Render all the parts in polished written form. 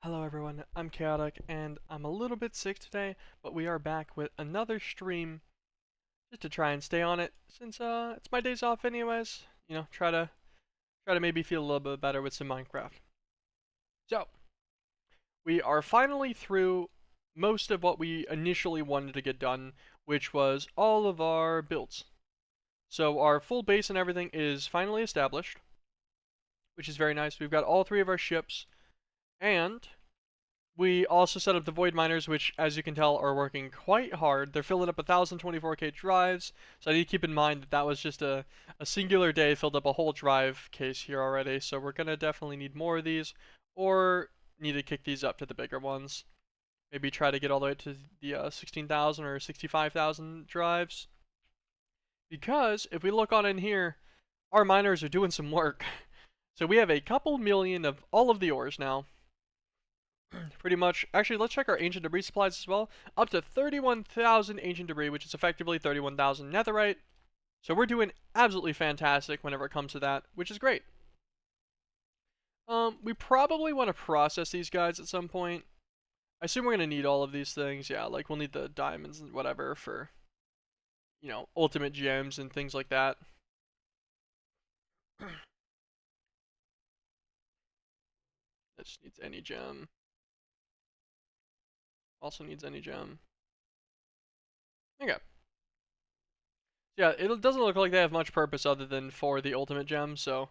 Hello everyone, I'm Chaotic, and I'm a little bit sick today, but we are back with another stream just to try and stay on it since it's my days off anyways. You know, try to maybe feel a little bit better with some Minecraft. So, we are finally through most of what we initially wanted to get done, which was all of our builds. So our full base and everything is finally established, which is very nice. We've got all three of our ships, and we also set up the void miners, which, as you can tell, are working quite hard. They're filling up 1024K drives, so I need to keep in mind that that was just a singular day filled up a whole drive case here already. So we're gonna definitely need more of these, or need to kick these up to the bigger ones. Maybe try to get all the way to the 16,000 or 65,000 drives. Because if we look on in here, our miners are doing some work. So we have a couple million of all of the ores now. Pretty much. Actually, let's check our ancient debris supplies as well. Up to 31,000 ancient debris, which is effectively 31,000 netherite. So we're doing absolutely fantastic whenever it comes to that, which is great. We probably want to process these guys at some point. I assume we're going to need all of these things. Yeah, like we'll need the diamonds and whatever for, ultimate gems and things like that. That just needs any gem. Also needs any gem. Okay. Yeah, it doesn't look like they have much purpose other than for the ultimate gem, so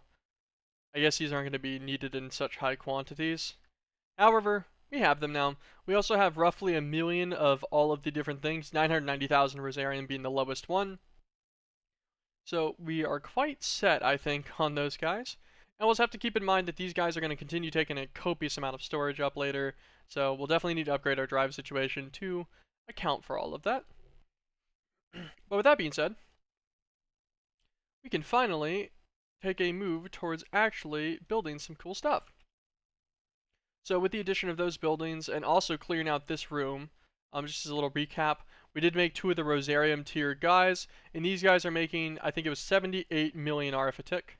I guess these aren't going to be needed in such high quantities. However, we have them now. We also have roughly a million of all of the different things, 990,000 Rosarium being the lowest one. So we are quite set, I think, on those guys. And we'll just have to keep in mind that these guys are going to continue taking a copious amount of storage up later, so we'll definitely need to upgrade our drive situation to account for all of that. But with that being said, we can finally take a move towards actually building some cool stuff. So with the addition of those buildings and also clearing out this room, just as a little recap, we did make two of the Rosarium tier guys, and these guys are making, I think it was 78 million arithmetic.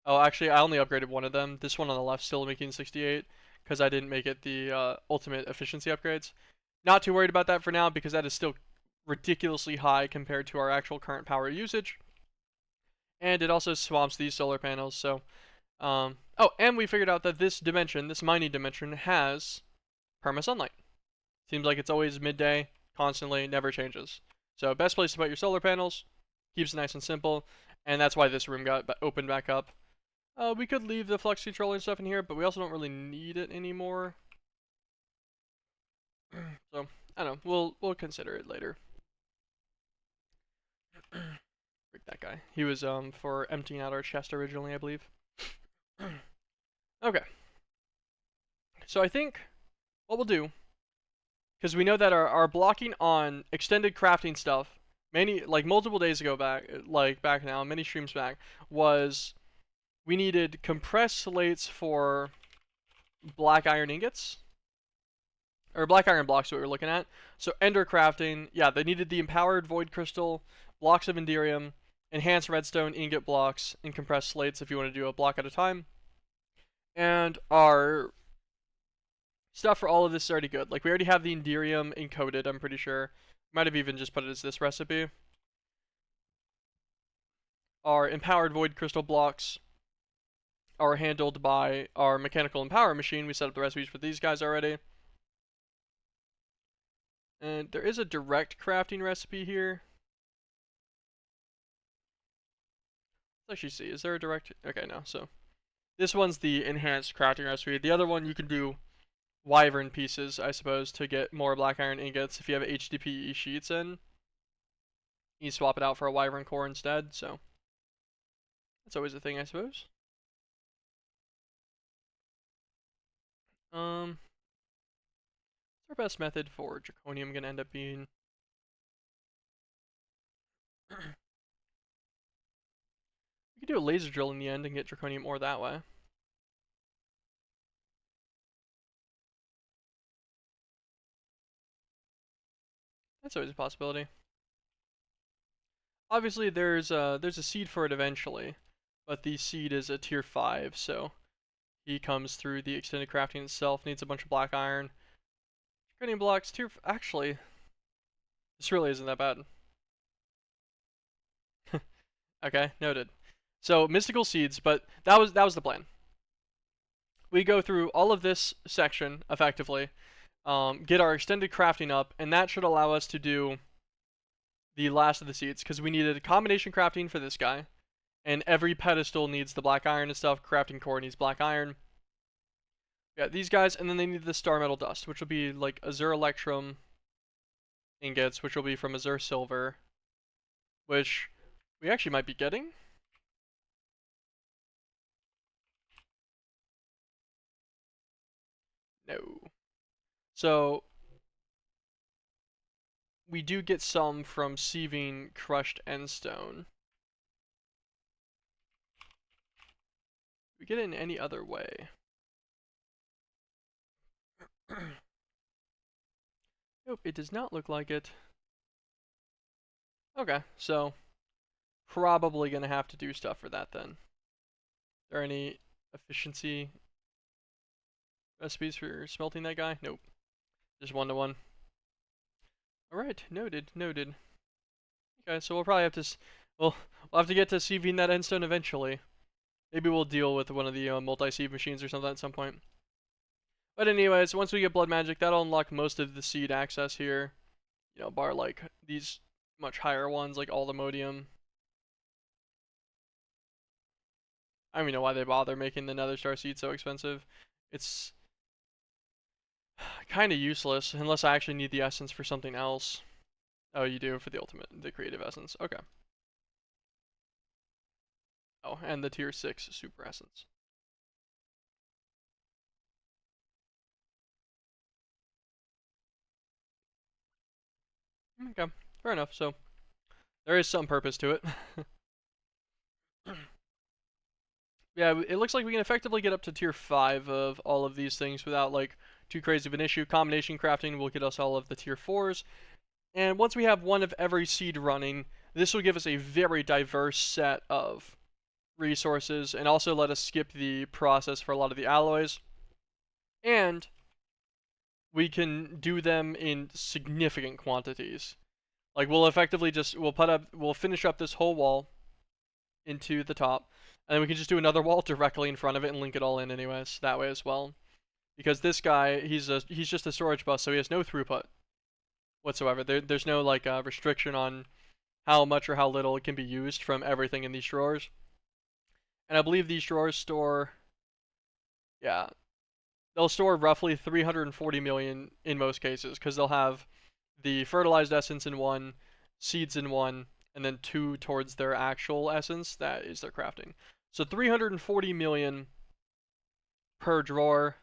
Oh, actually, I only upgraded one of them. This one on the left still making 68, because I didn't make it the ultimate efficiency upgrades. Not too worried about that for now, because that is still ridiculously high compared to our actual current power usage. And it also swamps these solar panels, so oh, and we figured out that this dimension, this mining dimension, has perma sunlight. Seems like it's always midday, constantly, never changes. So best place to put your solar panels, keeps it nice and simple, and that's why this room got opened back up. We could leave the flux controller and stuff in here, but we also don't really need it anymore. So I don't know. We'll consider it later. Break that guy. He was for emptying out our chest originally, I believe. Okay. So I think what we'll do, because we know that our blocking on extended crafting stuff, multiple days ago back, back now, many streams back, was we needed compressed slates for black iron ingots. Or black iron blocks, what we were looking at. So ender crafting, yeah, they needed the empowered void crystal, blocks of enderium, enhanced redstone ingot blocks, and compressed slates if you want to do a block at a time. And our stuff for all of this is already good. Like, we already have the enderium encoded, I'm pretty sure. Might have even just put it as this recipe. Our empowered void crystal blocks are handled by our mechanical empower machine. We set up the recipes for these guys already. And there is a direct crafting recipe here. Let's actually see. Is there a direct? Okay, no. So this one's the enhanced crafting recipe. The other one you can do wyvern pieces, I suppose, to get more black iron ingots. If you have HDPE sheets in, you swap it out for a wyvern core instead. So that's always a thing, I suppose. What's our best method for draconium gonna end up being? We could do a laser drill in the end and get draconium ore that way. That's always a possibility. Obviously, there's a seed for it eventually, but the seed is a tier 5, so he comes through the extended crafting itself. Needs a bunch of black iron. Grading blocks, tier. Actually, this really isn't that bad. Okay, noted. So mystical seeds, but that was the plan. We go through all of this section effectively, get our extended crafting up, and that should allow us to do the last of the seeds because we needed a combination crafting for this guy, and every pedestal needs the black iron and stuff. Crafting core needs black iron. Yeah, these guys, and then they need the star metal dust, which will be like azure electrum ingots, which will be from azure silver, which we actually might be getting. No. So we do get some from sieving crushed endstone. We get it in any other way. Nope, it does not look like it. Okay, so probably gonna have to do stuff for that then. Are there any efficiency recipes for smelting that guy? Nope. Just 1-to-1. Alright, noted, noted. Okay, so we'll probably have to we'll have to get to sieving that endstone eventually. Maybe we'll deal with one of the multi-sieve machines or something at some point. But anyways, once we get blood magic, that'll unlock most of the seed access here. You know, bar like these much higher ones like all the modium. I don't even know why they bother making the nether star seed so expensive. It's kind of useless unless I actually need the essence for something else. Oh, you do for the creative essence. Okay. Oh, and the tier 6 super essence. Okay, fair enough. So there is some purpose to it. Yeah, it looks like we can effectively get up to tier 5 of all of these things without like too crazy of an issue. Combination crafting will get us all of the tier 4s. And once we have one of every seed running, this will give us a very diverse set of resources and also let us skip the process for a lot of the alloys. And we can do them in significant quantities. Like we'll effectively just we'll finish up this whole wall into the top, and then we can just do another wall directly in front of it and link it all in anyways that way as well. Because this guy, he's just a storage bus, so he has no throughput whatsoever. There's no like restriction on how much or how little it can be used from everything in these drawers. And I believe these drawers store, yeah, they'll store roughly 340 million in most cases because they'll have the fertilized essence in one, seeds in one, and then 2 towards their actual essence. That is their crafting. So 340 million per drawer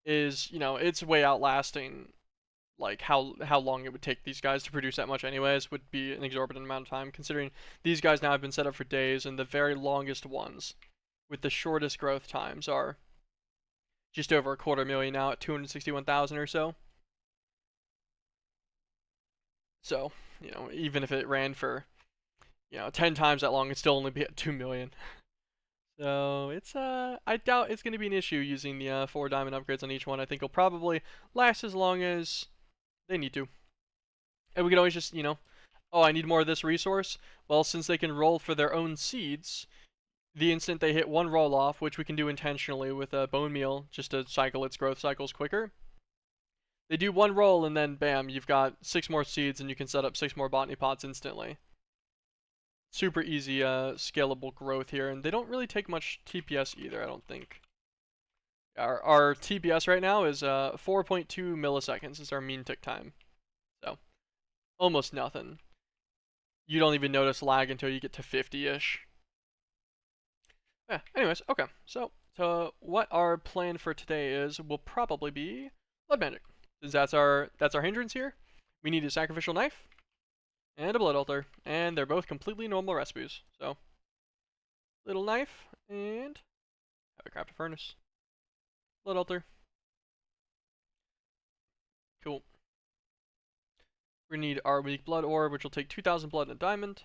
is, you know, it's way outlasting like how long it would take these guys to produce that much anyways. Would be an exorbitant amount of time considering these guys now have been set up for days, and the very longest ones with the shortest growth times are just over 250,000 now at 261,000 or so. So, you know, even if it ran for, you know, 10 times that long, it'd still only be at 2 million. So it's I doubt it's gonna be an issue using the 4 diamond upgrades on each one. I think it'll probably last as long as they need to. And we can always just, you know, oh, I need more of this resource. Well, since they can roll for their own seeds, the instant they hit one roll off, which we can do intentionally with a bone meal, just to cycle its growth cycles quicker. They do one roll and then bam, you've got 6 more seeds and you can set up 6 more botany pots instantly. Super easy scalable growth here, and they don't really take much TPS either, I don't think. Our TPS right now is 4.2 milliseconds is our mean tick time. So, almost nothing. You don't even notice lag until you get to 50-ish. Yeah, anyways, okay. So what our plan for today is will probably be blood magic. Since that's our hindrance here. We need a sacrificial knife and a blood altar, and they're both completely normal recipes. So, little knife and have a craft a furnace. Blood altar. Cool. We need our weak blood orb, which will take 2,000 blood and a diamond.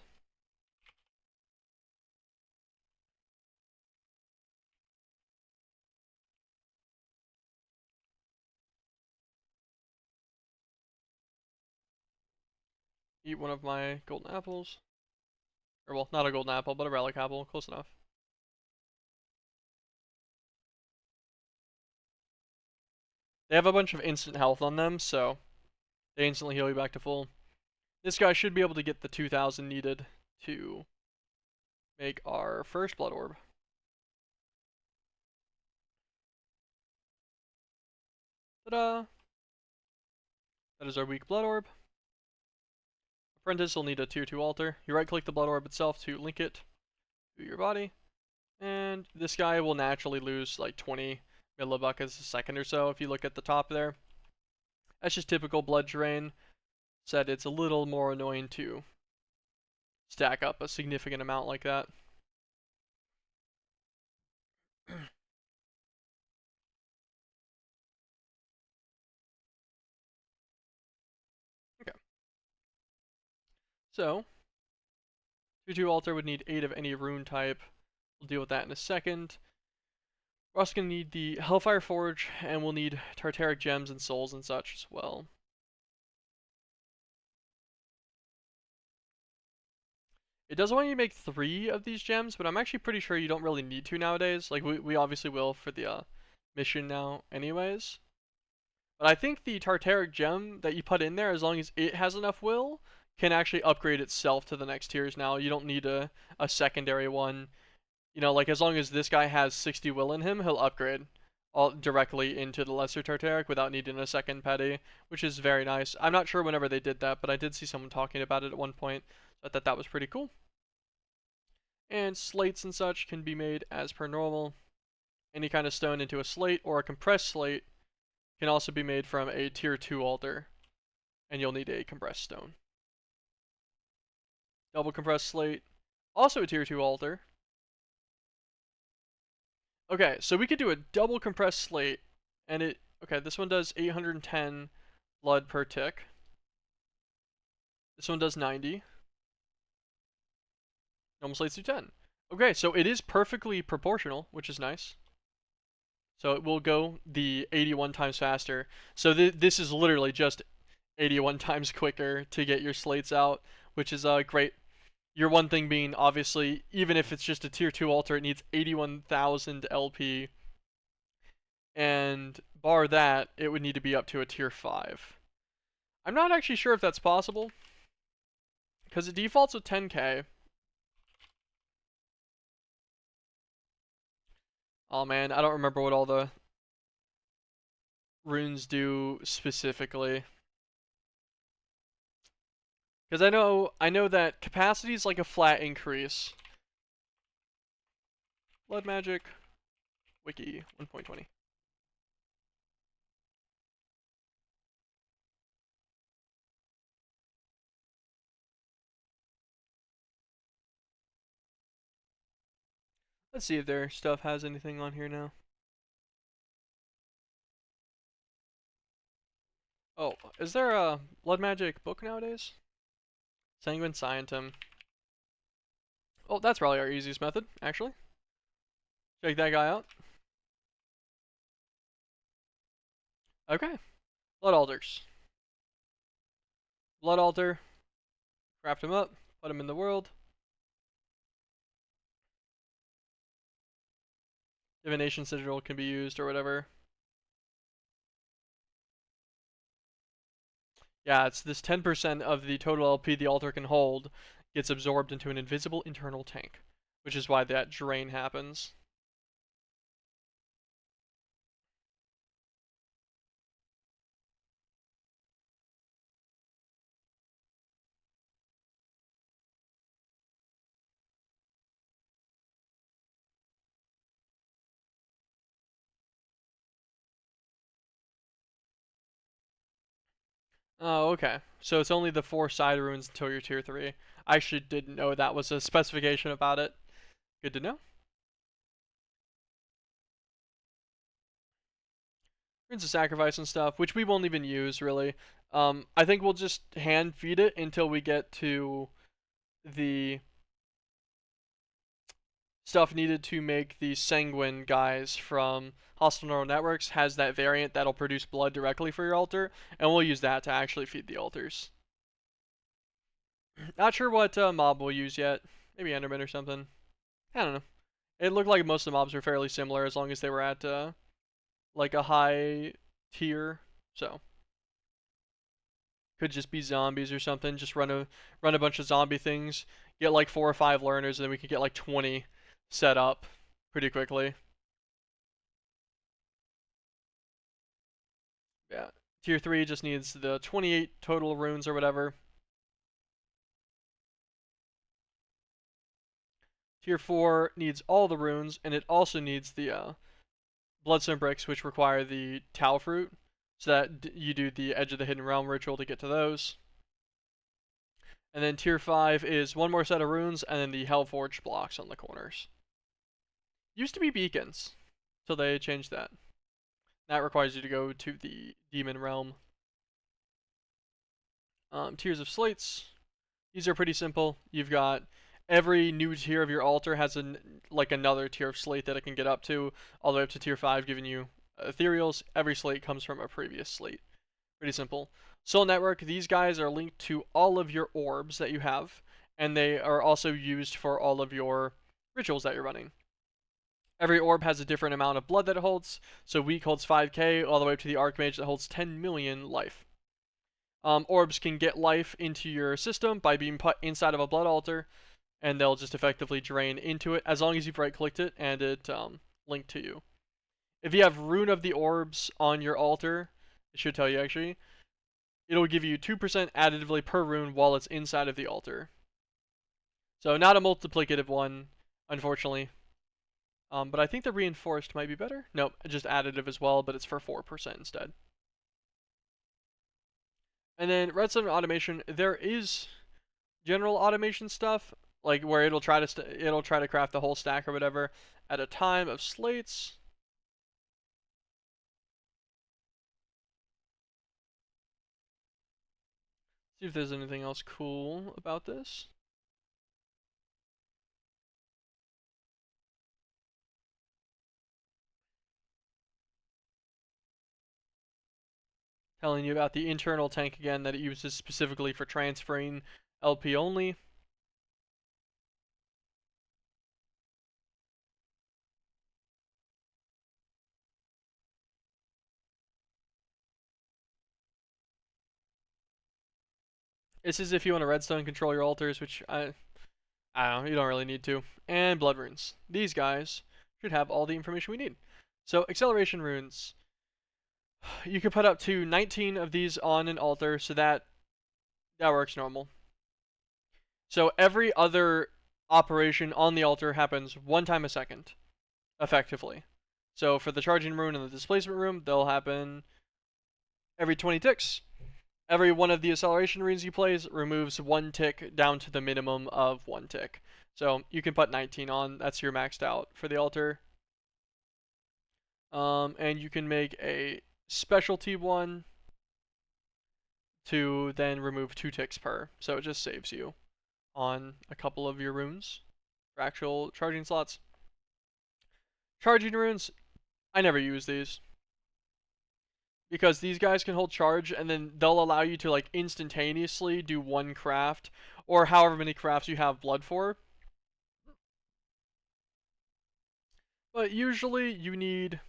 eat one of my golden apples. Or, well, not a golden apple, but a relic apple. Close enough. They have a bunch of instant health on them, so they instantly heal you back to full. This guy should be able to get the 2,000 needed to make our first blood orb. Ta-da! That is our weak blood orb. Apprentice will need a tier 2 altar. You right click the blood orb itself to link it to your body. And this guy will naturally lose like 20 millibuckets a second or so if you look at the top there. That's just typical blood drain. Said it's a little more annoying to stack up a significant amount like that. Okay. So, tier 2 altar would need 8 of any rune type. We'll deal with that in a second. We're also going to need the Hellfire Forge, and we'll need Tartaric gems and souls and such as well. It does want you to make 3 of these gems, but I'm actually pretty sure you don't really need to nowadays. Like, we obviously will for the mission now anyways. But I think the Tartaric gem that you put in there, as long as it has enough will, can actually upgrade itself to the next tiers now. You don't need a secondary one. You know, like, as long as this guy has 60 will in him, he'll upgrade all directly into the lesser Tartaric without needing a second petty, which is very nice. I'm not sure whenever they did that, but I did see someone talking about it at one point. So I thought that was pretty cool. And slates and such can be made as per normal. Any kind of stone into a slate or a compressed slate can also be made from a tier 2 altar, and you'll need a compressed stone. Double compressed slate, also a tier 2 altar. Okay, so we could do a double compressed slate, and okay, this one does 810 blood per tick. This one does 90. Normal slates do 10. Okay, so it is perfectly proportional, which is nice. So it will go the 81 times faster. So this is literally just 81 times quicker to get your slates out, which is great. Your one thing being, obviously, even if it's just a tier 2 altar, it needs 81,000 LP. And bar that, it would need to be up to a tier 5. I'm not actually sure if that's possible, because it defaults with 10k. Oh man, I don't remember what all the runes do specifically. Because I know that capacity is like a flat increase. Blood magic wiki 1.20. Let's see if their stuff has anything on here now. Oh, is there a blood magic book nowadays? Sanguine Scientum. Oh, that's probably our easiest method, actually. Check that guy out. Okay. Blood altars. Blood altar. Craft him up. Put him in the world. Divination sigil can be used or whatever. Yeah, it's this 10% of the total LP the altar can hold gets absorbed into an invisible internal tank, which is why that drain happens. Oh, okay. So it's only the 4 side runes until you're tier 3. I actually didn't know that was a specification about it. Good to know. Runes of sacrifice and stuff, which we won't even use really. I think we'll just hand feed it until we get to the stuff needed to make the sanguine guys from Hostile Neural Networks. Has that variant that'll produce blood directly for your altar, and we'll use that to actually feed the altars. Not sure what mob we'll use yet. Maybe Enderman or something. I don't know. It looked like most of the mobs were fairly similar as long as they were at like a high tier. So could just be zombies or something. Just run a bunch of zombie things. Get like 4 or 5 learners, and then we could get like 20 set up pretty quickly. Yeah. Tier 3 just needs the 28 total runes or whatever. Tier 4 needs all the runes, and it also needs the bloodstone bricks, which require the Tau fruit, so that you do the Edge of the Hidden Realm ritual to get to those. And then tier 5 is one more set of runes, and then the Hellforged blocks on the corners. Used to be beacons, till they changed that. That requires you to go to the Demon Realm. Tiers of slates. These are pretty simple. You've got every new tier of your altar has like another tier of slate that it can get up to, all the way up to tier 5, giving you ethereals. Every slate comes from a previous slate. Pretty simple. Soul Network, these guys are linked to all of your orbs that you have, and they are also used for all of your rituals that you're running. Every orb has a different amount of blood that it holds, so weak holds 5k, all the way up to the Archmage that holds 10 million life. Orbs can get life into your system by being put inside of a blood altar, and they'll just effectively drain into it as long as you've right-clicked it and it linked to you. If you have Rune of the Orbs on your altar, it should tell you actually, it'll give you 2% additively per rune while it's inside of the altar. So not a multiplicative one, unfortunately. But I think the reinforced might be better. Nope, just additive as well, but it's for 4% instead. And then redstone automation, there is general automation stuff, like where it'll try to craft the whole stack or whatever at a time of slates. See if there's anything else cool about this. Telling you about the internal tank again that it uses specifically for transferring LP only. This is if you want to redstone control your altars, which I don't know, you don't really need to. And blood runes. These guys should have all the information we need. So acceleration runes. You can put up to 19 of these on an altar, so that works normal. So every other operation on the altar happens 1 time a second, effectively. So for the charging rune and the displacement rune, they'll happen every 20 ticks. Every one of the acceleration runes you place removes 1 tick down to the minimum of 1 tick. So you can put 19 on. That's your maxed out for the altar. And you can make a specialty one to then remove 2 ticks per. So it just saves you on a couple of your runes for actual charging slots. Charging runes, I never use these, because these guys can hold charge and then they'll allow you to like instantaneously do 1 craft or however many crafts you have blood for. But usually you need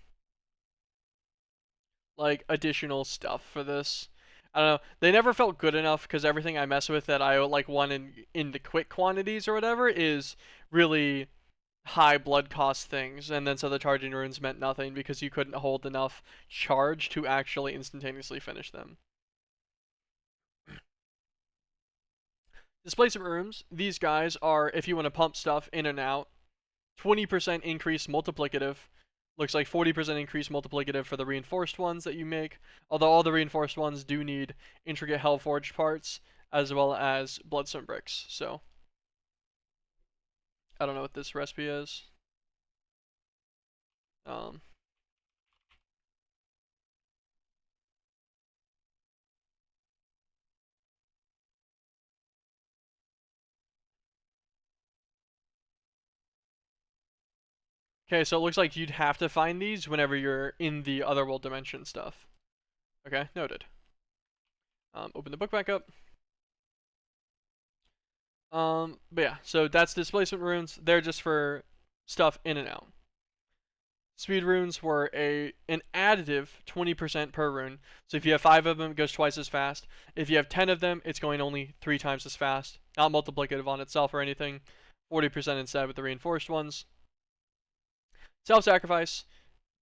like additional stuff for this. I don't know. They never felt good enough because everything I mess with that I like want in the quick quantities or whatever is really high blood cost things, and then so the charging runes meant nothing because you couldn't hold enough charge to actually instantaneously finish them. Displacement runes, these guys are if you want to pump stuff in and out, 20% increase multiplicative. Looks like 40% increase multiplicative for the reinforced ones that you make, although all the reinforced ones do need intricate Hellforged parts as well as bloodstone bricks. So I don't know what this recipe is. Um, okay, so it looks like you'd have to find these whenever you're in the otherworld dimension stuff. Okay, noted. Open the book back up. But yeah, so that's displacement runes. They're just for stuff in and out. Speed runes were an additive 20% per rune. So if you have 5 of them, it goes twice as fast. If you have 10 of them, it's going only 3 times as fast. Not multiplicative on itself or anything. 40% instead with the reinforced ones. Self-sacrifice,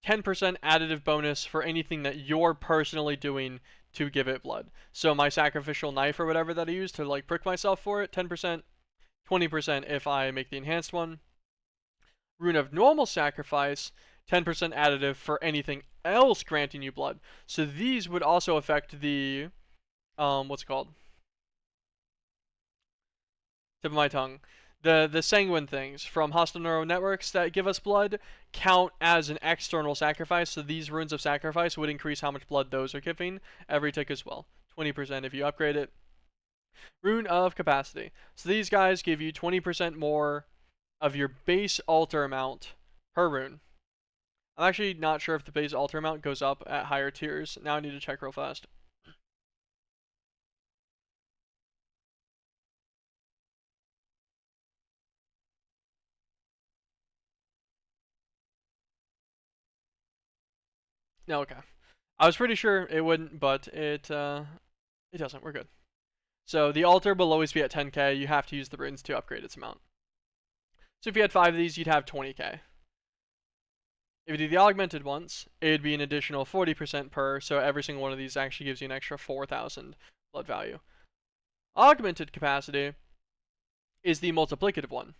10% additive bonus for anything that you're personally doing to give it blood. So my sacrificial knife or whatever that I use to like prick myself for it, 10%, 20% if I make the enhanced one. Rune of normal sacrifice, 10% additive for anything else granting you blood. So these would also affect the what's it called? Tip of my tongue. The sanguine things from hostile neural networks that give us blood count as an external sacrifice. So these runes of sacrifice would increase how much blood those are giving every tick as well. 20% if you upgrade it. Rune of capacity. So these guys give you 20% more of your base altar amount per rune. I'm actually not sure if the base altar amount goes up at higher tiers. Now I need to check real fast. No, okay. I was pretty sure it wouldn't, but it doesn't. We're good. So the altar will always be at 10k. You have to use the runes to upgrade its amount. So if you had 5 of these, you'd have 20k. If you do the augmented ones, it'd be an additional 40% per, so every single one of these actually gives you an extra 4,000 blood value. Augmented capacity is the multiplicative one.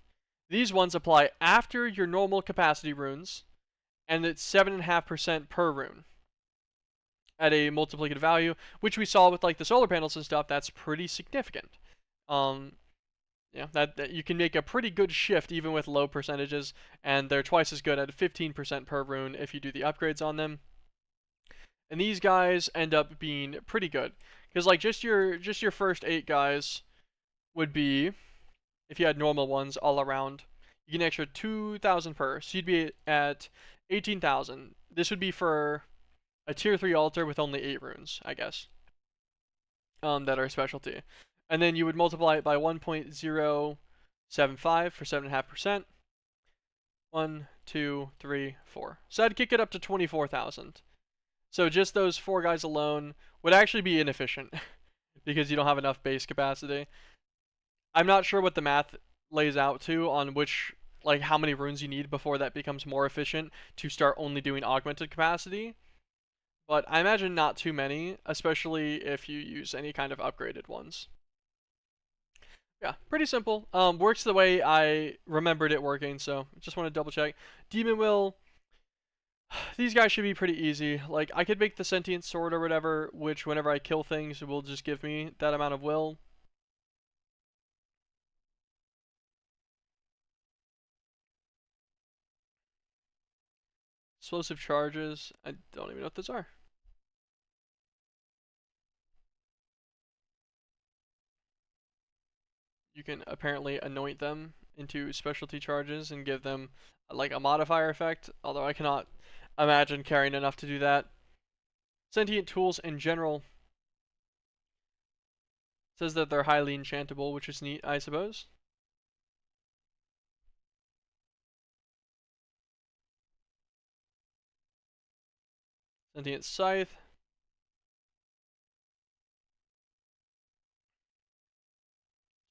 These ones apply after your normal capacity runes, and it's 7.5% per rune at a multiplicative value, which we saw with like the solar panels and stuff. That's pretty significant. Yeah, that you can make a pretty good shift even with low percentages, and they're twice as good at 15% per rune if you do the upgrades on them. And these guys end up being pretty good because like just your first 8 guys would be, if you had normal ones all around, you get an extra 2,000 per, so you'd be at 18,000. This would be for a tier 3 altar with only 8 runes, I guess, that are specialty. And then you would multiply it by 1.075 for 7.5%. 1, 2, 3, 4. So I'd kick it up to 24,000. So just those 4 guys alone would actually be inefficient because you don't have enough base capacity. I'm not sure what the math lays out to on which, like how many runes you need before that becomes more efficient to start only doing augmented capacity. But I imagine not too many, especially if you use any kind of upgraded ones. Yeah, pretty simple. Works the way I remembered it working, so just want to double check. Demon Will, these guys should be pretty easy. Like, I could make the sentient sword or whatever, which whenever I kill things will just give me that amount of will. Explosive charges, I don't even know what those are. You can apparently anoint them into specialty charges and give them like a modifier effect, although I cannot imagine carrying enough to do that. Sentient tools in general says that they're highly enchantable, which is neat, I suppose. Sentient scythe.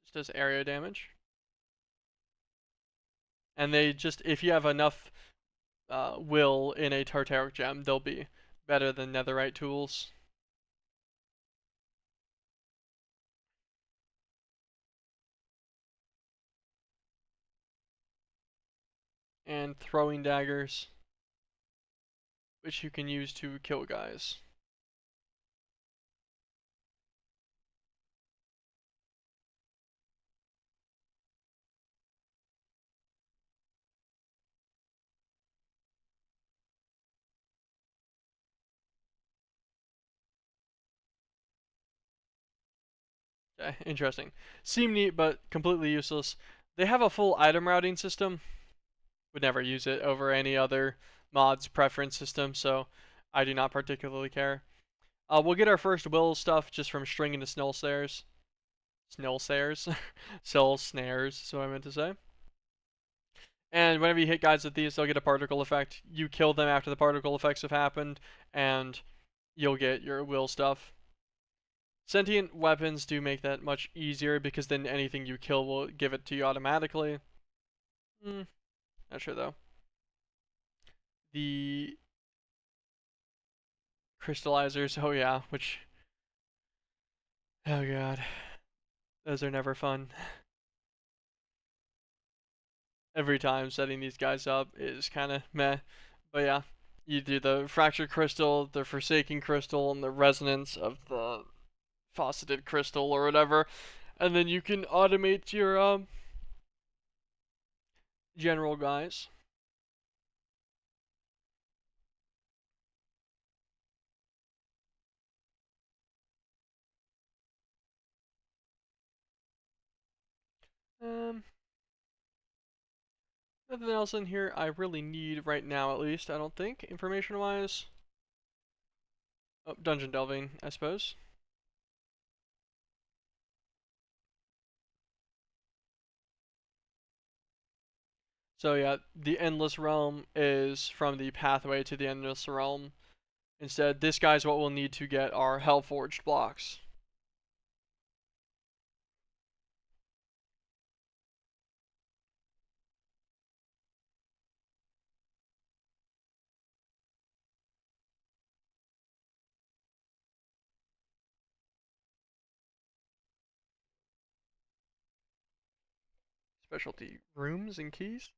Just does area damage. And they just, if you have enough will in a Tartaric gem, they'll be better than netherite tools. And throwing daggers, which you can use to kill guys. Okay, interesting. Seem neat, but completely useless. They have a full item routing system. Would never use it over any other mod's preference system, so I do not particularly care. We'll get our first will stuff just from stringing the snow stairs. Snail snares. Cell snares is what I meant to say. And whenever you hit guys with these, they'll get a particle effect. You kill them after the particle effects have happened, and you'll get your will stuff. Sentient weapons do make that much easier because then anything you kill will give it to you automatically. Not sure though. The crystallizers, oh yeah, which, oh god, those are never fun. Every time setting these guys up is kind of meh, but yeah, you do the fractured crystal, the forsaken crystal, and the resonance of the faceted crystal or whatever, and then you can automate your general guys. Um, Nothing else in here I really need right now, at least, I don't think, information-wise. Oh, dungeon delving, I suppose. So yeah, the Endless Realm is from the pathway to the Endless Realm. Instead, this guy's what we'll need to get our Hellforged blocks. Specialty rooms and keys?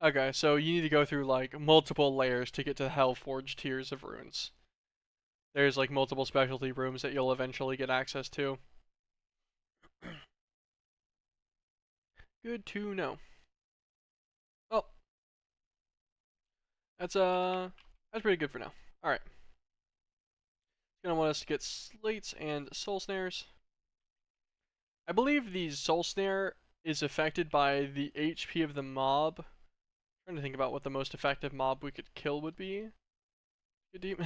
Okay, so you need to go through like multiple layers to get to the Hellforged tiers of runes. There's like multiple specialty rooms that you'll eventually get access to. Good to know. Oh, that's pretty good for now. All right. Gonna want us to get slates and soul snares. I believe the soul snare is affected by the HP of the mob. I'm trying to think about what the most effective mob we could kill would be. Good deep.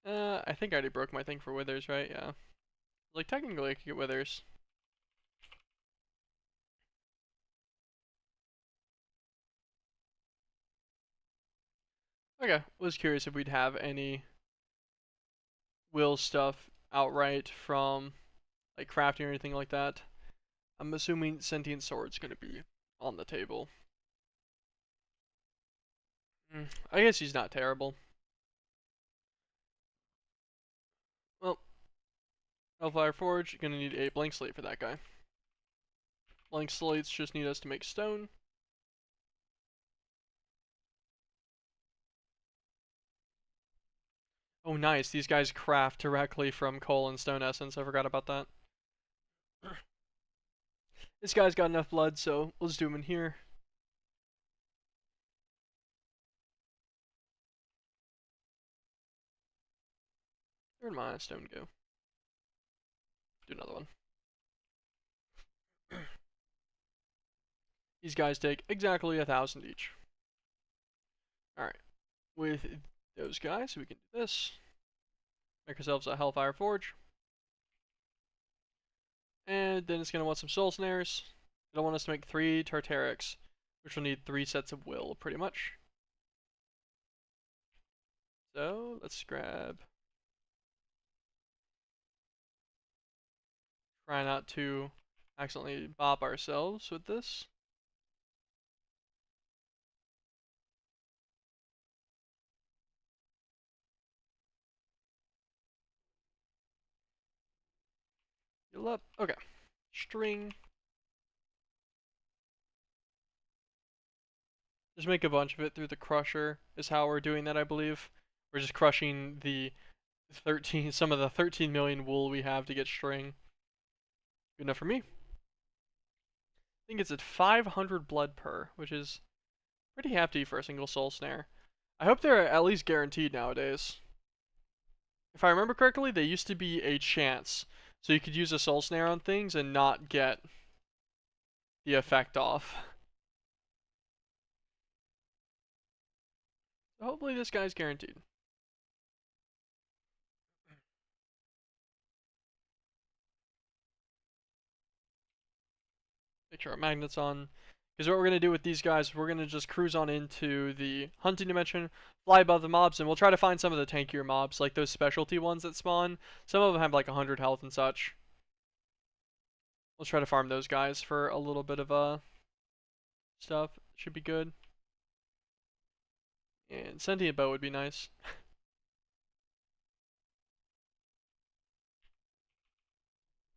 I think I already broke my thing for withers, right? Yeah. Like technically I could get withers. Okay, was curious if we'd have any will stuff outright from like crafting or anything like that. I'm assuming sentient sword's gonna be on the table. I guess he's not terrible. Well, Hellfire Forge, gonna need a blank slate for that guy. Blank slates just need us to make stone. Oh nice, these guys craft directly from coal and stone essence, I forgot about that. This guy's got enough blood, so we'll just do him in here. Where'd my stone go? Do another one. These guys take exactly 1,000 each. Alright, with those guys, we can do this. Make ourselves a Hellfire Forge. And then it's going to want some soul snares. It'll want us to make 3 Tartarics, which will need 3 sets of will, pretty much. So, let's grab... Try not to accidentally bop ourselves with this. Heal up. Okay. String. Just make a bunch of it through the crusher is how we're doing that, I believe. We're just crushing the 13, some of the 13 million wool we have to get string. Good enough for me. think it's at 500 blood per, which is pretty hefty for a single soul snare. I hope they're at least guaranteed nowadays. If I remember correctly, they used to be a chance. So you could use a soul snare on things and not get the effect off. So hopefully this guy's guaranteed. Make sure our magnet's on. Because what we're going to do with these guys, we're going to just cruise on into the hunting dimension, fly above the mobs, and we'll try to find some of the tankier mobs, like those specialty ones that spawn. Some of them have like 100 health and such. Let's try to farm those guys for a little bit of stuff. Should be good. And sentient bow would be nice. Is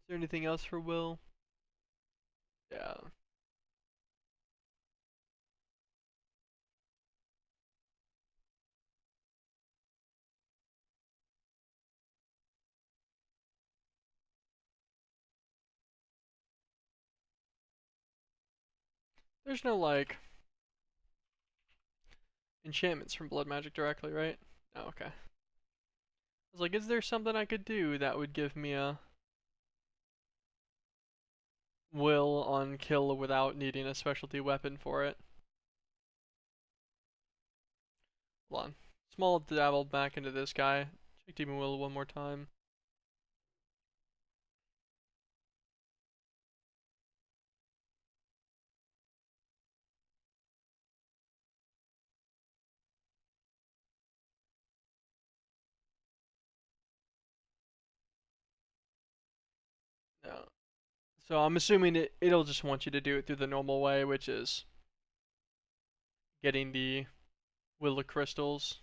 there anything else for Will? Yeah. There's no like enchantments from blood magic directly, right? Oh, okay. I was like, is there something I could do that would give me a will on kill without needing a specialty weapon for it? Hold on. Small dabble back into this guy. Check demon will one more time. No. So I'm assuming it'll just want you to do it through the normal way, which is getting the will of crystals.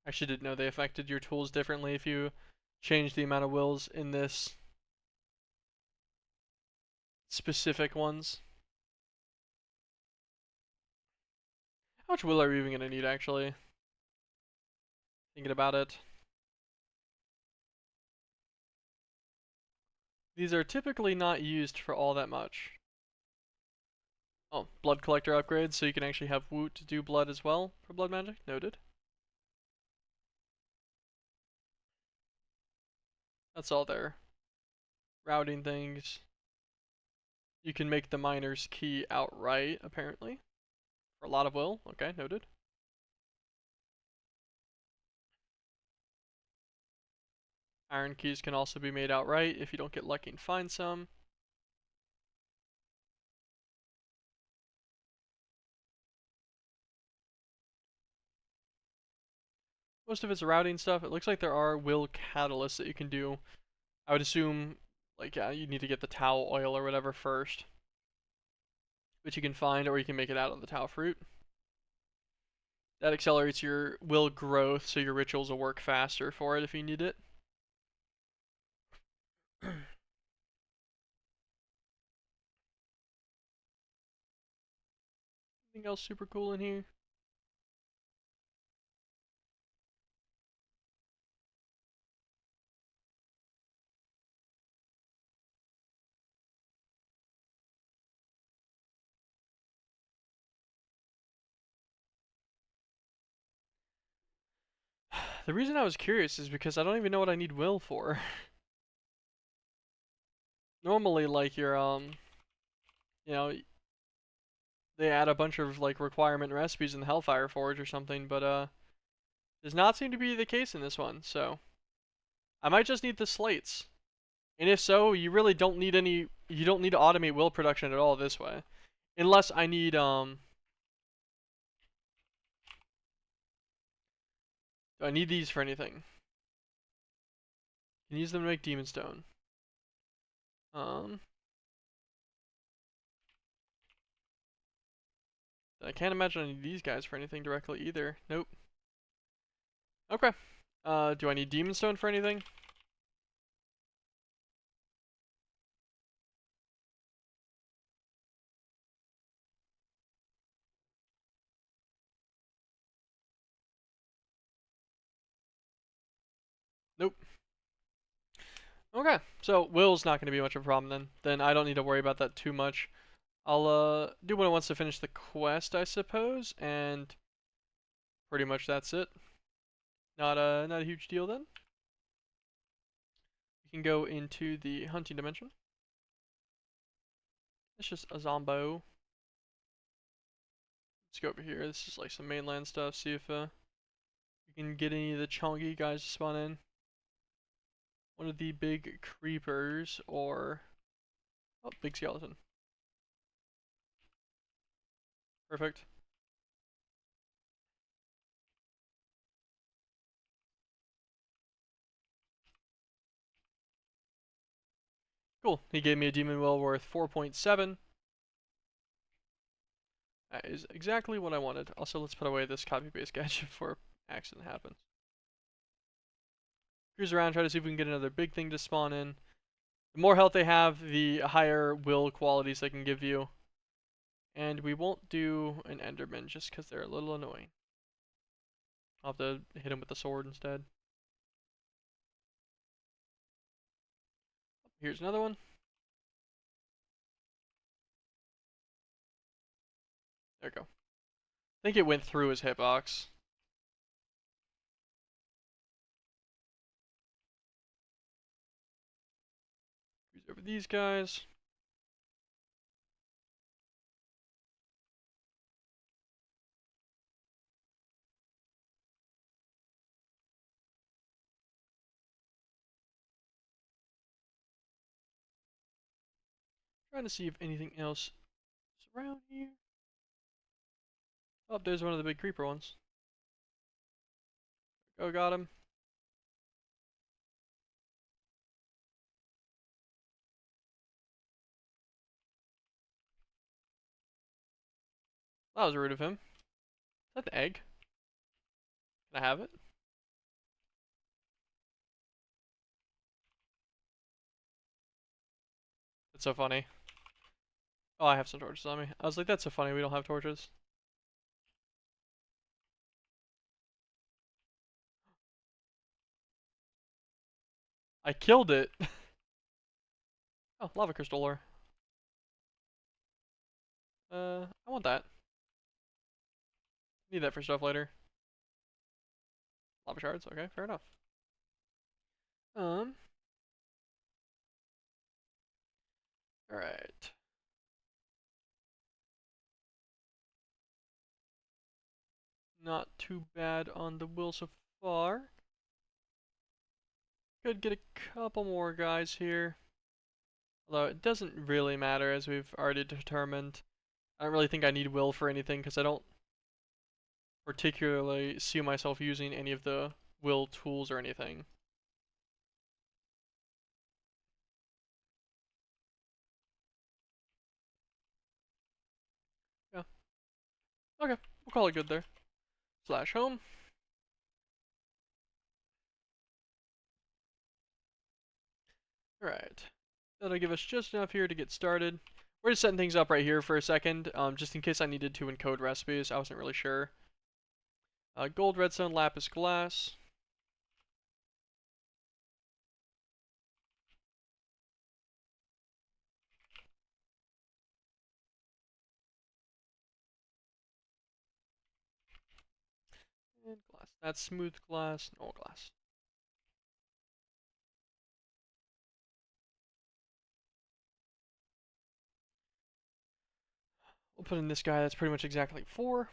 I actually didn't know they affected your tools differently if you change the amount of wills in this specific ones. How much will are we even gonna need actually? Thinking about it. These are typically not used for all that much. Oh, blood collector upgrades, so you can actually have Woot to do blood as well for blood magic. Noted. That's all their routing things. You can make the miner's key outright, apparently. For a lot of will. Okay, noted. Iron keys can also be made outright if you don't get lucky and find some. Most of it's routing stuff. It looks like there are will catalysts that you can do. I would assume, like, yeah, you need to get the towel oil or whatever first, which you can find, or you can make it out of the towel fruit. That accelerates your will growth, so your rituals will work faster for it if you need it. Anything else super cool in here? The reason I was curious is because I don't even know what I need will for. Normally, like your you know, they add a bunch of like requirement recipes in the Hellfire Forge or something, but does not seem to be the case in this one. So I might just need the slates, and if so, you really don't need any. You don't need to automate will production at all this way, unless I need Do I need these for anything? Can use them to make demon stone. Um, I can't imagine I need these guys for anything directly either. Nope. Okay. Do I need demon stone for anything? Nope. Okay, so will's not going to be much of a problem then. Then I don't need to worry about that too much. I'll do what it wants to finish the quest, I suppose, and pretty much that's it. Not a huge deal then. We can go into the hunting dimension. It's just a zombo. Let's go over here. This is like some mainland stuff. See if we can get any of the chunky guys to spawn in. One of the big creepers or oh, big skeleton. Perfect. Cool. He gave me a demon will worth 4.7. That is exactly what I wanted. Also, let's put away this copy-paste gadget before accident happens. Cruise around, try to see if we can get another big thing to spawn in. The more health they have, the higher will qualities they can give you. And we won't do an Enderman just because they're a little annoying. I'll have to hit him with the sword instead. Here's another one. There we go. I think it went through his hitbox. Cruise over these guys. Trying to see if anything else is around here. Oh, there's one of the big creeper ones. Oh, got him. That was rude of him. Is that the egg? Can I have it? That's so funny. Oh, I have some torches on me. I was like, that's so funny, we don't have torches. I killed it. Oh, lava crystal ore. I want that. Need that for stuff later. Lava shards, okay, fair enough. Um, alright. Not too bad on the will so far. Could get a couple more guys here. Although it doesn't really matter as we've already determined. I don't really think I need will for anything because I don't particularly see myself using any of the will tools or anything. Yeah. Okay, we'll call it good there. Slash home. Alright. That'll give us just enough here to get started. We're just setting things up right here for a second, just in case I needed to encode recipes. I wasn't really sure. Gold, redstone, lapis, glass. And glass. That's smooth glass, normal glass. We'll put in this guy that's pretty much exactly 4.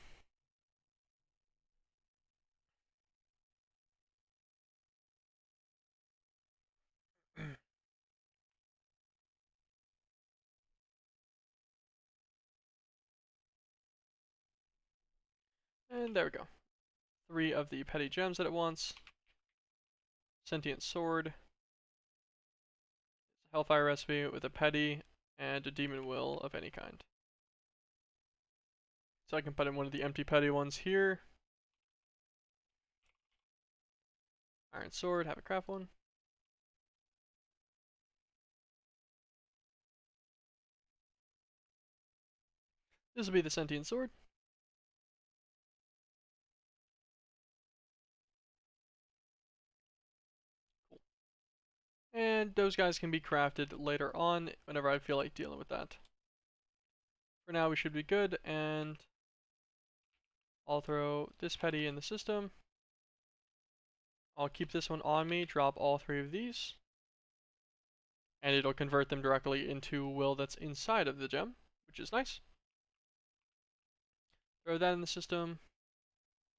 And there we go. 3 of the petty gems that it wants. Sentient sword. Hellfire recipe with a petty and a demon will of any kind. So I can put in one of the empty petty ones here. Iron sword, have a craft one. This will be the sentient sword. and those guys can be crafted later on whenever I feel like dealing with that. For now, we should be good, and I'll throw this petty in the system. I'll keep this one on me, drop all 3 of these, and it'll convert them directly into will that's inside of the gem, which is nice. Throw that in the system.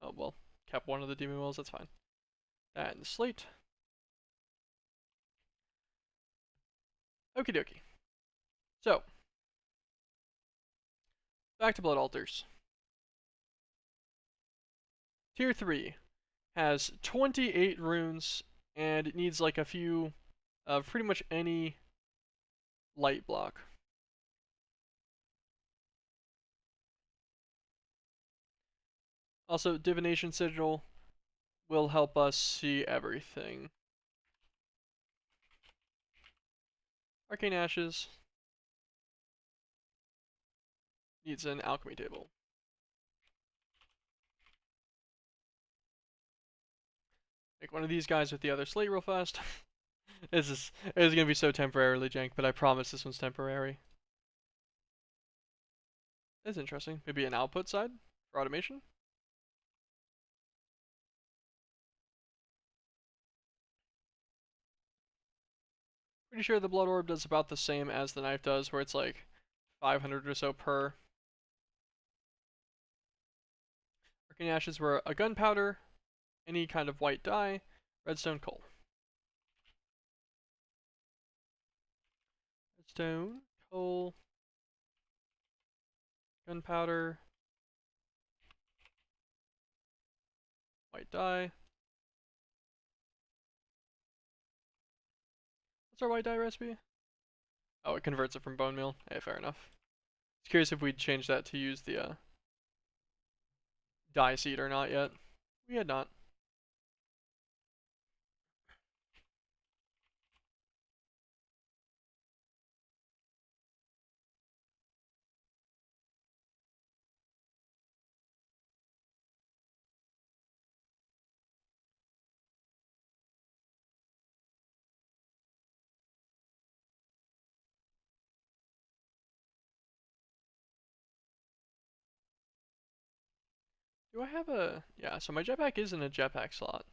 Oh, well, kept one of the demon wills, that's fine. That in the slate. Okie dokie. So, back to Blood Altars. Tier 3 has 28 runes, and it needs like a few of pretty much any light block. Also, Divination Sigil will help us see everything. Arcane Ashes needs an alchemy table. Make one of these guys with the other slate real fast. It is gonna be so temporarily jank, but I promise this one's temporary. That's interesting. Maybe an output side for automation? Pretty sure the Blood Orb does about the same as the knife does, where it's like 500 or so per. Arcane Ashes were a gunpowder, any kind of white dye, redstone coal. Redstone, coal, gunpowder, white dye. What's our white dye recipe? Oh, it converts it from bone meal. Hey, fair enough. I was curious if we'd change that to use the dye seed or not yet. We had not. Do I have a... Yeah, so my jetpack is in a jetpack slot.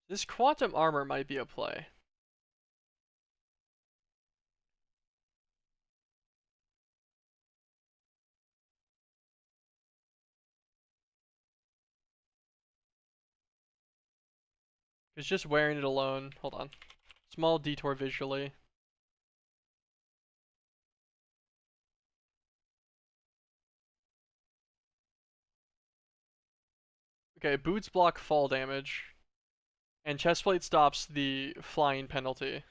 This quantum armor might be a play. Because just wearing it alone... Hold on. Small detour visually. Okay, boots block fall damage. And chestplate stops the flying penalty.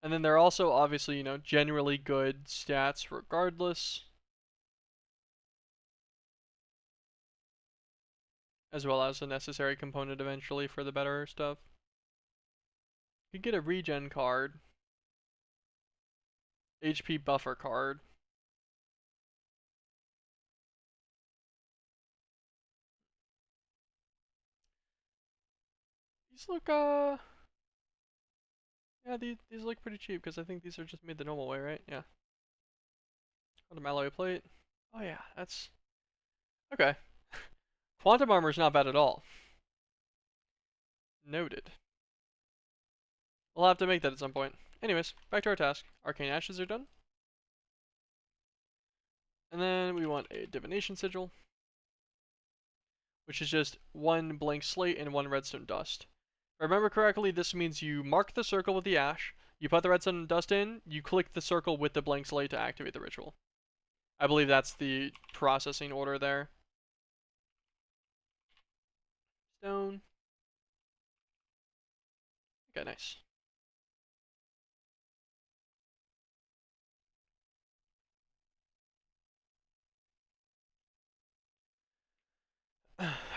And then they're also obviously, you know, generally good stats regardless. As well as a necessary component eventually for the better stuff. You could get a regen card. HP buffer card. These look, yeah, these look pretty cheap because I think these are just made the normal way, right? Yeah. Quantum alloy plate. Oh yeah, that's... Okay. Quantum armor's not bad at all. Noted. We'll have to make that at some point. Anyways, back to our task. Arcane Ashes are done. And then we want a Divination Sigil, which is just one blank slate and one redstone dust. If I remember correctly, this means you mark the circle with the ash, you put the redstone dust in, you click the circle with the blank slate to activate the ritual. I believe that's the processing order there. Stone. Okay, nice.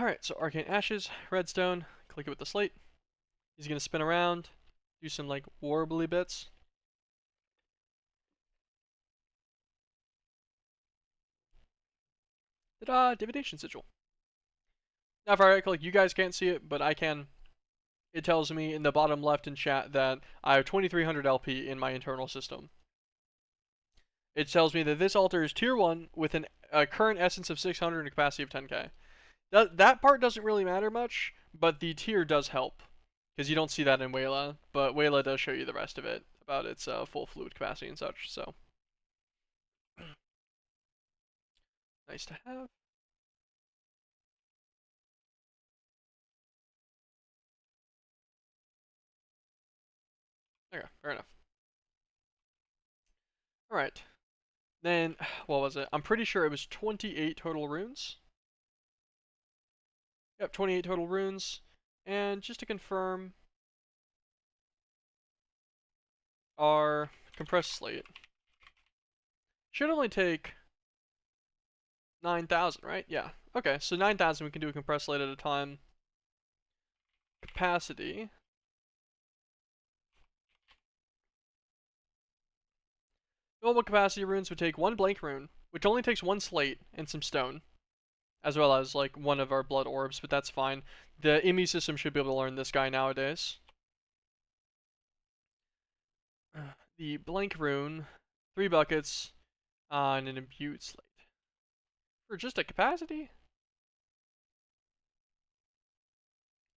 Alright, so Arcane Ashes, redstone, click it with the slate. He's gonna spin around, do some like warbly bits. Ta-da! Divination Sigil. Now if I right click, you guys can't see it, but I can. It tells me in the bottom left in chat that I have 2300 LP in my internal system. It tells me that this altar is tier 1 with a current essence of 600 and a capacity of 10k. That part doesn't really matter much, but the tier does help. Because you don't see that in Wayla, but Wayla does show you the rest of it, about its full fluid capacity and such, so. Nice to have. Okay, fair enough. Alright. Then, what was it? I'm pretty sure it was 28 total runes. Yep, 28 total runes. And just to confirm, our compressed slate should only take 9,000, right? Yeah. Okay, so 9,000 we can do a compressed slate at a time. Capacity. Normal capacity runes would take one blank rune, which only takes one slate and some stone, as well as like one of our blood orbs, but that's fine. The IME system should be able to learn this guy nowadays. The blank rune, 3 buckets on an imbued slate. For just a capacity?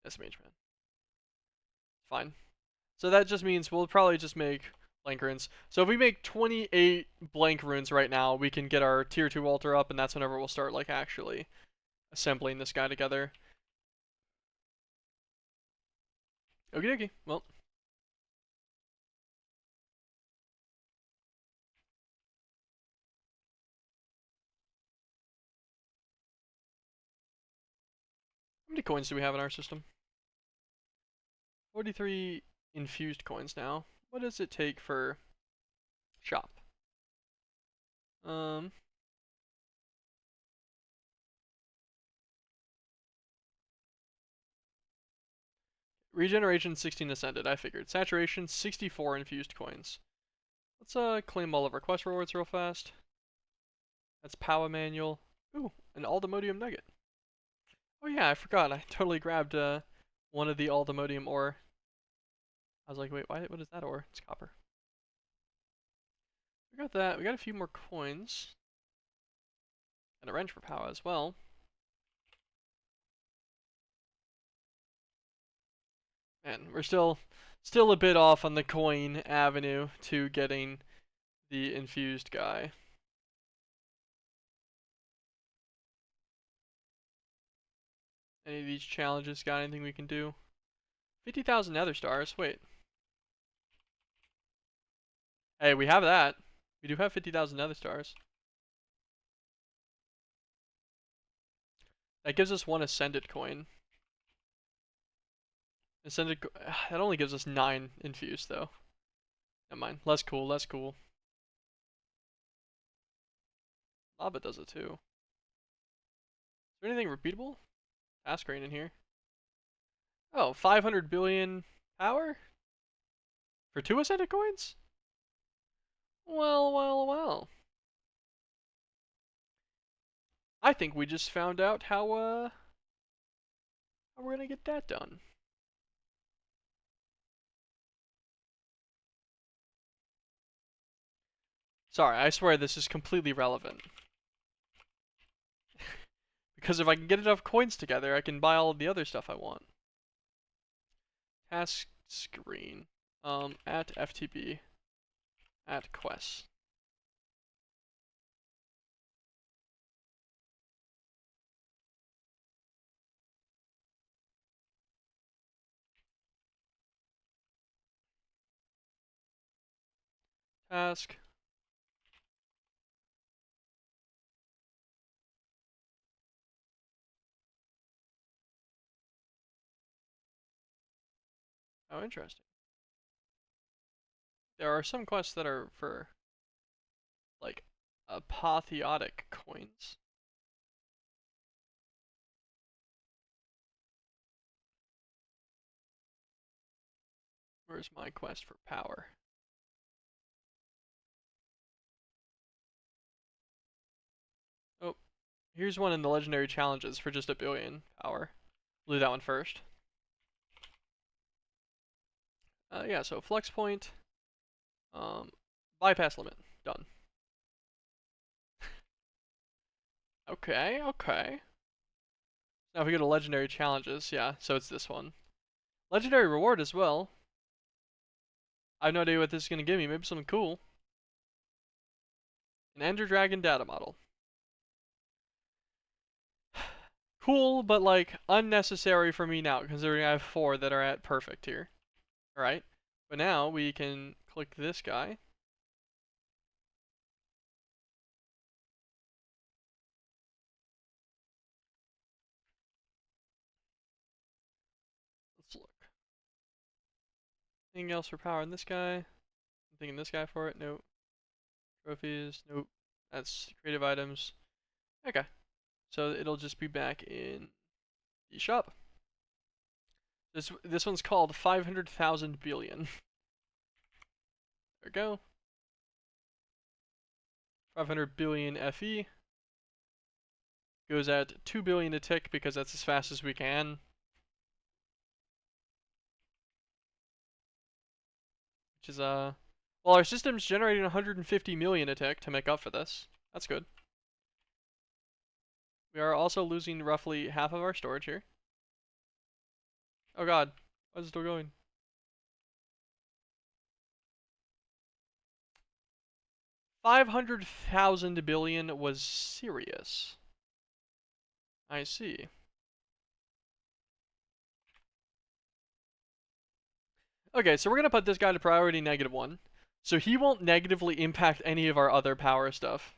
That's mage man. Fine. So that just means we'll probably just make blank runes. So if we make 28 blank runes right now, we can get our tier 2 altar up, and that's whenever we'll start like actually assembling this guy together. Okie dokie. Well, how many coins do we have in our system? 43 infused coins now. What does it take for shop? Um, regeneration 16 ascended. I figured. Saturation 64 infused coins. Let's claim all of our quest rewards real fast. That's power manual. Ooh, an aldemodium nugget. Oh yeah, I forgot. I totally grabbed one of the aldemodium ore. I was like, wait, what is that ore? It's copper. We got that. We got a few more coins. And a wrench for power as well. Man, we're still a bit off on the coin avenue to getting the infused guy. Any of these challenges got anything we can do? 50,000 nether stars. Wait. Hey, we have that. We do have 50,000 nether stars. That gives us one ascended coin. Ascended. That only gives us 9 infused though. Never mind. Less cool. Less cool. Lava does it too. Is there anything repeatable? Task crane in here. Oh, 500 billion power? For 2 ascended coins? Well, well, well. I think we just found out how we're gonna get that done. Sorry, I swear this is completely relevant. Because if I can get enough coins together, I can buy all of the other stuff I want. Task screen. At FTP. At quest. Task. Oh, interesting. There are some quests that are for, like, apotheotic coins. Where's my quest for power? Oh, Here's one in the legendary challenges for just 1,000,000,000 power. We'll do that one first. Yeah, so flex point, bypass limit, done. Okay, okay. Now if we go to legendary challenges, yeah, so it's this one. Legendary reward as well. I have no idea what this is gonna give me, maybe something cool. An Ender Dragon data model. Cool, but like unnecessary for me now, considering I have 4 that are at perfect here. Alright, but now we can click this guy. Let's look. Anything else for power in this guy? I'm thinking this guy for it. Nope. Trophies. Nope. That's creative items. Okay. So it'll just be back in the shop. This one's called 500,000 billion. There we go. 500 billion FE. Goes at 2 billion a tick because that's as fast as we can. Which is well, our system's generating 150 million a tick to make up for this. That's good. We are also losing roughly half of our storage here. Oh god, why is it still going? 500,000 billion was serious. I see. Okay, so we're gonna put this guy to priority -1. So he won't negatively impact any of our other power stuff.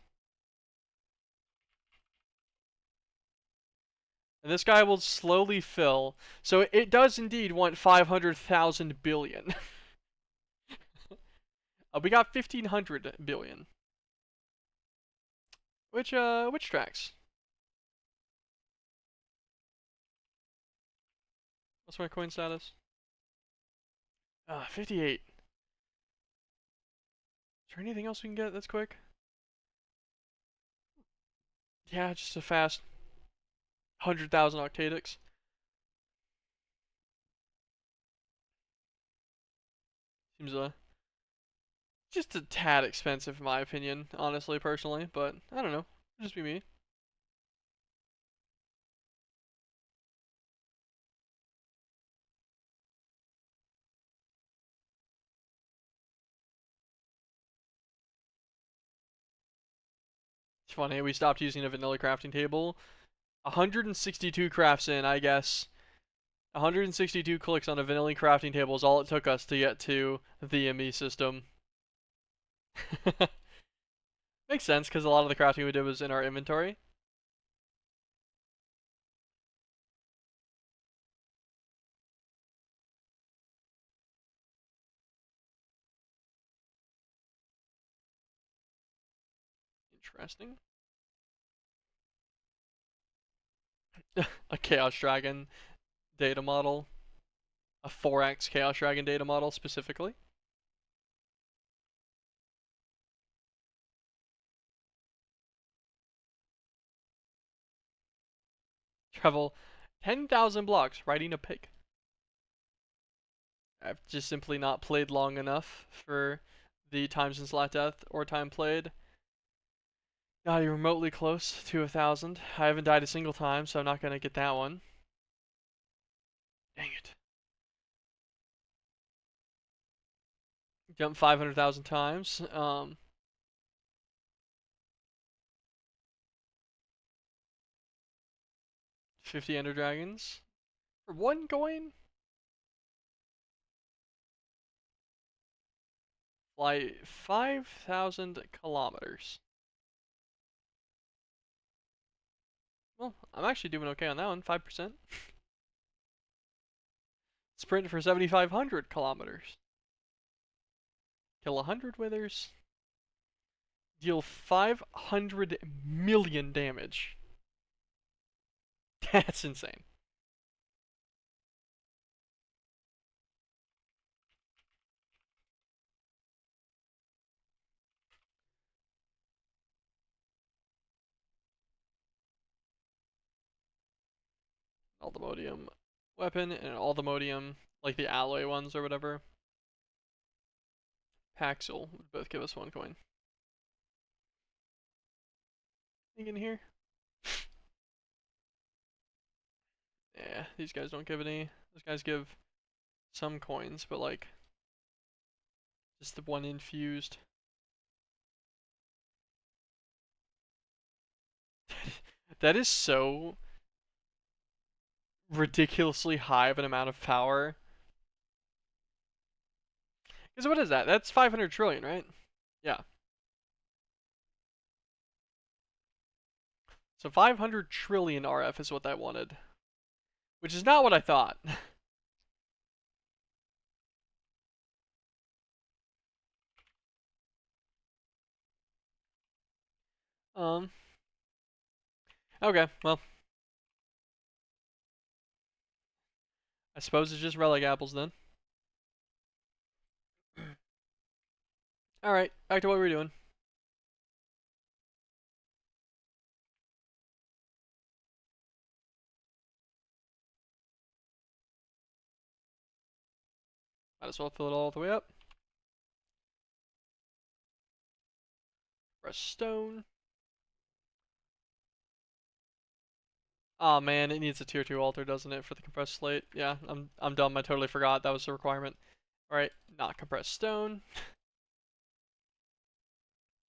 And this guy will slowly fill. So it does indeed want 500,000 billion. We got 1,500 billion. Which tracks. What's my coin status? 58. Is there anything else we can get that's quick? Yeah, just a fast 100,000 octadics. Seems just a tad expensive in my opinion, honestly, personally, but I don't know. It'll just be me. It's funny, we stopped using a vanilla crafting table. 162 crafts in, I guess. 162 clicks on a vanilla crafting table is all it took us to get to the ME system. Makes sense, because a lot of the crafting we did was in our inventory. Interesting. A Chaos Dragon data model. A 4x Chaos Dragon data model specifically. Travel 10,000 blocks riding a pig. I've just simply not played long enough for the time since Black Death or time played. Not even remotely close to 1,000. I haven't died a single time, so I'm not gonna get that one. Dang it. Jump 500,000 times. 50 Ender Dragons. For 1 coin? Fly 5,000 kilometers. Well, I'm actually doing okay on that one, 5%. Sprint for 7,500 kilometers. Kill 100 withers. Deal 500 million damage. That's insane. Aldemodium weapon and an Aldemodium, like the alloy ones or whatever. Paxil would both give us 1 coin. Anything in here? Yeah, these guys don't give any. Those guys give some coins, but like just the 1 infused. That is so ridiculously high of an amount of power. Because what is that? That's 500 trillion, right? Yeah. So 500 trillion RF is what I wanted. Which is not what I thought. um. Okay, well. I suppose it's just relic apples then. Alright, back to what we were doing. Might as well fill it all the way up. Press stone. Oh man, it needs a tier 2 altar, doesn't it, for the compressed slate? Yeah, I'm dumb. I totally forgot that was a requirement. Alright, not compressed stone.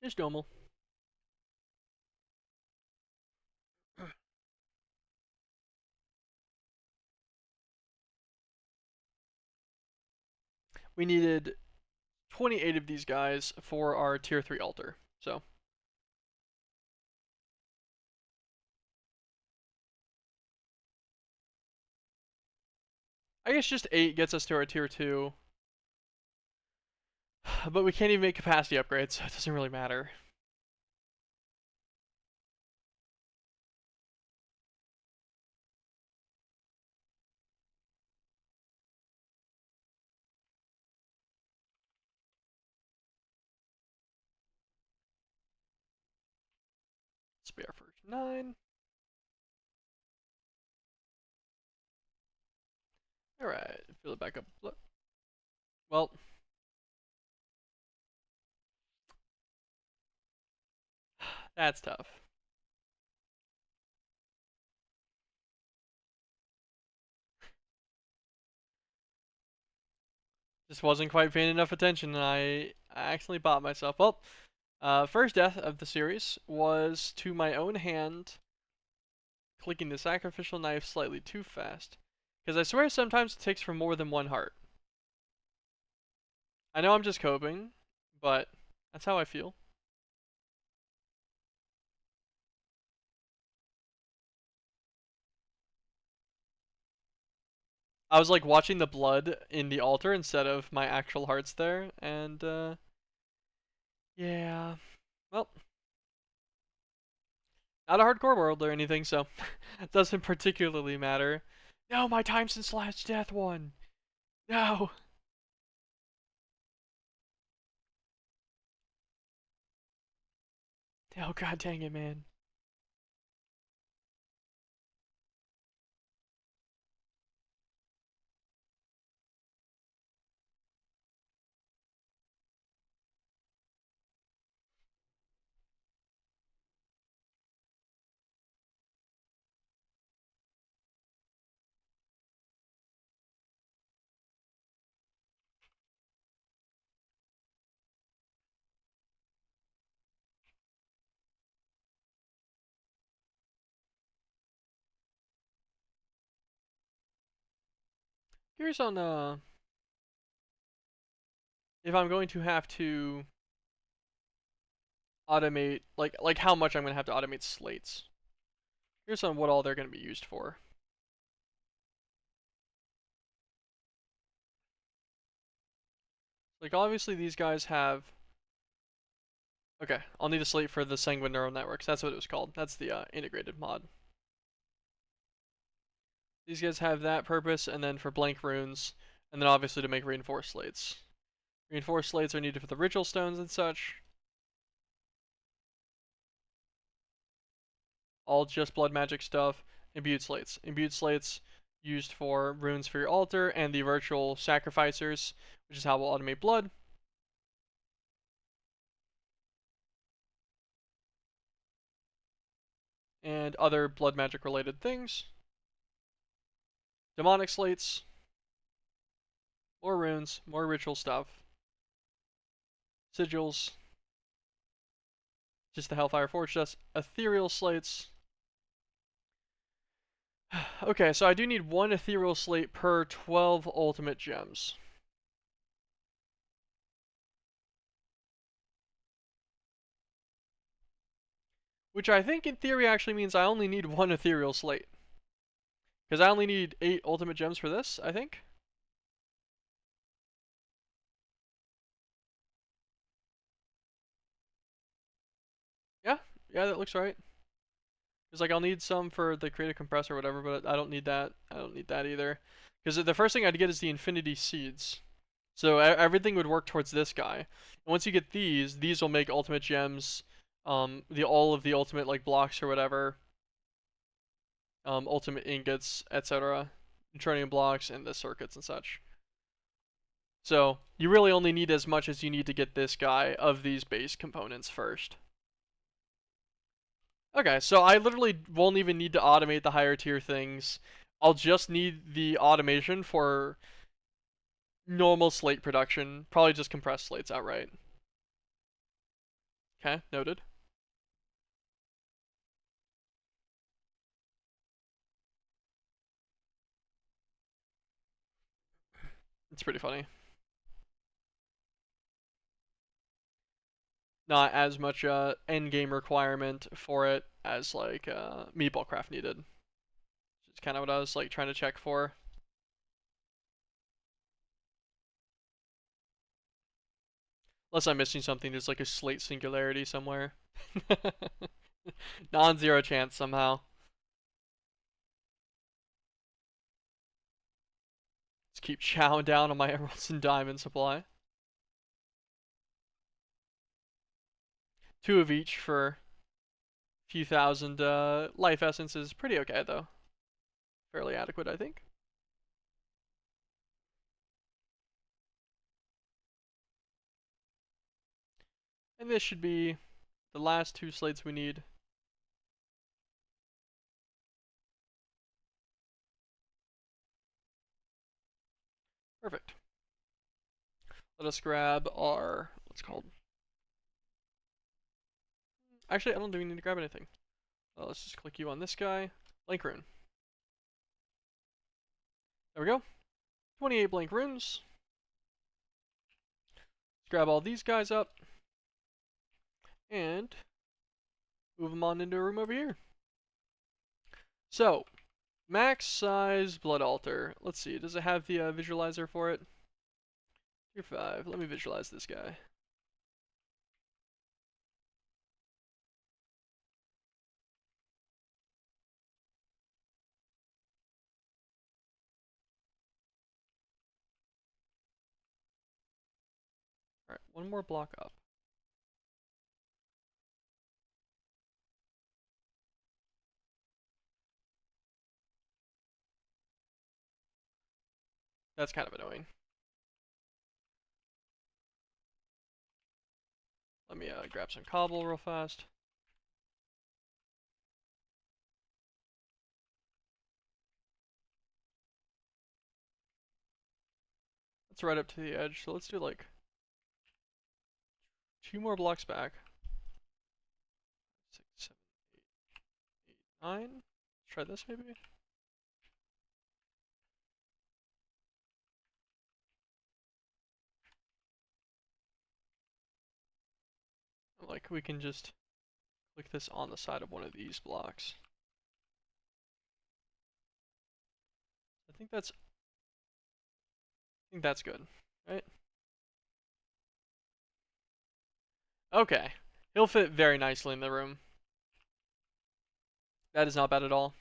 Just normal. We needed 28 of these guys for our tier 3 altar. So I guess just 8 gets us to our tier 2. But we can't even make capacity upgrades, so it doesn't really matter. This will be our first 9. Alright, fill it back up. Well, that's tough. Just wasn't quite paying enough attention, and I actually bought myself. Well, first death of the series was to my own hand, clicking the sacrificial knife slightly too fast. Because I swear sometimes it takes for more than 1 heart. I know I'm just coping, but that's how I feel. I was like watching the blood in the altar instead of my actual hearts there, and yeah. Well, not a hardcore world or anything, so it doesn't particularly matter. No, my time since last death won. No. Oh god dang it, man. Curious on if I'm going to have to automate like how much I'm gonna have to automate slates. Curious on what all they're gonna be used for. Like obviously these guys have. Okay, I'll need a slate for the Sanguine Neural Networks. That's what it was called. That's the integrated mod. These guys have that purpose, and then for blank runes, and then obviously to make reinforced slates. Reinforced slates are needed for the ritual stones and such. All just blood magic stuff. Imbued slates. Imbued slates used for runes for your altar and the virtual sacrificers, which is how we'll automate blood. And other blood magic related things. Demonic slates. More runes, more ritual stuff. Sigils. Just the Hellfire Forge dust. Ethereal slates. Okay, so I do need one ethereal slate per 12 ultimate gems. Which I think in theory actually means I only need one ethereal slate. Because I only need 8 ultimate gems for this, I think. Yeah, that looks right. Because like I'll need some for the creative compressor or whatever, but I don't need that. I don't need that either. Because the first thing I'd get is the Infinity Seeds. So everything would work towards this guy. And once you get these will make ultimate gems, all of the ultimate like blocks or whatever, ultimate ingots, etc., tronium blocks, and the circuits and such. So you really only need as much as you need to get this guy of these base components first. Okay, so I literally won't even need to automate the higher tier things. I'll just need the automation for normal slate production. Probably just compressed slates outright. Okay, noted. It's pretty funny. Not as much end game requirement for it as like Meatball Craft needed. Which is kind of what I was like trying to check for. Unless I'm missing something, there's like a slate singularity somewhere. Non-zero chance somehow. Just keep chowing down on my emeralds and diamond supply. 2 of each for a few thousand life essence is pretty okay though. Fairly adequate, I think. And this should be the last 2 slates we need. Perfect. Let us grab our, what's called? Actually, I don't think we need to grab anything. Let's just click you on this guy. Blank rune. There we go. 28 blank runes. Let's grab all these guys up. And move them on into a room over here. So, max size blood altar. Let's see, does it have the visualizer for it? Tier 5. Let me visualize this guy. Alright, one more block up. That's kind of annoying. Let me grab some cobble real fast. Let's right up to the edge, so let's do like 2 more blocks back. 6, 7, 8, 9. Let's try this maybe. Like we can just click this on the side of one of these blocks. I think that's good, right? Okay. He'll fit very nicely in the room. That is not bad at all.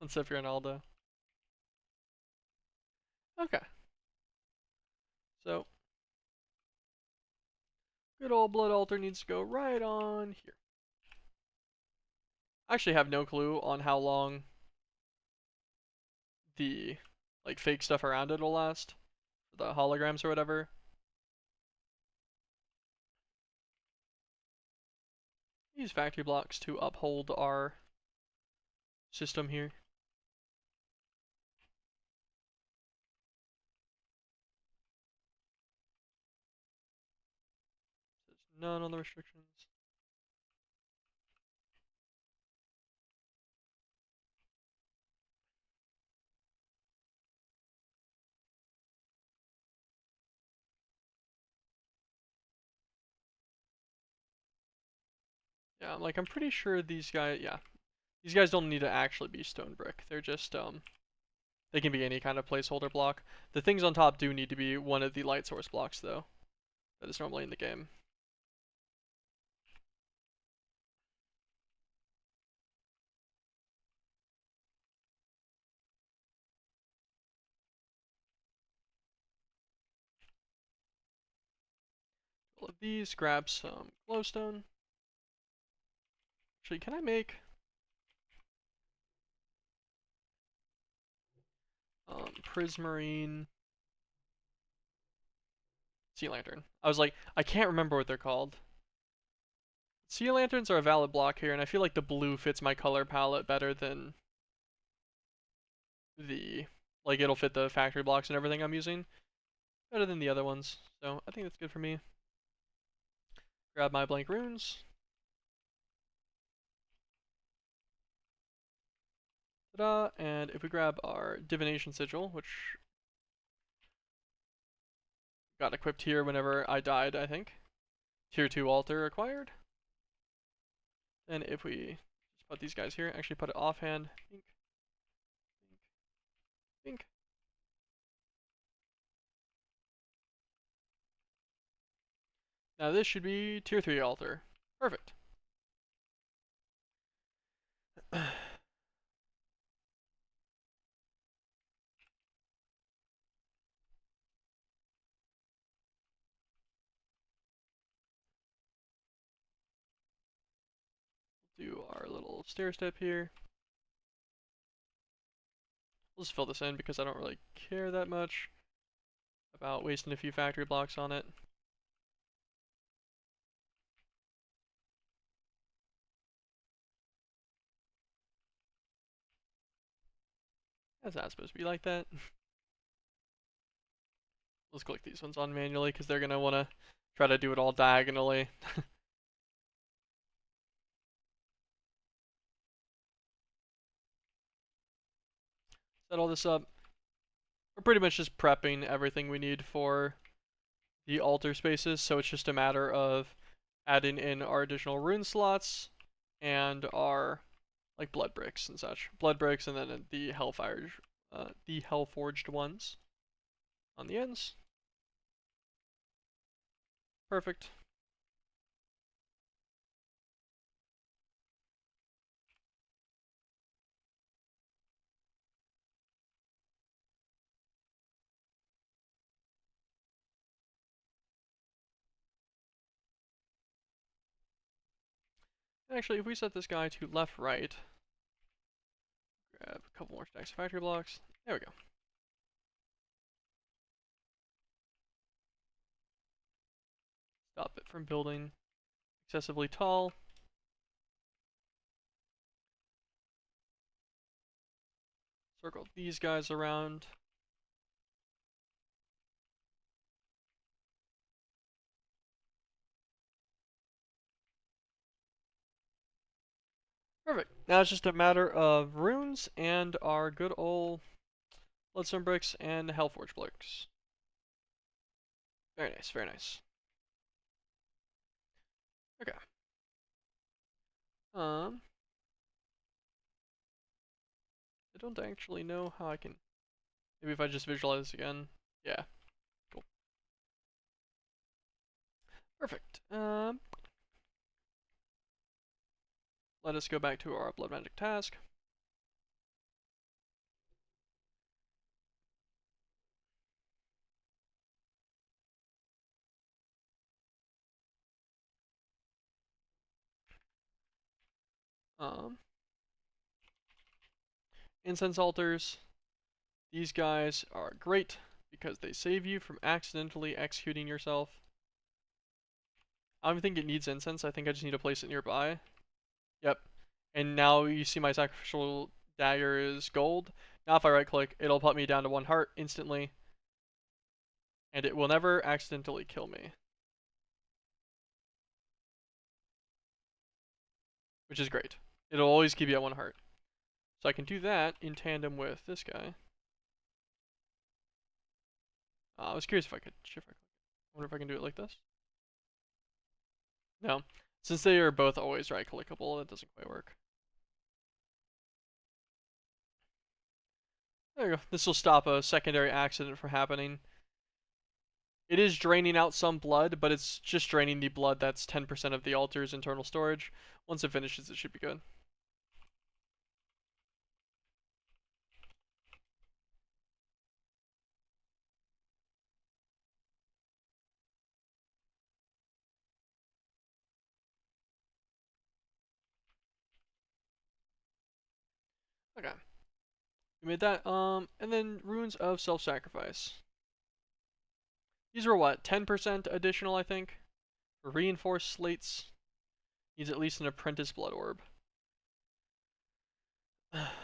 Let's say for Ronaldo. Okay. So Good old blood altar needs to go right on here. I actually have no clue on how long the like fake stuff around it will last. The holograms or whatever. Use factory blocks to uphold our system here. There's none on the restrictions. Yeah, I'm pretty sure these guys, yeah. These guys don't need to actually be stone brick. They're just, they can be any kind of placeholder block. The things on top do need to be one of the light source blocks, though. That is normally in the game. All of these, grab some glowstone. Actually, can I make prismarine sea lantern? I was like, I can't remember what they're called. Sea lanterns are a valid block here, and I feel like the blue fits my color palette better than the, like it'll fit the factory blocks and everything I'm using better than the other ones. So I think that's good for me. Grab my blank runes. Ta-da! And if we grab our divination sigil, which got equipped here whenever I died, I think. Tier 2 altar acquired. And if we just put these guys here, actually put it offhand. Bink, bink, bink. Now this should be tier 3 altar. Perfect. Do our little stair step here. We'll just fill this in because I don't really care that much about wasting a few factory blocks on it. That's not supposed to be like that. Let's click these ones on manually because they're going to want to try to do it all diagonally. Set all this up. We're pretty much just prepping everything we need for the altar spaces, so it's just a matter of adding in our additional rune slots and our like blood bricks and such. Blood bricks and then the hellforged ones on the ends. Perfect. Actually, if we set this guy to left, right, grab a couple more stacks of factory blocks. There we go. Stop it from building excessively tall. Circle these guys around. Perfect. Now it's just a matter of runes and our good old bloodstone bricks and hellforged bricks. Very nice, very nice. Okay. I don't actually know how I can. Maybe if I just visualize this again. Yeah. Cool. Perfect. Let us go back to our blood magic task. Um, Incense altars. These guys are great because they save you from accidentally executing yourself. I don't even think it needs incense. I think I just need to place it nearby. Yep. And now you see my sacrificial dagger is gold. Now if I right click, it'll put me down to 1 heart instantly. And it will never accidentally kill me. Which is great. It'll always keep you at 1 heart. So I can do that in tandem with this guy. I was curious if I could shift right click. I wonder if I can do it like this. No. Since they are both always right clickable, it doesn't quite work. There you go. This will stop a secondary accident from happening. It is draining out some blood, but it's just draining the blood that's 10% of the altar's internal storage. Once it finishes, it should be good. Okay. We made that. And then runes of self-sacrifice. These were what? 10% additional, I think? Reinforced slates. Needs at least an apprentice blood orb.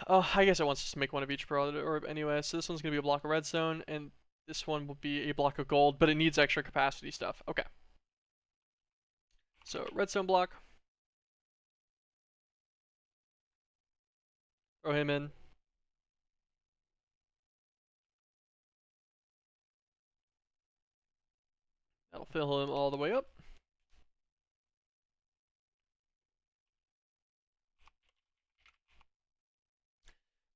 Oh, I guess it wants us to make one of each blood orb anyway. So this one's gonna be a block of redstone, and this one will be a block of gold, but it needs extra capacity stuff. Okay. So redstone block. Throw him in. That'll fill him all the way up.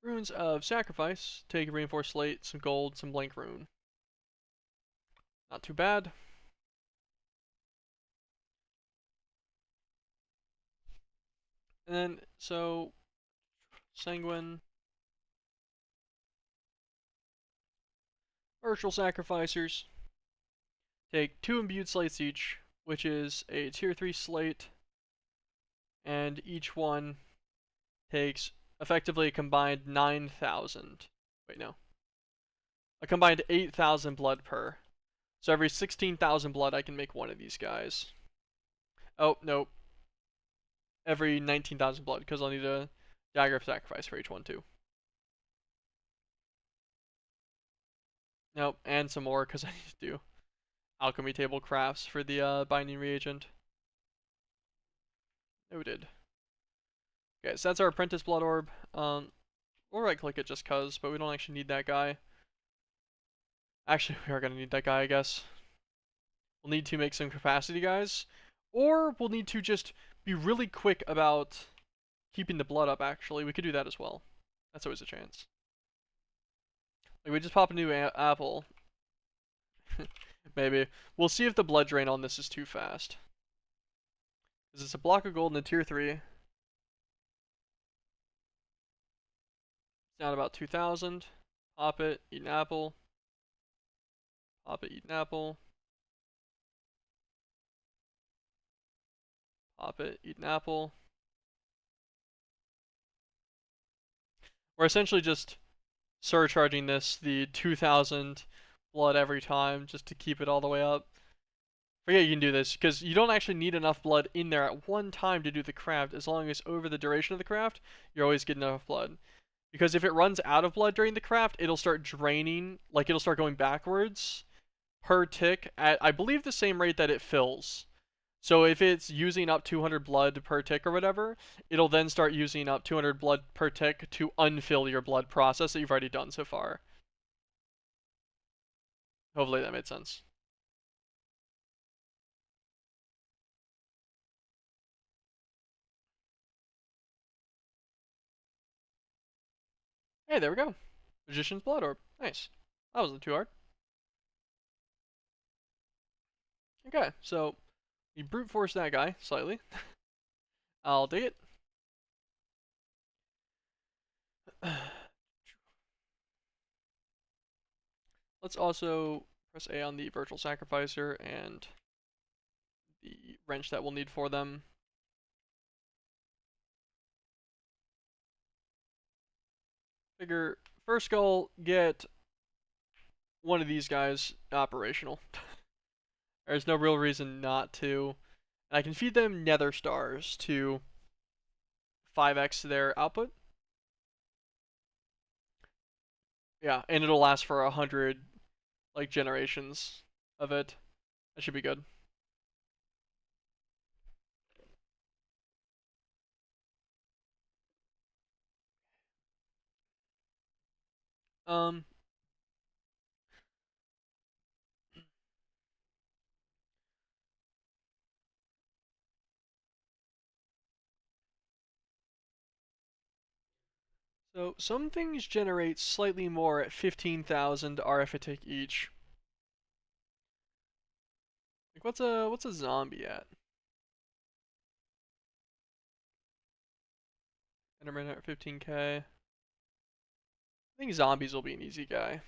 Runes of Sacrifice. Take a reinforced slate, some gold, some blank rune. Not too bad. And then, so, Sanguine. Virtual Sacrificers. Take 2 imbued slates each, which is a tier 3 slate, and each one takes effectively a combined 9,000. Wait, no. A combined 8,000 blood per. So every 16,000 blood, I can make one of these guys. Oh, nope. Every 19,000 blood, because I'll need a dagger of sacrifice for each one, too. Nope, and some more, because I need to do alchemy table crafts for the binding reagent. Noted. Okay, so that's our apprentice blood orb. We'll right click it just cuz, but we don't actually need that guy. Actually, we are gonna need that guy, I guess. We'll need to make some capacity guys, or we'll need to just be really quick about keeping the blood up, actually. We could do that as well. That's always a chance. Like, we just pop a new apple. Maybe. We'll see if the blood drain on this is too fast. Because it's a block of gold in a tier 3. It's down about 2,000. Pop it, eat an apple. Pop it, eat an apple. Pop it, eat an apple. We're essentially just surcharging this the 2,000 blood every time just to keep it all the way up. Forget you can do this, because you don't actually need enough blood in there at one time to do the craft. As long as over the duration of the craft, you're always getting enough blood. Because if it runs out of blood during the craft, it'll start draining, like it'll start going backwards per tick at, I believe, the same rate that it fills. So if it's using up 200 blood per tick or whatever, it'll then start using up 200 blood per tick to unfill your blood process that you've already done so far. Hopefully that made sense. Hey, there we go. Magician's Blood Orb. Nice. That wasn't too hard. Okay, so we brute force that guy slightly. I'll dig it. Let's also press A on the virtual sacrificer and the wrench that we'll need for them. Figure first goal, get one of these guys operational. There's no real reason not to. And I can feed them nether stars to 5x their output. Yeah, and it'll last for 100 like generations of it. That should be good. Um, so some things generate slightly more at 15,000 RF a tick each. Like what's a zombie at? Enderman at 15k. I think zombies will be an easy guy.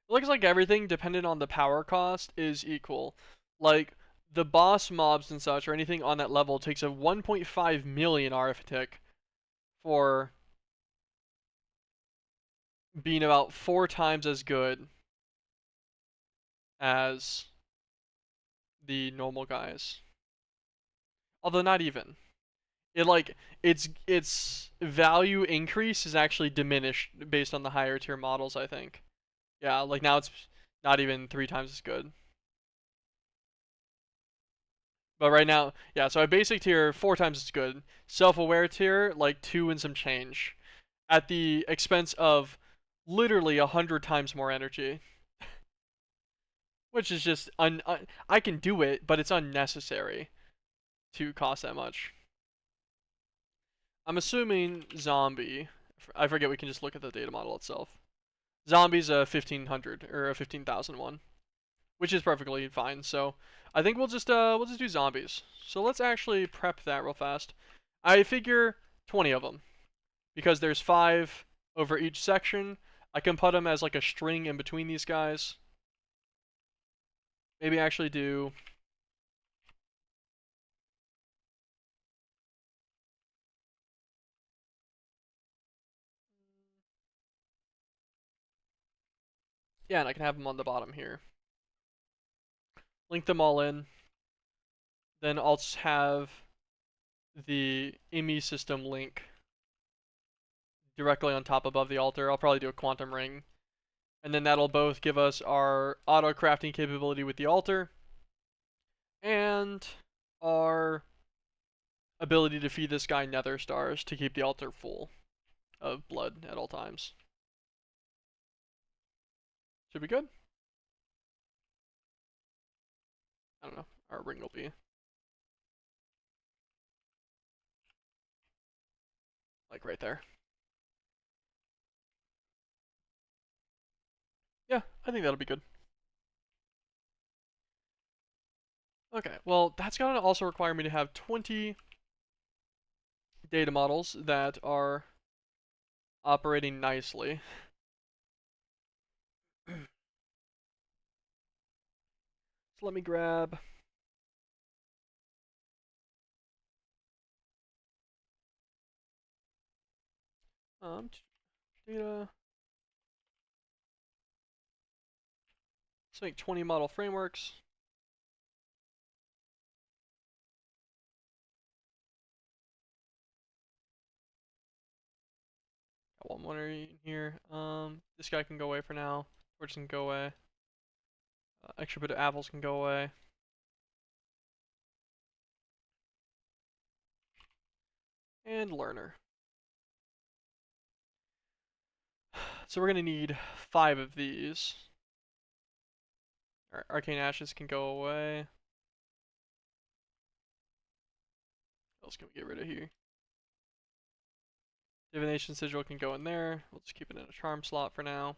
It looks like everything dependent on the power cost is equal. Like the boss mobs and such or anything on that level takes a 1.5 million RF a tick for being about 4 times as good as the normal guys. Although not even. It like its value increase is actually diminished based on the higher tier models, I think. Yeah, like now it's not even 3 times as good. But right now, yeah, so a basic tier 4 times as good. Self-aware tier like 2 and some change. At the expense of literally 100 times more energy. Which is just I can do it, but it's unnecessary to cost that much. I'm assuming zombie. I forget we can just look at the data model itself. Zombie's a 1500 or a 15,001, which is perfectly fine. So I think we'll just do zombies. So let's actually prep that real fast. I figure 20 of them because there's 5 over each section. I can put them as like a string in between these guys. Maybe actually do yeah, and I can have them on the bottom here. Link them all in. Then I'll just have the IME system link directly on top above the altar. I'll probably do a quantum ring. And then that'll both give us our auto crafting capability with the altar and our ability to feed this guy nether stars to keep the altar full of blood at all times. Should be good. I don't know. Our ring will be like right there. Yeah, I think that'll be good. Okay, well, that's gonna also require me to have 20 data models that are operating nicely. So let me grab data. Let's make 20 model frameworks. Got one more in here. This guy can go away for now. Torch can go away. Extra bit of apples can go away. And learner. So we're gonna need 5 of these. Arcane ashes can go away. What else can we get rid of here? Divination sigil can go in there. We'll just keep it in a charm slot for now.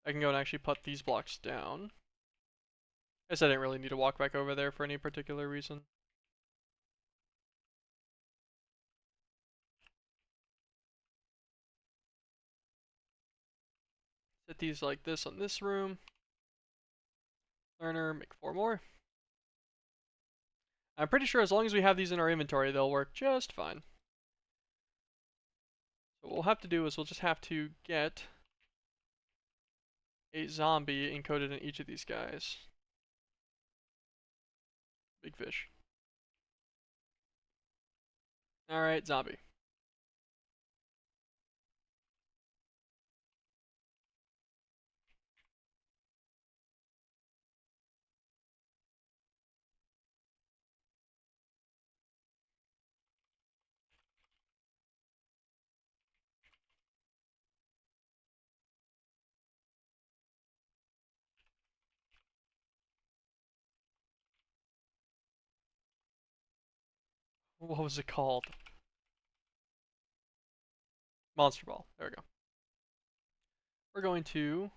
I can go and actually put these blocks down. I guess I didn't really need to walk back over there for any particular reason. Set these like this on this room. Learner, make 4 more. I'm pretty sure as long as we have these in our inventory, they'll work just fine. So what we'll have to do is we'll just have to get a zombie encoded in each of these guys. Big fish. Alright, zombie. What was it called? Monster ball. There we go. We're going to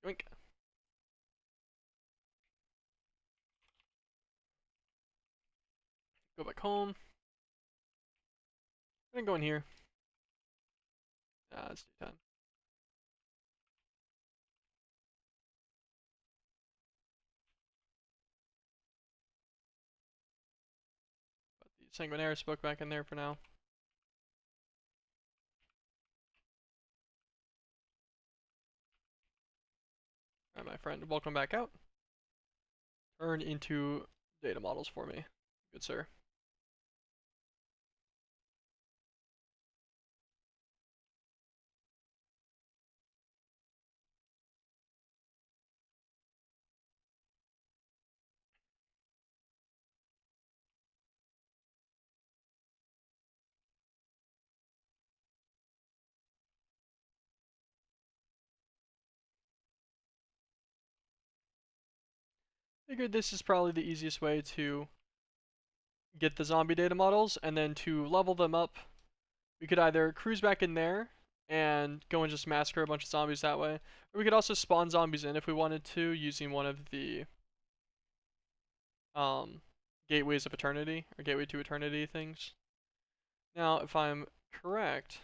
yoink. Go back home. I'm gonna go in here. Let's do 10. Put the Sanguinaris book back in there for now. Alright, my friend, welcome back out. Turn into data models for me. Good sir. Figured this is probably the easiest way to get the zombie data models, and then to level them up, we could either cruise back in there and go and just massacre a bunch of zombies that way, or we could also spawn zombies in if we wanted to, using one of the gateways of eternity, or gateway to eternity things. Now, if I'm correct,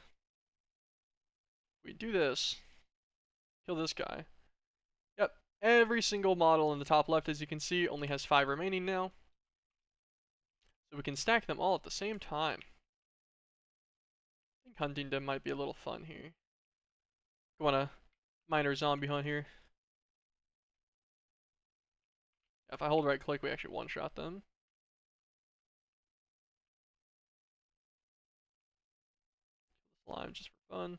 we do this, kill this guy. Yep, every single model in the top left, as you can see, only has 5 remaining now. So we can stack them all at the same time. I think hunting them might be a little fun here. You want a minor zombie hunt here. If I hold right click, we actually one-shot them. Slime just for fun.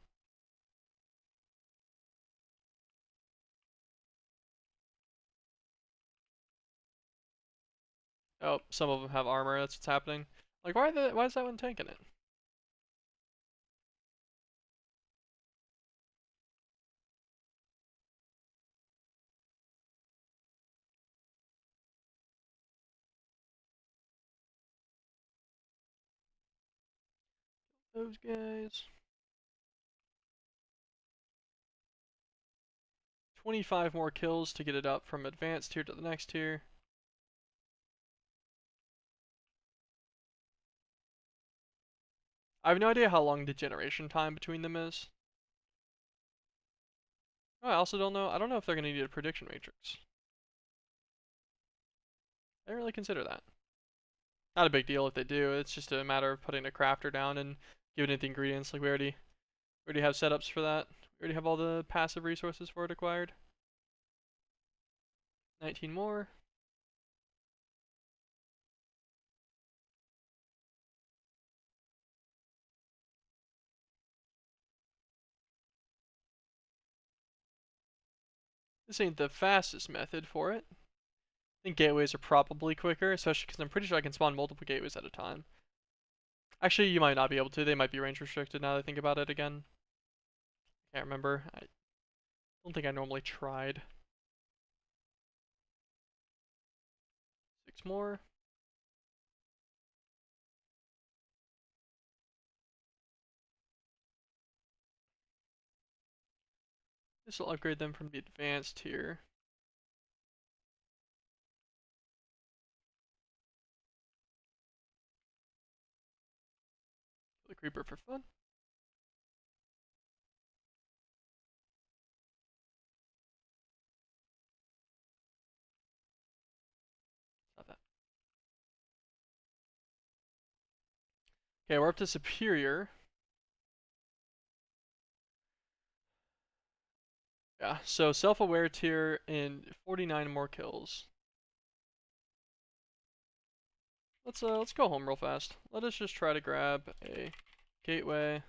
Oh, some of them have armor, that's what's happening. Like, why is that one tanking it? Those guys. 25 more kills to get it up from advanced tier to the next tier. I have no idea how long the generation time between them is. Oh, I also don't know. I don't know if they're going to need a prediction matrix. I didn't really consider that. Not a big deal if they do. It's just a matter of putting a crafter down and giving it the ingredients. Like we already have setups for that. We already have all the passive resources for it acquired. 19 more. This ain't the fastest method for it. I think gateways are probably quicker, especially because I'm pretty sure I can spawn multiple gateways at a time. Actually, you might not be able to. They might be range restricted now that I think about it again. Can't remember. I don't think I normally tried. 6 more. This will upgrade them from the advanced tier. The creeper for fun. Okay, we're up to superior. Yeah, so self-aware tier and 49 more kills. Let's go home real fast. Let us just try to grab a gateway.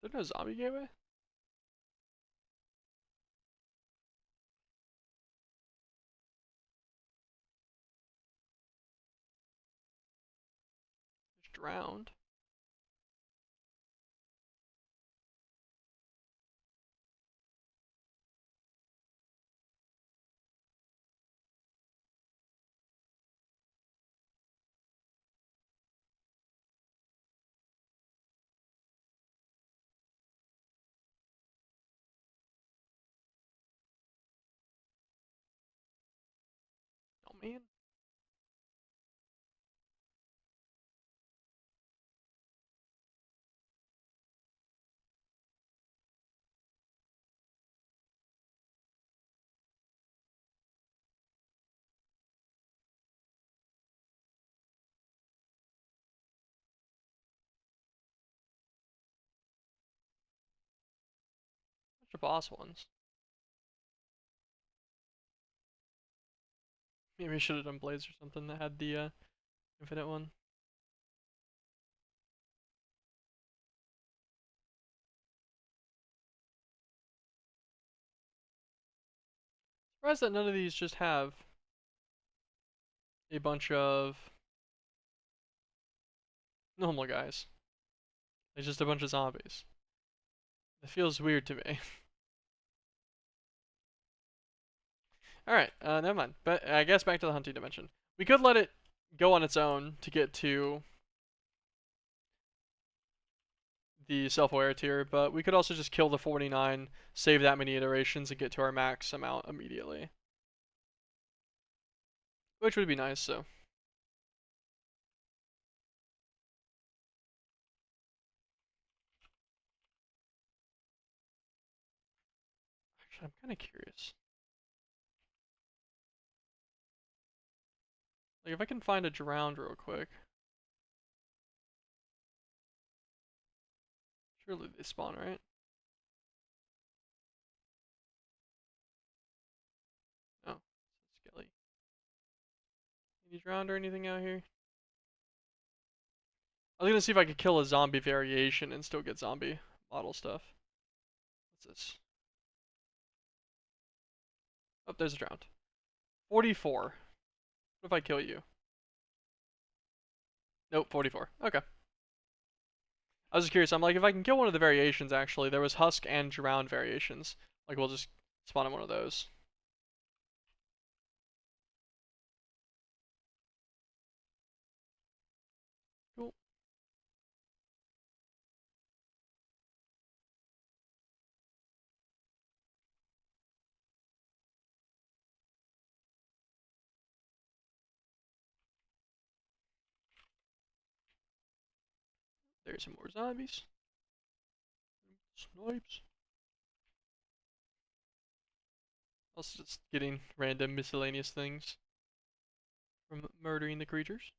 There's no zombie gateway? Just drowned. Oh man. Bunch of boss ones. Maybe I should have done Blaze or something that had the infinite one. Surprised that none of these just have a bunch of normal guys. It's just a bunch of zombies. It feels weird to me. Alright, never mind. But I guess back to the hunting dimension. We could let it go on its own to get to the self-aware tier, but we could also just kill the 49, save that many iterations, and get to our max amount immediately. Which would be nice, so. Actually, I'm kind of curious. Like, if I can find a drowned real quick. Surely they spawn, right? No. Skelly. Any drowned or anything out here? I was gonna see if I could kill a zombie variation and still get zombie model stuff. What's this? Oh, there's a drowned. 44. What if I kill you? Nope, 44. Okay. I was just curious. I'm like, if I can kill one of the variations, actually, there was Husk and Drowned variations. Like, we'll just spawn in one of those. Cool. There's some more zombies. Snipes. Also just getting random miscellaneous things from murdering the creatures.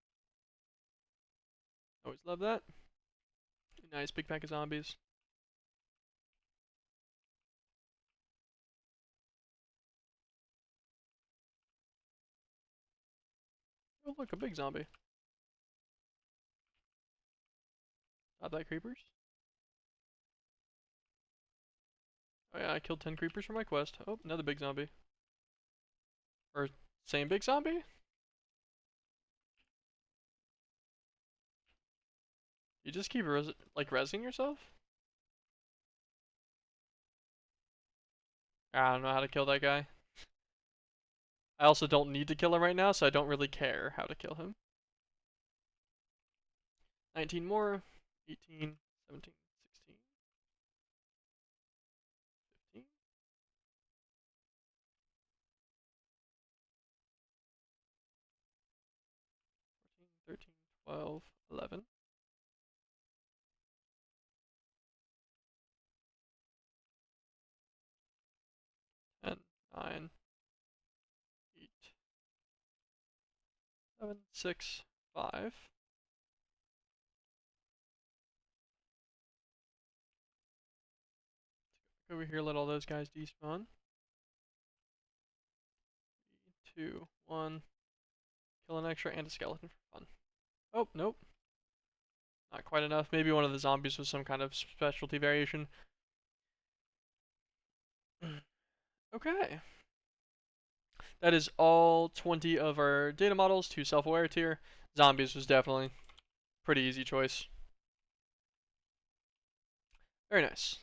Always love that. Nice big pack of zombies. Oh look, a big zombie. Stop that, creepers. Oh yeah, I killed 10 creepers for my quest. Oh, another big zombie. Or same big zombie? You just keep like resing yourself? I don't know how to kill that guy. I also don't need to kill him right now, so I don't really care how to kill him. 19 more. 18, 17, 16, 15, 14, 13, 12, 11, 10, 9, 8, 7, 6, 5. Over here, let all those guys despawn. 3, 2, 1. Kill an extra and a skeleton for fun. Oh, nope. Not quite enough. Maybe one of the zombies was some kind of specialty variation. Okay. That is all 20 of our data models to self-aware tier. Zombies was definitely pretty easy choice. Very nice.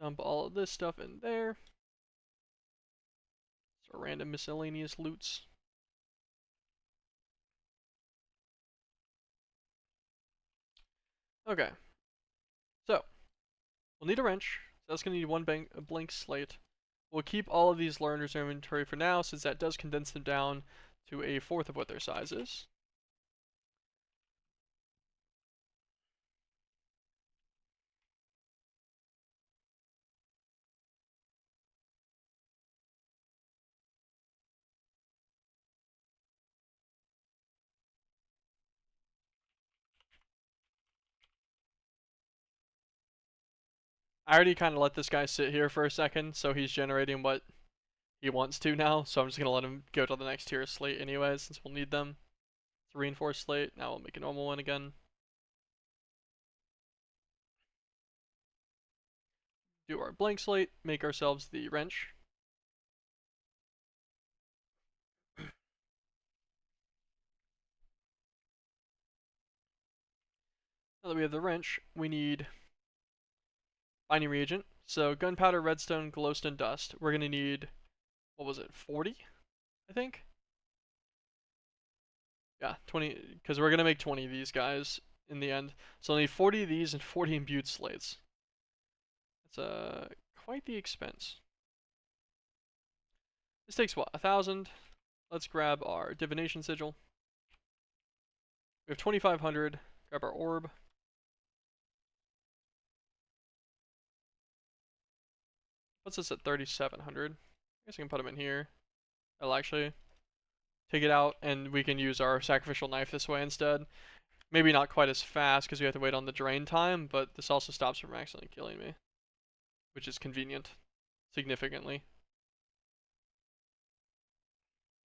Dump all of this stuff in there. So random miscellaneous loots. Okay. So, we'll need a wrench. So that's going to need one blank slate. We'll keep all of these learners in inventory for now, since that does condense them down to a fourth of what their size is. I already kind of let this guy sit here for a second, so he's generating what he wants to now, so I'm just going to let him go to the next tier of slate anyways, since we'll need them. It's a reinforced slate. Now we'll make a normal one again. Do our blank slate, make ourselves the wrench. Now that we have the wrench, we need binding reagent. So gunpowder, redstone, glowstone, dust. We're going to need, what was it, 40, I think? Yeah, 20, because we're going to make 20 of these guys in the end. So I need 40 of these and 40 imbued slates. That's quite the expense. This takes what, 1,000? Let's grab our divination sigil. We have 2,500. Grab our orb. What's this at 3,700? I guess I can put them in here. I'll actually take it out, and we can use our sacrificial knife this way instead. Maybe not quite as fast because we have to wait on the drain time, but this also stops from accidentally killing me, which is convenient, significantly.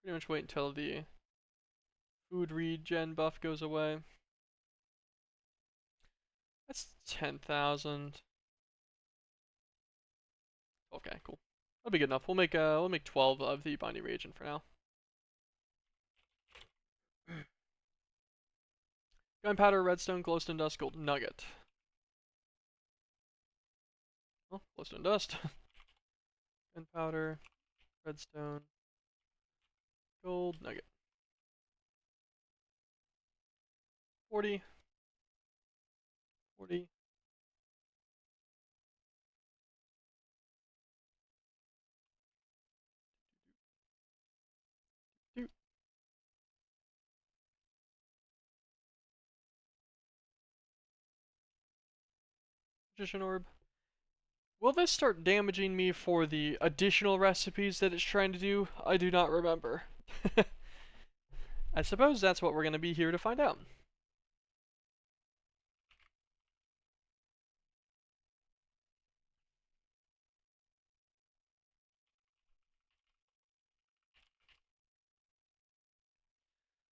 Pretty much wait until the food regen buff goes away. That's 10,000. Okay, cool. That'll be good enough. We'll make 12 of the binding reagent for now. Gunpowder, redstone, glowstone dust, gold nugget. Oh, glowstone dust. Gunpowder, redstone, gold nugget. 40. 40. Two. Magician orb. Will this start damaging me for the additional recipes that it's trying to do? I do not remember. I suppose that's what we're going to be here to find out.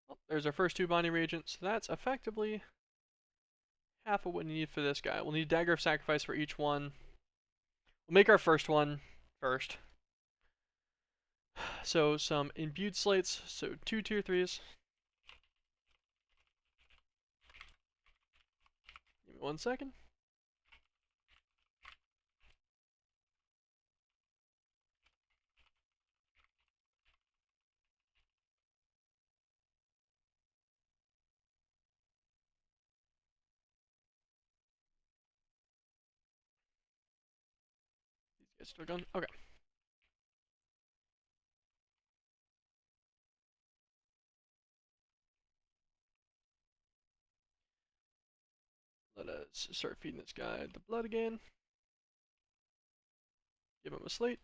Well, there's our first two binding reagents. So that's effectively half of what we need for this guy. We'll need Dagger of Sacrifice for each one. We'll make our first one first. So some imbued slates. So 2 tier 3s. Give me 1 second. These guys still going? Okay. Let us start feeding this guy the blood again. Give him a slate.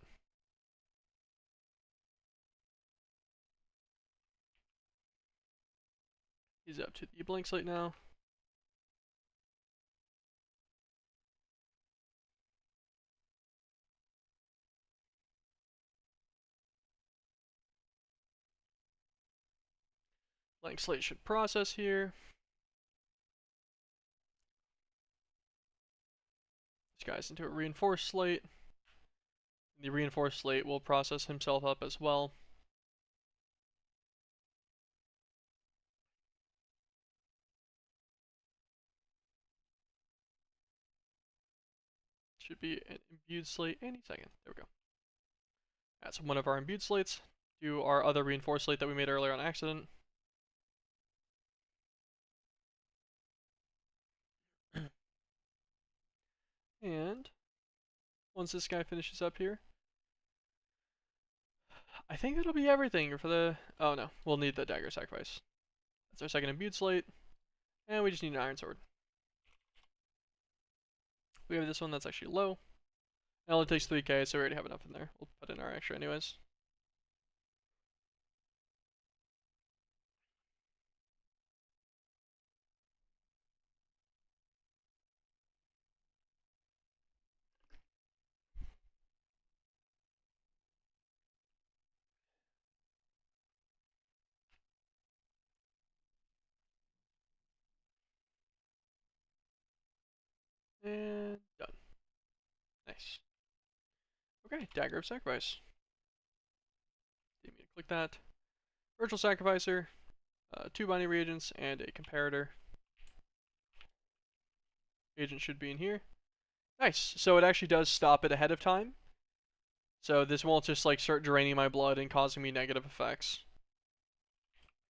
He's up to the blank slate now. Blank slate should process here. This guy's into a reinforced slate. The reinforced slate will process himself up as well. Should be an imbued slate any second. There we go. That's one of our imbued slates. Do our other reinforced slate that we made earlier on accident. And once this guy finishes up here, I think that'll be everything for the... Oh no, we'll need the dagger sacrifice. That's our second imbued slate. And we just need an iron sword. We have this one that's actually low. It only takes 3k, so we already have enough in there. We'll put in our extra anyways. And done. Nice. Okay, dagger of sacrifice. Need me to click that. Virtual sacrificer, 2 binding reagents, and a comparator. Agent should be in here. Nice. So it actually does stop it ahead of time. So this won't just like start draining my blood and causing me negative effects.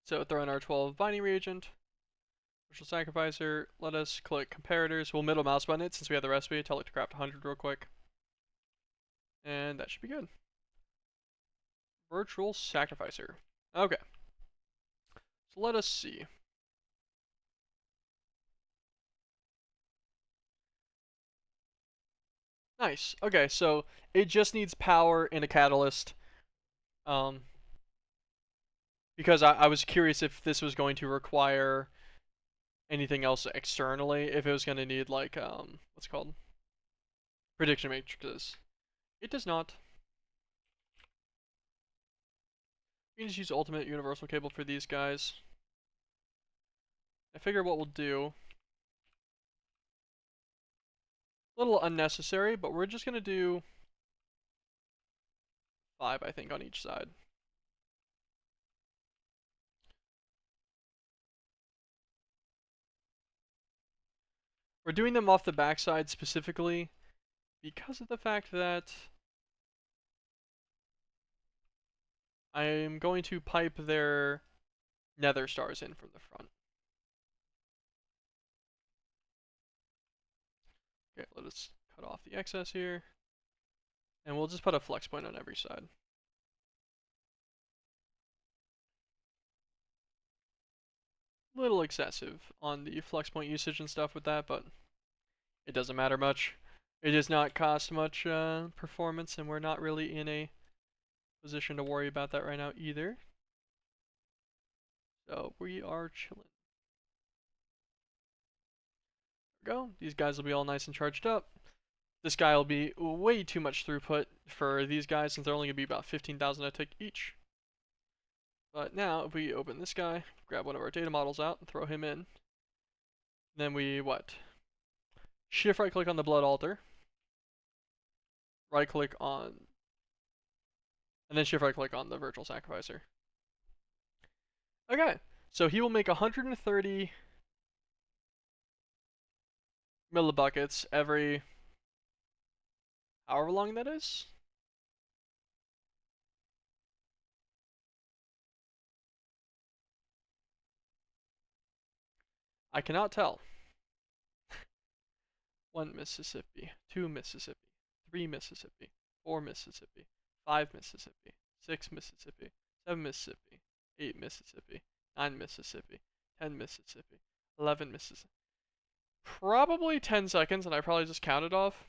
So throw in our 12 binding reagent. Virtual sacrificer. Let us click comparators. We'll middle mouse button it since we have the recipe. Tell it to craft 100 real quick. And that should be good. Virtual sacrificer. Okay. So let us see. Nice. Okay, so it just needs power and a catalyst. Because I was curious if this was going to require anything else externally, if it was going to need like what's it called? Prediction matrices. It does not. We can just use ultimate universal cable for these guys. I figure what we'll do, a little unnecessary, but we're just gonna do 5, I think, on each side. We're doing them off the backside specifically because of the fact that I'm going to pipe their nether stars in from the front. Okay, let us cut off the excess here. And we'll just put a flex point on every side. Little excessive on the flex point usage and stuff with that, but it doesn't matter much. It does not cost much performance, and we're not really in a position to worry about that right now either. So we are chilling. There we go. These guys will be all nice and charged up. This guy will be way too much throughput for these guys since they're only going to be about 15,000 a tick each. But now, if we open this guy, grab one of our data models out, and throw him in, then we what? Shift right click on the blood altar, right click on, and then shift right click on the virtual sacrificer. Okay, so he will make 130 millibuckets every however long that is. I cannot tell. 1 Mississippi, 2 Mississippi, 3 Mississippi, 4 Mississippi, 5 Mississippi, 6 Mississippi, 7 Mississippi, 8 Mississippi, 9 Mississippi, 10 Mississippi, 11 Mississippi. Probably 10 seconds, and I probably just counted off.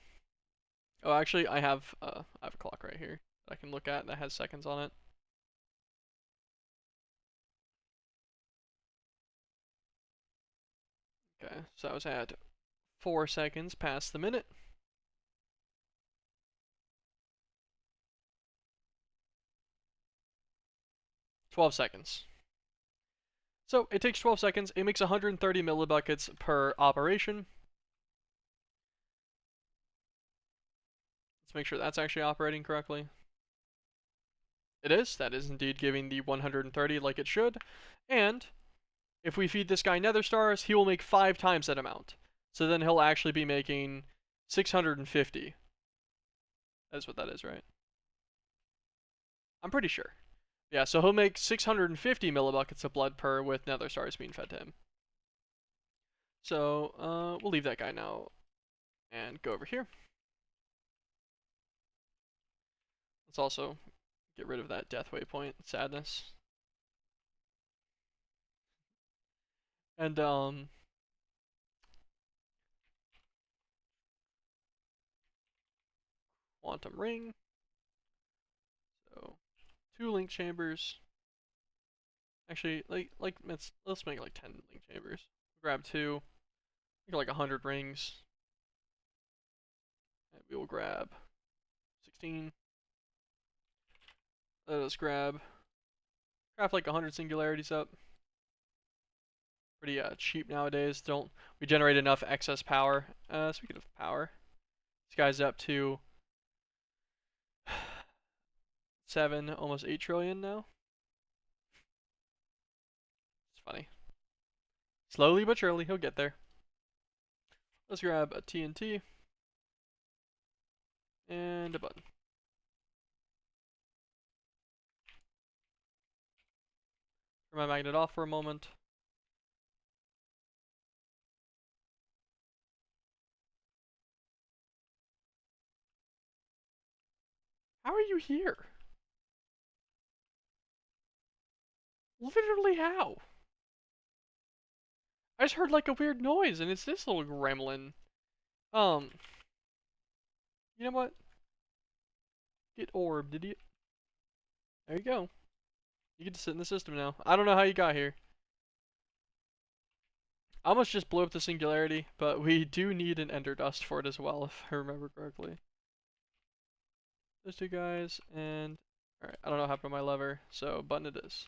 Oh, actually, I have a clock right here that I can look at that has seconds on it. Okay, so I was at 4 seconds past the minute. $12. So it takes 12 seconds. It makes 130 millibuckets per operation. Let's make sure that's actually operating correctly. It is. That is indeed giving the 130 like it should. And if we feed this guy nether stars, he will make 5 times that amount. So then he'll actually be making 650. That's what that is, right? I'm pretty sure. Yeah, so he'll make 650 millibuckets of blood per with nether stars being fed to him. So we'll leave that guy now and go over here. Let's also get rid of that death waypoint sadness. And quantum ring. So 2 link chambers. Actually, let's make like 10 link chambers. Grab 2. Make like 100 rings. And we will grab 16. Let us craft like 100 singularities up. Pretty cheap nowadays. Don't we generate enough excess power? Speaking of power, this guy's up to 7, almost 8 trillion now. It's funny. Slowly but surely, he'll get there. Let's grab a TNT and a button. Turn my magnet off for a moment. How are you here? Literally how? I just heard like a weird noise and it's this little gremlin. Um, you know what? Get orbed, idiot. There you go. You get to sit in the system now. I don't know how you got here. I almost just blew up the singularity, but we do need an ender dust for it as well, if I remember correctly. Those 2 guys, and alright, I don't know what happened to my lever, so button it is.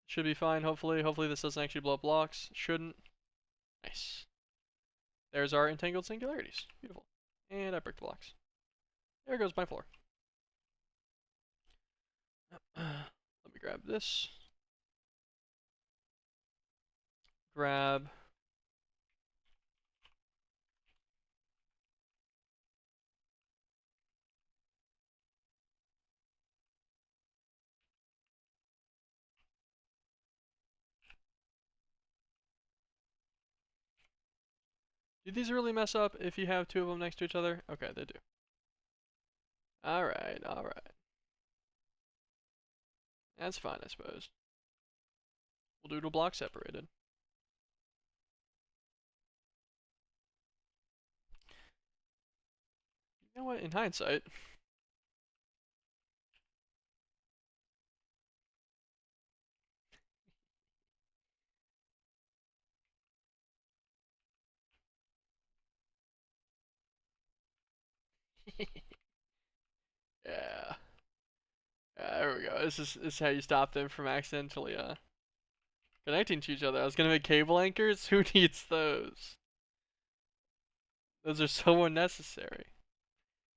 Should be fine, hopefully. Hopefully this doesn't actually blow up blocks. Shouldn't. Nice. There's our entangled singularities. Beautiful. And I bricked the blocks. There goes my floor. Let me grab this. Grab. Do these really mess up if you have 2 of them next to each other? Okay, they do. Alright, alright. That's fine, I suppose. We'll do the block separated. You know what, in hindsight, yeah. There we go. This is how you stop them from accidentally connecting to each other. I was gonna make cable anchors. Who needs those? Those are so unnecessary.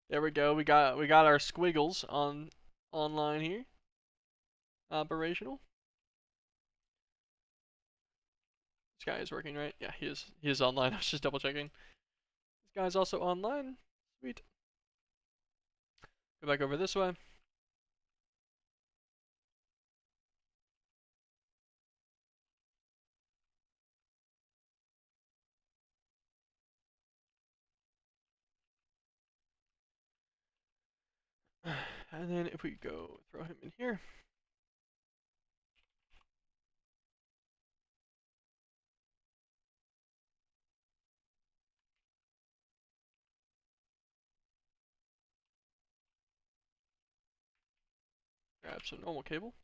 There we go. We got our squiggles online here. Operational. This guy is working, right? Yeah, he is. He is online. I was just double checking. This guy's also online. Sweet. Go back over this way. And then if we go throw him in here. Grab some normal cable.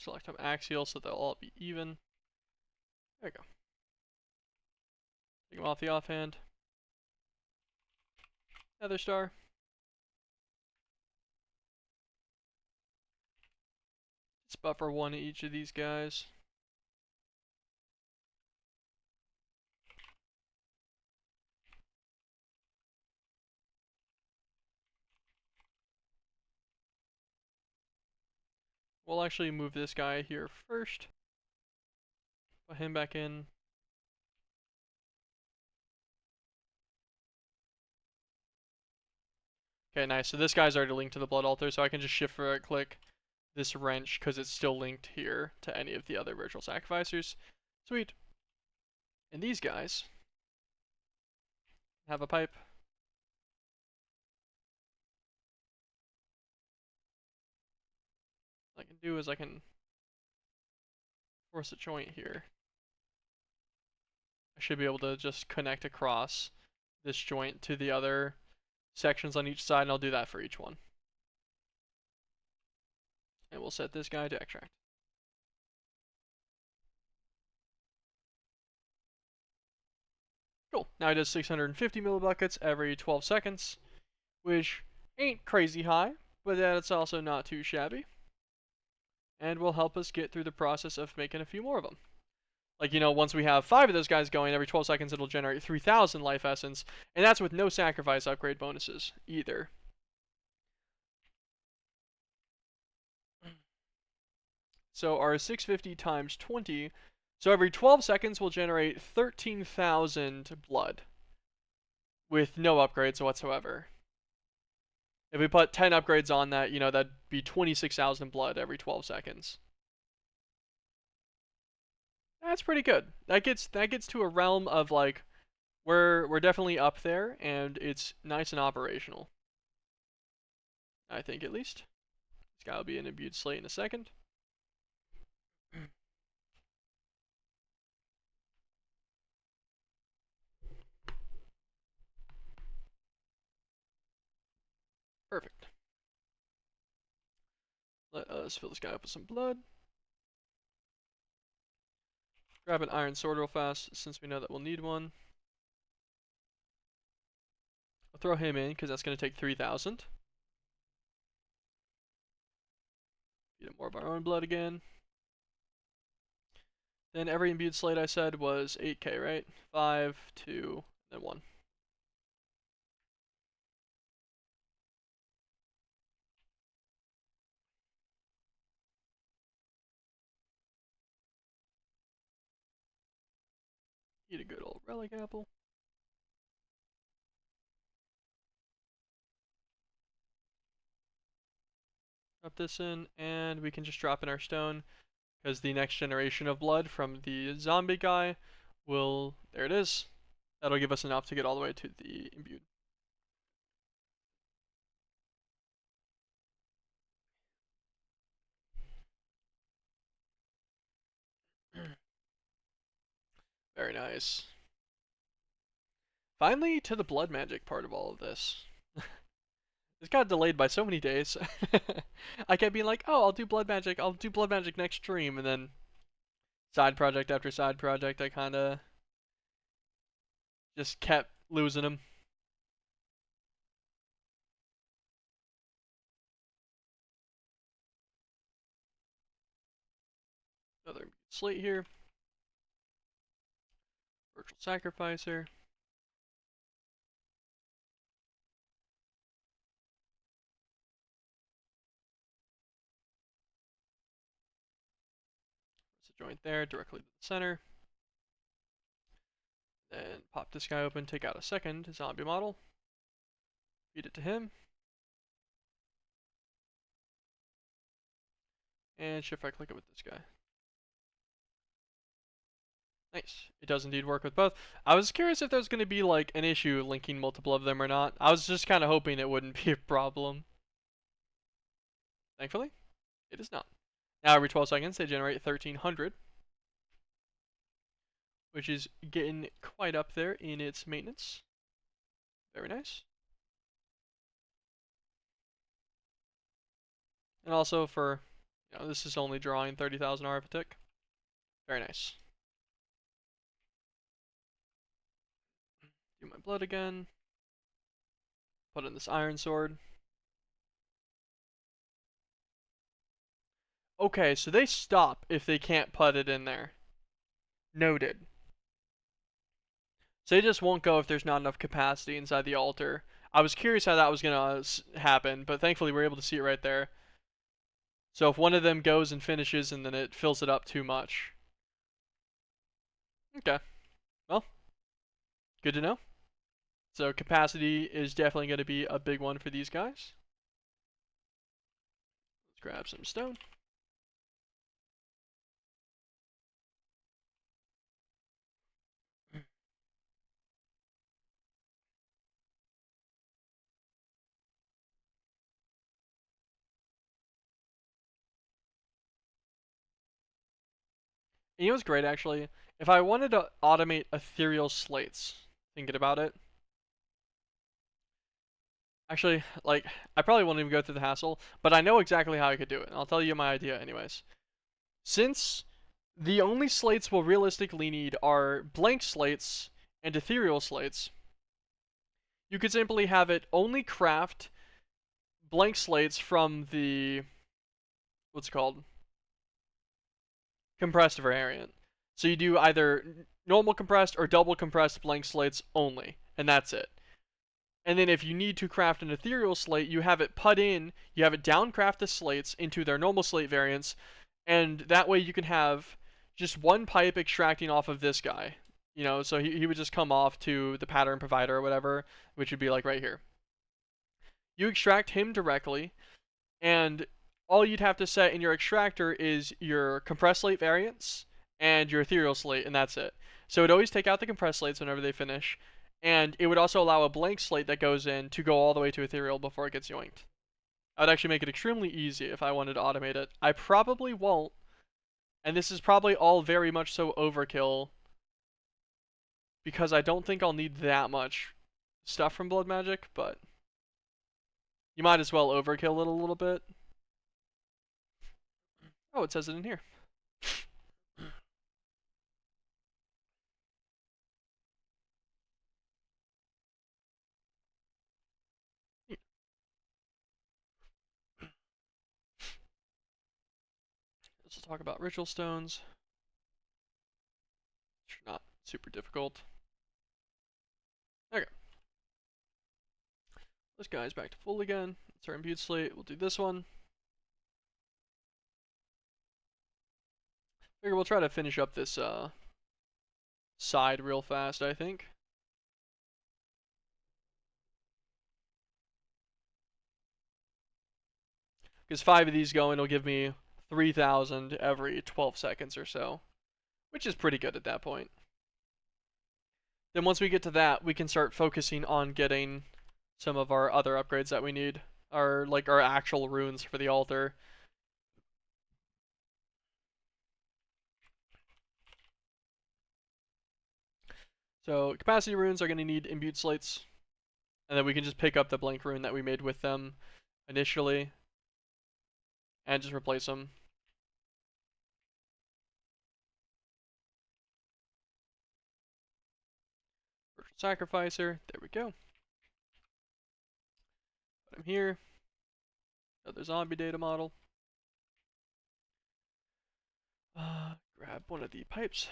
select them axial so they'll all be even. There we go. Take them off the offhand. Nether star. Let's buffer one of each of these guys. We'll actually move this guy here first. Put him back in. Okay, nice. So this guy's already linked to the blood altar, so I can just shift right click this wrench because it's still linked here to any of the other virtual sacrificers. Sweet. And these guys have a pipe. What I can do is I can force a joint here. I should be able to just connect across this joint to the other sections on each side, and I'll do that for each one. And we'll set this guy to extract. Cool. Now it does 650 millibuckets every 12 seconds, which ain't crazy high, but that's also not too shabby. And will help us get through the process of making a few more of them. Like, you know, once we have 5 of those guys going, every 12 seconds it'll generate 3,000 life essence, and that's with no sacrifice upgrade bonuses either. So our 650 times 20, so every 12 seconds we'll generate 13,000 blood with no upgrades whatsoever. If we put 10 upgrades on that, you know, that'd be 26,000 blood every 12 seconds. That's pretty good. That gets to a realm of like we're definitely up there, and it's nice and operational. I think, at least. This guy will be an imbued slate in a second. Perfect. Let us fill this guy up with some blood. Grab an iron sword real fast, since we know that we'll need one. I'll throw him in, because that's going to take 3,000. Feed him more of our own blood again. Then every imbued slate I said was 8k, right? 5, 2, and 1. Eat a good old relic apple. Drop this in, and we can just drop in our stone, because the next generation of blood from the zombie guy will, there it is. That'll give us enough to get all the way to the imbued. Very nice. Finally to the blood magic part of all of this. This got delayed by so many days. I kept being like, oh, I'll do blood magic next stream, and then side project after side project, I kinda just kept losing them. Another slate here. Virtual sacrificer. Joint there, directly to the center. Then pop this guy open, take out a second zombie model. Feed it to him. And shift right click it with this guy. Nice. It does indeed work with both. I was curious if there's going to be like an issue linking multiple of them or not. I was just kind of hoping it wouldn't be a problem. Thankfully, it is not. Now every 12 seconds they generate 1,300. Which is getting quite up there in its maintenance. Very nice. And also for No, this is only drawing 30,000 R of a tick. Very nice. Do my blood again. Put in this iron sword. Okay, so they stop if they can't put it in there. Noted. So they just won't go if there's not enough capacity inside the altar. I was curious how that was going to happen, but thankfully we're able to see it right there. So if one of them goes and finishes and then it fills it up too much. Okay. Well, good to know. So capacity is definitely going to be a big one for these guys. Let's grab some stone. And you know what's great actually? If I wanted to automate ethereal slates, thinking about it, actually, like, I probably won't even go through the hassle, but I know exactly how I could do it. And I'll tell you my idea anyways. Since the only slates we'll realistically need are blank slates and ethereal slates, you could simply have it only craft blank slates from the, what's it called? Compressed variant. So you do either normal compressed or double compressed blank slates only, and that's it. And then if you need to craft an ethereal slate, you have it put in, you have it downcraft the slates into their normal slate variants, and that way you can have just one pipe extracting off of this guy. You know, so he would just come off to the pattern provider or whatever, which would be like right here. You extract him directly, and all you'd have to set in your extractor is your compressed slate variants and your ethereal slate, and that's it. So it would always take out the compressed slates whenever they finish, and it would also allow a blank slate that goes in to go all the way to ethereal before it gets yoinked. I would actually make it extremely easy if I wanted to automate it. I probably won't, and this is probably all very much so overkill, because I don't think I'll need that much stuff from blood magic, but you might as well overkill it a little bit. Oh, it says it in here. Let's talk about ritual stones. Which are not super difficult. Okay. This guy's back to full again. It's our imbued slate. We'll do this one. Figure we'll try to finish up this side real fast, I think. Because 5 of these going will give me 3,000 every 12 seconds or so, which is pretty good at that point. Then once we get to that, we can start focusing on getting some of our other upgrades that we need. Our actual runes for the altar. So capacity runes are going to need imbued slates, and then we can just pick up the blank rune that we made with them initially and just replace them. Virtual Sacrificer, there we go. Put him here. Another zombie data model. Grab one of the pipes.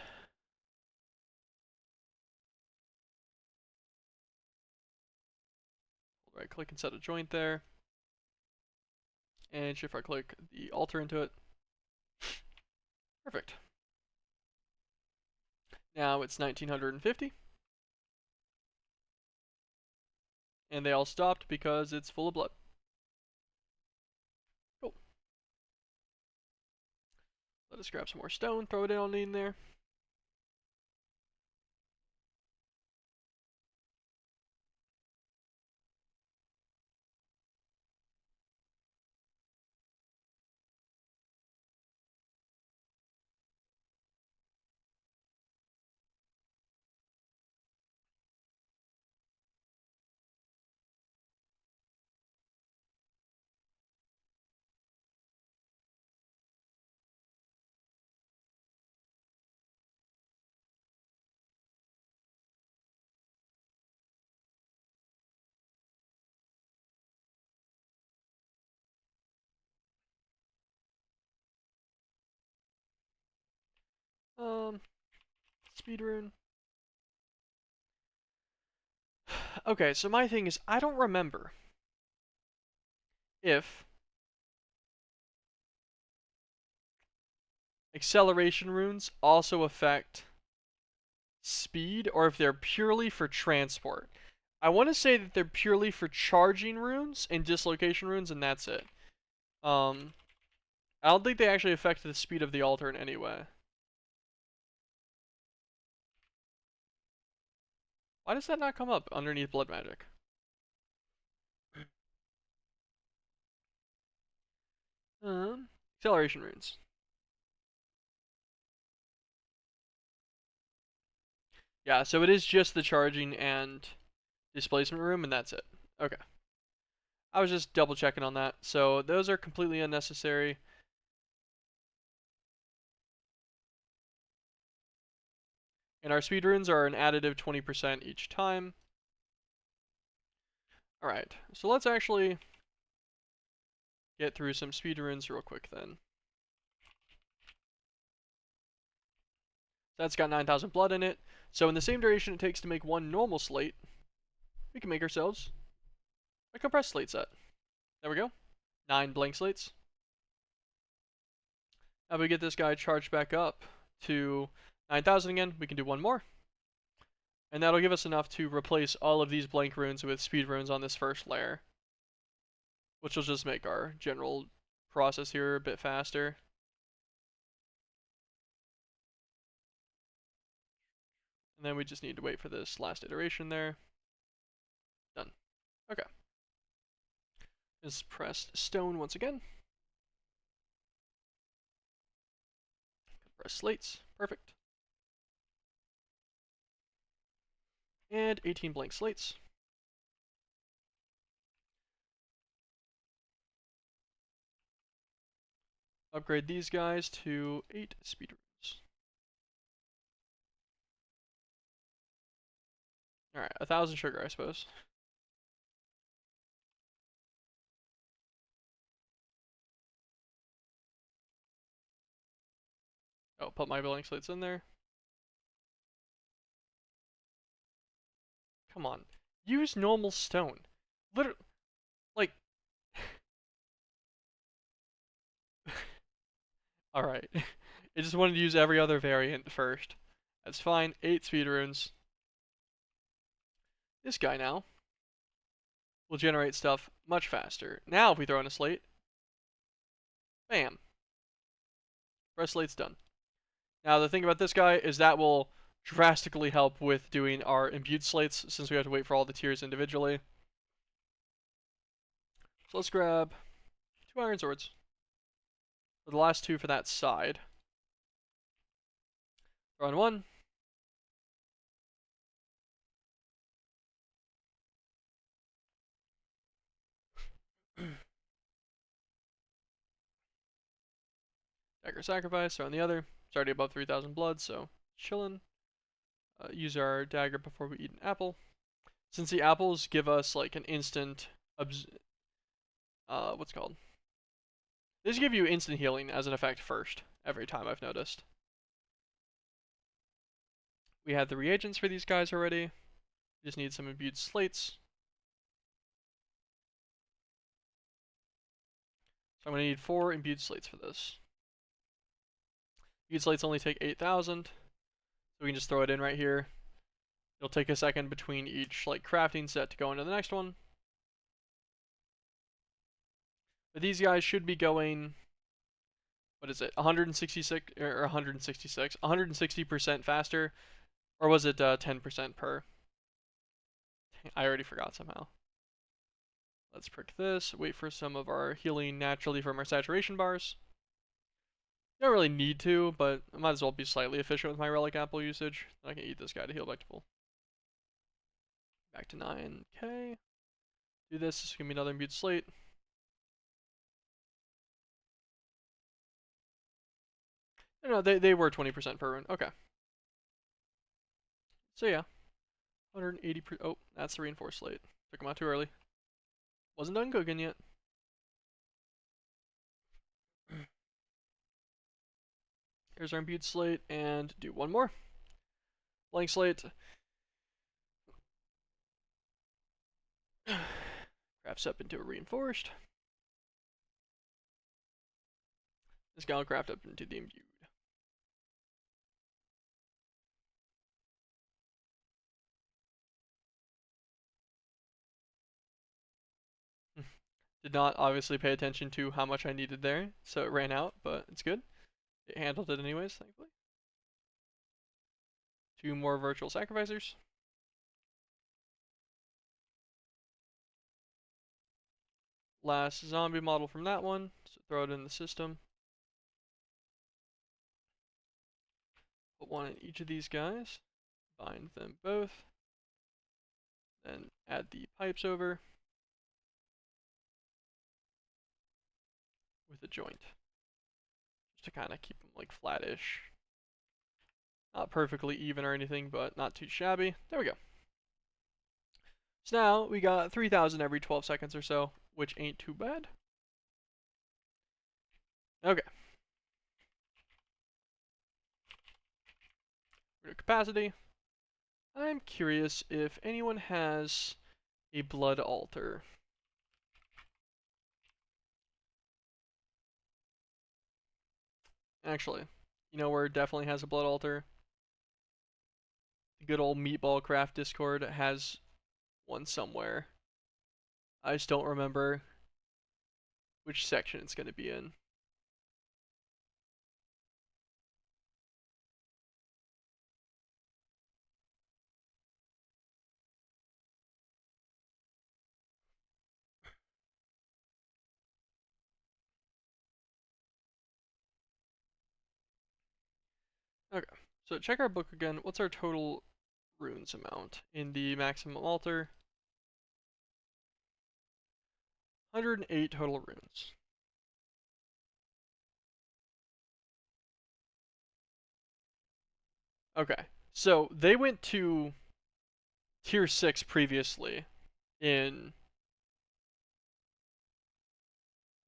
Right click and set a joint there. And shift right click the altar into it. Perfect. Now it's 1950. And they all stopped because it's full of blood. Cool. Let us grab some more stone, throw it on in there. Speed rune. Okay, so my thing is, I don't remember if acceleration runes also affect speed or if they're purely for transport. I want to say that they're purely for charging runes and dislocation runes, and that's it. I don't think they actually affect the speed of the altar in any way. Why does that not come up underneath blood magic? Acceleration runes. Yeah, so it is just the charging and displacement room, and that's it. Okay. I was just double checking on that. So those are completely unnecessary. And our speed runes are an additive 20% each time. Alright, so let's actually get through some speed runes real quick then. That's got 9,000 blood in it. So in the same duration it takes to make one normal slate, we can make ourselves a compressed slate set. There we go. 9 blank slates. Now we get this guy charged back up to 9,000 again. We can do one more. And that'll give us enough to replace all of these blank runes with speed runes on this first layer, which will just make our general process here a bit faster. And then we just need to wait for this last iteration there. Done. Okay. Just press stone once again. Press slates. Perfect. And 18 blank slates. Upgrade these guys to 8 speed runes. Alright, 1,000 sugar, I suppose. Oh, put my blank slates in there. Come on. Use normal stone. Literally, like... Alright. I just wanted to use every other variant first. That's fine. 8 speed runes. This guy now will generate stuff much faster. Now if we throw in a slate, bam. Press slate's done. Now the thing about this guy is that will drastically help with doing our imbued slates since we have to wait for all the tiers individually. So let's grab 2 iron swords. For the last 2 for that side. Throw in 1. Dagger sacrifice, throw in the other. It's already above 3,000 blood, so chillin'. Use our dagger before we eat an apple. Since the apples give us like an instant, what's it called? These give you instant healing as an effect first, every time I've noticed. We have the reagents for these guys already. We just need some imbued slates. So I'm going to need 4 imbued slates for this. Imbued slates only take 8,000. So we can just throw it in right here. It'll take a second between each like crafting set to go into the next one. But these guys should be going, what is it, 166 or 166, 160% faster, or was it 10% per? I already forgot somehow. Let's prick this, wait for some of our healing naturally from our saturation bars. You don't really need to, but I might as well be slightly efficient with my relic apple usage. I can eat this guy to heal back to full. Back to 9k. Do this, this is going to be another imbued slate. No, they were 20% per rune. Okay. So yeah. 180 per... Oh, that's the reinforced slate. Took him out too early. Wasn't done cooking yet. Here's our imbued slate, and do one more. Blank slate. Crafts up into a reinforced. This guy will craft up into the imbued. Did not obviously pay attention to how much I needed there, so it ran out, but it's good. It handled it anyways, thankfully. 2 more virtual sacrificers. Last zombie model from that one, so throw it in the system. Put one in each of these guys. Bind them both. Then add the pipes over with a joint. Just to kind of keep them like flattish. Not perfectly even or anything, but not too shabby. There we go. So now we got 3,000 every 12 seconds or so, which ain't too bad. Okay. Capacity. I'm curious if anyone has a blood altar. Actually, you know where it definitely has a blood altar? The good old Meatball Craft Discord has one somewhere. I just don't remember which section it's going to be in. Okay, so check our book again. What's our total runes amount in the maximum altar? 108 total runes. Okay, so they went to tier 6 previously in,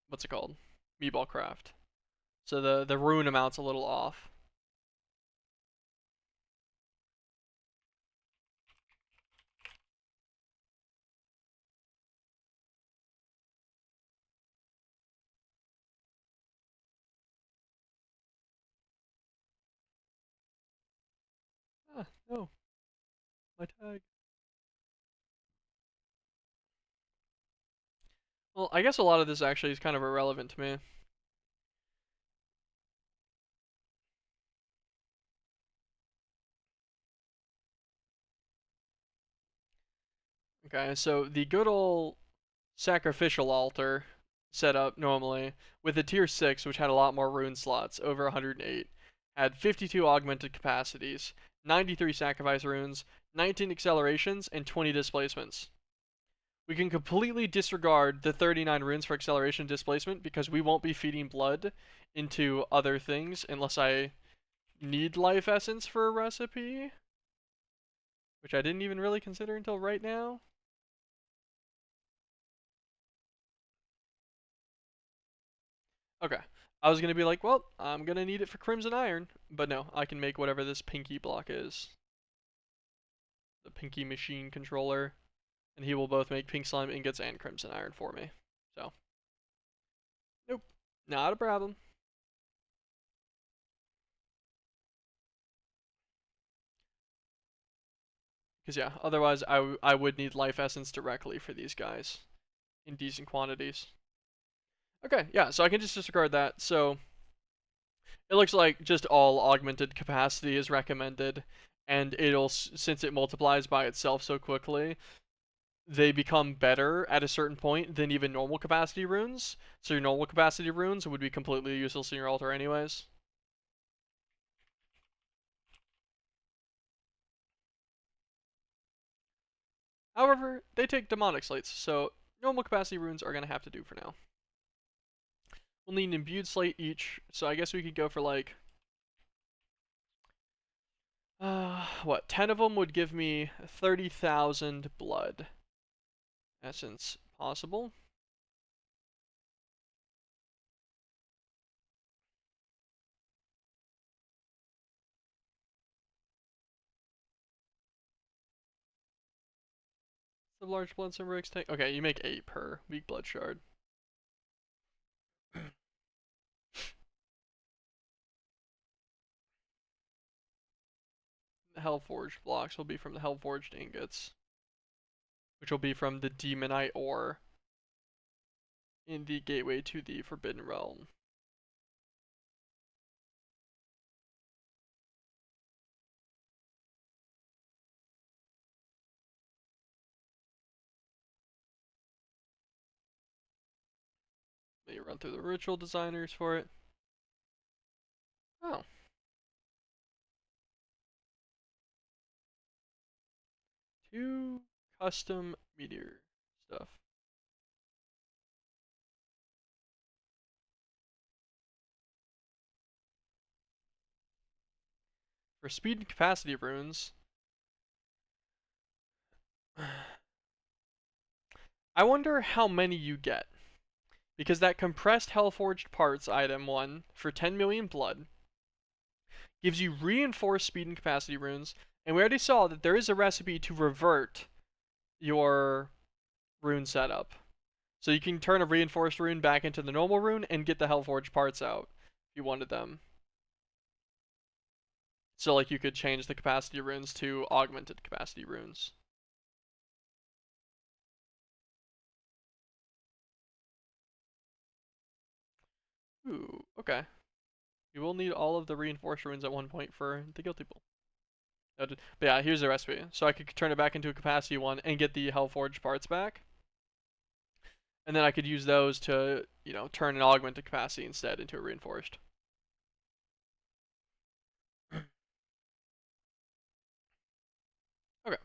what's it called? Meatball Craft. So the rune amount's a little off. Ah, no. My tag. Well, I guess a lot of this actually is kind of irrelevant to me. Okay, so the good old sacrificial altar set up normally with a tier 6, which had a lot more rune slots, over 108, had 52 augmented capacities, 93 sacrifice runes, 19 accelerations, and 20 displacements. We can completely disregard the 39 runes for acceleration displacement because we won't be feeding blood into other things unless I need life essence for a recipe, which I didn't even really consider until right now. Okay. I was gonna be like, well, I'm gonna need it for Crimson Iron, but no, I can make whatever this pinky block is. The pinky machine controller, and he will both make pink slime ingots and Crimson Iron for me. So, nope, not a problem. Because yeah, otherwise I would need life essence directly for these guys in decent quantities. Okay, yeah, so I can just disregard that. So it looks like just all augmented capacity is recommended, and it'll, since it multiplies by itself so quickly, they become better at a certain point than even normal capacity runes. So your normal capacity runes would be completely useless in your altar anyways. However, they take demonic slates, so normal capacity runes are going to have to do for now. We'll need an imbued slate each, so I guess we could go for like, what, 10 of them would give me 30,000 blood essence possible. of large bloodstone bricks take? Okay, you make 8 per weak blood shard. The Hellforged blocks will be from the Hellforged ingots, which will be from the Demonite ore in the gateway to the Forbidden Realm. Let me run through the ritual designers for it. Oh. 2 custom meteor stuff. For speed and capacity runes, I wonder how many you get. Because that compressed Hellforged parts item 1 for 10 million blood gives you reinforced speed and capacity runes, and we already saw that there is a recipe to revert your rune setup. So you can turn a reinforced rune back into the normal rune and get the Hellforged parts out if you wanted them. So like you could change the capacity runes to augmented capacity runes. Ooh, okay. You will need all of the reinforced runes at one point for the guilty pool. But yeah, here's the recipe. So I could turn it back into a capacity one and get the Hellforged parts back. And then I could use those to, turn an augmented capacity instead into a reinforced. Okay.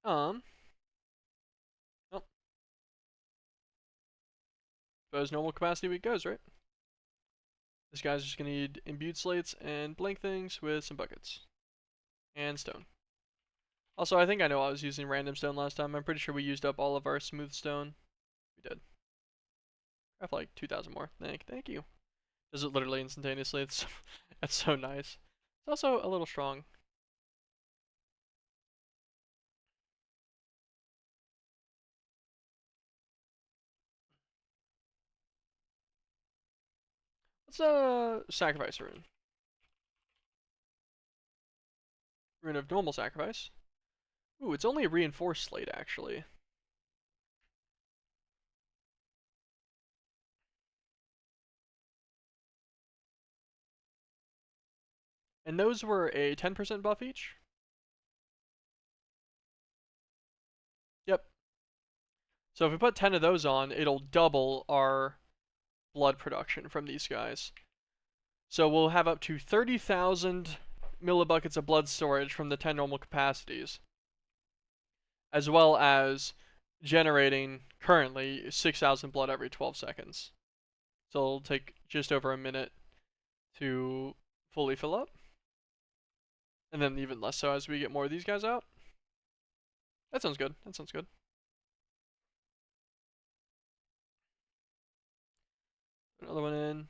Oh, as normal capacity week goes, right? This guy's just gonna need imbued slates and blank things with some buckets. And stone. Also, I think I know I was using random stone last time. I'm pretty sure we used up all of our smooth stone. We did. Craft like 2,000 more. Thank you. Does it literally instantaneously? That's so nice. It's also a little strong. Let's sacrifice a rune. Rune of normal sacrifice. Ooh, it's only a reinforced slate actually. And those were a 10% buff each? Yep. So if we put 10 of those on, it'll double our blood production from these guys. So we'll have up to 30,000 millibuckets of blood storage from the 10 normal capacities, as well as generating currently 6,000 blood every 12 seconds. So it'll take just over a minute to fully fill up. And then even less so as we get more of these guys out. That sounds good. That sounds good. Another one in.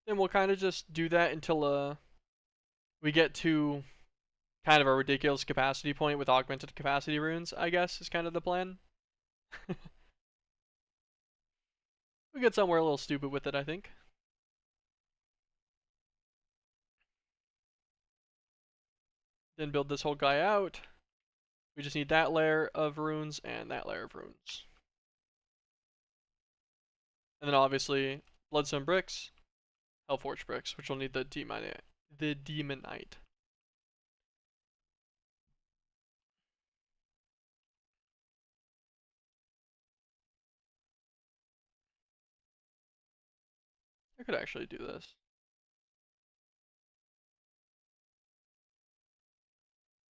Then we'll kind of just do that until we get to kind of a ridiculous capacity point with augmented capacity runes, I guess, is kind of the plan. We get somewhere a little stupid with it, I think. Then build this whole guy out. We just need that layer of runes and that layer of runes. And then obviously bloodstone bricks, hellforged bricks, which will need the demonite. I could actually do this.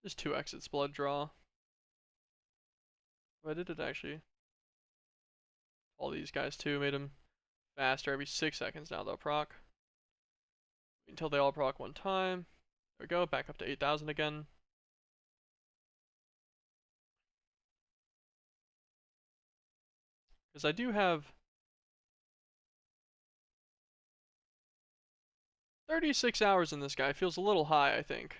Just 2 exits blood draw. Why did it actually? All these guys too made them faster every 6 seconds now they'll proc. Until they all proc one time. There we go, back up to 8,000 again. Because I do have 36 hours in this guy. Feels a little high, I think.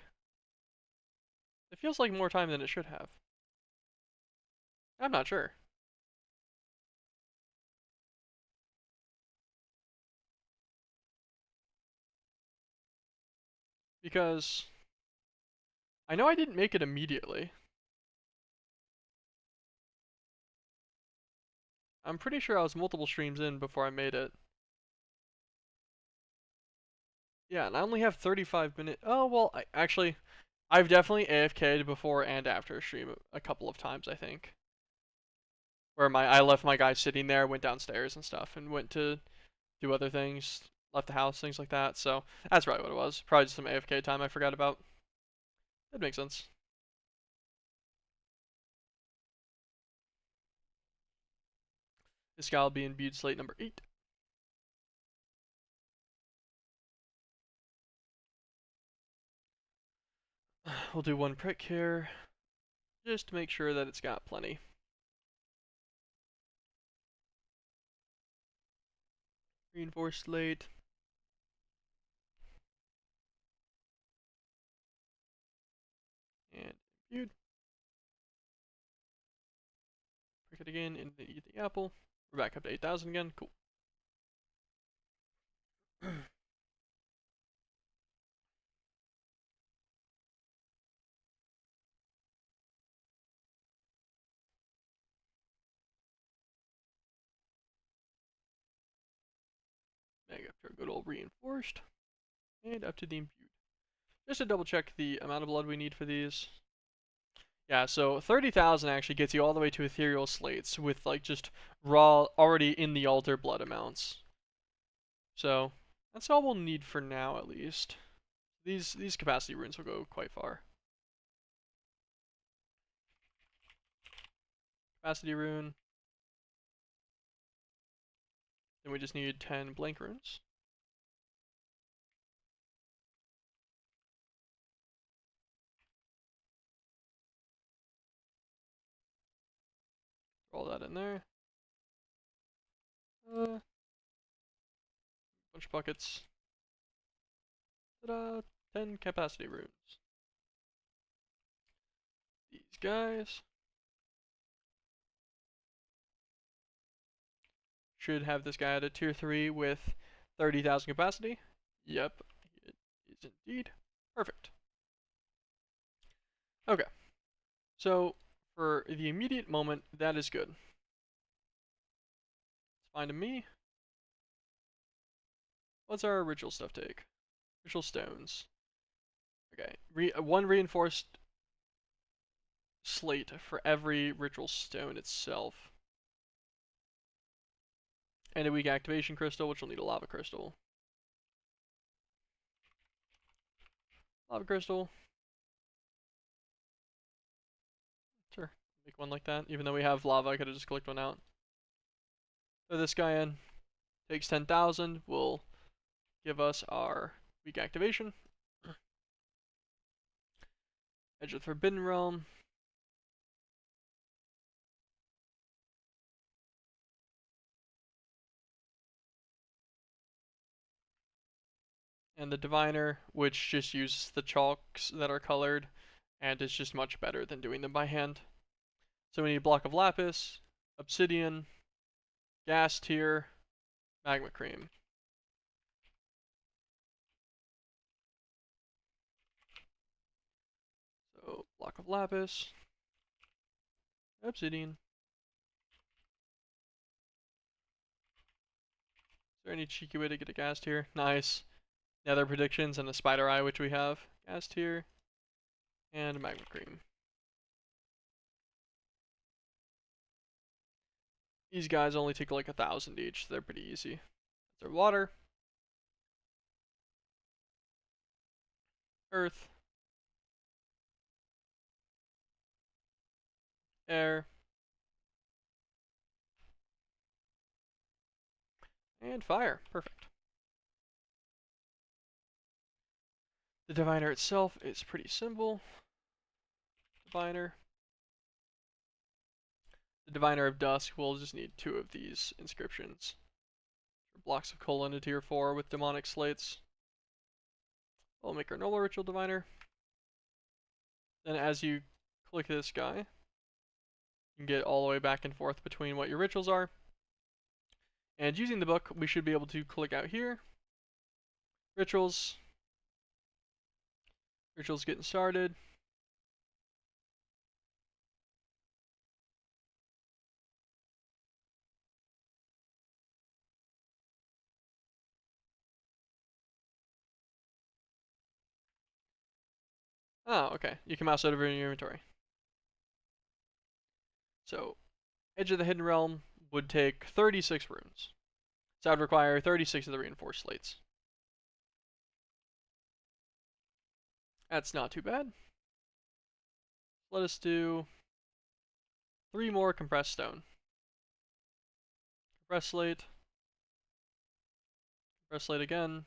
It feels like more time than it should have. I'm not sure. Because I know I didn't make it immediately. I'm pretty sure I was multiple streams in before I made it. Yeah, and I only have 35 minutes. Oh, well, I've definitely AFK'd before and after a stream a couple of times, I think. Where I left my guy sitting there, went downstairs and stuff, and went to do other things, left the house, things like that. So that's probably what it was. Probably just some AFK time I forgot about. That makes sense. This guy will be in Butte Slate number 8. We'll do one prick here, just to make sure that it's got plenty. Reinforced slate. And Butte. Prick it again, and eat the apple. We're back up to 8,000 again. Cool. Back up to our good old reinforced. And up to the imbued. Just to double check the amount of blood we need for these. Yeah, so 30,000 actually gets you all the way to ethereal slates with like just raw, already in the altar blood amounts. So that's all we'll need for now, at least. These capacity runes will go quite far. Capacity rune. Then we just need 10 blank runes. Roll that in there. Bunch of buckets. Ta-da! 10 capacity runes. These guys should have this guy at a tier 3 with 30,000 capacity. Yep, it is indeed. Perfect. Okay, so for the immediate moment, that is good. It's fine to me. What's our ritual stuff take? Ritual stones. Okay, one reinforced slate for every ritual stone itself. And a weak activation crystal, which will need a lava crystal. Lava crystal. Sure, make one like that. Even though we have lava, I could have just clicked one out. Throw this guy in. Takes 10,000. Will give us our weak activation. Edge of the Forbidden Realm. And the Diviner, which just uses the chalks that are colored, and is just much better than doing them by hand. So we need a block of lapis, obsidian, gas tier, magma cream. So block of lapis, obsidian. Is there any cheeky way to get a gas tier? Nice. Nether predictions and a spider eye, which we have. Gas tier and magma cream. These guys only take like 1,000 each, so they're pretty easy. That's our water, earth, air, and fire. Perfect. The diviner itself is pretty simple. Diviner. The diviner of dusk will just need 2 of these inscriptions. Blocks of coal into tier 4 with demonic slates. We'll make our normal ritual diviner. Then as you click this guy, you can get all the way back and forth between what your rituals are. And using the book, we should be able to click out here. Rituals. Rituals getting started. Oh, okay. You can mouse over in your inventory. So, Edge of the Hidden Realm would take 36 runes. So that would require 36 of the reinforced slates. That's not too bad. Let us do 3 more compressed stone. Compressed slate. Compressed slate again.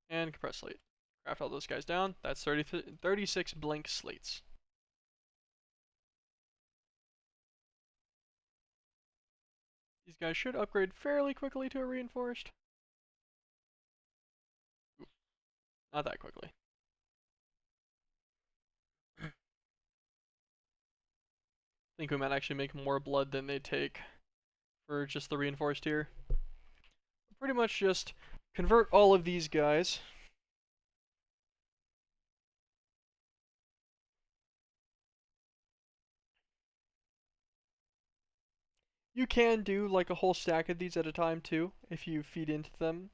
And compressed slate. Craft all those guys down. That's 36 blank slates. These guys should upgrade fairly quickly to a reinforced. Ooh, not that quickly. I think we might actually make more blood than they take for just the reinforced here. Pretty much just convert all of these guys. You can do like a whole stack of these at a time too, if you feed into them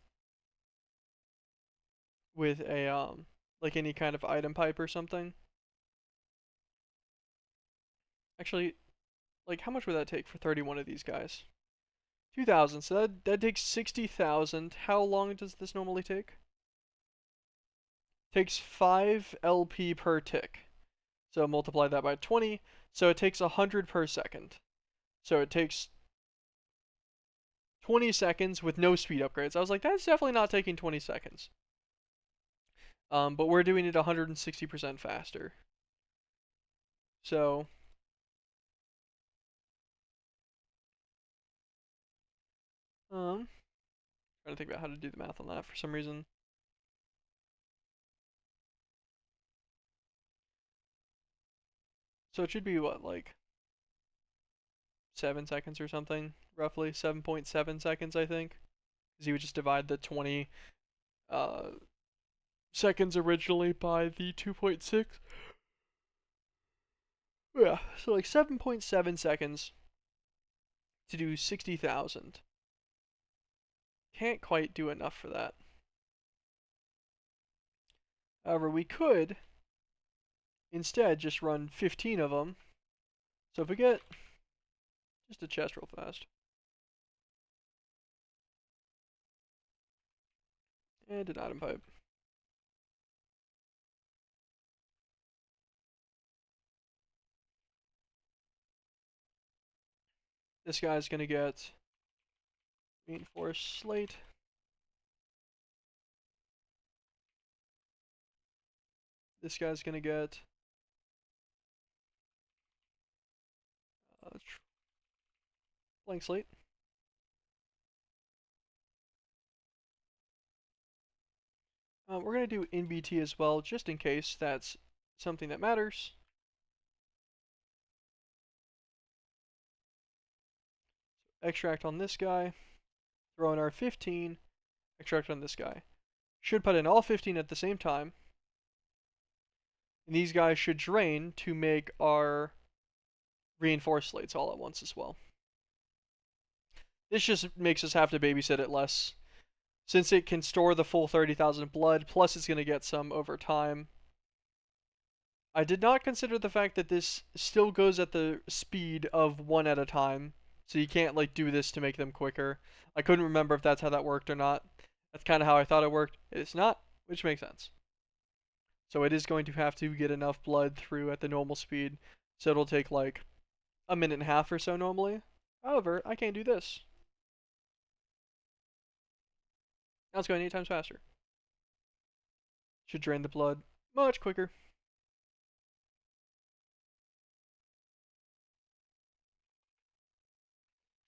with a like any kind of item pipe or something. Actually, like how much would that take for 31 of these guys? 2,000. So that takes 60,000. How long does this normally take? Takes 5 LP per tick. So multiply that by 20. So it takes 100 per second. So it takes 20 seconds with no speed upgrades. I was like, that's definitely not taking 20 seconds. But we're doing it 160% faster. So trying to think about how to do the math on that for some reason. So it should be what, like 7 seconds or something, roughly 7.7 seconds, I think. Because you would just divide the 20 seconds originally by the 2.6. Yeah, so like 7.7 seconds to do 60,000. Can't quite do enough for that. However, we could instead just run 15 of them. So if we get just a chest real fast. And an item pipe. This guy's gonna get reinforced slate. This guy's gonna get blank slate. We're gonna do NBT as well, just in case that's something that matters. Extract on this guy. Throw in our 15. Extract on this guy. Should put in all 15 at the same time. And these guys should drain to make our reinforced slates all at once as well. This just makes us have to babysit it less. Since it can store the full 30,000 blood, plus it's going to get some over time. I did not consider the fact that this still goes at the speed of 1 at a time. So you can't like do this to make them quicker. I couldn't remember if that's how that worked or not. That's kind of how I thought it worked. It's not, which makes sense. So it is going to have to get enough blood through at the normal speed. So it'll take like a minute and a half or so normally. However, I can't do this. Now it's going 8 times faster. Should drain the blood much quicker.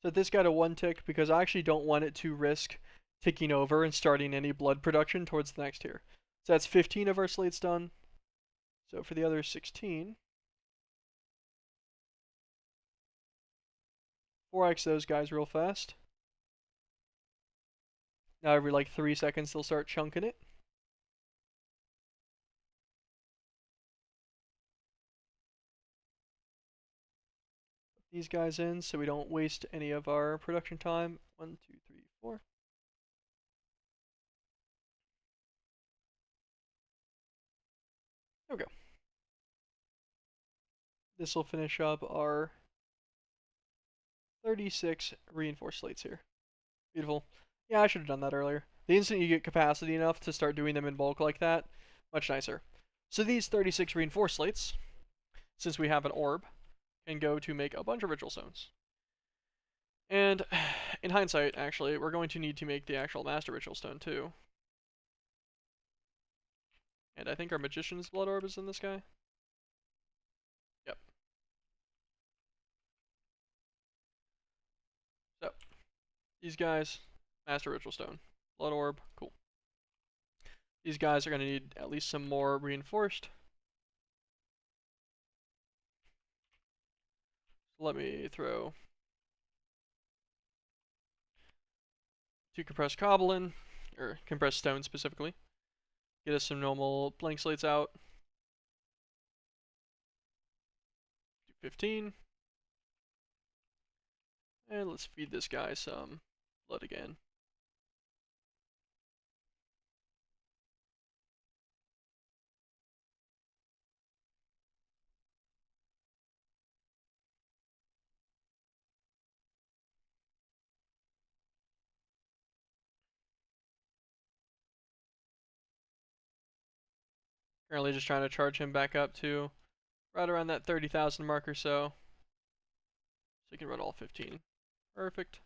Set this guy to 1 tick because I actually don't want it to risk ticking over and starting any blood production towards the next tier. So that's 15 of our slates done. So for the other 16, 4x those guys real fast. Now every like 3 seconds they'll start chunking it. Put these guys in so we don't waste any of our production time. 1, 2, 3, 4. There we go. This will finish up our 36 reinforced slates here. Beautiful. Yeah, I should have done that earlier. The instant you get capacity enough to start doing them in bulk like that, much nicer. So these 36 reinforced slates, since we have an orb, can go to make a bunch of ritual stones. And in hindsight, actually, we're going to need to make the actual master ritual stone too. And I think our magician's blood orb is in this guy. Yep. So, these guys, master ritual stone. Blood orb, cool. These guys are going to need at least some more reinforced. Let me throw 2 compressed cobble in, or compressed stone specifically. Get us some normal blank slates out. Do 15. And let's feed this guy some blood again. Currently just trying to charge him back up to right around that 30,000 mark or so. So you can run all 15. Perfect.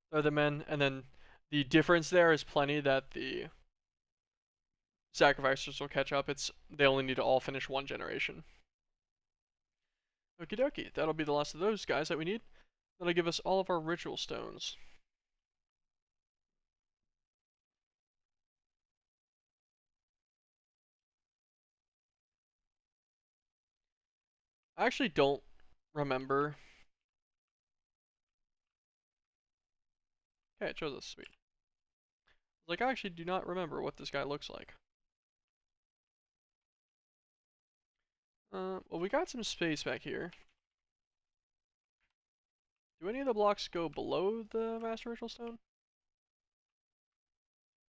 Throw them in, and then the difference there is plenty that the sacrificers will catch up. They only need to all finish 1 generation. Okie dokie, that'll be the last of those guys that we need. That'll give us all of our ritual stones. I actually don't remember. Okay, it shows us, sweet. Like, I actually do not remember what this guy looks like. Well, we got some space back here. Do any of the blocks go below the Master Ritual Stone?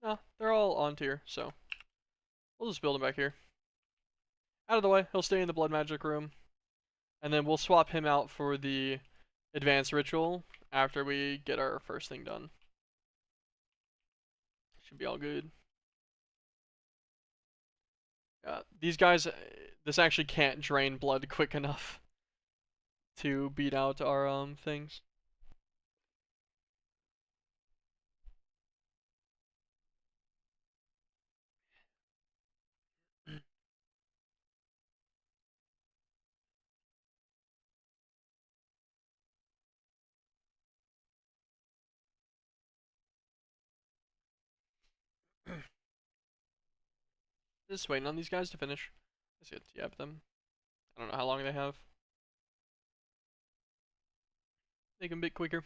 No, they're all on tier, so we'll just build him back here. Out of the way, he'll stay in the blood magic room, and then we'll swap him out for the advanced ritual after we get our first thing done. Should be all good. These guys, this actually can't drain blood quick enough to beat out our things. Just waiting on these guys to finish. Let's get yab them. I don't know how long they have. Make them a bit quicker.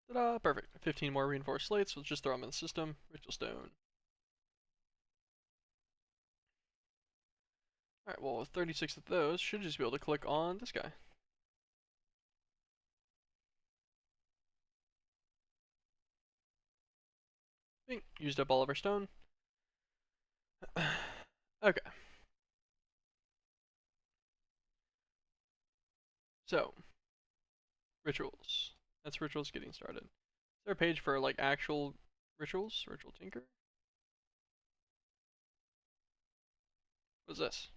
Ta-da! Perfect. 15 more reinforced slates. Let's just throw them in the system. Ritual stone. Alright, well, 36 of those should just be able to click on this guy. Bing. Used up all of our stone. Okay. So, rituals. That's rituals getting started. Is there a page for, like, actual rituals? Ritual Tinker? What is this?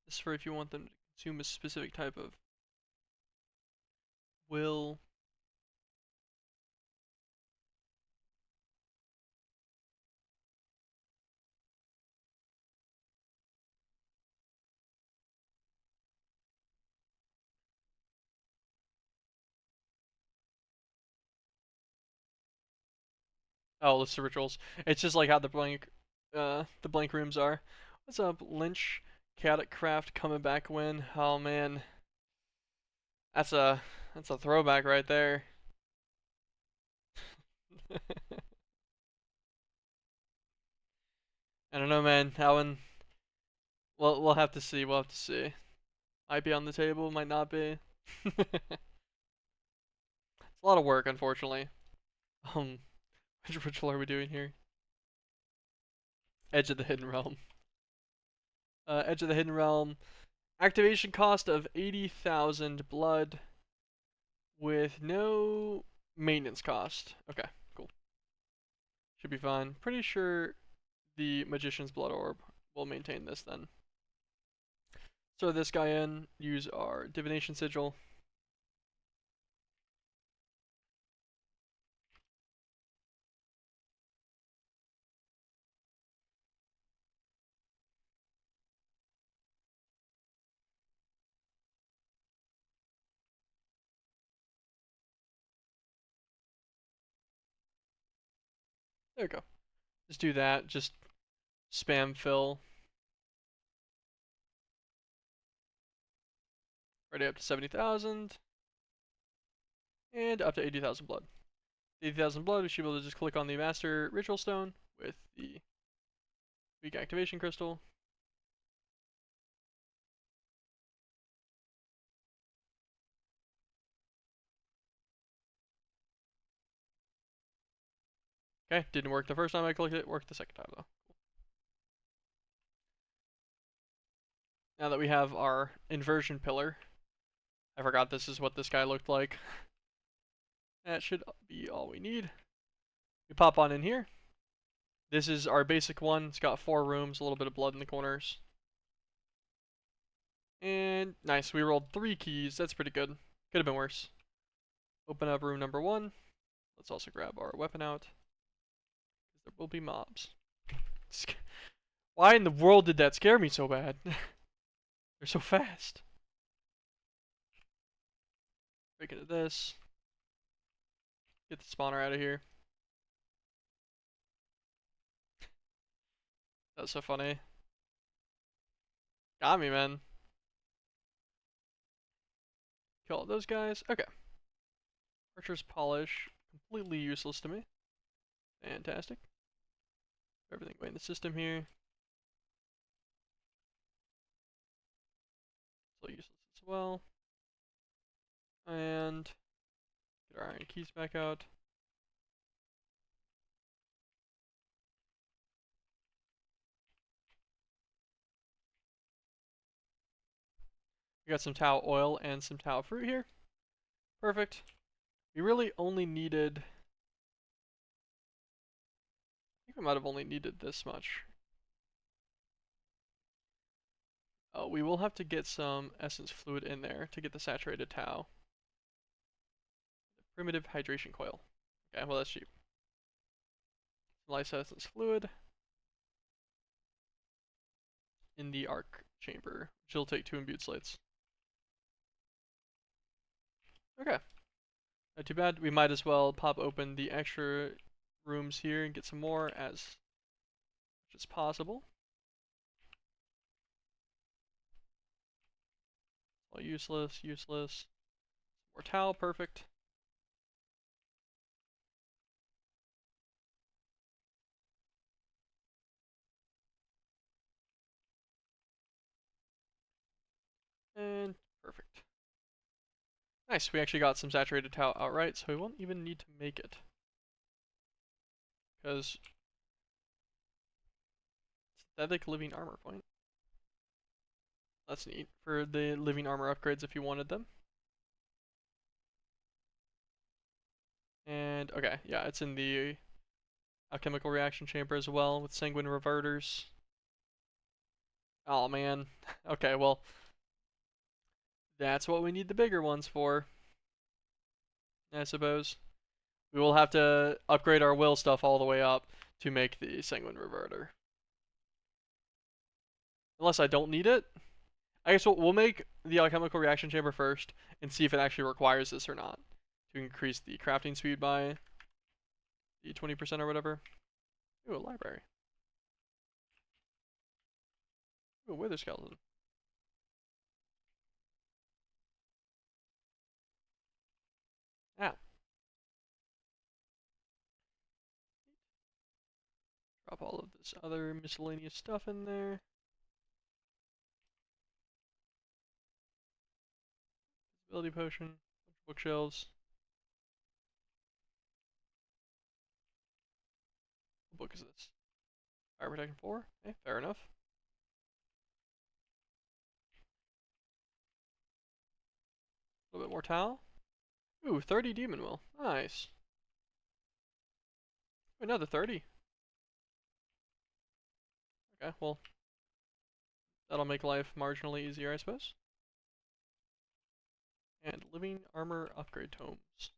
This is for if you want them to consume a specific type of will. Oh, list of rituals. It's just like how the blank rooms are. What's up, Lynch? Chaotic Craft coming back win. Oh man, that's a that's a throwback right there. I don't know, man. That one, we'll have to see. We'll have to see. Might be on the table, might not be. It's a lot of work, unfortunately. Um, which ritual are we doing here? Edge of the Hidden Realm. Edge of the Hidden Realm. Activation cost of 80,000 blood with no maintenance cost. Okay, cool. Should be fine. Pretty sure the Magician's Blood Orb will maintain this then. So this guy in, use our Divination Sigil. There we go. Just do that. Just spam fill. Already up to 70,000. And up to 80,000 blood. 80,000 blood, we should be able to just click on the Master Ritual Stone with the weak activation crystal. Okay, didn't work the first time I clicked it, worked the second time though. Cool. Now that we have our inversion pillar, I forgot this is what this guy looked like. That should be all we need. We pop on in here. This is our basic one. It's got 4 rooms, a little bit of blood in the corners. And nice, we rolled 3 keys. That's pretty good. Could have been worse. Open up room number 1. Let's also grab our weapon out. There will be mobs. Why in the world did that scare me so bad? They're so fast. Break into this. Get the spawner out of here. That's so funny. Got me, man. Kill all those guys. Okay. Archer's Polish. Completely useless to me. Fantastic. Everything going in the system here. Still useless as well. And get our iron keys back out. We got some Tau oil and some Tau fruit here. Perfect. We really only needed... I think we might have only needed this much. Oh, we will have to get some essence fluid in there to get the saturated Tau. The primitive hydration coil. Okay, well that's cheap. Lyse essence fluid in the arc chamber, which will take 2 imbued slates. Okay. Not too bad. We might as well pop open the extra rooms here and get some more as much as possible. All useless, useless. More Tau, perfect. And perfect. Nice, we actually got some saturated Tau outright, so we won't even need to make it. Because synthetic living armor point. That's neat for the living armor upgrades if you wanted them. And okay, yeah, it's in the alchemical reaction chamber as well with sanguine reverters. Oh man. Okay, well, that's what we need the bigger ones for, I suppose. We will have to upgrade our will stuff all the way up to make the sanguine reverter. Unless I don't need it. I guess we'll make the alchemical reaction chamber first and see if it actually requires this or not to increase the crafting speed by the 20% or whatever. Ooh, a library. Ooh, a wither skeleton. Ah. Drop all of this other miscellaneous stuff in there. Ability potion, bookshelves. What book is this? Fire protection 4? Okay, fair enough. A little bit more towel. Ooh, 30 demon will. Nice. Another 30. Okay, well, that'll make life marginally easier, I suppose. And living armor upgrade tomes.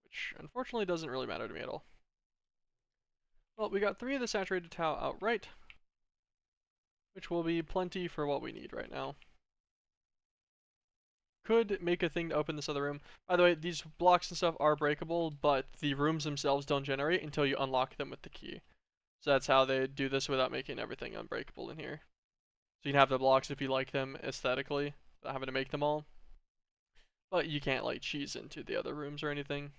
Which, unfortunately, doesn't really matter to me at all. Well, we got 3 of the saturated towel outright, which will be plenty for what we need right now. Could make a thing to open this other room. By the way, these blocks and stuff are breakable, but the rooms themselves don't generate until you unlock them with the key. So that's how they do this without making everything unbreakable in here. So you can have the blocks if you like them aesthetically, without having to make them all. But you can't like cheese into the other rooms or anything.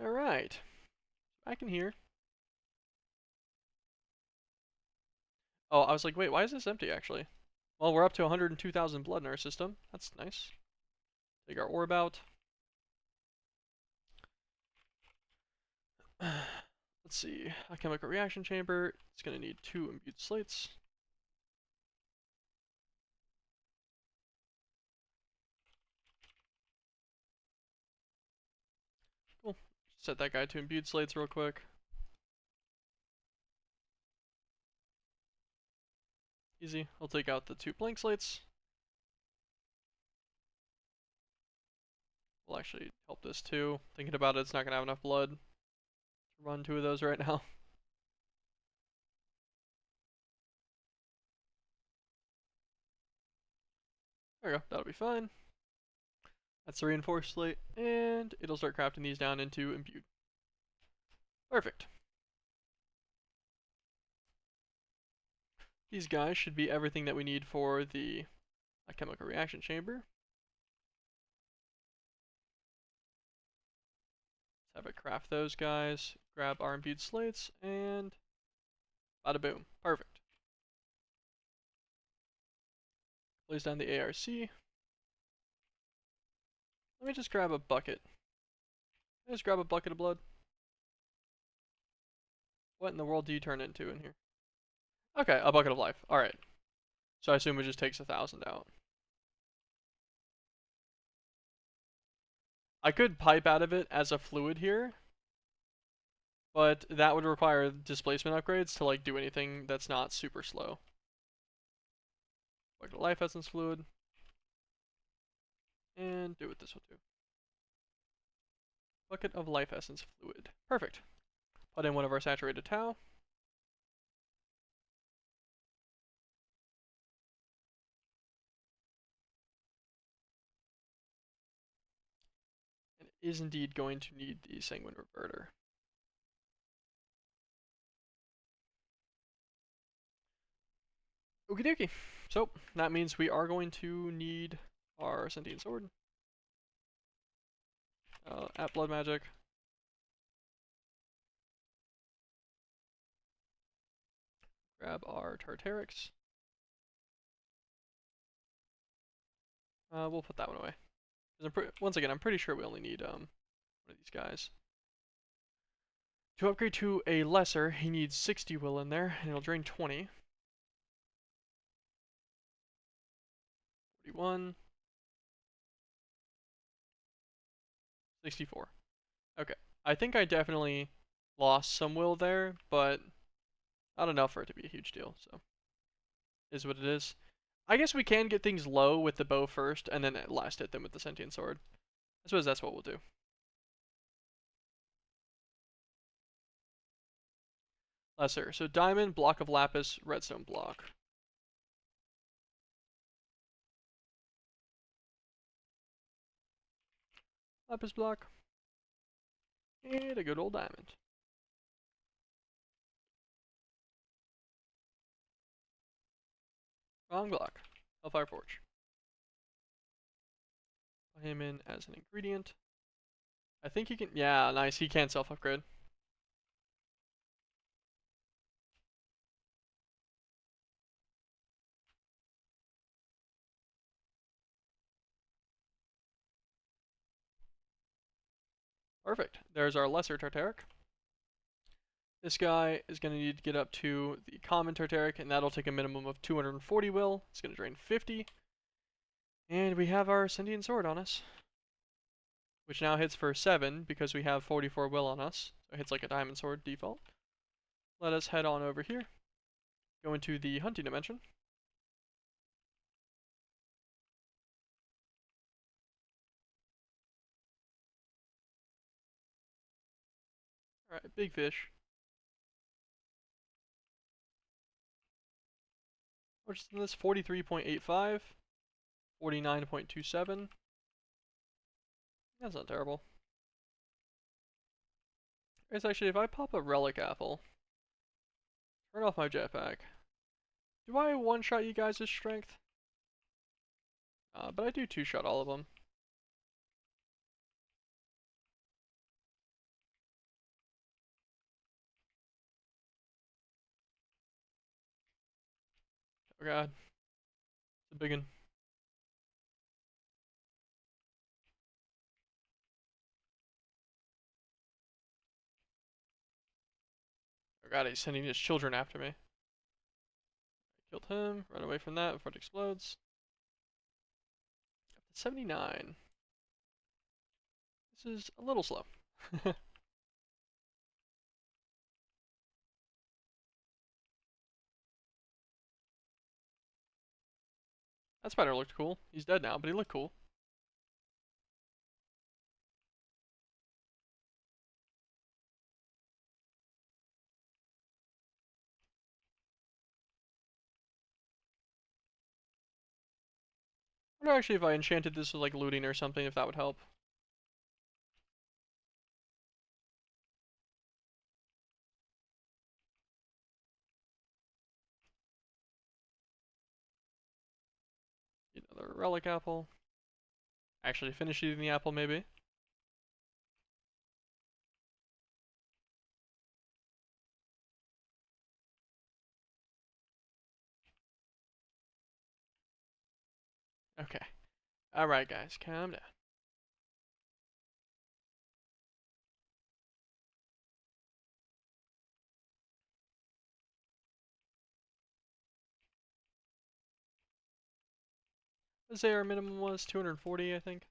Alright. Back in here. Oh, I was like, wait, why is this empty actually? Well, we're up to 102,000 blood in our system. That's nice. Take our orb out. Let's see. A chemical reaction chamber. It's going to need 2 imbued slates. Cool. Set that guy to imbued slates real quick. Easy. I'll take out the 2 blank slates. Will actually help this too. Thinking about it, it's not going to have enough blood to run 2 of those right now. There we go. That'll be fine. That's the reinforced slate, and it'll start crafting these down into imbued. Perfect. These guys should be everything that we need for the chemical reaction chamber. Let's have it craft those guys, grab our imbued slates, and bada boom. Perfect. Place down the ARC. Let me just grab a bucket. Just grab a bucket of blood. What in the world do you turn into in here? Okay, a bucket of life. Alright. So I assume it just takes 1,000 out. I could pipe out of it as a fluid here, but that would require displacement upgrades to like do anything that's not super slow. Bucket of life essence fluid. And do it this one too. Bucket of life essence fluid. Perfect. Put in one of our saturated tau. And it is indeed going to need the sanguine reverter. Okie dokie. So that means we are going to need our sentient sword. At bloodmagic. Grab our Tartarix. We'll put that one away. Once again, I'm pretty sure we only need one of these guys. To upgrade to a lesser, he needs 60 will in there, and it'll drain 20. 41. 64. Okay. I think I definitely lost some will there, but not enough for it to be a huge deal, so is what it is. I guess we can get things low with the bow first, and then at last hit them with the sentient sword. I suppose that's what we'll do. Lesser. So diamond, block of lapis, redstone block. Lapis block. And a good old diamond. Wrong block. Hellfire Forge. Put him in as an ingredient. I think he can. Yeah, nice. He can self upgrade. Perfect. There's our lesser Tartaric. This guy is going to need to get up to the common Tartaric, and that'll take a minimum of 240 will. It's going to drain 50. And we have our Scindian Sword on us, which now hits for 7 because we have 44 will on us. So it hits like a Diamond Sword default. Let us head on over here. Go into the hunting dimension. Alright, big fish. What's this? 43.85. 49.27. That's not terrible. It's actually, if I pop a relic apple, turn off my jetpack, do I one-shot you guys' strength? But I do two-shot all of them. Oh god. It's a big one. Oh god, he's sending his children after me. Killed him. Run away from that before it explodes. Up to 79. This is a little slow. That spider looked cool. He's dead now, but he looked cool. I wonder actually if I enchanted this with like looting or something, if that would help. Another relic apple. Actually finish eating the apple maybe. Okay. Alright guys, calm down. Let's say our minimum was 240, I think.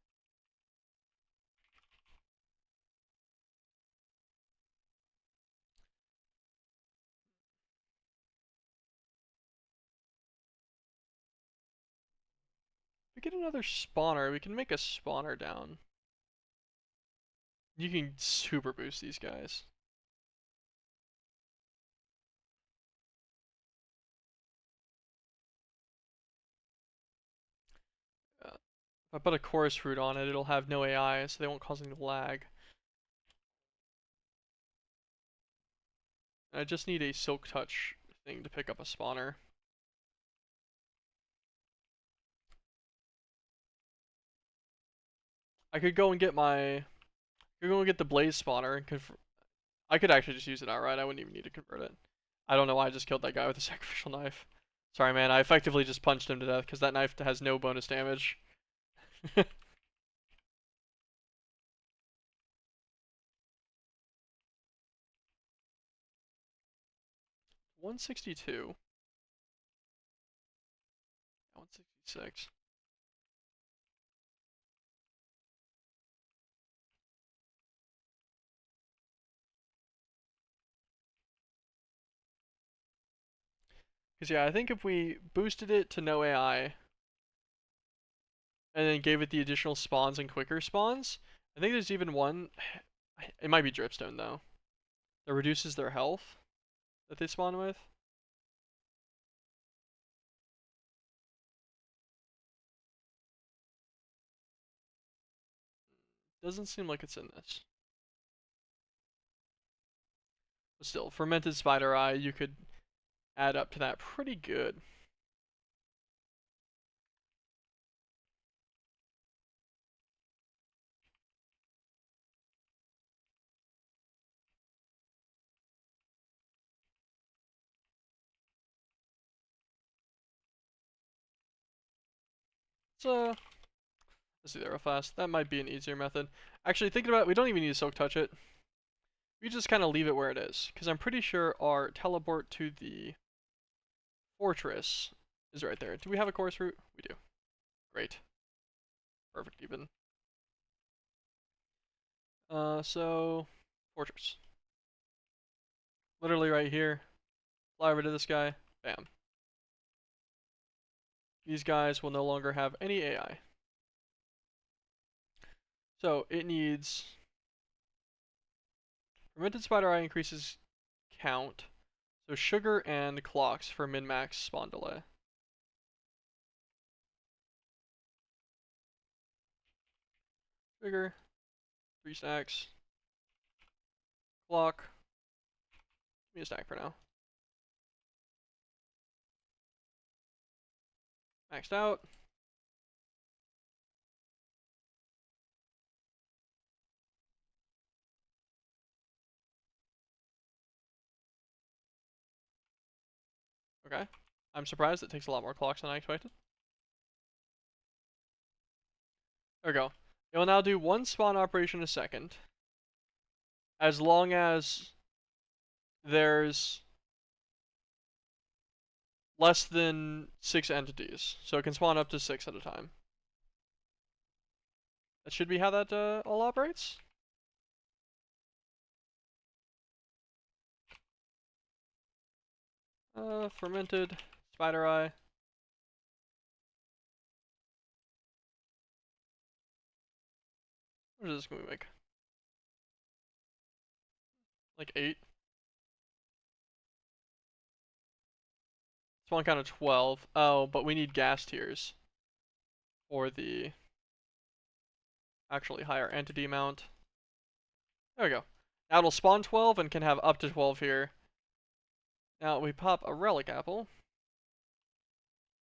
If we get another spawner, we can make a spawner down. You can super boost these guys. If I put a chorus fruit on it, it'll have no AI, so they won't cause any lag. I just need a silk touch thing to pick up a spawner. I could go and get the blaze spawner and I could actually just use it outright. I wouldn't even need to convert it. I don't know why I just killed that guy with a sacrificial knife. Sorry, man. I effectively just punched him to death because that knife has no bonus damage. 162. 166. Because yeah, I think if we boosted it to no AI and then gave it the additional spawns and quicker spawns, I think there's even one. It might be dripstone though. That reduces their health that they spawn with. Doesn't seem like it's in this. But still, fermented spider eye, you could add up to that pretty good. So let's do that real fast. That might be an easier method. Actually, thinking about it, we don't even need to silk touch it. We just kind of leave it where it is, because I'm pretty sure our teleport to the fortress is right there. Do we have a course route? We do. Great. Perfect even. So fortress. Literally right here. Fly over to this guy. Bam. These guys will no longer have any AI. So it needs fermented spider eye increases count. So sugar and clocks for min-max spawn delay. Sugar, 3 stacks. Clock. Give me a stack for now. Maxed out. Okay. I'm surprised it takes a lot more clocks than I expected. There we go. It will now do 1 spawn operation a second. As long as there's less than 6 entities. So it can spawn up to 6 at a time. That should be how that all operates. Fermented spider eye. What is this going to make? Like 8. Spawn count of 12. Oh, but we need gas tiers for the actually higher entity amount. There we go. Now it'll spawn 12 and can have up to 12 here. Now we pop a relic apple.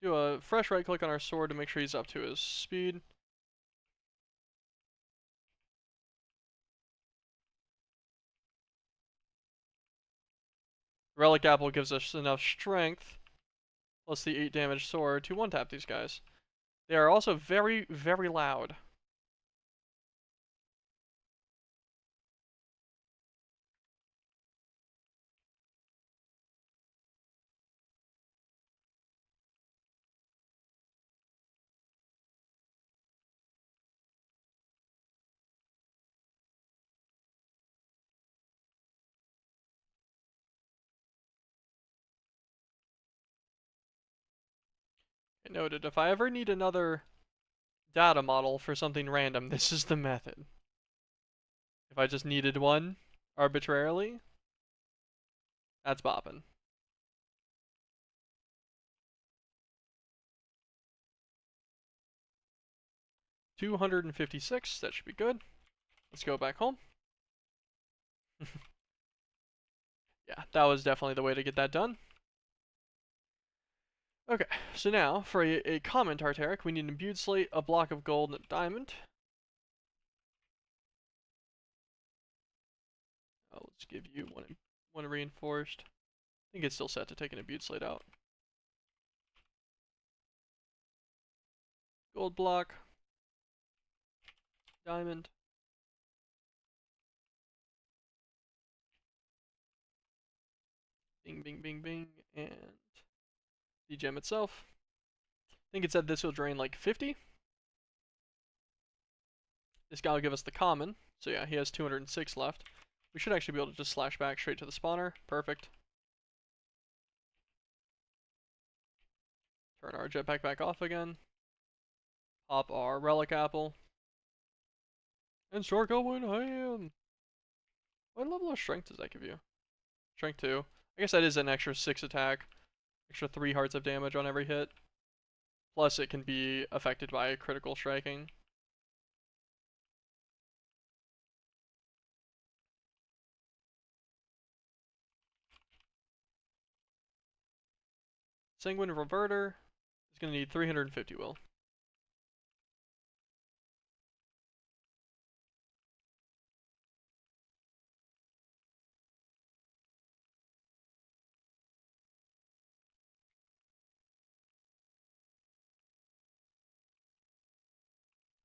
Do a fresh right click on our sword to make sure he's up to his speed. Relic apple gives us enough strength, plus the 8 damage sword, to one-tap these guys. They are also very, very loud. Noted, if I ever need another data model for something random, this is the method. If I just needed one arbitrarily, that's bopping. $256, that should be good. Let's go back home. Yeah, that was definitely the way to get that done. Okay, so now for a common Tartaric, we need an imbued slate, a block of gold, and a diamond. Let's give you one reinforced. I think it's still set to take an imbued slate out. Gold block, diamond. Bing, bing, bing, bing, and the gem itself. I think it said this will drain like 50. This guy will give us the common. So yeah, he has 206 left. We should actually be able to just slash back straight to the spawner. Perfect. Turn our jetpack back off again. Pop our relic apple. And start going ham. What level of strength does that give you? Strength 2. I guess that is an extra 6 attack. Extra 3 hearts of damage on every hit. Plus it can be affected by critical striking. Sanguine Reverter is going to need 350 will.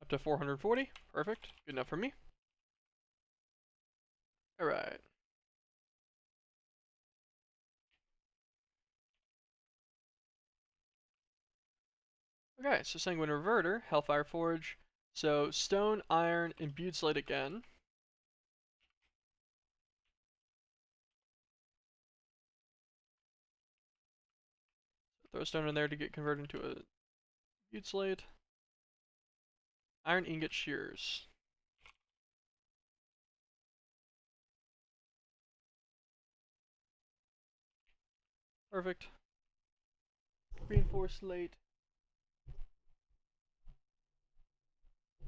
Up to 440. Perfect. Good enough for me. Alright. Okay, so Sanguine Reverter, Hellfire Forge. So stone, iron, imbued slate again. Throw a stone in there to get converted into a imbued slate. Iron ingot shears. Perfect. Reinforced slate.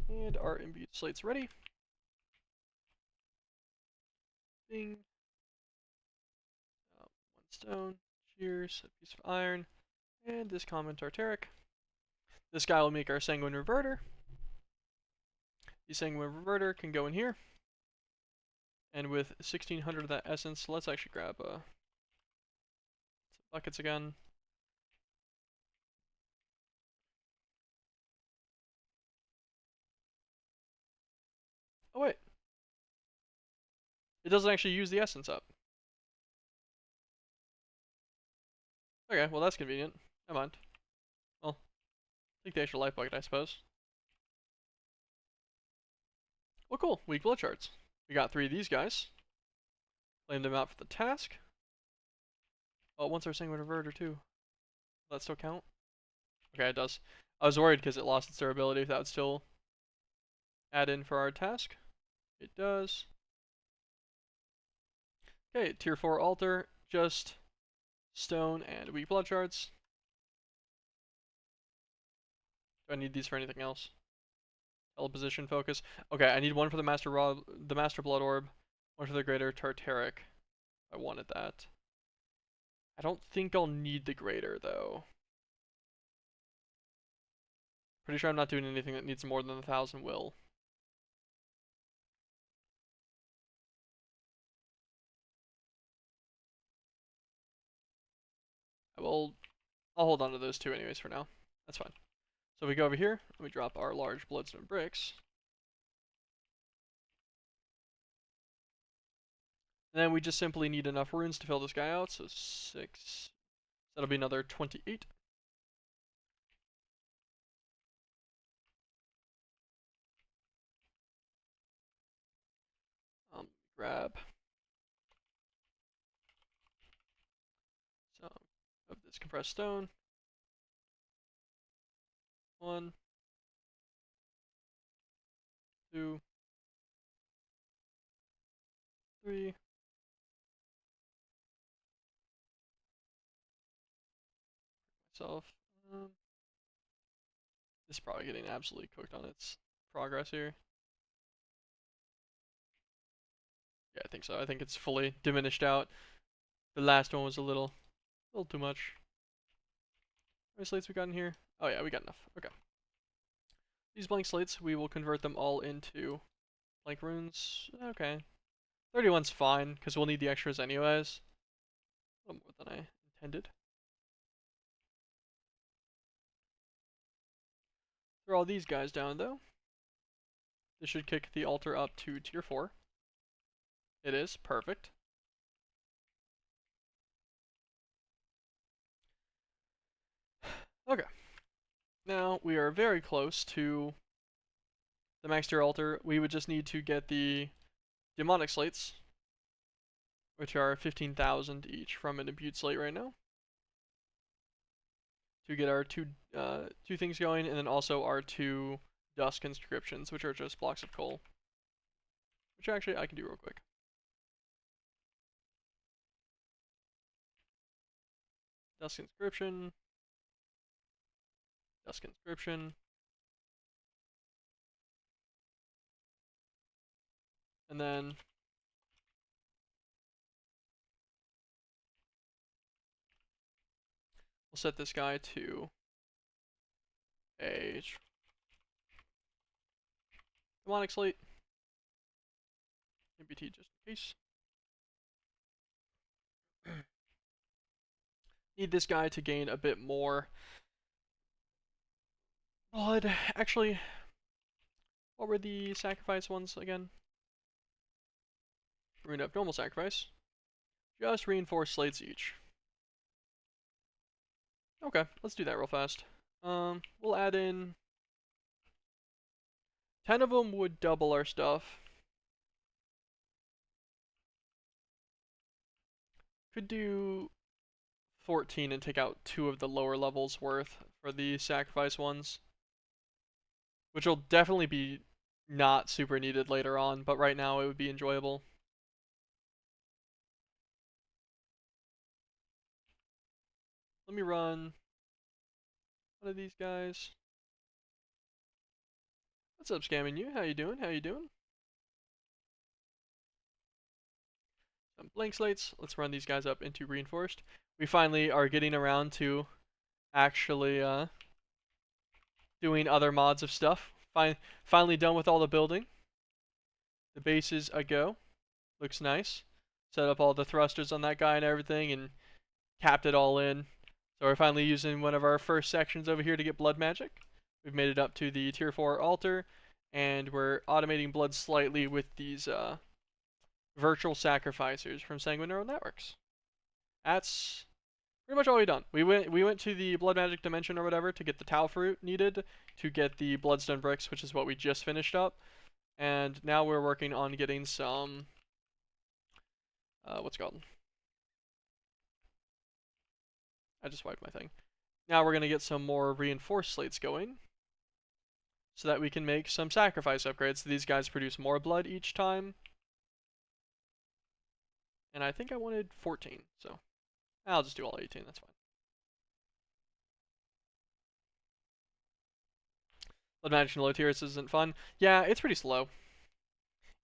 And our imbued slate's ready. Ding. One stone, shears, a piece of iron, and this common tartaric. This guy will make our sanguine reverter. The sanguine reverter can go in here. And with 1600 of that essence, let's actually grab some buckets again. Oh wait. It doesn't actually use the essence up. Okay, well that's convenient. Never mind. Well, take the extra life bucket, I suppose. Well, cool. Weak blood shards. We got 3 of these guys. Claim them out for the task. Oh, once our sanguine reverter too. Will that still count? Okay, it does. I was worried because it lost its durability if that would still add in for our task. It does. Okay, tier 4 altar, just stone and weak blood shards. Do I need these for anything else? Teleposition focus. Okay, I need one for the master blood orb, one for the greater tartaric. I wanted that. I don't think I'll need the greater though. Pretty sure I'm not doing anything that needs more than 1,000 will. I'll hold on to those 2 anyways for now. That's fine. So we go over here, and we drop our large bloodstone bricks. And then we just simply need enough runes to fill this guy out, so 6. That'll be another 28. Grab some of this compressed stone. 1, 2, 3. Myself. This is probably getting absolutely cooked on its progress here. Yeah, I think so. I think it's fully diminished out. The last one was a little too much. How many slates we got in here? Oh yeah, we got enough. Okay. These blank slates, we will convert them all into blank runes. Okay. 31's fine, because we'll need the extras anyways. A little more than I intended. Throw all these guys down though. This should kick the altar up to tier 4. It is. Perfect. Okay. Now we are very close to the max tier altar. We would just need to get the demonic slates, which are 15,000 each from an imbued slate right now, to get our two things going, and then also our 2 dusk inscriptions, which are just blocks of coal, which actually I can do real quick. Dusk inscription, dusk inscription, and then we'll We'll set this guy to a demonic slate. MBT just in case. Need this guy to gain a bit more blood. Actually, what were the sacrifice ones again? Rune up normal sacrifice. Just reinforce slates each. Okay, let's do that real fast. We'll add in 10 of them would double our stuff. Could do 14 and take out 2 of the lower levels worth for the sacrifice ones. Which will definitely be not super needed later on, but right now it would be enjoyable. Let me run one of these guys. What's up, Scamming You? How you doing? How you doing? Some blank slates. Let's run these guys up into reinforced. We finally are getting around to actually doing other mods of stuff. Finally done with all the building. The base is a go. Looks nice. Set up all the thrusters on that guy and everything and capped it all in. So we're finally using one of our first sections over here to get blood magic. We've made it up to the tier 4 altar, and we're automating blood slightly with these virtual sacrificers from Sanguine Neural Networks. That's pretty much all we've done. We went to the blood magic dimension or whatever to get the Tau fruit needed to get the bloodstone bricks, which is what we just finished up. And now we're working on getting some what's it called? I just wiped my thing. Now we're gonna get some more reinforced slates going, so that we can make some sacrifice upgrades. So these guys produce more blood each time. And I think I wanted 14, so I'll just do all 18, that's fine. Blood magic in low tiers isn't fun. Yeah, it's pretty slow.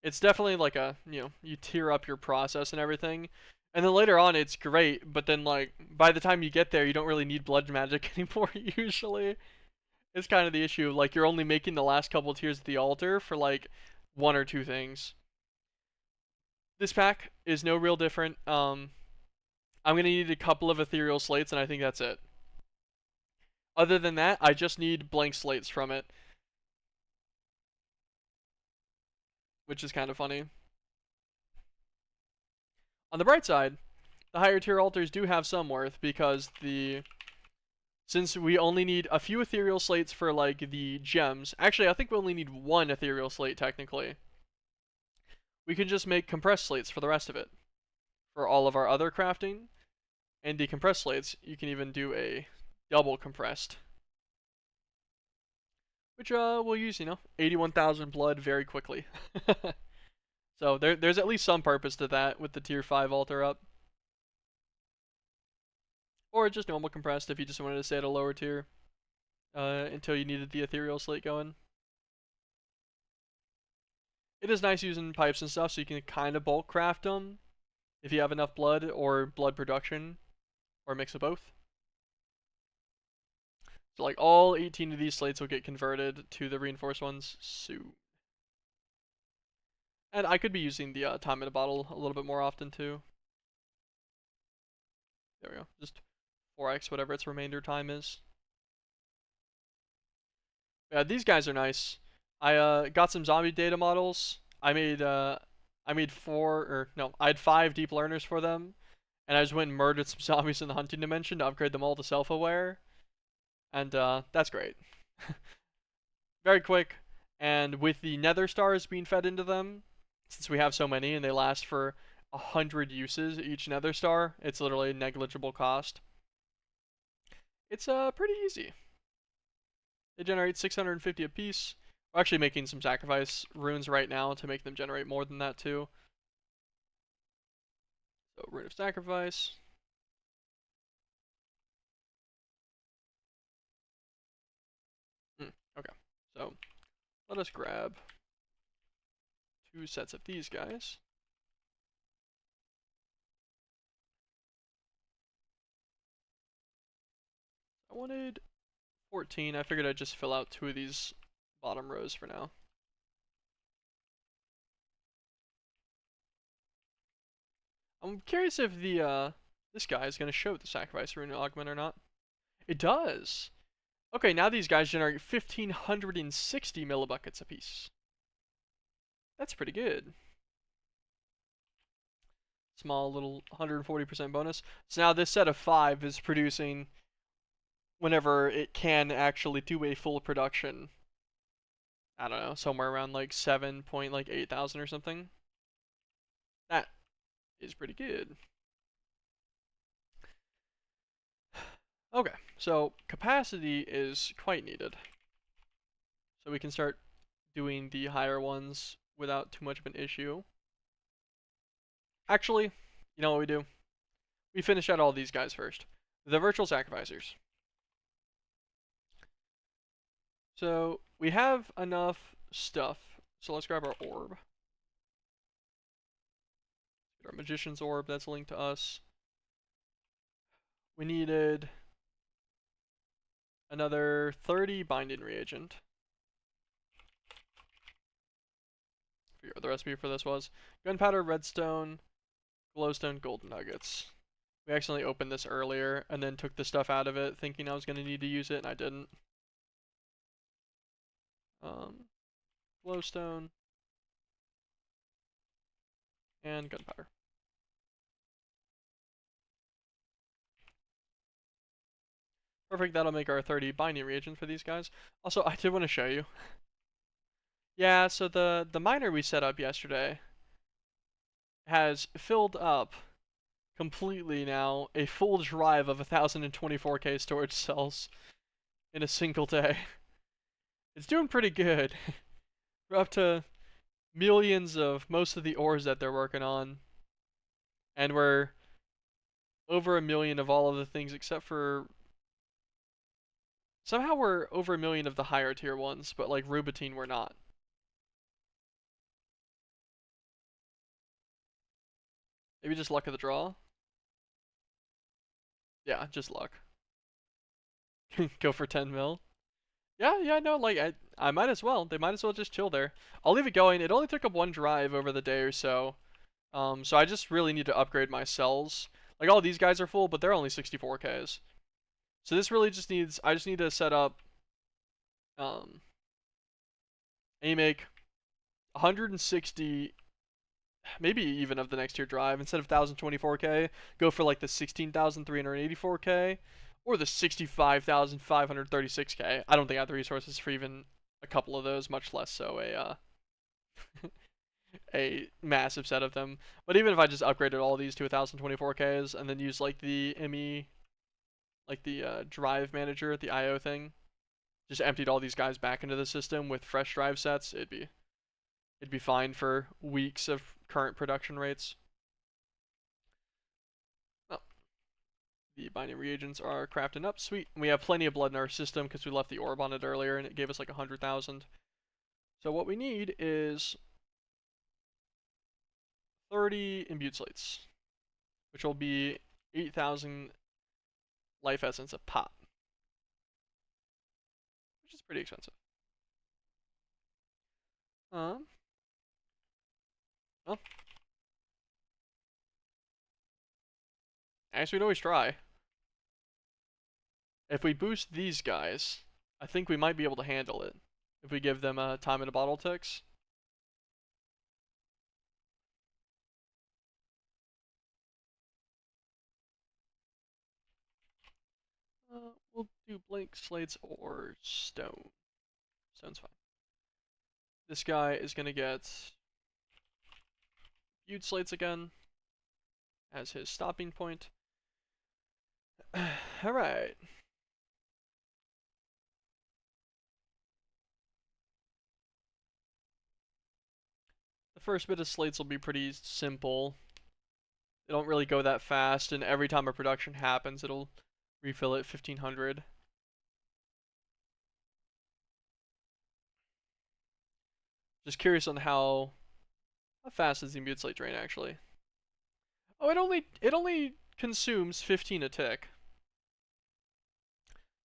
It's definitely like a, you tier up your process and everything. And then later on it's great, but then like by the time you get there you don't really need blood magic anymore usually. It's kind of the issue, like you're only making the last couple tiers of the altar for like 1 or 2 things. This pack is no real different. I'm gonna need a couple of ethereal slates and I think that's it. Other than that, I just need blank slates from it. Which is kind of funny. On the bright side, the higher tier altars do have some worth because since we only need a few ethereal slates for like the gems. Actually, I think we only need 1 ethereal slate technically. We can just make compressed slates for the rest of it. For all of our other crafting. And the compressed slates, you can even do a double compressed. Which we'll use, 81,000 blood very quickly. So there's at least some purpose to that with the tier 5 altar up. Or just normal compressed if you just wanted to stay at a lower tier until you needed the ethereal slate going. It is nice using pipes and stuff so you can kind of bulk craft them if you have enough blood or blood production or a mix of both. So like all 18 of these slates will get converted to the reinforced ones soon. And I could be using the time in a bottle a little bit more often too. There we go. Just 4x whatever its remainder time is. Yeah, these guys are nice. I got some zombie data models. I made 5 deep learners for them. And I just went and murdered some zombies in the hunting dimension to upgrade them all to self-aware. And that's great. Very quick. And with the nether stars being fed into them, since we have so many and they last for 100 uses each nether star, it's literally a negligible cost. It's pretty easy. They generate 650 apiece. We're actually making some sacrifice runes right now to make them generate more than that too. So rune of sacrifice. Okay, so let us grab 2 sets of these guys. I wanted 14. I figured I'd just fill out 2 of these bottom rows for now. I'm curious if the this guy is gonna show the sacrifice rune augment or not. It does. Okay, now these guys generate 1,560 millibuckets apiece. That's pretty good. Small little 140% bonus. So now this set of 5 is producing whenever it can actually do a full production. I don't know, somewhere around like 7.8 thousand or something. That is pretty good. Okay, so capacity is quite needed. So we can start doing the higher ones without too much of an issue. Actually, you know what we do? We finish out all these guys first. The virtual sacrificers. So we have enough stuff. So let's grab our orb. Our magician's orb, that's linked to us. We needed another 30 binding reagent. I forget what the recipe for this was. Gunpowder, redstone, glowstone, golden nuggets. We accidentally opened this earlier and then took the stuff out of it thinking I was going to need to use it and I didn't. Glowstone and gunpowder. Perfect, that'll make our 30 binding reagents for these guys. Also, I did want to show you. Yeah, so the miner we set up yesterday has filled up completely now a full drive of 1024k storage cells in a single day. It's doing pretty good. We're up to millions of most of the ores that they're working on. And we're over 1,000,000 of all of the things except for... Somehow we're over 1,000,000 of the higher tier ones, but like Rubatine we're not. Maybe just luck of the draw? Yeah, just luck. Go for 10 mil. Yeah, no, like, I might as well. They might as well just chill there. I'll leave it going. It only took up 1 drive over the day or so. So I just really need to upgrade my cells. Like, all these guys are full, but they're only 64Ks. So this really just needs, I just need to set up, and make 160, maybe even of the next tier drive. Instead of 1024K, go for like the 16,384K. Or the 65,536K. I don't think I have the resources for even a couple of those, much less so a massive set of them. But even if I just upgraded all of these to 1024Ks and then use like the ME, like the drive manager, the IO thing, just emptied all these guys back into the system with fresh drive sets, it'd be fine for weeks of current production rates. The binding reagents are crafting up. Sweet. And we have plenty of blood in our system because we left the orb on it earlier and it gave us like 100,000. So what we need is 30 imbued slates, which will be 8,000 life essence a pop, which is pretty expensive. Well, I guess we'd always try. If we boost these guys, I think we might be able to handle it. If we give them a time in a bottle ticks. We'll do blank slates or stone. Stone's fine. This guy is going to get imbued slates again as his stopping point. Alright. The first bit of slates will be pretty simple. They don't really go that fast, and every time a production happens, it'll refill it 1,500. Just curious on how fast is the imbued slate drain actually. Oh, it only consumes 15 a tick.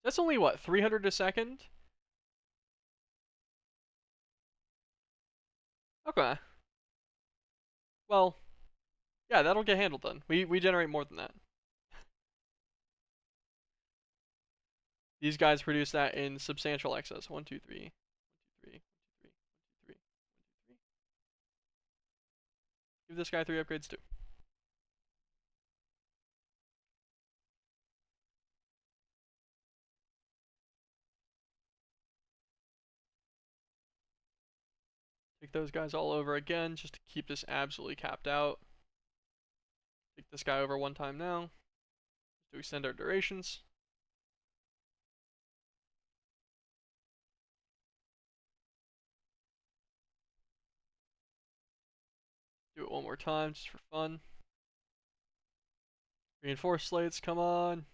That's only what, 300 a second? Okay. Well, yeah, that'll get handled then. We generate more than that. These guys produce that in substantial excess. 1, 2, 3, 1, 2, 3, 1, 2, 3, 1, 2, 3, 1, 2, 3. Give this guy 3 upgrades too. Take those guys all over again just to keep this absolutely capped out. Take this guy over one time now to extend our durations. Do it one more time just for fun. Reinforced slates, come on.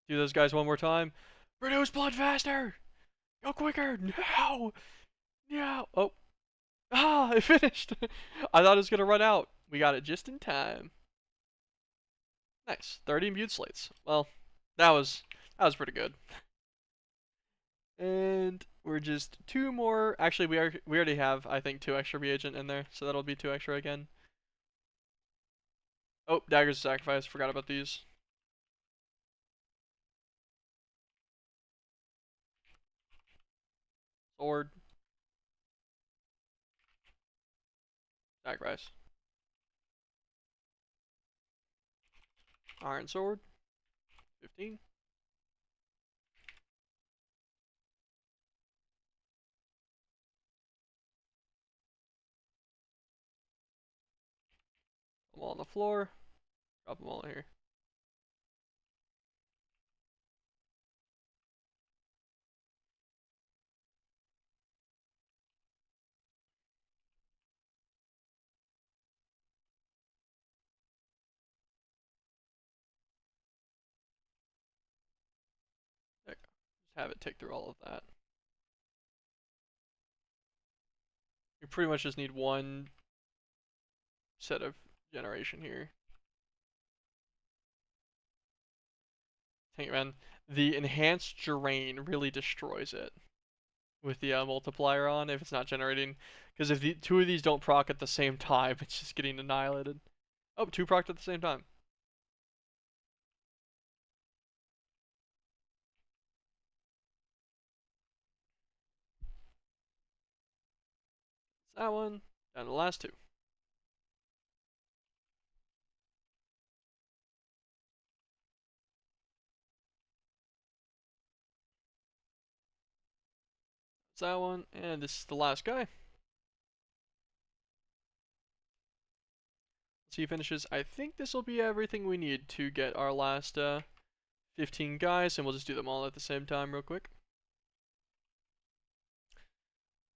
Do those guys one more time. Produce blood faster! Go quicker! No! No! Oh. Ah, it finished! I thought it was gonna run out. We got it just in time. Nice. 30 imbued slates. Well, that was pretty good. And we're just 2 more. Actually, we already have, I think, 2 extra reagent in there, so that'll be 2 extra again. Oh, daggers of sacrifice. Forgot about these. Sword. Sacrifice. Iron sword. 15. Put them all on the floor. Drop them all in here. There you go. Just have it take through all of that. You pretty much just need one set of generation here. Dang it, man. The enhanced drain really destroys it with the multiplier on if it's not generating. Because if the 2 of these don't proc at the same time, it's just getting annihilated. Oh, 2 procced at the same time. It's that one. Down to the last 2. It's that one. And this is the last guy. So he finishes. I think this will be everything we need to get our last 15 guys, and we'll just do them all at the same time real quick.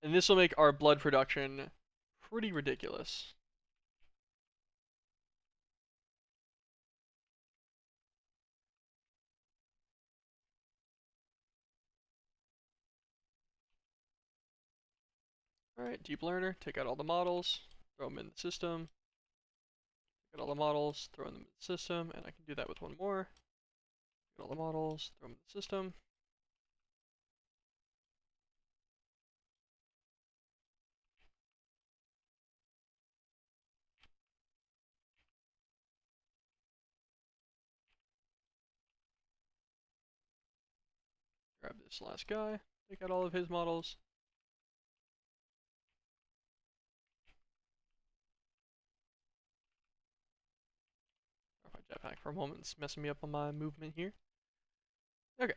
And this will make our blood production pretty ridiculous. Alright, deep learner, take out all the models, throw them in the system. Take out all the models, throw them in the system, and I can do that with one more. Get all the models, throw them in the system. Grab this last guy, take out all of his models. My jetpack for a moment, it's messing me up on my movement here. Okay,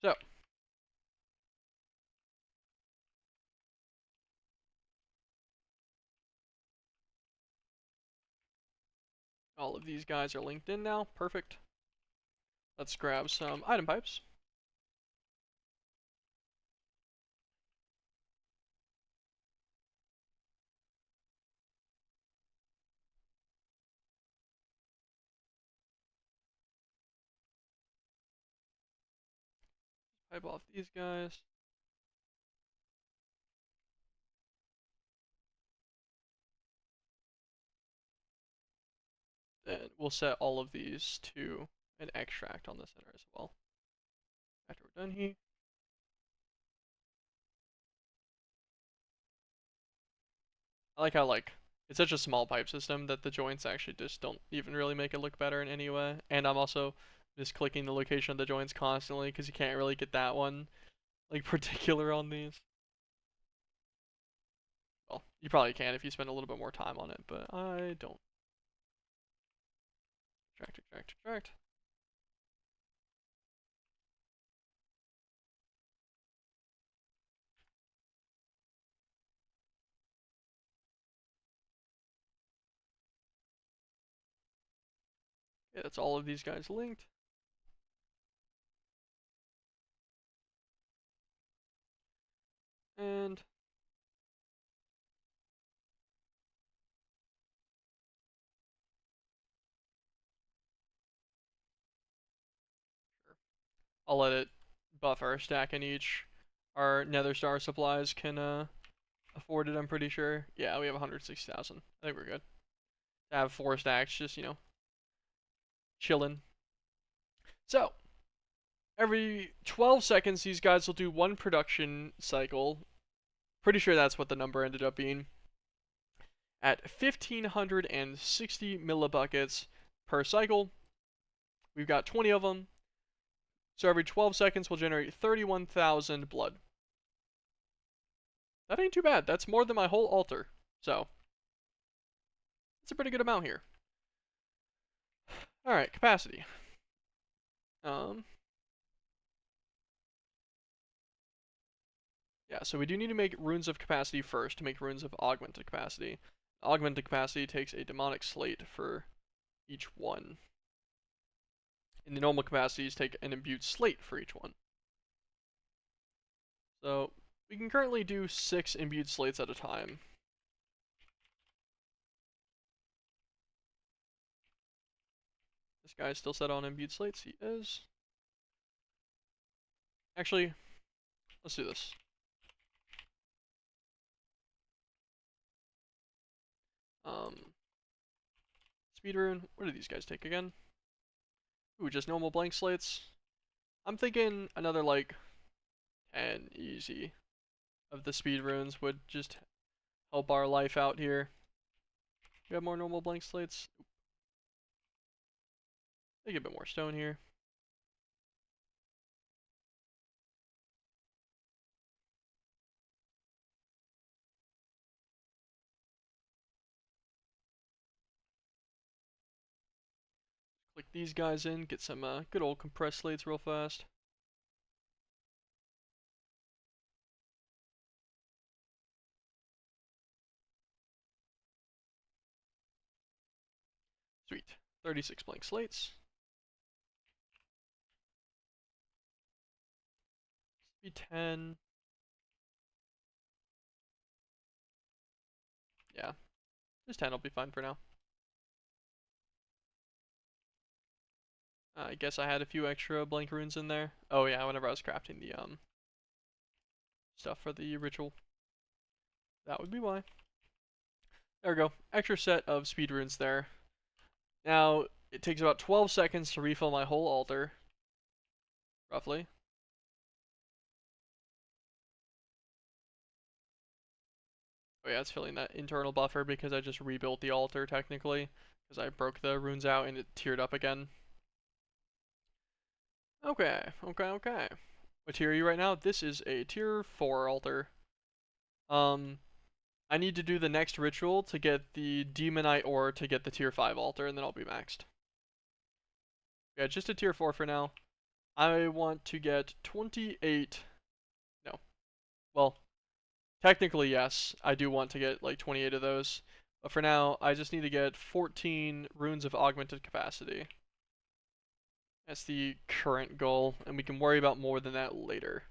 so all of these guys are linked in now. Perfect. Let's grab some item pipes. Pipe off these guys. Then we'll set all of these to an extract on the center as well. After we're done here. I like how it's such a small pipe system that the joints actually just don't even really make it look better in any way. And I'm also just clicking the location of the joints constantly because you can't really get that one particular on these. Well, you probably can if you spend a little bit more time on it, but I don't. Extract, extract, extract. Yeah, that's all of these guys linked. And I'll let it buffer stack in each. Our Nether Star supplies can afford it, I'm pretty sure. Yeah, we have 160,000. I think we're good. To have 4 stacks, just, chilling. So, every 12 seconds, these guys will do 1 production cycle. Pretty sure that's what the number ended up being. At 1,560 millibuckets per cycle. We've got 20 of them. So every 12 seconds, we'll generate 31,000 blood. That ain't too bad. That's more than my whole altar. So, it's a pretty good amount here. Alright, capacity. Yeah, so we do need to make runes of capacity first to make runes of augmented capacity. Augmented capacity takes a demonic slate for each one. And the normal capacities take an imbued slate for each one. So we can currently do 6 imbued slates at a time. This guy's still set on imbued slates. He is. Actually, let's do this. Speed rune. What do these guys take again? Ooh, just normal blank slates. I'm thinking another 10 easy of the speed runes would just help our life out here. We have more normal blank slates. Take a bit more stone here. Click these guys in, get some good old compressed slates real fast. Sweet. 36 blank slates. Speed 10. Yeah, just 10 will be fine for now. I guess I had a few extra blank runes in there. Oh yeah, whenever I was crafting the stuff for the ritual. That would be why. There we go. Extra set of speed runes there. Now, it takes about 12 seconds to refill my whole altar. Roughly. Oh yeah, it's filling that internal buffer because I just rebuilt the altar technically. Because I broke the runes out and it tiered up again. Okay. What tier are you right now? This is a tier 4 altar. I need to do the next ritual to get the demonite ore to get the tier 5 altar, and then I'll be maxed. Yeah, just a tier 4 for now. I want to get 28. No. Well, technically, yes. I do want to get 28 of those. But for now, I just need to get 14 runes of augmented capacity. That's the current goal, and we can worry about more than that later.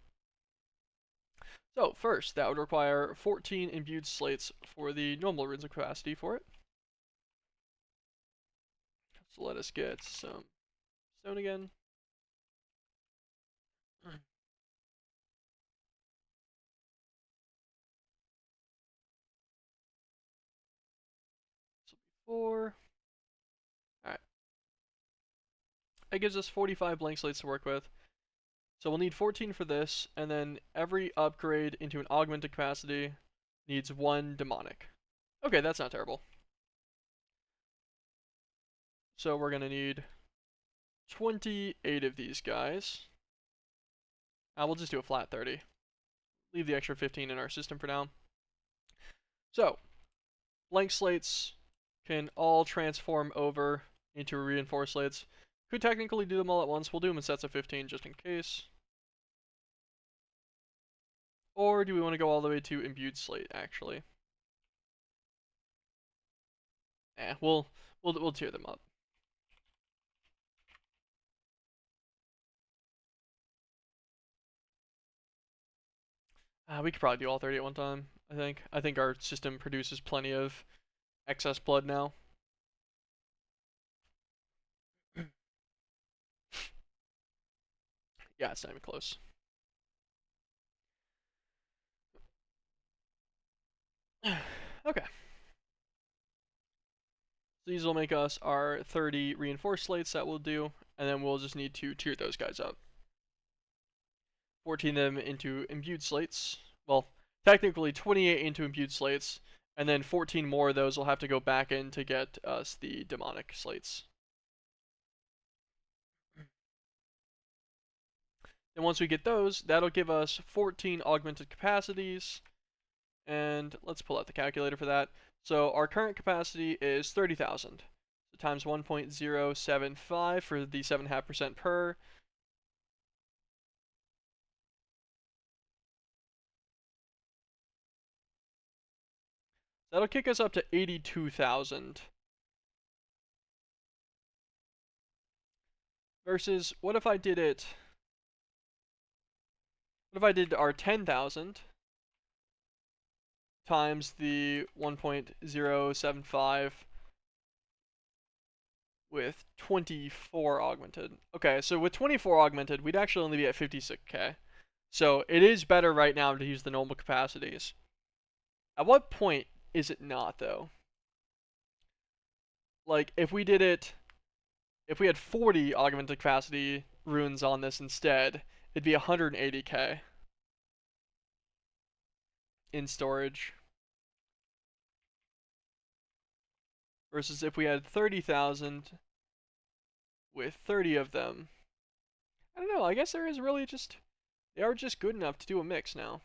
So, first, that would require 14 imbued slates for the normal runes of capacity for it. So let us get some stone again. So 4. that gives us 45 blank slates to work with. So we'll need 14 for this, and then every upgrade into an augmented capacity needs 1 demonic. Okay, that's not terrible. So we're gonna need 28 of these guys. We'll just do a flat 30. Leave the extra 15 in our system for now. So, blank slates can all transform over into reinforced slates. Could technically do them all at once. We'll do them in sets of 15 just in case. Or do we want to go all the way to imbued slate, actually? We'll tier them up. We could probably do all 30 at one time, I think. I think our system produces plenty of excess blood now. Yeah, it's not even close. Okay. So these will make us our 30 reinforced slates that we'll do, and then we'll just need to tier those guys up. 14 them into imbued slates. Well, technically 28 into imbued slates, and then 14 more of those will have to go back in to get us the demonic slates. And once we get those, that'll give us 14 augmented capacities. And let's pull out the calculator for that. So our current capacity is 30,000. So times 1.075 for the 7.5% per. That'll kick us up to 82,000. Versus, what if I did it... What if I did our 10,000 times the 1.075 with 24 augmented? Okay, so with 24 augmented, we'd actually only be at 56k. So it is better right now to use the normal capacities. At what point is it not, though? Like, if we did it... If we had 40 augmented capacity runes on this instead, it'd be 180k in storage. Versus if we had 30,000 with 30 of them. I don't know, I guess there is really just... They are just good enough to do a mix now.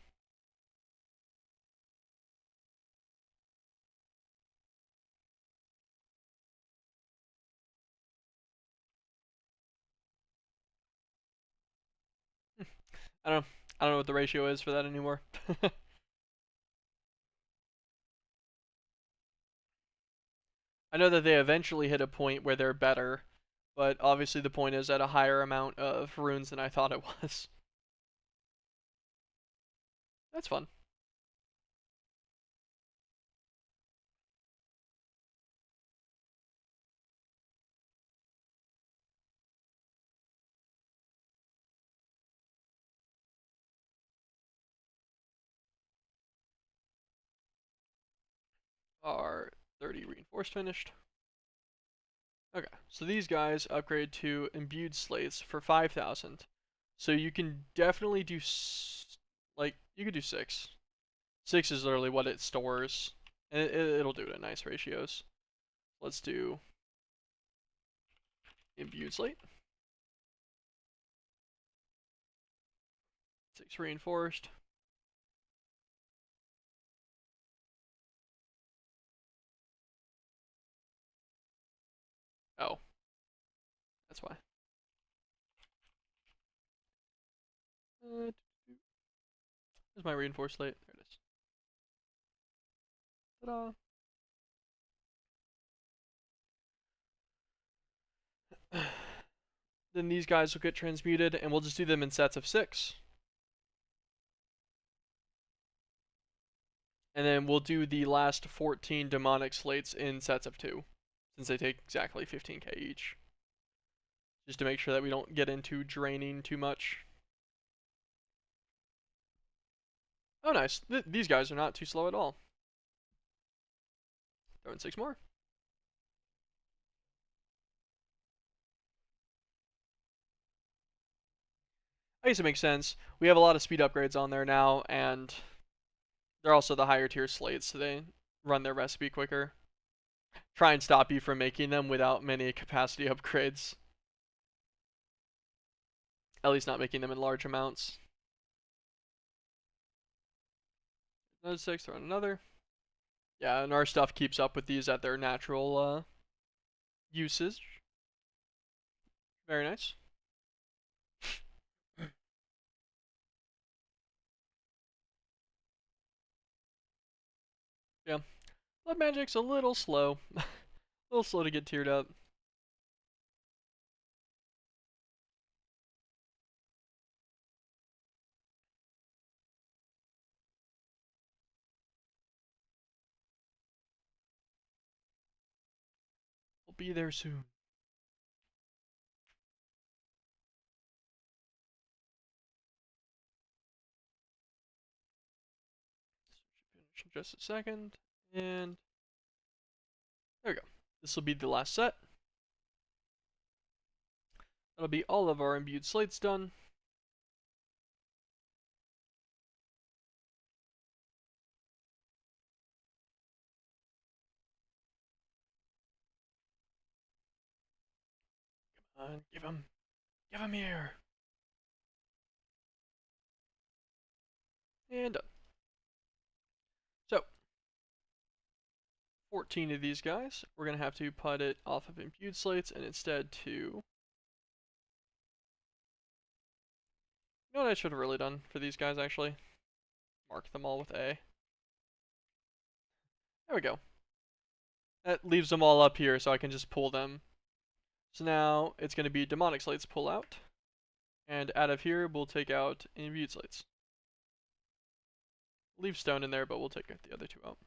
I don't know what the ratio is for that anymore. I know that they eventually hit a point where they're better, but obviously the point is at a higher amount of runes than I thought it was. That's fun. Our 30 reinforced finished. Okay, so these guys upgrade to imbued slates for 5,000. So you can definitely do, you could do 6. 6 is literally what it stores, and it'll do it at nice ratios. Let's do imbued slate. 6 reinforced. Oh, that's why. Where's my reinforced slate? There it is. Ta-da! Then these guys will get transmuted, and we'll just do them in sets of 6. And then we'll do the last 14 demonic slates in sets of 2, since they take exactly 15k each. Just to make sure that we don't get into draining too much. Oh, nice. These guys are not too slow at all. Throw in 6 more. I guess it makes sense. We have a lot of speed upgrades on there now, and they're also the higher tier slates, so they run their recipe quicker. Try and stop you from making them without many capacity upgrades. At least not making them in large amounts. Another 6, throw in another. Yeah, and our stuff keeps up with these at their natural usage. Very nice. Yeah. Blood magic's a little slow. A little slow to get tiered up. We'll be there soon. Finish in just a second. And there we go. This will be the last set. That'll be all of our imbued slates done. Come on, give him here. And done. So, 14 of these guys, we're going to have to put it off of imbued slates and instead to... You know what I should have really done for these guys, actually? Mark them all with A. There we go. That leaves them all up here so I can just pull them. So now it's going to be demonic slates pull out. And out of here, we'll take out imbued slates. Leave stone in there, but we'll take the other two out.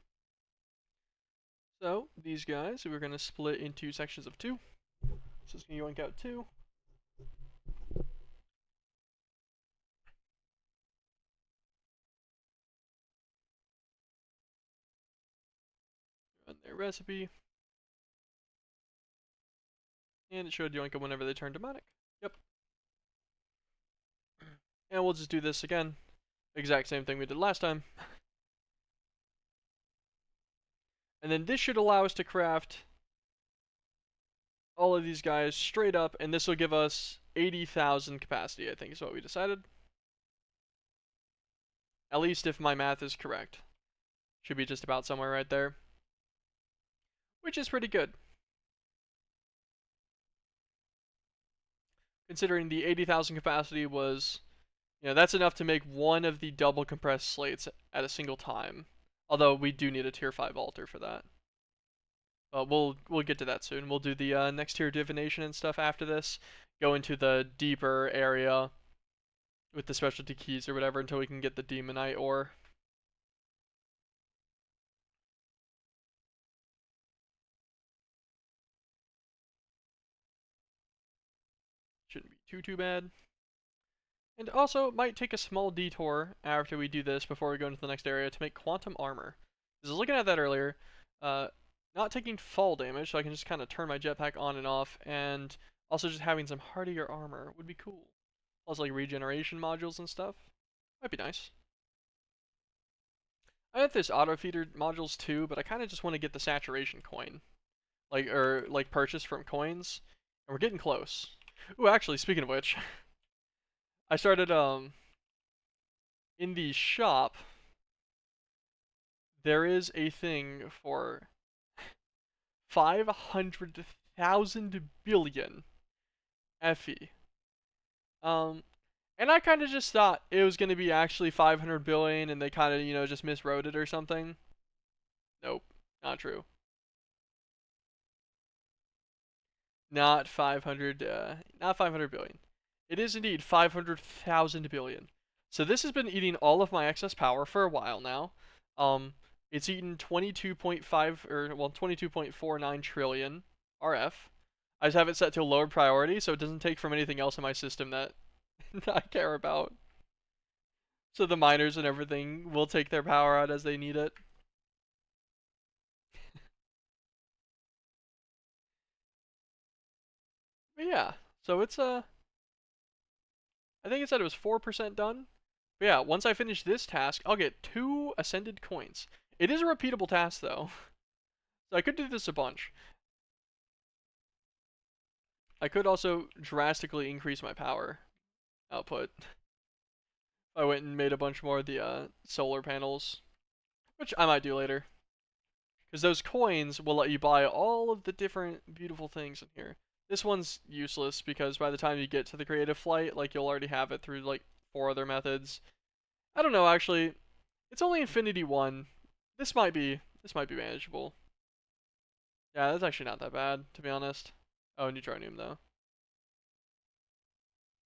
So these guys, we're going to split into sections of 2. So it's going to yoink out 2. Run their recipe. And it should yoink them whenever they turn demonic. Yep. And we'll just do this again. Exact same thing we did last time. And then this should allow us to craft all of these guys straight up, and this will give us 80,000 capacity, I think is what we decided. At least if my math is correct. Should be just about somewhere right there. Which is pretty good. Considering the 80,000 capacity was, that's enough to make one of the double compressed slates at a single time. Although we do need a tier 5 altar for that. But we'll get to that soon. We'll do the next tier divination and stuff after this. Go into the deeper area with the specialty keys or whatever until we can get the demonite ore. Shouldn't be too bad. And also, it might take a small detour after we do this before we go into the next area to make quantum armor. Because I was looking at that earlier. Not taking fall damage, so I can just kind of turn my jetpack on and off, and also just having some hardier armor would be cool. Also, like regeneration modules and stuff. Might be nice. I have this auto feeder modules too, but I kind of just want to get the saturation coin, like purchase from coins, and we're getting close. Ooh, actually, speaking of which, I started in the shop. There is a thing for 500,000 billion FE. And I kind of just thought it was going to be actually 500 billion and they kind of, just miswrote it or something. Nope, not true. Not 500, not 500 billion. It is indeed 500,000 billion. So this has been eating all of my excess power for a while now. It's eaten 22.5, or, well, 22.49 trillion RF. I just have it set to lower priority so it doesn't take from anything else in my system that I care about. So the miners and everything will take their power out as they need it. But yeah, so it's I think it said it was 4% done. But yeah, once I finish this task, I'll get 2 ascended coins. It is a repeatable task though, so I could do this a bunch. I could also drastically increase my power output. I went and made a bunch more of the solar panels, which I might do later. Because those coins will let you buy all of the different beautiful things in here. This one's useless because by the time you get to the creative flight, like you'll already have it through like 4 other methods. I don't know actually. It's only Infinity 1. This might be manageable. Yeah, that's actually not that bad, to be honest. Oh, neutronium though.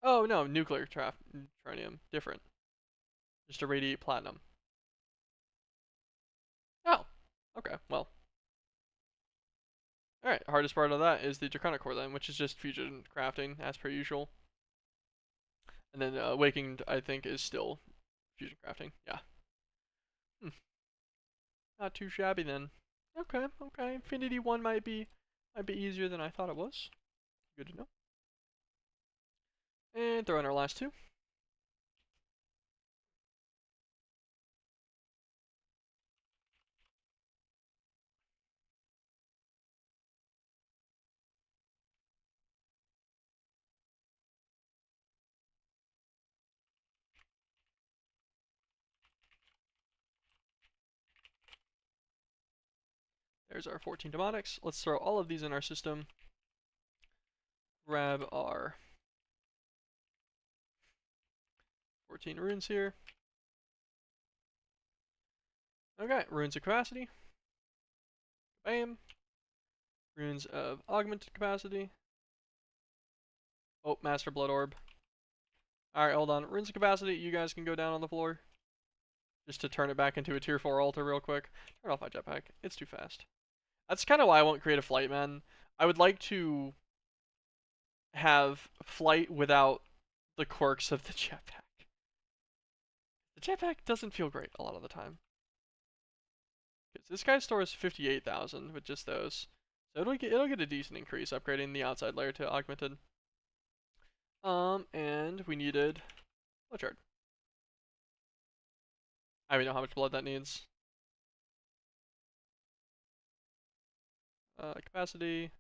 Oh no, nuclear neutronium. Different. Just irradiate platinum. Oh. Okay, well. Alright, hardest part of that is the Draconic core then, which is just fusion crafting, as per usual. And then Awakened, I think, is still fusion crafting. Yeah. Hmm. Not too shabby then. Okay, okay. Infinity 1 might be easier than I thought it was. Good to know. And throw in our last 2. There's our 14 demonics. Let's throw all of these in our system. Grab our 14 runes here. Okay, runes of capacity. Bam. Runes of augmented capacity. Oh, master blood orb. Alright, hold on. Runes of capacity, you guys can go down on the floor. Just to turn it back into a tier 4 altar real quick. Turn off my jetpack. It's too fast. That's kind of why I won't create a flight, man. I would like to have flight without the quirks of the jetpack. The jetpack doesn't feel great a lot of the time. Because this guy stores 58,000 with just those. So it'll get a decent increase upgrading the outside layer to augmented. And we needed blood shard. I don't even know how much blood that needs. Capacity.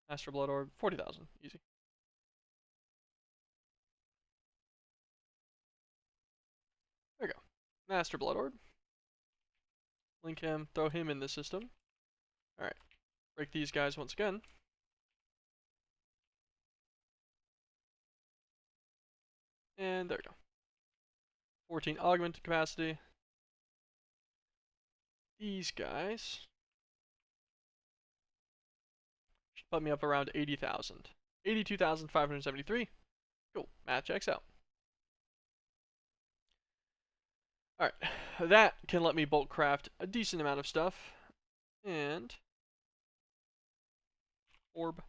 Master blood orb, 40,000, easy. There we go. Master blood orb. Link him, throw him in the system. Alright, break these guys once again. And there we go. 14 augmented capacity. These guys should put me up around 80,000. 82,573. Cool, math checks out. Alright, that can let me bulk craft a decent amount of stuff. And orb.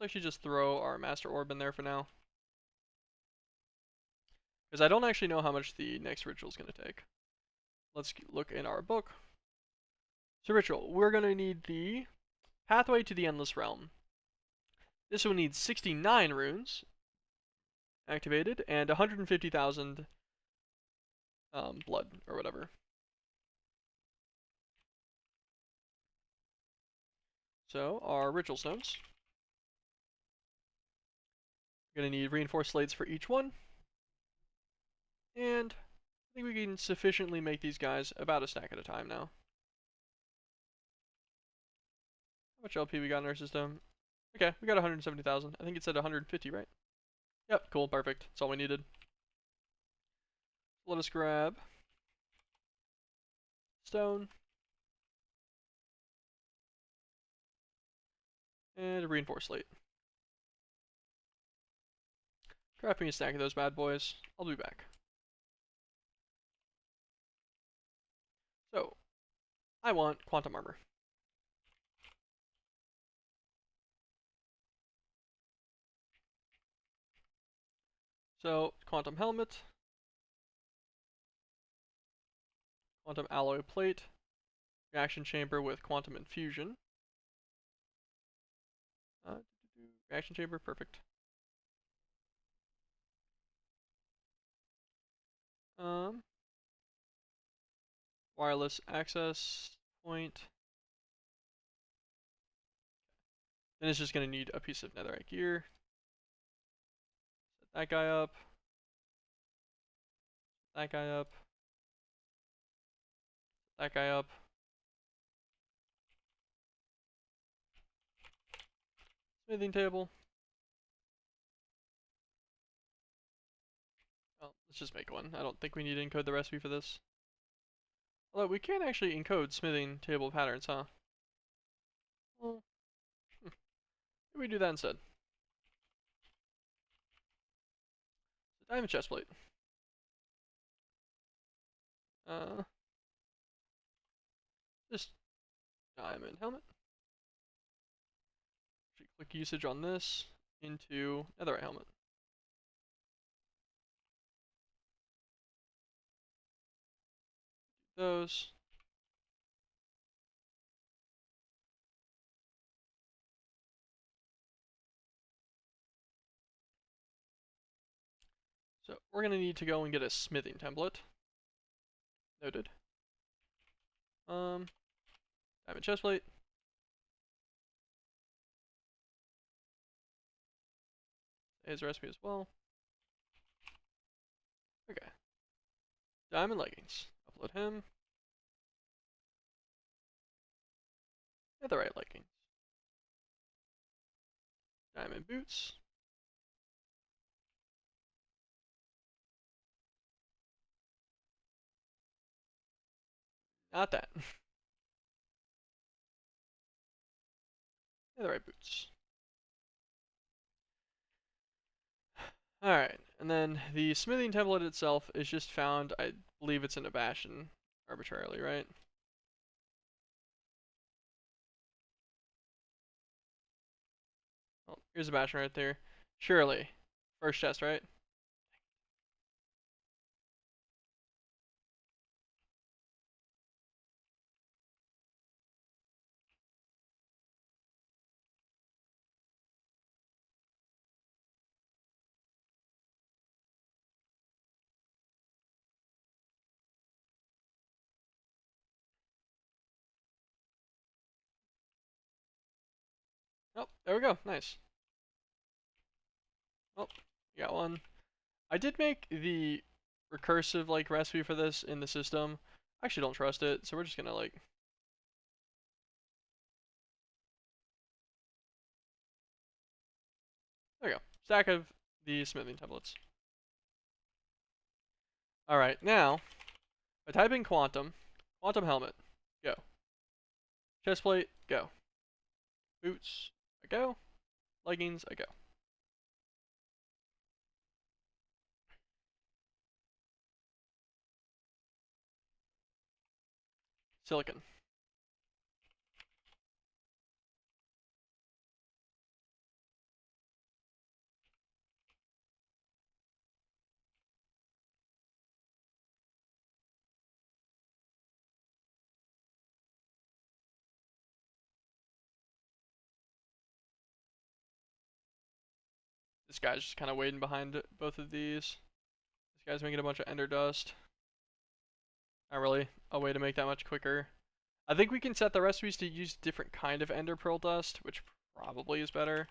Let's actually just throw our master orb in there for now. Because I don't actually know how much the next ritual is going to take. Let's look in our book. So ritual, we're going to need the Pathway to the Endless Realm. This one needs 69 runes activated and 150,000 blood or whatever. So our ritual stones. We're going to need reinforced slates for each one. And I think we can sufficiently make these guys about a stack at a time now. How much LP we got in our system? Okay, we got 170,000. I think it said 150, right? Yep, cool, perfect. That's all we needed. Let us grab stone and a reinforced slate. Craft me a stack of those bad boys. I'll be back. So, I want quantum armor. So, quantum helmet, quantum alloy plate, reaction chamber with quantum infusion. Reaction chamber, perfect. Um, wireless access point. Then it's just gonna need a piece of netherite gear. Set that guy up. That guy up. That guy up. Smithing table. Well, let's just make one. I don't think we need to encode the recipe for this. Although we can actually encode smithing table patterns, huh? Well, maybe we do that instead. Diamond chestplate. Uh, just diamond helmet. Actually, click usage on this into netherite helmet. Those. So we're gonna need to go and get a smithing template. Noted. Diamond chestplate. His recipe as well. Okay. Diamond leggings. Upload him. Netherite leggings. Diamond boots. Not that. Netherite boots. Alright, and then the smithing template itself is just found, I believe it's in a bastion arbitrarily, right? Oh, here's a bastion right there. Surely. First chest, right? Oh, there we go. Nice. Oh, you got one. I did make the recursive like recipe for this in the system. I actually don't trust it, so we're just gonna like there we go. Stack of the smithing templates. Alright, now I type in quantum helmet, go. Chestplate, go. Boots, I go. Leggings, I go. Silicon. This guy's just kind of waiting behind both of these. This guy's making a bunch of ender dust. Not really a way to make that much quicker. I think we can set the recipes to use different kind of ender pearl dust, which probably is better.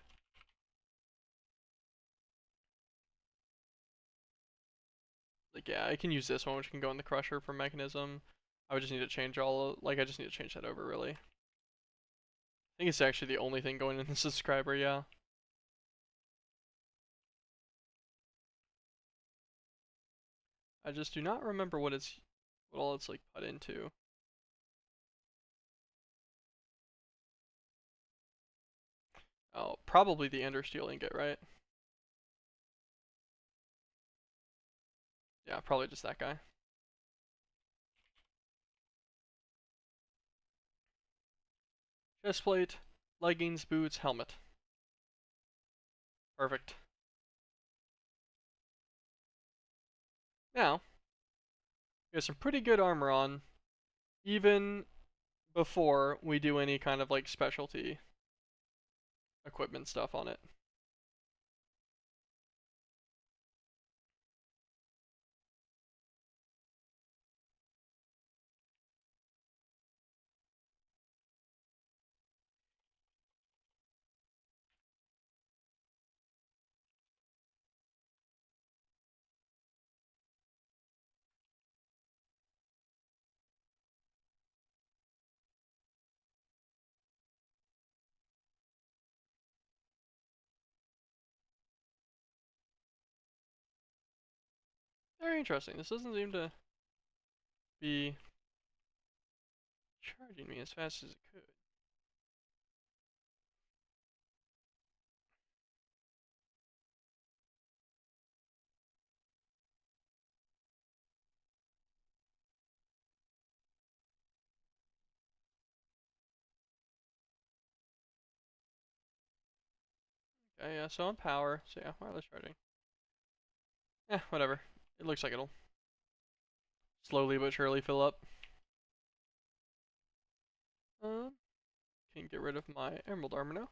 Like, yeah, I can use this one, which can go in the crusher for mechanism. I would just need to change I just need to change that over, really. I think it's actually the only thing going in the subscriber, yeah. I just do not remember what all it's like put into. Oh, probably the ender steel ingot, right? Yeah, probably just that guy. Chestplate, leggings, boots, helmet. Perfect. Now, we have some pretty good armor on, even before we do any kind of like specialty equipment stuff on it. Very interesting. This doesn't seem to be charging me as fast as it could. Okay, yeah, so on power. So yeah, wireless charging. Whatever. It looks like it'll slowly but surely fill up. Can get rid of my emerald armor now.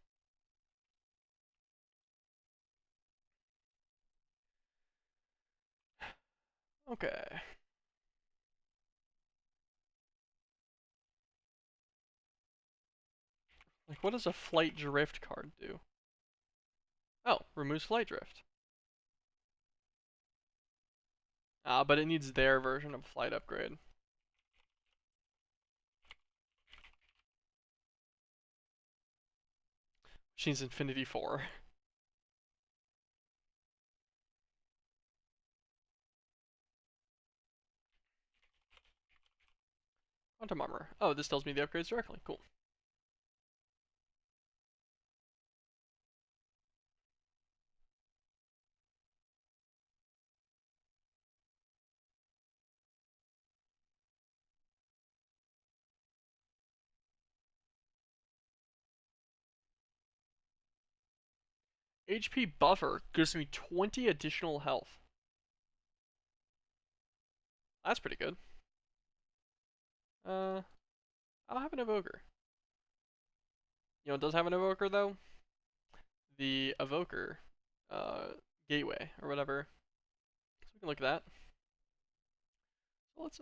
Okay. Like, what does a flight drift card do? Oh, removes flight drift. But it needs their version of flight upgrade. Which needs Infinity 4. Quantum armor. Oh, this tells me the upgrades directly. Cool. HP buffer gives me 20 additional health. That's pretty good. I'll have an evoker. You know what does have an evoker though? The evoker gateway or whatever. So we can look at that. So let's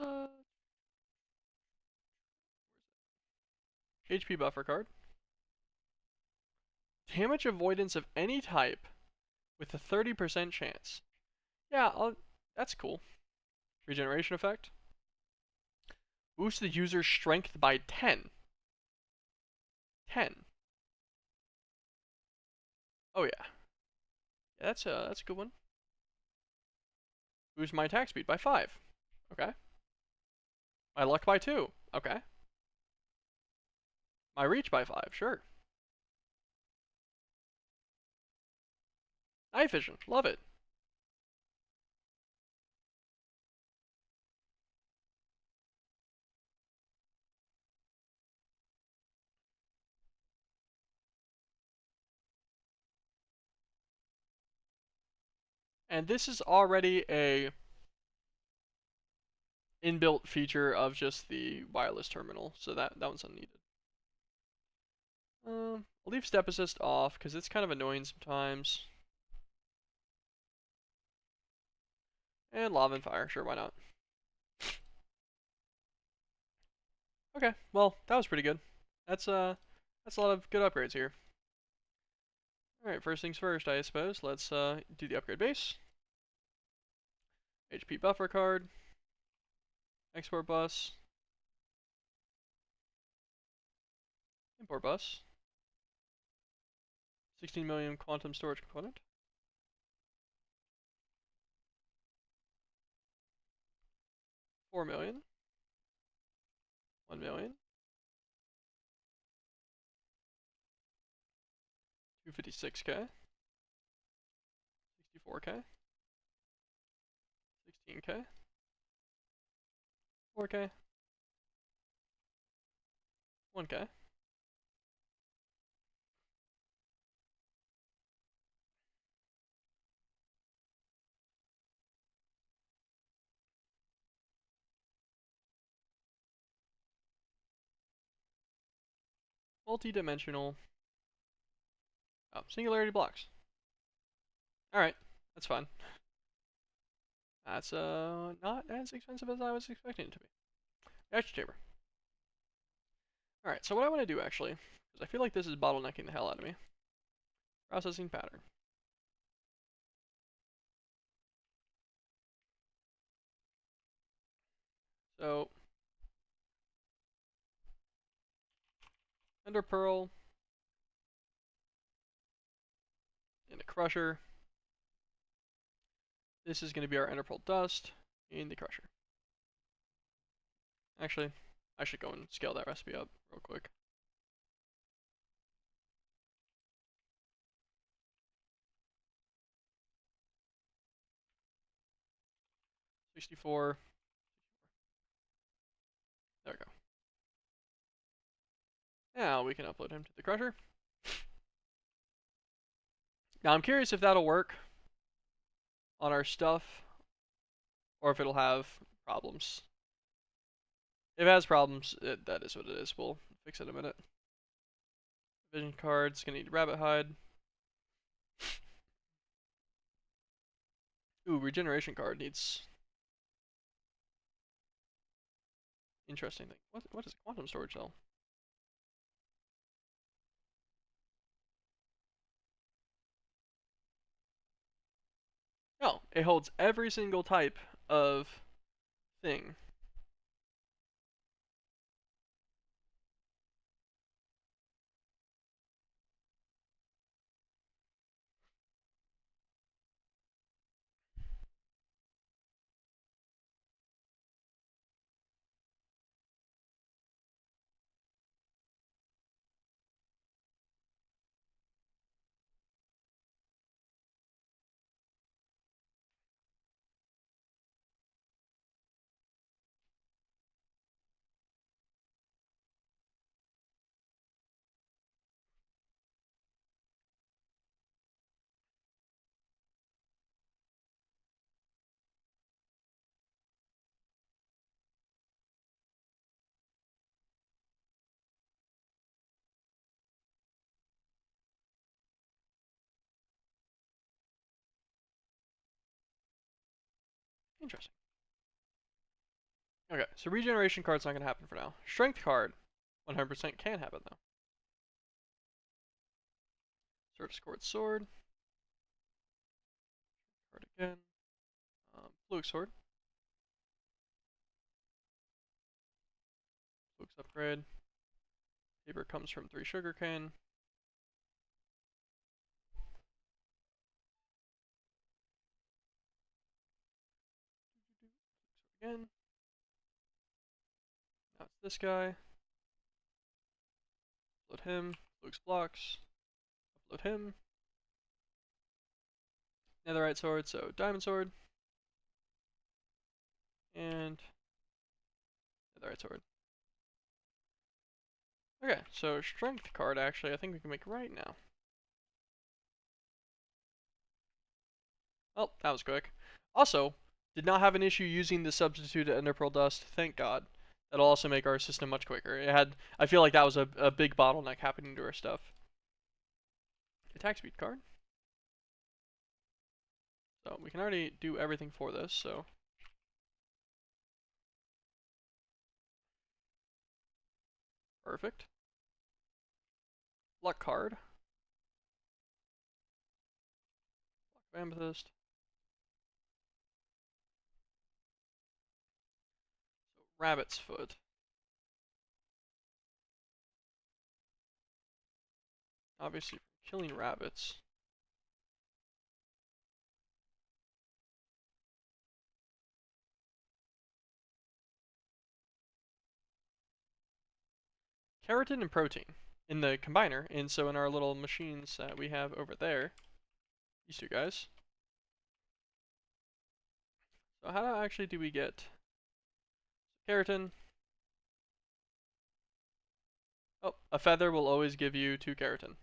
HP buffer card. Damage avoidance of any type with a 30% chance. Yeah, that's cool. Regeneration effect. Boost the user's strength by 10. 10. Oh yeah. Yeah, that's a good one. Boost my attack speed by 5. Okay. My luck by 2. Okay. My reach by 5. Sure. Night vision. Love it. And this is already a inbuilt feature of just the wireless terminal, so that one's unneeded. I'll leave step assist off because it's kind of annoying sometimes. And lava and fire, sure, why not? Okay, well, that was pretty good. That's a lot of good upgrades here. Alright, first things first, I suppose. Let's do the upgrade base. HP buffer card. Export bus. Import bus. 16 million quantum storage component. 4 million. 1 million. 256k. 64k. 16k. 4k. 1k. Multi-dimensional. Oh, singularity blocks. Alright, that's fine. That's not as expensive as I was expecting it to be. Extra chamber. Alright, so what I want to do actually, because I feel like this is bottlenecking the hell out of me. Processing pattern. So, Ender Pearl, and a Crusher. This is going to be our Enderpearl Dust in the Crusher. Actually, I should go and scale that recipe up real quick. 64. There we go. Now we can upload him to the Crusher. Now I'm curious if that'll work on our stuff, or if it'll have problems. If it has problems, that is what it is. We'll fix it in a minute. Vision card's gonna need rabbit hide. Ooh, regeneration card needs interesting thing. What is a quantum storage cell? Oh, it holds every single type of thing. Interesting. Okay, so regeneration card's not gonna happen for now. Strength card, 100% can happen though. Surf scored sword. Card again. Fluke sword. Fluke's upgrade. Paper comes from 3 sugarcane. Again. Now it's this guy. Upload him. Fluke's blocks. Upload him. Netherite sword, so diamond sword. And netherite sword. Okay, so strength card actually I think we can make right now. Oh, that was quick. Also, did not have an issue using the substitute Enderpearl Dust, thank God. That'll also make our system much quicker. I feel like that was a big bottleneck happening to our stuff. Attack speed card. So we can already do everything for this, so. Perfect. Luck card. Luck of Amethyst. So Rabbit's Foot. Obviously, killing rabbits. Keratin and protein in the combiner, and so in our little machines that we have over there, these two guys. So how actually do we get keratin? Oh, a feather will always give you 2 keratin.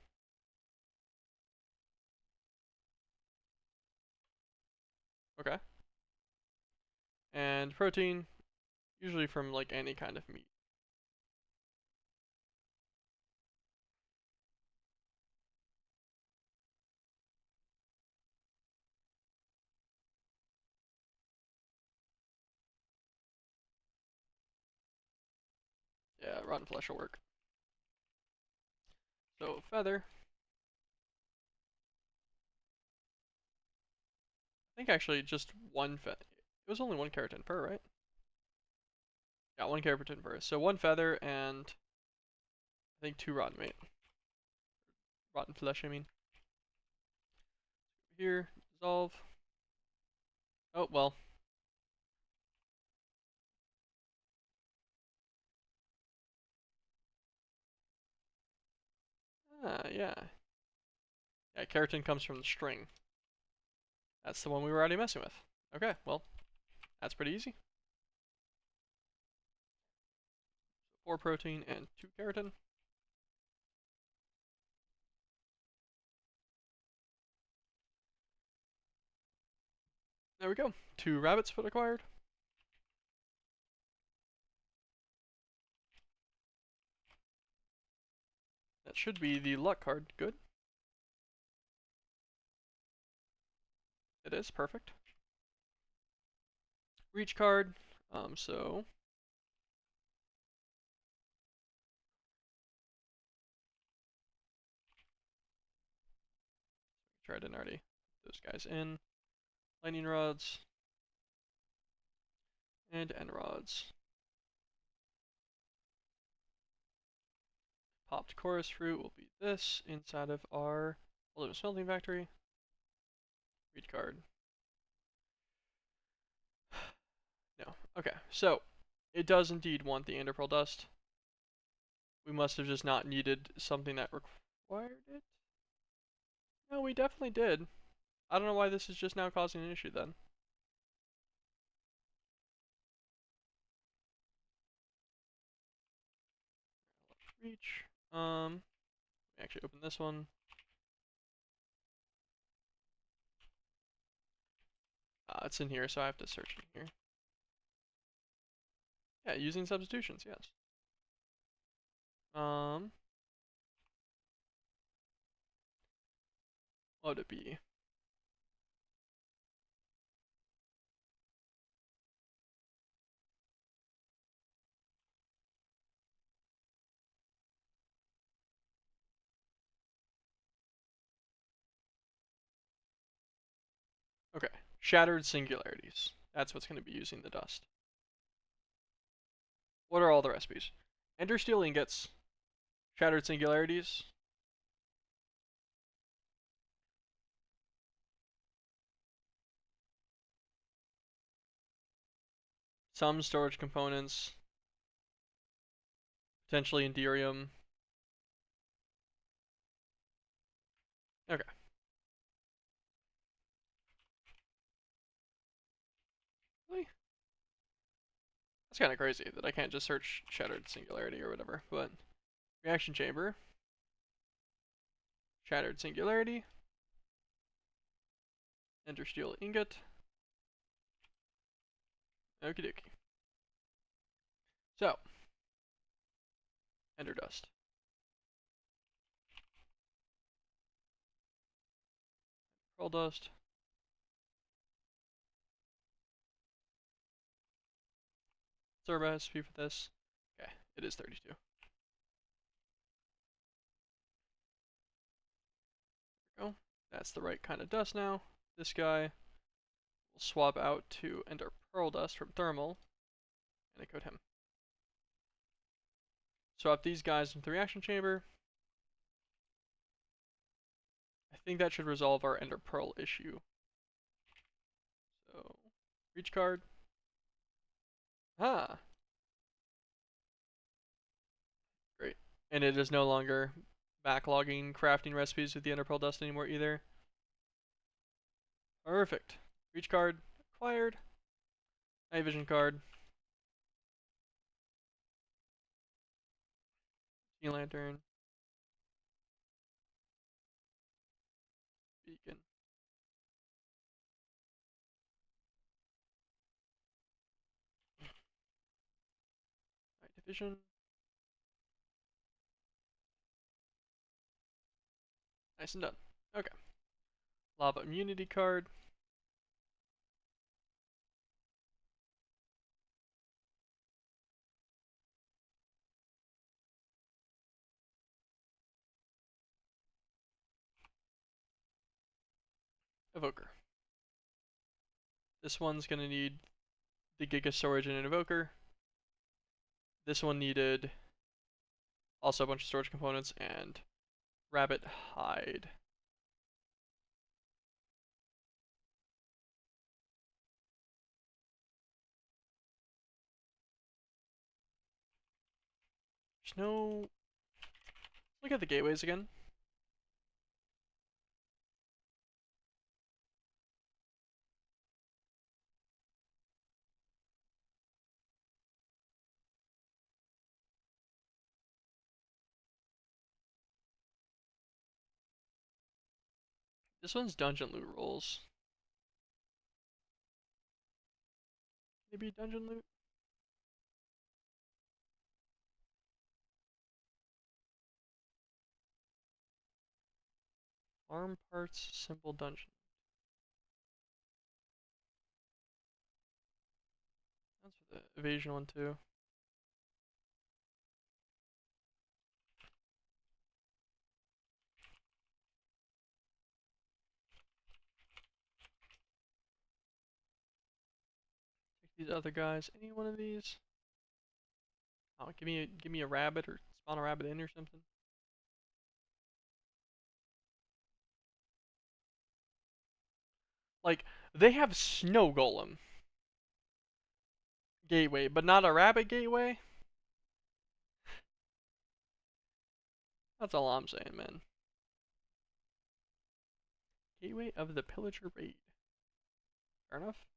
Okay. And protein, usually from like any kind of meat. Yeah, rotten flesh will work. So feather. I think actually just one feather. It was only 1 keratin per, right? Yeah, 1 keratin per. So 1 feather and I think 2 rotten meat. Rotten flesh, I mean. Here, dissolve. Oh, well. Yeah. Yeah, keratin comes from the string. That's the one we were already messing with. Okay, well, that's pretty easy. 4 protein and 2 keratin. There we go. 2 rabbit's foot acquired. That should be the luck card. Good. It is. Perfect. Reach card. So try to already put those guys in. Lightning rods and end rods. Popped chorus fruit will be this inside of our aluminum smelting factory. Read card. No. Okay, so it does indeed want the ender pearl dust. We must have just not needed something that required it. No, we definitely did. I don't know why this is just now causing an issue then. Reach. Actually open this one. It's in here, so I have to search in here. Yeah, using substitutions, yes. What would it be? Okay, shattered singularities. That's what's going to be using the dust. What are all the recipes? Ender steel ingots, shattered singularities, some storage components, potentially Enderium. Okay. Really? That's kind of crazy that I can't just search shattered singularity or whatever, but reaction chamber, shattered singularity, ender steel ingot. Okie dokie. So, ender dust. Pearl dust. Server recipe for this. Okay, it is 32. There we go. That's the right kind of dust now. This guy will swap out to ender pearl dust from thermal and encode him. Swap these guys into the reaction chamber. I think that should resolve our ender pearl issue. So, reach card. Ah, great. And it is no longer backlogging crafting recipes with the ender pearl dust anymore either. Perfect. Reach card acquired. Night vision card. Sea lantern. Beacon. Night vision. Nice and done. Okay. Lava immunity card. Evoker. This one's gonna need the Giga storage and an evoker. This one needed also a bunch of storage components and rabbit hide. There's no... Look at the gateways again. This one's dungeon loot rolls. Maybe dungeon loot? Arm parts, simple dungeon. That's for the evasion one too. Take these other guys. Any one of these? Oh, give me a rabbit or spawn a rabbit in or something. Like, they have snow golem gateway, but not a rabbit gateway? That's all I'm saying, man. Gateway of the Pillager Raid. Fair enough.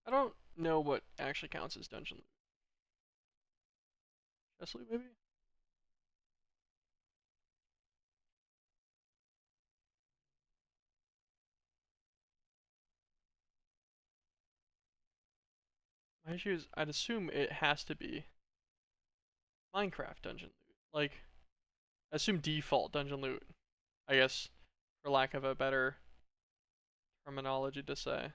I don't know what actually counts as dungeon loot. Chest loot, maybe? My issue is, I'd assume it has to be Minecraft dungeon loot. Like, I assume default dungeon loot. I guess, for lack of a better terminology to say.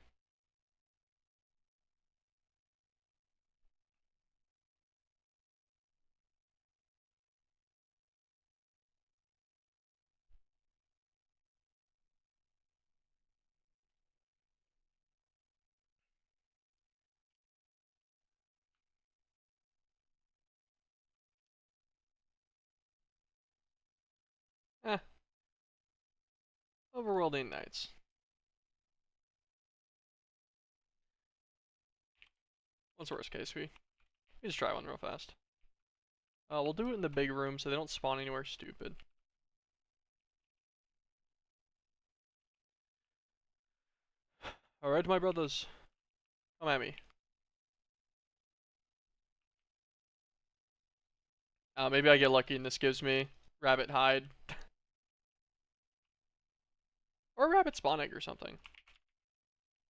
Eh, overworlding nights. What's the worst case? We just try one real fast. We'll do it in the big room so they don't spawn anywhere stupid. Alright, my brothers. Come at me. Maybe I get lucky and this gives me rabbit hide. Or rabbit spawn egg or something.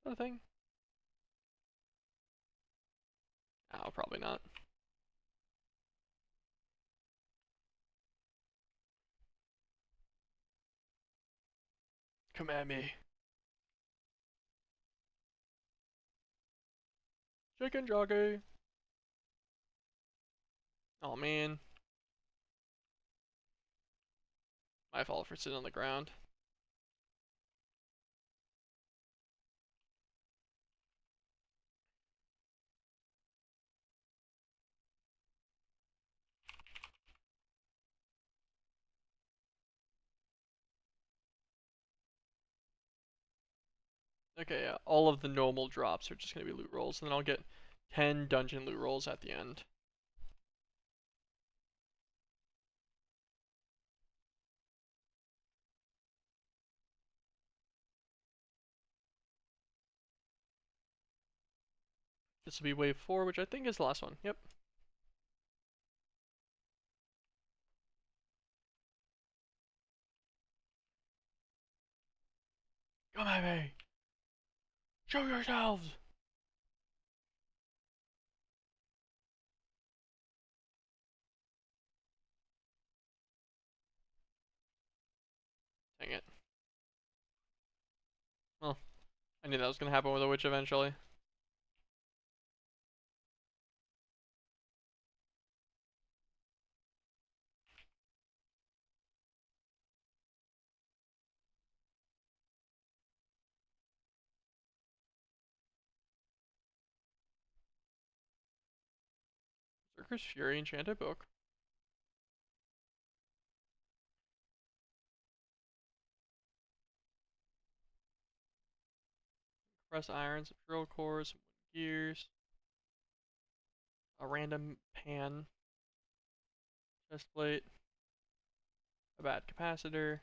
Other thing? Oh, probably not. Come at me. Chicken jockey. Oh man. My fault for sitting on the ground. Okay, yeah, all of the normal drops are just gonna be loot rolls, and then I'll get 10 dungeon loot rolls at the end. This will be wave 4, which I think is the last one. Yep. Come at me! Show yourselves! Dang it. Well, I knew that was gonna happen with a witch eventually. Berserker's Fury enchanted book. Press irons, drill cores, gears, a random pan, chest plate, a bad capacitor,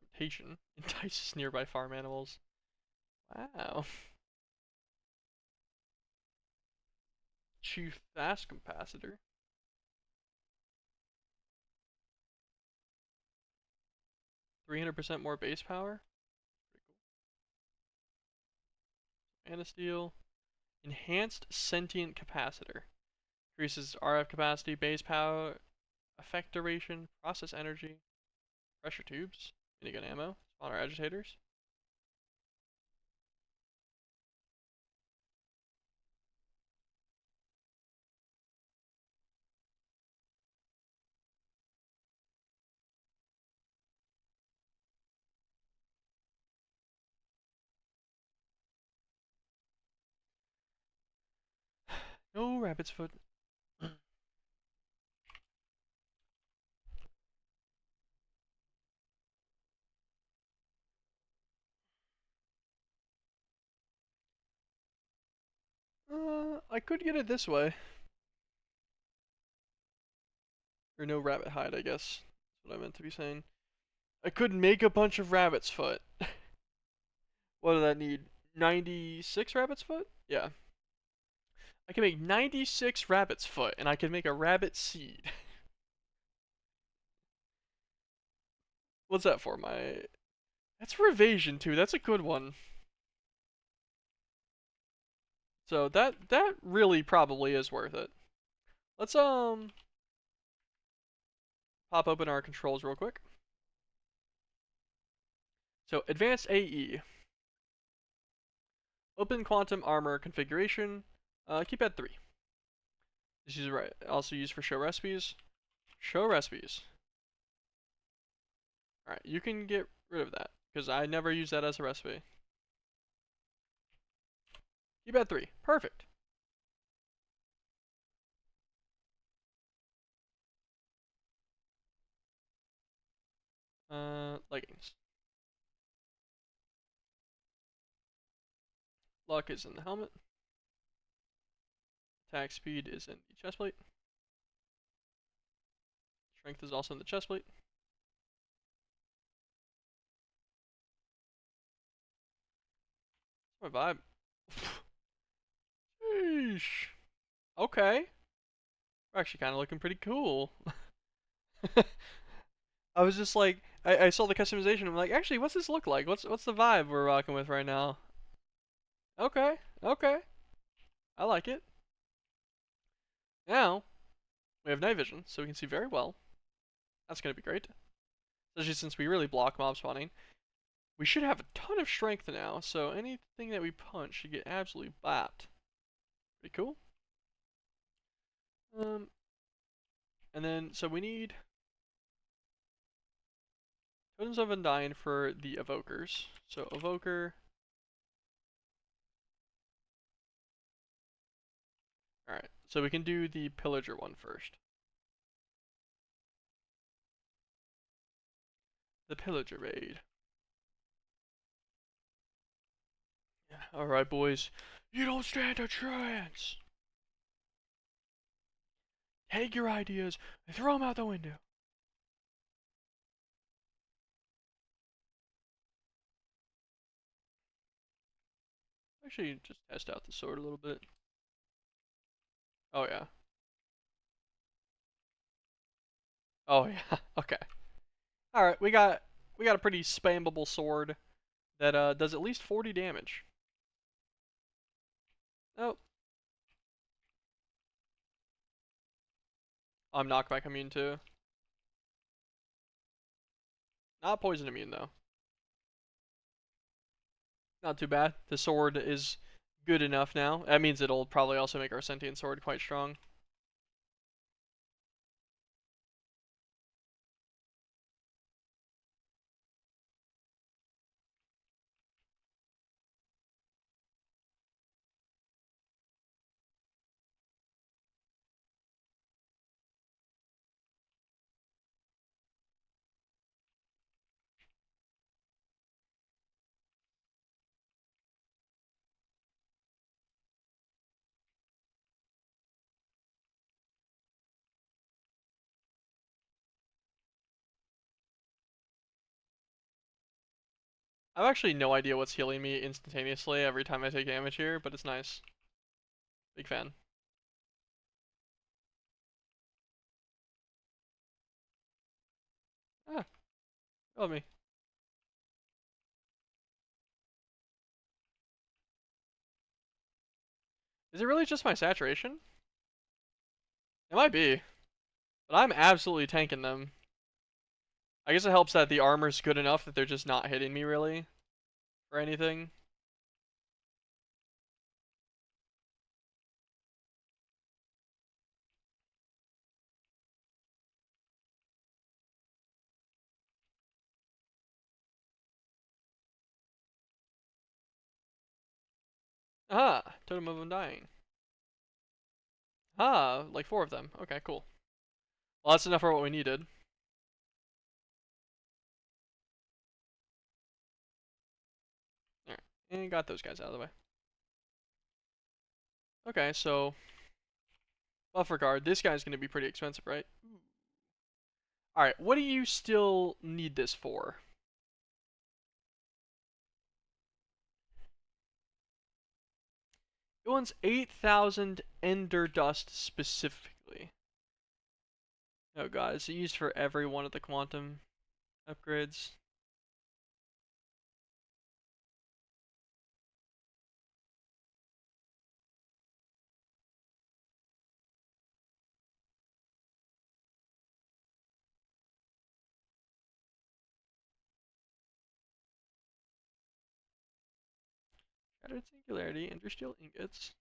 temptation, entices nearby farm animals. Wow. Chief fast capacitor. 300% more base power. Pretty cool. Anasteel. Enhanced sentient capacitor. Increases RF capacity, base power, effect duration, process energy, pressure tubes, minigun ammo, spawner agitators. No rabbit's foot. I could get it this way. Or no rabbit hide, I guess. That's what I meant to be saying. I could make a bunch of rabbit's foot. What does that need? 96 rabbit's foot? Yeah. I can make 96 rabbit's foot, and I can make a rabbit seed. What's that for? That's for evasion too. That's a good one. So that really probably is worth it. Let's pop open our controls real quick. So advanced AE. Open quantum armor configuration. Keep at 3. This is right. Also used for show recipes. Show recipes. Alright, you can get rid of that, because I never use that as a recipe. Keep at 3. Perfect. Leggings. Luck is in the helmet. Attack speed is in the chestplate. Strength is also in the chestplate. My vibe. Sheesh. Okay. We're actually kind of looking pretty cool. I was just like, I saw the customization. I'm like, actually, what's this look like? What's the vibe we're rocking with right now? Okay, okay, I like it. Now we have night vision, so we can see very well. That's gonna be great, especially since we really block mob spawning. We should have a ton of strength now, so anything that we punch should get absolutely bopped. Pretty cool. And then so we need Totems of Undying for the evokers. So evoker. Alright, so we can do the pillager one first. The pillager raid. Yeah, alright boys. You don't stand a chance! Take your ideas and throw them out the window. Actually, just test out the sword a little bit. Oh yeah. Oh yeah. Okay. All right, we got a pretty spammable sword that does at least 40 damage. Oh, I'm knockback immune too. Not poison immune though. Not too bad. The sword is good enough now. That means it'll probably also make our sentient sword quite strong. I have actually no idea what's healing me instantaneously every time I take damage here, but it's nice. Big fan. Ah, love me. Is it really just my saturation? It might be, but I'm absolutely tanking them. I guess it helps that the armor's good enough that they're just not hitting me really or anything. Ah, totem of undying. Ah, like 4 of them. Okay, cool. Well, that's enough for what we needed. Alright, and got those guys out of the way. Okay, so buffer guard. This guy's gonna be pretty expensive, right? Alright, what do you still need this for? It wants 8,000 ender dust specifically. Oh god, is it used for every one of the quantum upgrades? Shattered singularity, ender steel ingots.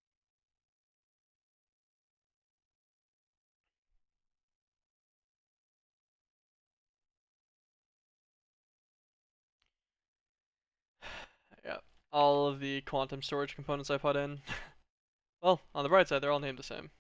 Yeah, all of the quantum storage components I put in. Well, on the bright side, they're all named the same.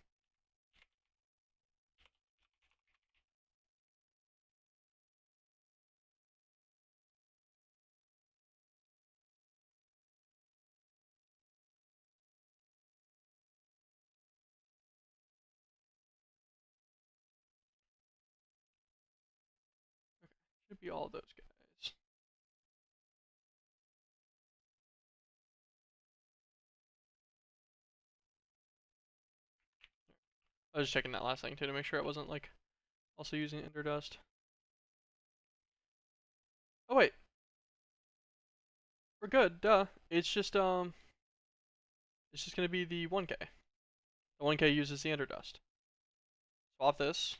Should be all those guys. I was just checking that last thing too to make sure it wasn't like also using ender dust. Oh wait, we're good. Duh. It's just gonna be the 1K. The 1K uses the ender dust. Swap this.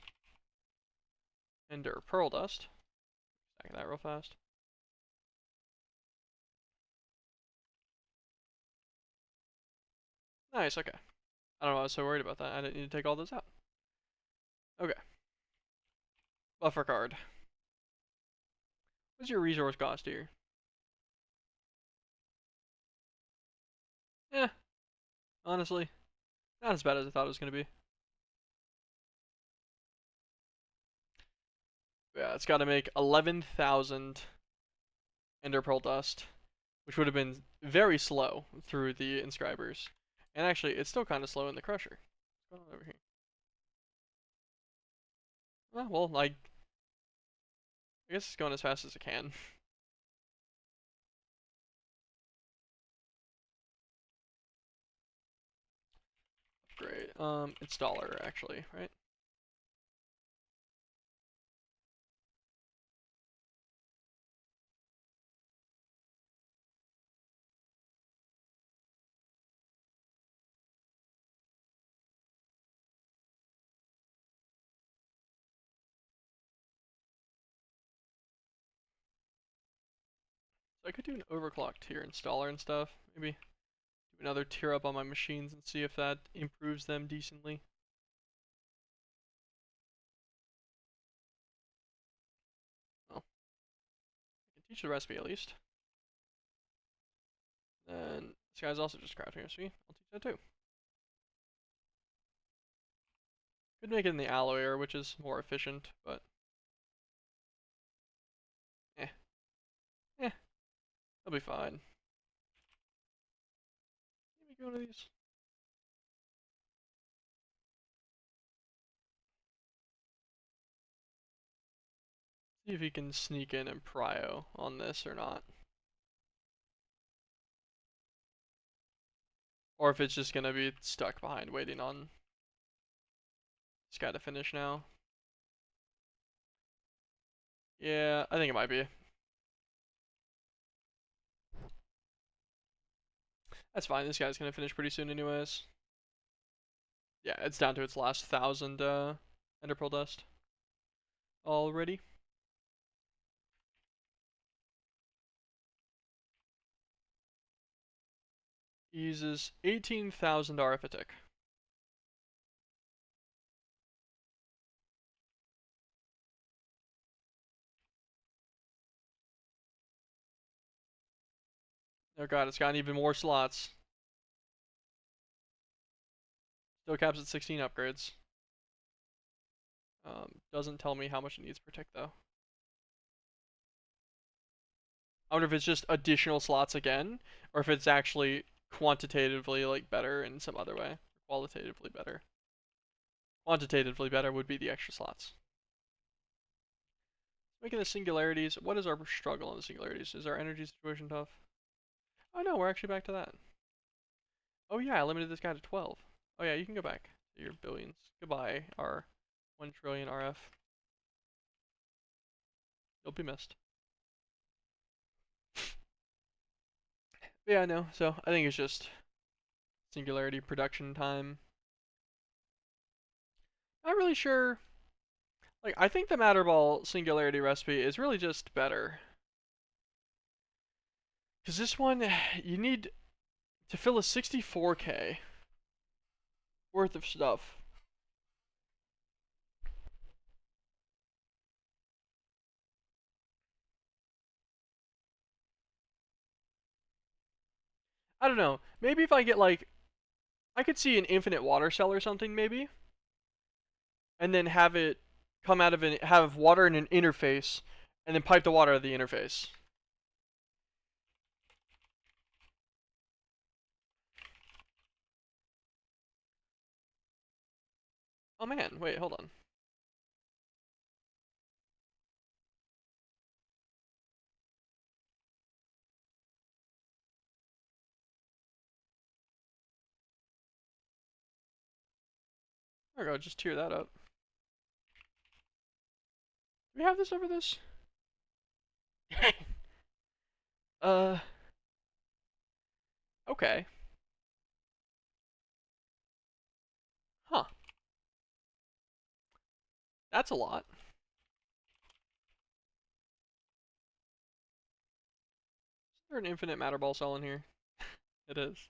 Ender pearl dust. Stacking that real fast. Nice. Okay. I don't know. I was so worried about that. I didn't need to take all those out. Okay. Buffer card. What's your resource cost here? Eh. Honestly, not as bad as I thought it was gonna be. Yeah, it's got to make 11,000 ender pearl dust, which would have been very slow through the inscribers. And actually, it's still kind of slow in the crusher. What's going on over here? Well, like, I guess it's going as fast as it can. Great. Installer actually, right? So I could do an overclock tier installer and stuff. Maybe do another tier up on my machines and see if that improves them decently. Well, I can teach the recipe at least. And this guy's also just crafting recipe. I'll teach that too. Could make it in the alloyer, which is more efficient, but eh, eh, that'll be fine. Let me go to these. See if he can sneak in and prio on this or not. or if it's just gonna be stuck behind waiting on this guy to finish now. Yeah, I think it might be. That's fine. This guy's gonna finish pretty soon anyways. Yeah, it's down to its last 1,000 ender pearl dust already. He uses 18,000 arithmetic. Oh god, it's gotten even more slots. Still caps at 16 upgrades. Doesn't tell me how much it needs per tick though. I wonder if it's just additional slots again, or if it's actually quantitatively like better in some other way. Qualitatively better. Quantitatively better would be the extra slots. Making the singularities. What is our struggle on the singularities? Is our energy situation tough? Oh no, we're actually back to that. Oh yeah, I limited this guy to 12. Oh yeah, you can go back to your billions. Goodbye, our 1 trillion RF. You'll be missed. But yeah, no, so I think it's just singularity production time. Not really sure. Like, I think the Matter Ball singularity recipe is really just better. Because this one, you need to fill a 64k worth of stuff. I don't know. Maybe if I get like, I could see an infinite water cell or something maybe, and then have it come out of have water in an interface, and then pipe the water out of the interface. Oh man, wait, hold on. There we go, just tear that up. Do we have this over this? uh, okay. Huh. That's a lot. Is there an infinite matter ball cell in here? It is.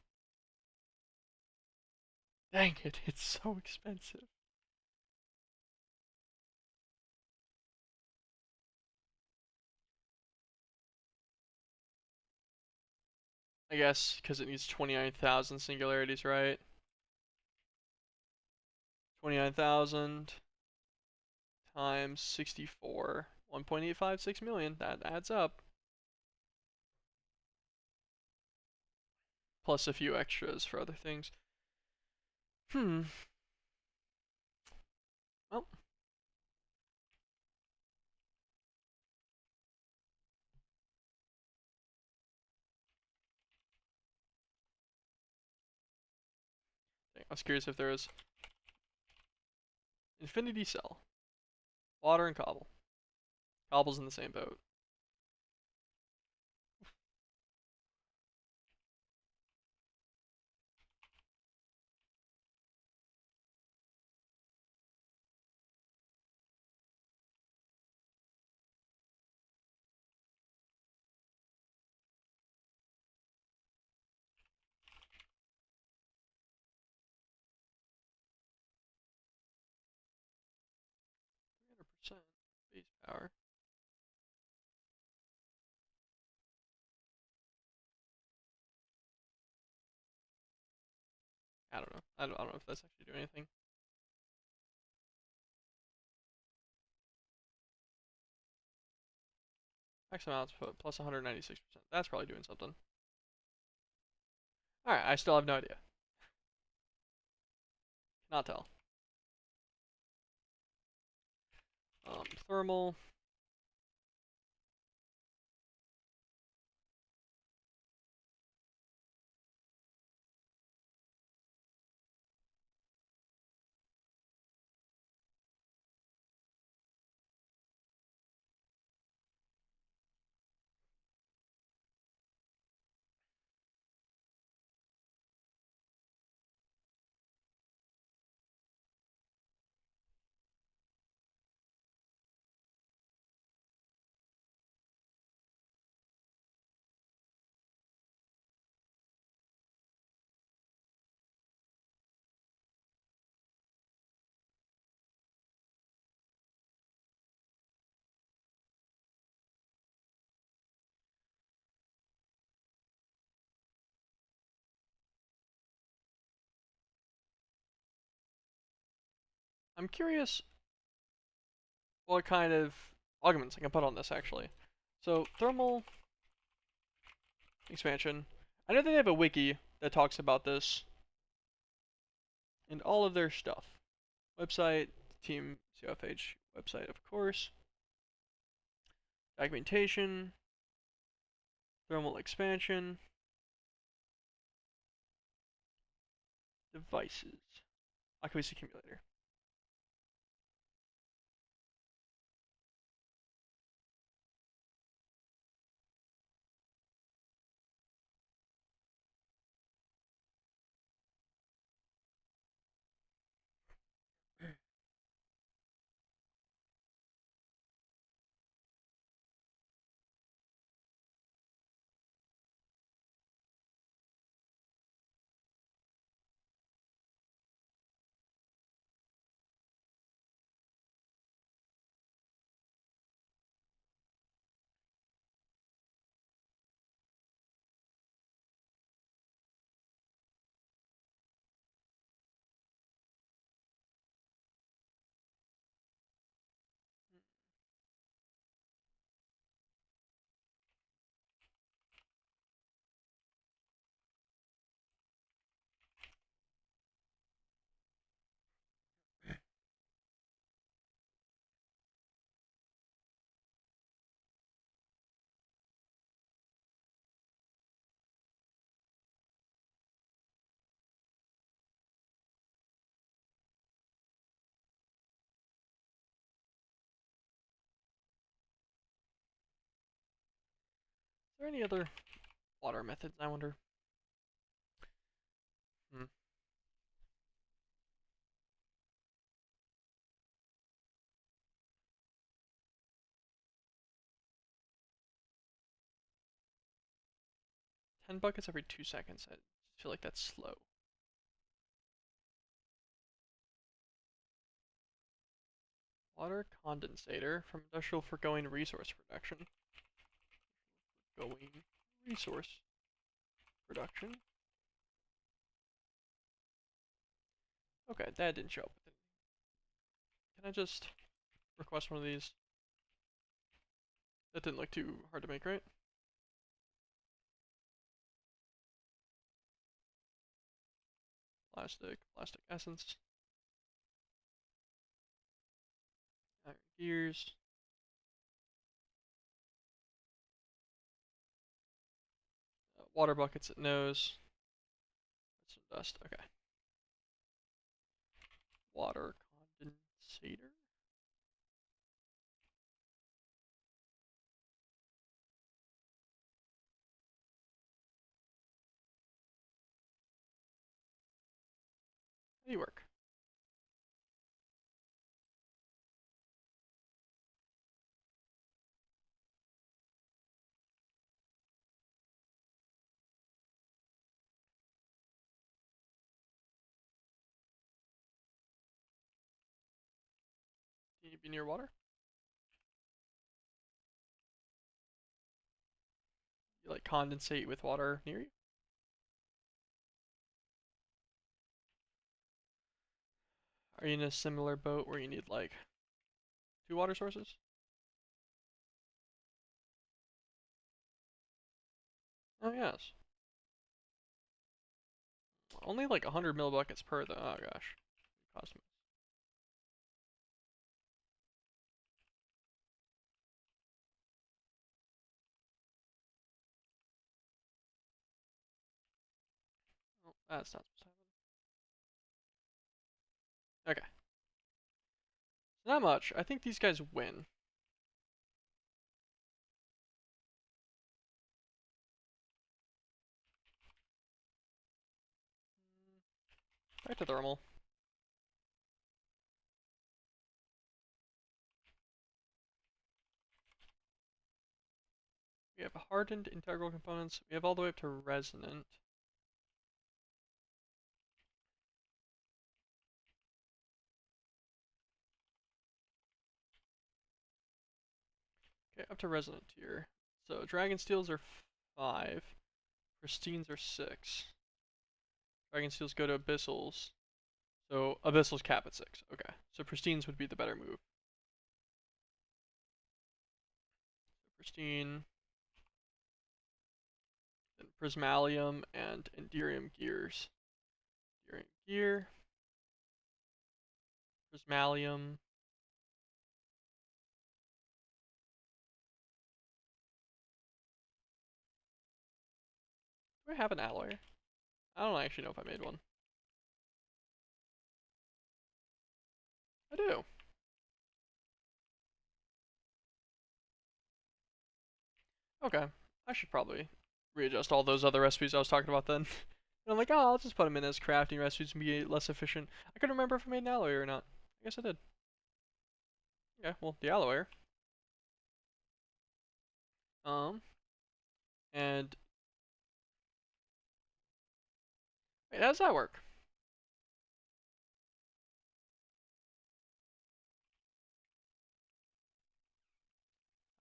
Dang it, it's so expensive. I guess because it needs 29,000 singularities, right? 29,000 times 64. 1.856 million. That adds up. Plus a few extras for other things. Well, I was curious if there was Infinity Cell, Water, and Cobble. Cobble's in the same boat. %. Base power. I don't know. I don't know if that's actually doing anything. Maximum output plus 196%. That's probably doing something. Alright, I still have no idea. Cannot tell. Thermal. I'm curious what kind of augments I can put on this actually. So thermal expansion. I know they have a wiki that talks about this and all of their stuff. Website, Team CFH website, of course. Documentation, thermal expansion, devices, occupancy accumulator. Is there any other water methods, I wonder? 10 buckets every 2 seconds. I feel like that's slow. Water condensator from industrial foregoing resource production. Going resource production. Okay, that didn't show up. Can I just request one of these? That didn't look too hard to make, right? Plastic essence. Iron gears. Water buckets it knows. That's some dust. Okay. Water condensator. How do you work? Do you be near water? You like condensate with water near you? Are you in a similar boat where you need like 2 water sources? Oh yes. Only like 100 millibuckets per though. Oh gosh. Cost me. Oh, that's not supposed to happen. Okay. Not much. I think these guys win. Back to thermal. We have hardened integral components. We have all the way up to resonant. Okay, up to resonant tier. So dragon steels are 5. Pristines are 6. Dragon steels go to abyssals. So Abyssal's cap at 6. Okay. So Pristine's would be the better move. Pristine, then Prismalium and Enderium gears. Enderium gear, Prismalium. Do I have an alloy? I don't actually know if I made one. I do. Okay. I should probably readjust all those other recipes I was talking about then. And I'm like, oh, I'll just put them in as crafting recipes and be less efficient. I couldn't remember if I made an alloy or not. I guess I did. Yeah, well, the alloy. Um, and wait, how does that work?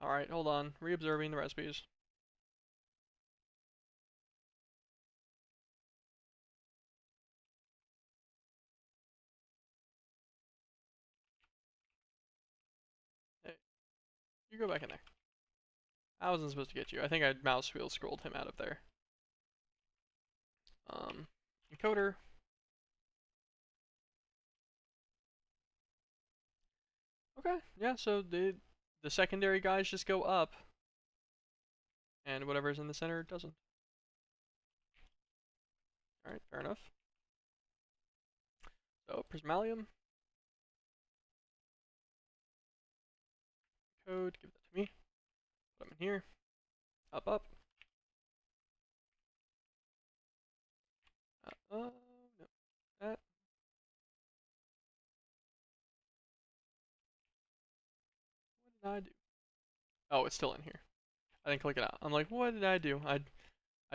All right, hold on. Reobserving the recipes. Hey, you go back in there. I wasn't supposed to get you. I think I mouse wheel scrolled him out of there. Encoder. Okay, yeah. So the secondary guys just go up, and whatever's in the center doesn't. All right, fair enough. So Prismalium code. Give that to me. Put them in here. Up, up. No. That. What did I do? Oh, it's still in here. I didn't click it out. I'm like, what did I do? I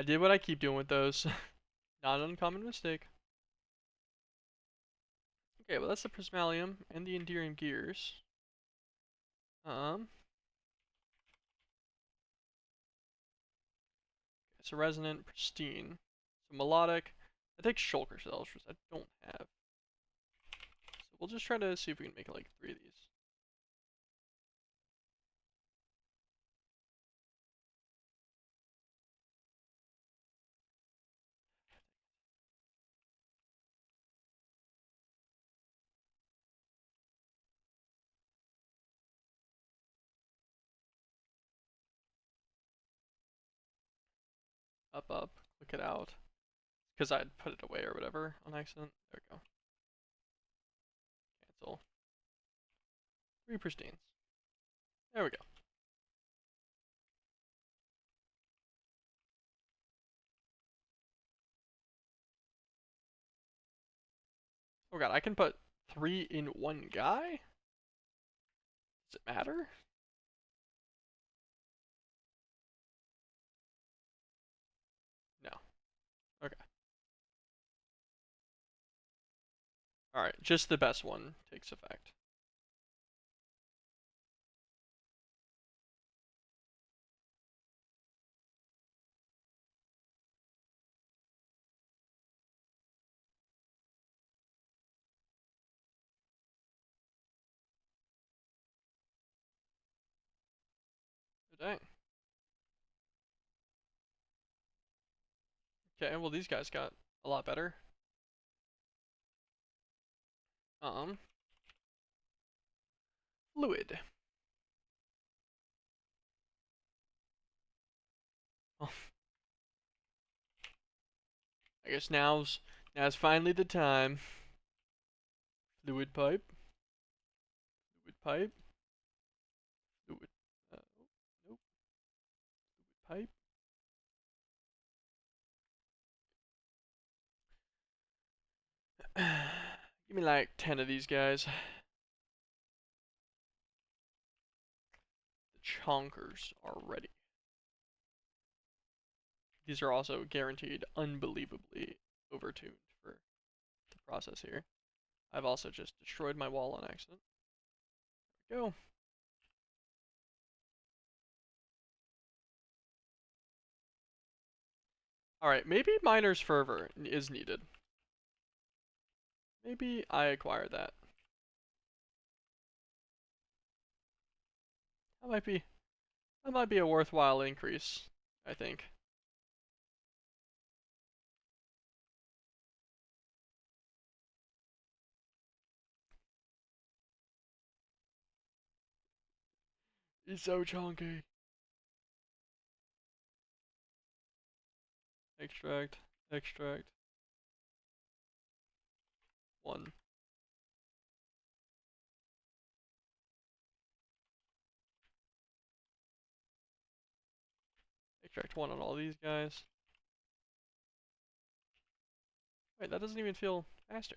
did what I keep doing with those. Not an uncommon mistake. Okay, well that's the Prismalium and the Enderium gears. It's a resonant, pristine. So melodic. I take shulker cells, which I don't have. So we'll just try to see if we can make like 3 of these. Up, up, click it out. Because I'd put it away or whatever on accident. There we go. Cancel. 3 pristines. There we go. Oh god, I can put 3 in one guy? Does it matter? No. Okay. Alright, just the best one takes effect. Oh, dang. Okay, well these guys got a lot better. Fluid. Oh, I guess now's finally the time. Fluid pipe. Fluid pipe. Fluid. Nope. Fluid pipe. Give me like 10 of these guys. The chonkers are ready. These are also guaranteed unbelievably overtuned for the process here. I've also just destroyed my wall on accident. There we go. Alright, maybe Miner's Fervor is needed. Maybe I acquire that. That might be a worthwhile increase, I think. He's so chunky. Extract, extract. 1. Extract 1 on all these guys. Wait, that doesn't even feel faster.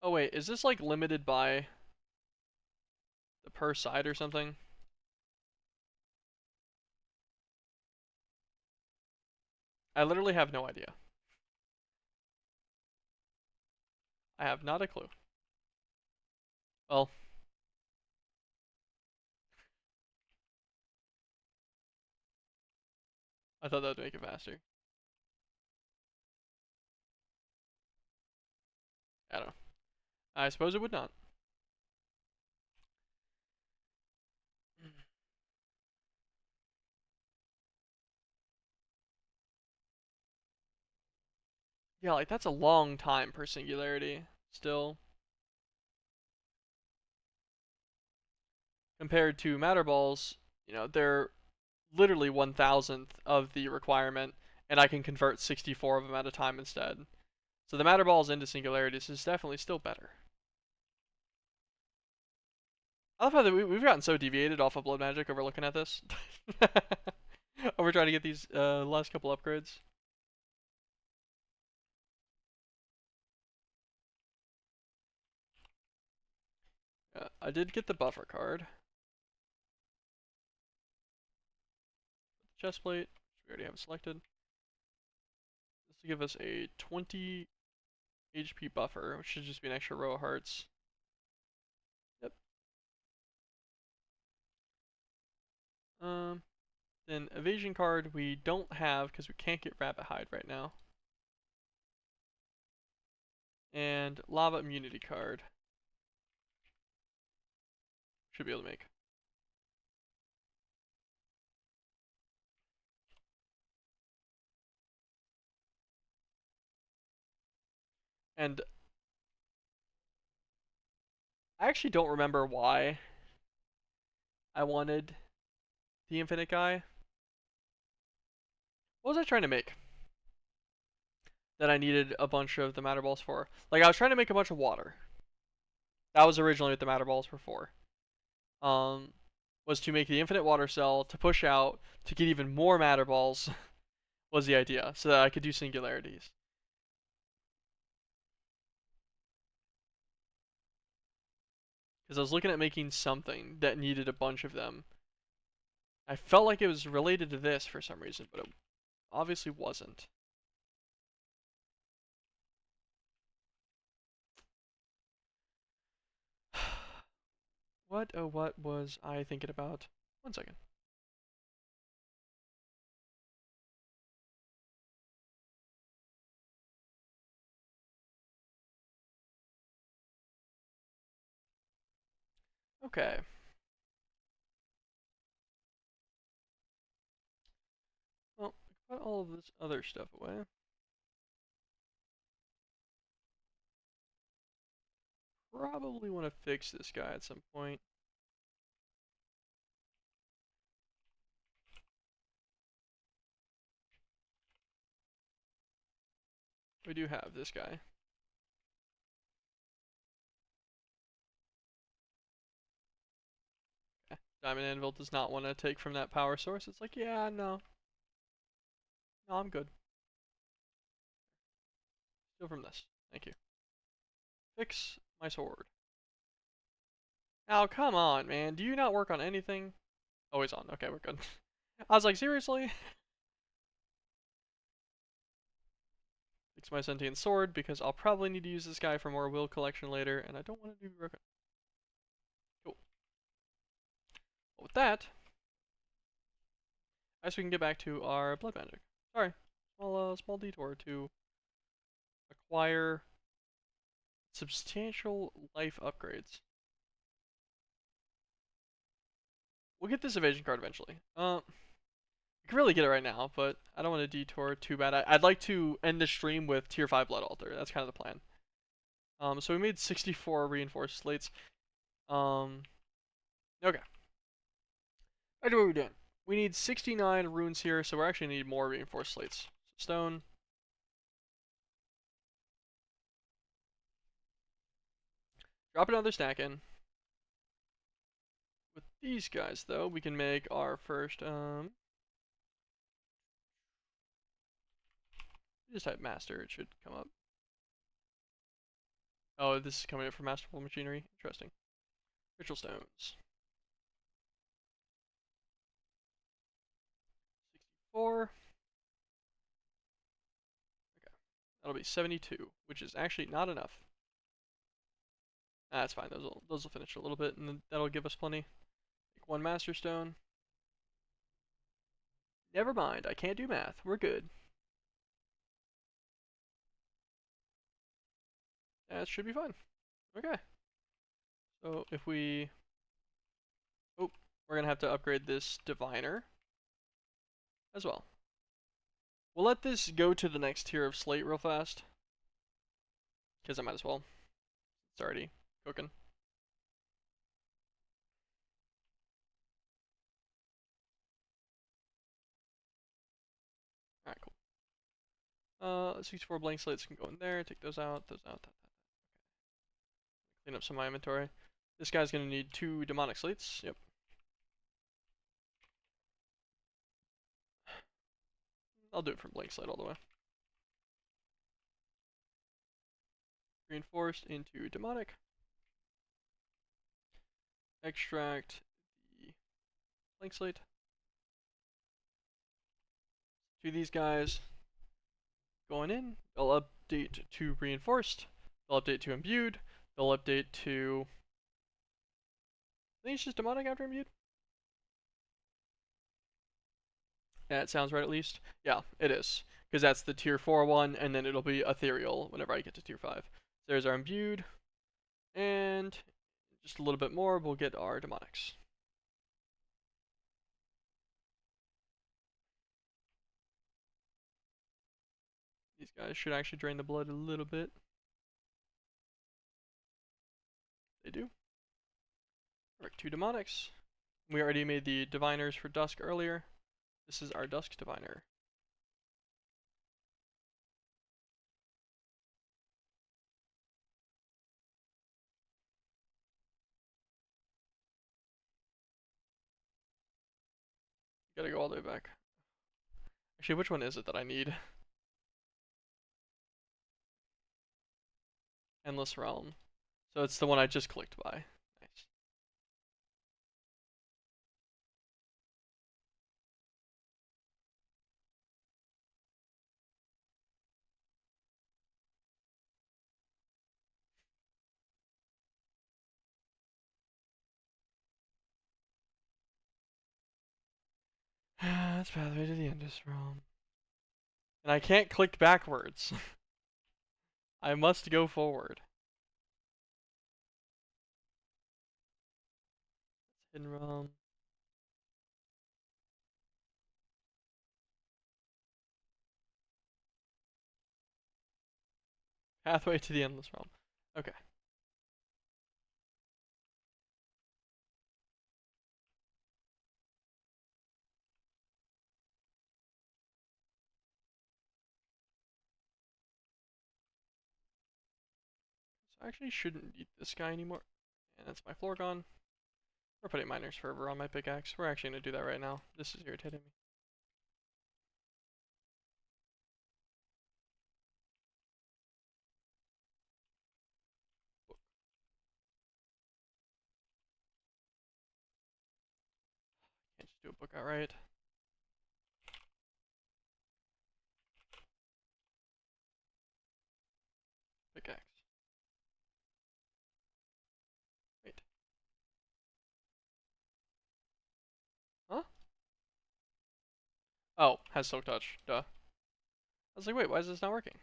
Oh wait, is this like limited by the per side or something? I literally have no idea. I have not a clue. Well, I thought that would make it faster. I don't know. I suppose it would not. Yeah, like that's a long time per singularity still. Compared to matter balls, they're literally 1,000th of the requirement, and I can convert 64 of them at a time instead. So the matter balls into singularities is definitely still better. I love how we've gotten so deviated off of blood magic over looking at this. Over trying to get these last couple upgrades. I did get the buffer card. Chestplate, which we already have selected. This will give us a 20 HP buffer, which should just be an extra row of hearts. Yep. Then evasion card we don't have because we can't get rabbit hide right now. And lava immunity card. Should be able to make. And I actually don't remember why I wanted the infinite guy. What was I trying to make that I needed a bunch of the matter balls for? Like, I was trying to make a bunch of water. That was originally what the matter balls were for. Was to make the infinite water cell to push out to get even more matter balls was the idea, so that I could do singularities. Because I was looking at making something that needed a bunch of them. I felt like it was related to this for some reason, but it obviously wasn't. What was I thinking about? 1 second. Okay. Well, put all of this other stuff away. Probably want to fix this guy at some point. We do have this guy. Okay. Diamond Anvil does not want to take from that power source. It's like, yeah, no. No, I'm good. Steal from this. Thank you. Fix my sword. Now, come on, man. Do you not work on anything? Oh, he's on. Okay, we're good. I was like, seriously? Fix my sentient sword, because I'll probably need to use this guy for more will collection later, and I don't want to do broken. Cool. Well, with that, I guess we can get back to our blood magic. Sorry. small detour to acquire substantial life upgrades. We'll get this evasion card eventually. We can really get it right now, but I don't want to detour too bad. I'd like to end the stream with tier 5 Blood Altar. That's kind of the plan. So we made 64 reinforced slates. Okay. Back to what we're doing. We need 69 runes here, so we're actually need more reinforced slates. Stone. Drop another stack in. With these guys, though, we can make our first, just type master, it should come up. Oh, this is coming up from masterful machinery. Interesting. Ritual stones. 64. Okay. That'll be 72, which is actually not enough. That's fine. Those will finish a little bit, and then that'll give us plenty. Take one master stone. Never mind. I can't do math. We're good. That should be fine. Okay. So if we... Oh, we're going to have to upgrade this diviner as well. We'll let this go to the next tier of slate real fast. Because I might as well. It's already cooking. Alright, cool. 64 blank slates can go in there. Take those out, Okay. Clean up some of my inventory. This guy's going to need 2 demonic slates. Yep. I'll do it from blank slate all the way. Reinforced into demonic. Extract the blank slate. To these guys going in, they'll update to reinforced. They'll update to imbued. They'll update to... I think it's just demonic after imbued. Yeah, it sounds right at least. Yeah, it is. Because that's the tier 4 one, and then it'll be ethereal whenever I get to tier 5. So there's our imbued. And just a little bit more, we'll get our demonics. These guys should actually drain the blood a little bit. They do. Alright, 2 demonics. We already made the diviners for dusk earlier. This is our dusk diviner. Gotta go all the way back. Actually, which one is it that I need? Endless Realm. So it's the one I just clicked by. Nice. That's pathway to the Endless Realm. And I can't click backwards. I must go forward. Hidden Realm. Pathway to the Endless Realm. Okay. So I actually shouldn't need this guy anymore. And that's my floor gone. We're putting Miner's Fervor on my pickaxe. We're actually going to do that right now. This is irritating me. Can't just do a book outright. Pickaxe. Wait. Huh? Oh, has Silk Touch. Duh. was like, wait, why is this not working?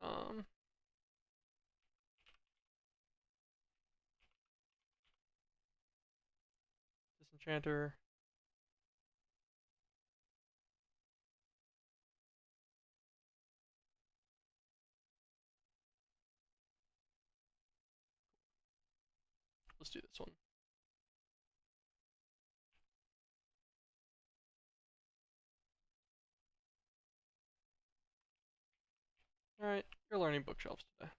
Um, Disenchanter. Let's do this one. Alright, you're learning bookshelves today.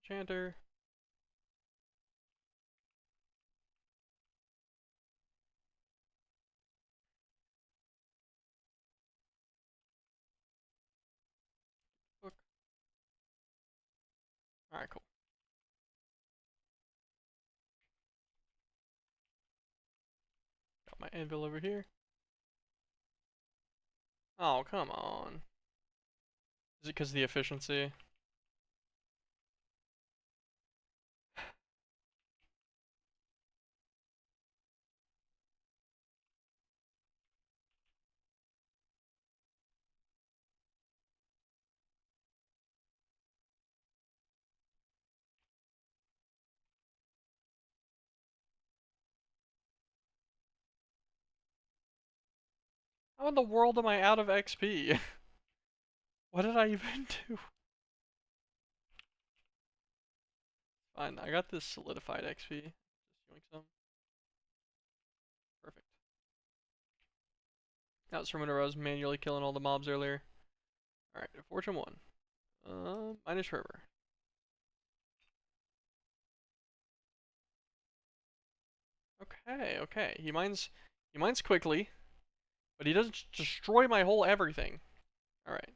Disenchanter. Book. Alright, cool. Got my anvil over here. Oh, come on. Is it because of the efficiency? How in the world am I out of XP? What did I even do? Fine, I got this solidified XP. Just doing some. Perfect. That was from when I was manually killing all the mobs earlier. Alright, Fortune 1. Minus River. Okay, okay. He mines quickly, but he doesn't destroy my whole everything. Alright.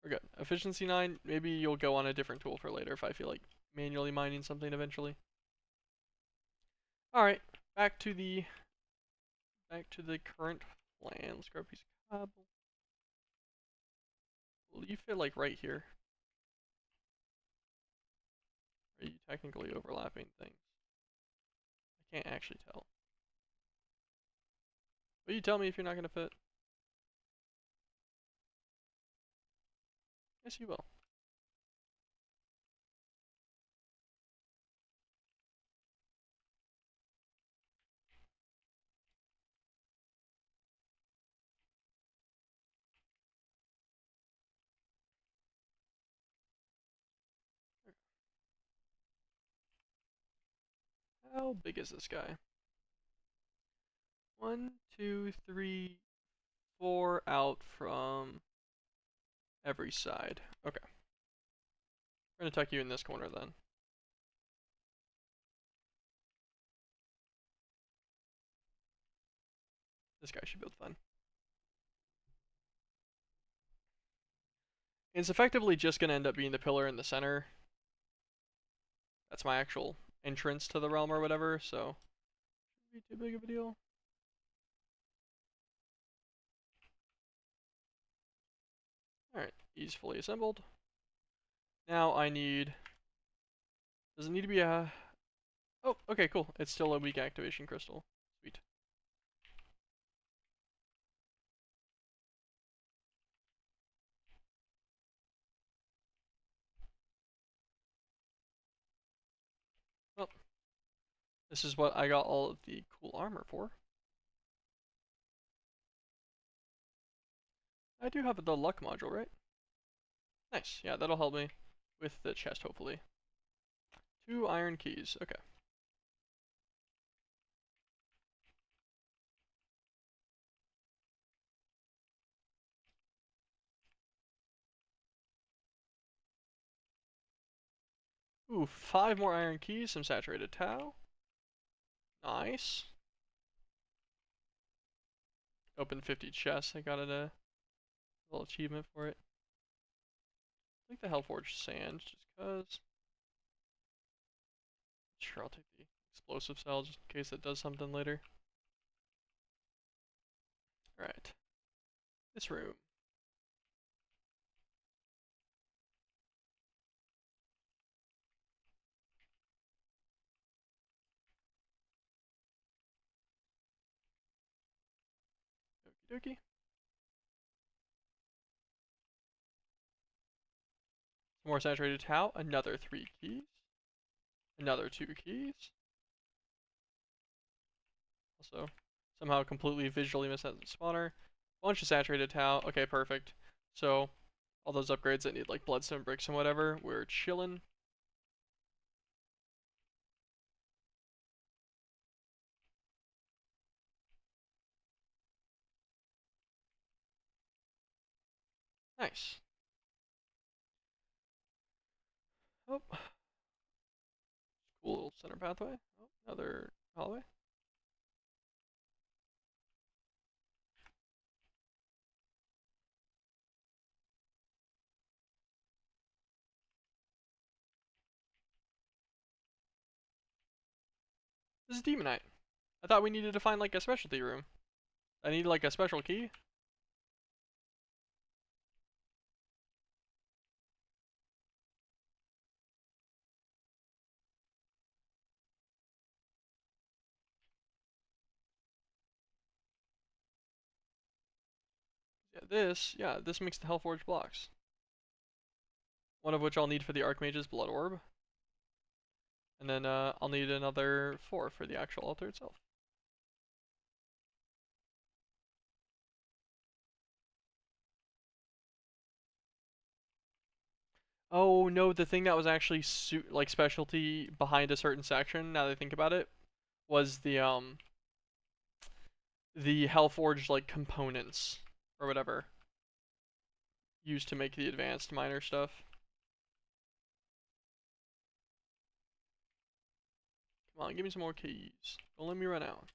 We're good. Efficiency 9, maybe you'll go on a different tool for later if I feel like manually mining something eventually. Alright, back to the current plan. Let's grab a piece of cobble. Will you fit like right here? Or are you technically overlapping things? I can't actually tell. Will you tell me if you're not gonna fit? Yes, you will. How big is this guy? 1, 2, 3, 4 out from every side. Okay. We're gonna tuck you in this corner then. This guy should be able to fun. It's effectively just gonna end up being the pillar in the center. That's my actual entrance to the realm or whatever, so shouldn't be too big of a deal. Alright, he's fully assembled. Now I need... Does it need to be a... Oh, okay, cool. It's still a weak activation crystal. Sweet. Well, this is what I got all of the cool armor for. I do have the luck module, right? Nice. Yeah, that'll help me with the chest, hopefully. 2 iron keys. Okay. Ooh, 5 more iron keys, some saturated tau. Nice. Open 50 chests. I got a little achievement for it. think the Hellforged sand, just cause. Sure, I'll take the explosive cell just in case it does something later. Alright. This room. Okie dokie. Some more saturated tau. Another 3 keys. Another 2 keys. Also, somehow completely visually missed that spawner. Bunch of saturated tau. Okay, perfect. So, all those upgrades that need like bloodstone bricks and whatever, we're chilling. Nice. Oh, cool little center pathway. Oh, another hallway. This is Demonite. I thought we needed to find like a specialty room. I need like a special key. Yeah, this makes the Hellforged blocks. One of which I'll need for the Archmage's Blood Orb. And then I'll need another 4 for the actual altar itself. Oh no, the thing that was actually like specialty behind a certain section, now that I think about it, was the Hellforged like components or whatever used to make the advanced miner stuff. Come on, give me some more keys. Don't let me run out.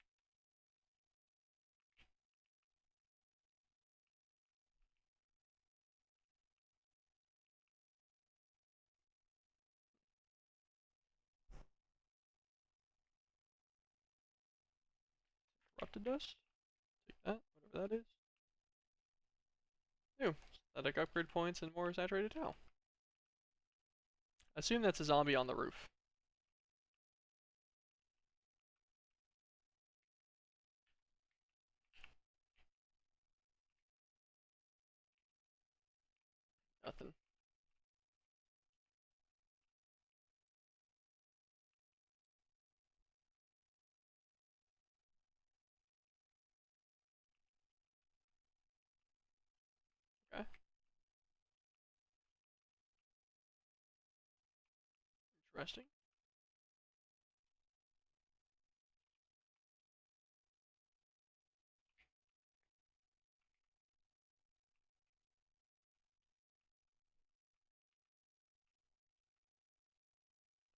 Corrupted dust? Take that, whatever that is. Ew. Static upgrade points and more saturated tau. Assume that's a zombie on the roof. Nothing. Okay. Interesting.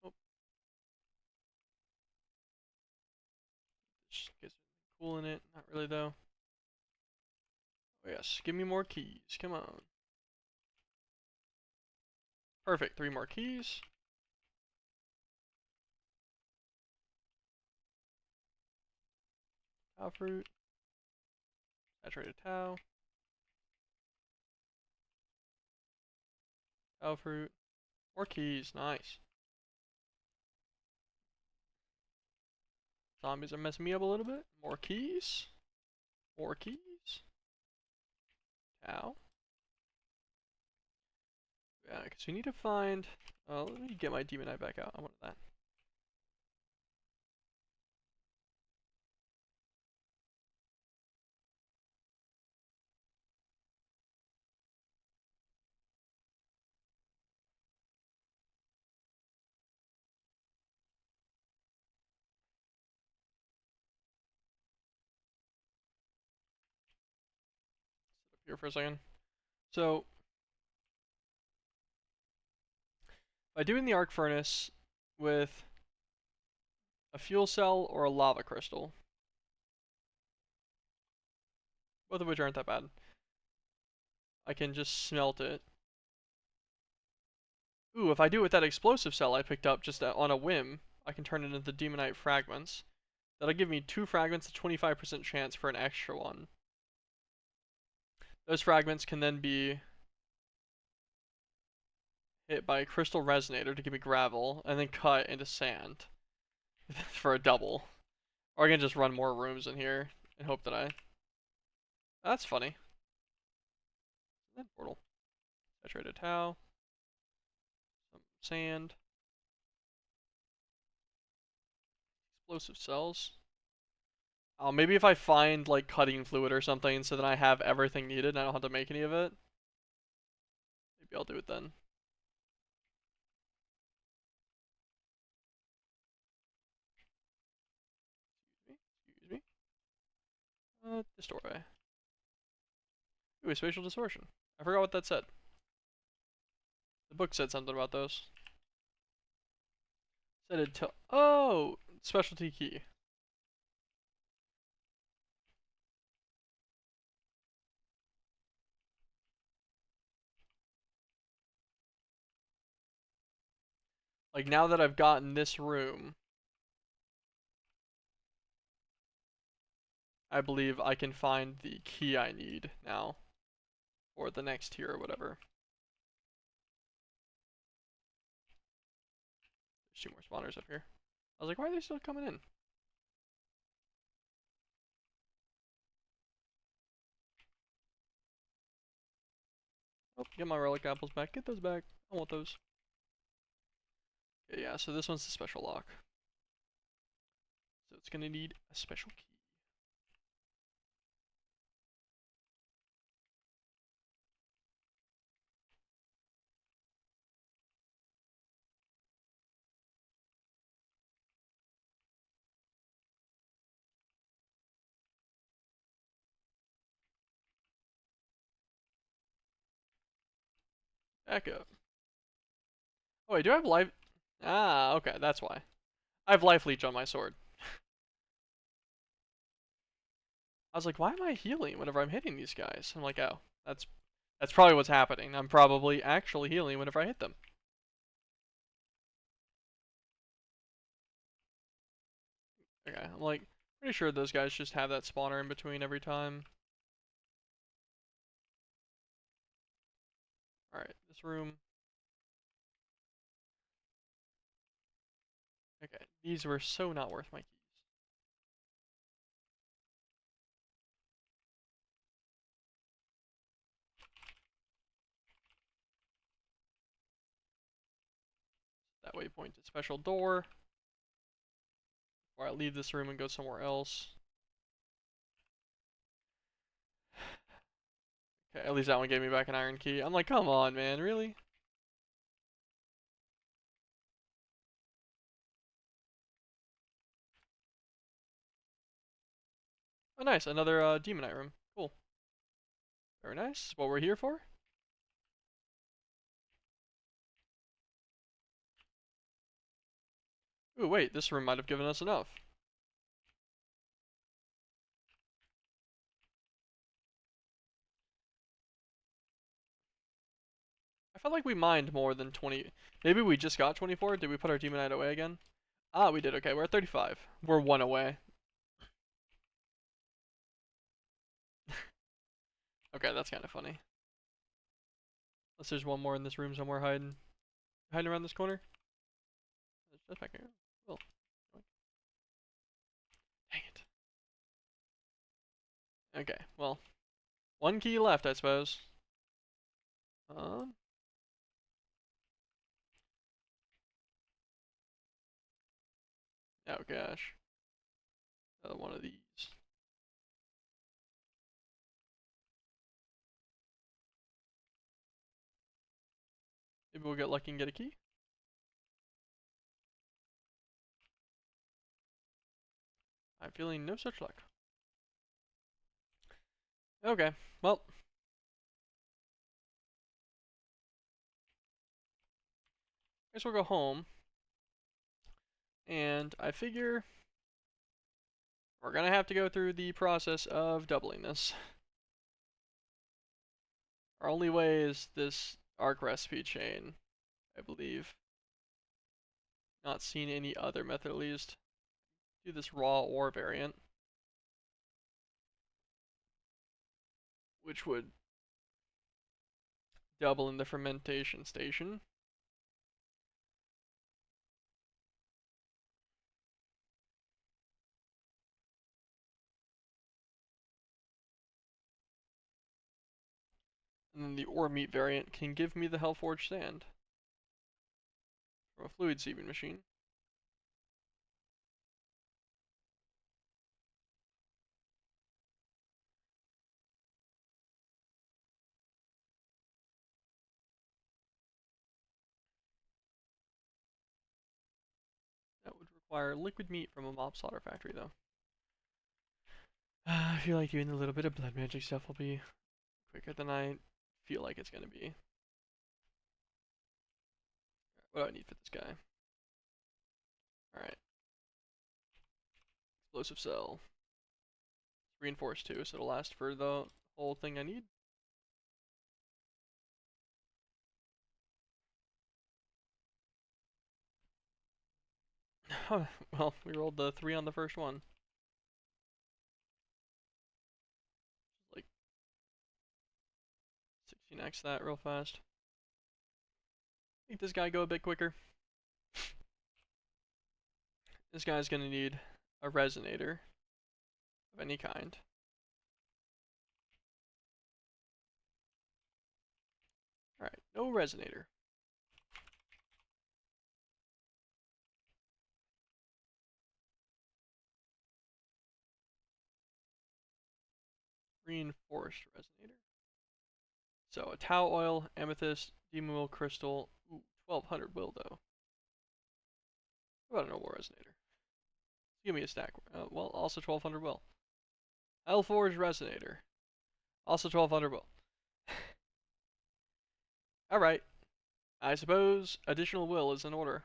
Oh, just gets cool in it. Not really though. Oh yes, give me more keys. Come on. Perfect. 3 more keys. Tau fruit. Saturated tau. Tau fruit. More keys. Nice. Zombies are messing me up a little bit. More keys. More keys. Tau. Yeah, because we need to find. Let me get my Demonite back out. I wanted that. Sit up here for a second. So, by doing the arc furnace with a fuel cell or a lava crystal, both of which aren't that bad, I can just smelt it. Ooh, if I do it with that explosive cell I picked up just on a whim, I can turn it into demonite fragments. That'll give me 2 fragments, a 25% chance for an extra one. Those fragments can then be hit by a crystal resonator to give me gravel, and then cut into sand for a double. Or I can just run more rooms in here and hope that I... That's funny. That portal. Saturated towel. Some sand. Explosive cells. Oh, maybe if I find like cutting fluid or something so that I have everything needed and I don't have to make any of it. Maybe I'll do it then. Excuse me. Destroy. Ooh, spatial distortion. I forgot what that said. The book said something about those. Said it to... Oh! Specialty key. Like, now that I've gotten this room, I believe I can find the key I need now. Or the next tier or whatever. There's 2 more spawners up here. I was like, why are they still coming in? Oh, get my relic apples back. Get those back. I want those. Okay, yeah, so this one's the special lock. So it's gonna need a special key. Back up. Oh wait, do I have life? Ah, okay, that's why. I have life leech on my sword. I was like, why am I healing whenever I'm hitting these guys? I'm like, oh, that's probably what's happening. I'm probably actually healing whenever I hit them. Okay, I'm like pretty sure those guys just have that spawner in between every time. Alright, this room. Okay, these were so not worth my keys. That waypoint to special door. Or I leave this room and go somewhere else. Okay, at least that one gave me back an iron key. I'm like, come on, man, really? Oh, nice, another demonite room. Cool. Very nice. What we're here for. Ooh, wait, this room might have given us enough. I felt like we mined more than 20. Maybe we just got 24. Did we put our demonite away again? Ah, we did. Okay, we're at 35. We're 1 away. Okay, that's kind of funny. Unless there's one more in this room somewhere hiding. Hiding around this corner? That's back here. Oh. Dang it. Okay, well. 1 key left, I suppose. Um. Oh gosh. Another one of these. Maybe we'll get lucky and get a key. I'm feeling no such luck. Okay, well. I guess we'll go home. And I figure we're gonna have to go through the process of doubling this. Our only way is this arc recipe chain. I believe. Not seen any other method at least. Do this raw ore variant, which would double in the fermentation station. And then the ore meat variant can give me the Hellforged sand from a fluid sieving machine. That would require liquid meat from a mob slaughter factory though. I feel like doing a little bit of blood magic stuff will be quicker than I feel like it's gonna be. What do I need for this guy? Alright. Explosive cell. It's reinforced too, so it'll last for the whole thing I need. Well, we rolled the 3 on the first one. Like 16x that real fast. Make this guy go a bit quicker. This guy's gonna need a resonator of any kind. Alright, no resonator. Reinforced resonator. So a tau oil, amethyst, demon will crystal. Ooh, 1200 will though. What about an ore resonator? Give me a stack. Well, also 1200 will. Hellforged resonator. Also 1200 will. Alright. I suppose additional will is in order.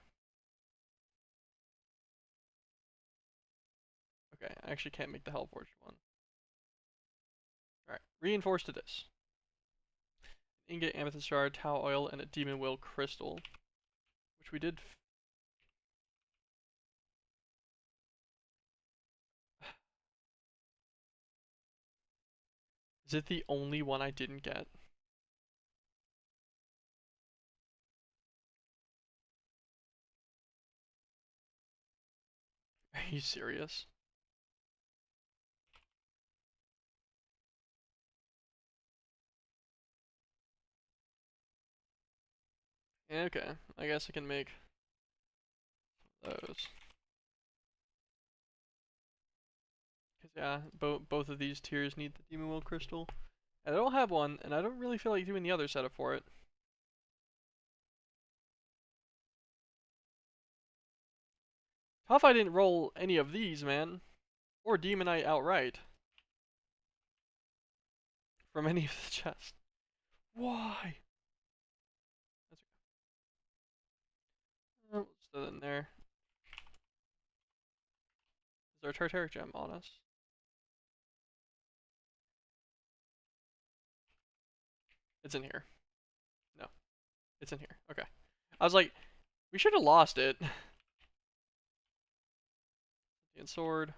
Okay, I actually can't make the Hellforged one. Alright, reinforced to this. Ingot, amethyst shard, tau oil, and a demon will crystal. Which we did. Is it the only one I didn't get? Are you serious? Yeah, okay, I guess I can make those. Cause yeah, both of these tiers need the demon will crystal. And I don't have one, and I don't really feel like doing the other setup for it. Tough I didn't roll any of these, man. Or Demonite outright. From any of the chests. Why? That's okay. Oh, still in there. Is there a Tartaric gem on us? It's in here. No. It's in here. Okay. I was like, we should have lost it. And sword.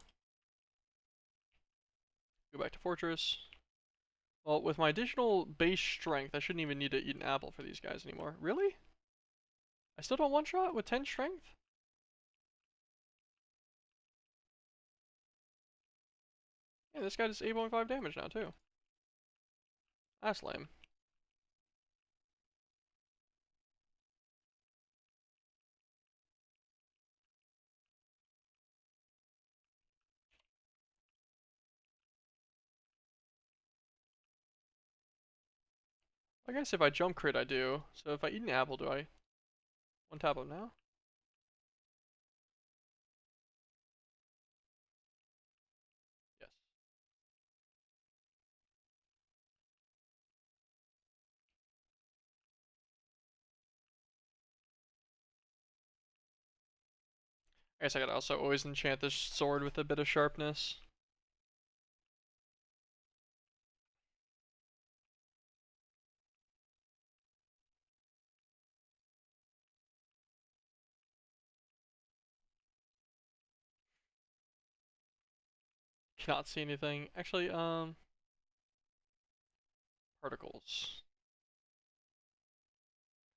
Go back to fortress. Well, with my additional base strength, I shouldn't even need to eat an apple for these guys anymore. Really? I still don't one-shot with 10 strength? Yeah, this guy does 8.5 damage now, too. That's lame. I guess if I jump crit, I do. So if I eat an apple, do I one-tap him now? Yes. I guess I could also always enchant this sword with a bit of sharpness. Cannot see anything. Actually, particles.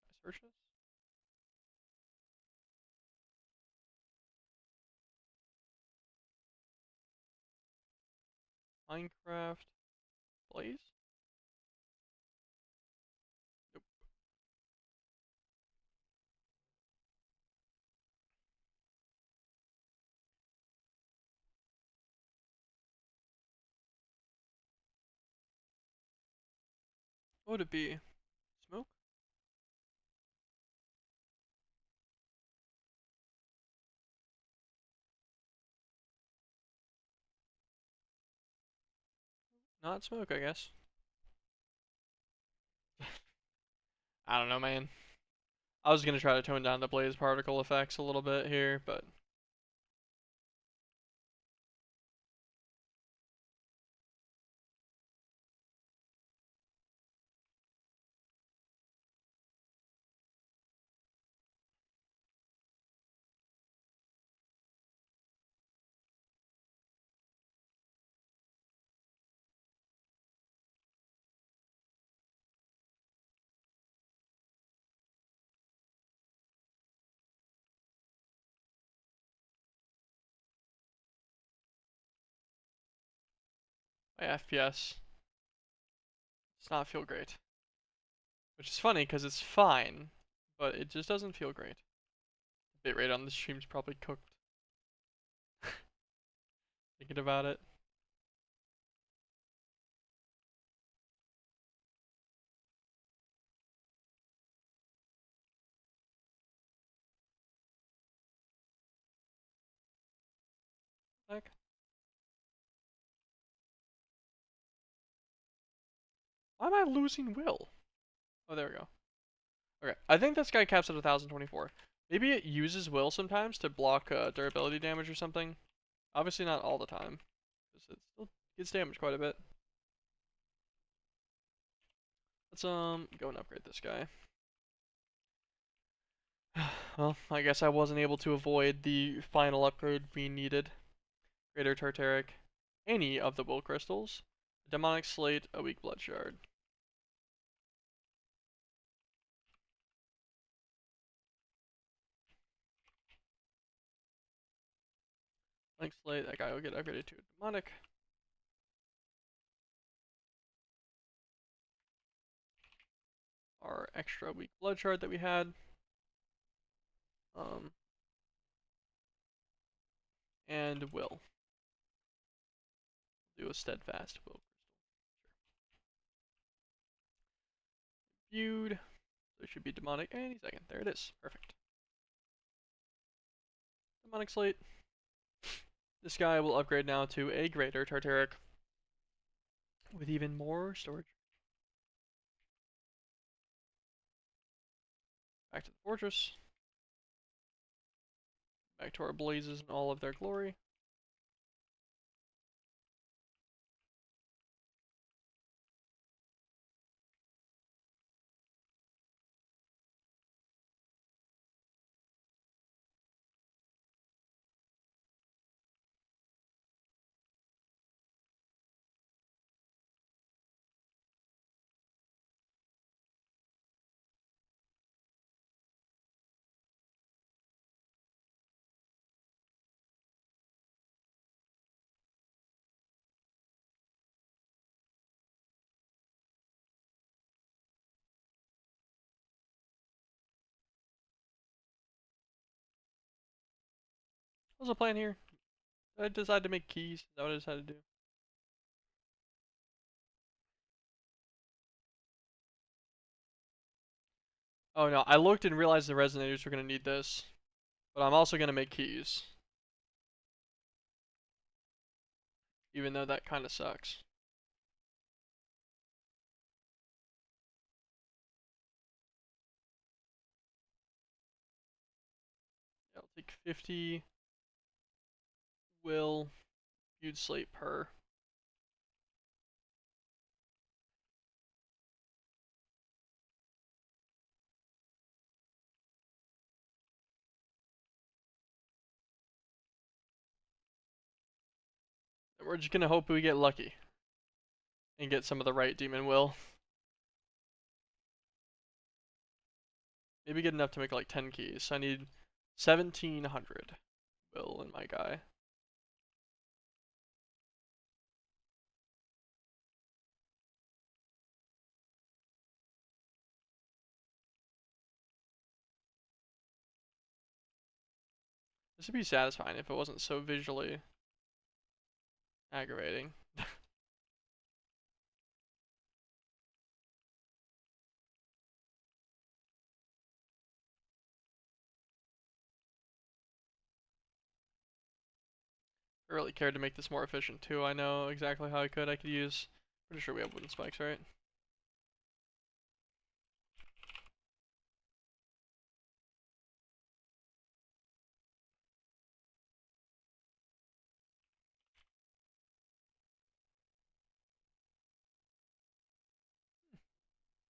Can I search this? Minecraft Blaze? Nope. What would it be? Smoke? Not smoke, I guess. I don't know, man. I was gonna try to tone down the blaze particle effects a little bit here, but my FPS does not feel great. Which is funny because it's fine, but it just doesn't feel great. Bitrate on the stream's probably cooked. Thinking about it. Like, why am I losing will? Oh, there we go. Okay, I think this guy caps at 1024. Maybe it uses will sometimes to block durability damage or something. Obviously not all the time, because it still gets damaged quite a bit. Let's go and upgrade this guy. Well, I guess I wasn't able to avoid the final upgrade we needed. Greater Tartaric, any of the will crystals, a demonic slate, a weak blood shard. Link slate, that guy will get upgraded to a demonic. Our extra weak blood shard that we had. And will. Do a steadfast will crystal. Sure. Viewed. So it should be demonic any second. There it is. Perfect. Demonic slate. This guy will upgrade now to a greater Tartaric with even more storage. Back to the fortress. Back to our blazes in all of their glory. What was the plan here? Did I decide to make keys? Is that what I decided to do? Oh no, I looked and realized the resonators were going to need this. But I'm also going to make keys. Even though that kind of sucks. Yeah, I'll take 50 will viewed slate per. There We're just gonna hope we get lucky and get some of the right demon will. Maybe get enough to make like 10 keys. So I need 1700 will in my guy. This would be satisfying if it wasn't so visually aggravating. I really cared to make this more efficient too. I know exactly how I could. I could use. Pretty sure we have wooden spikes, right?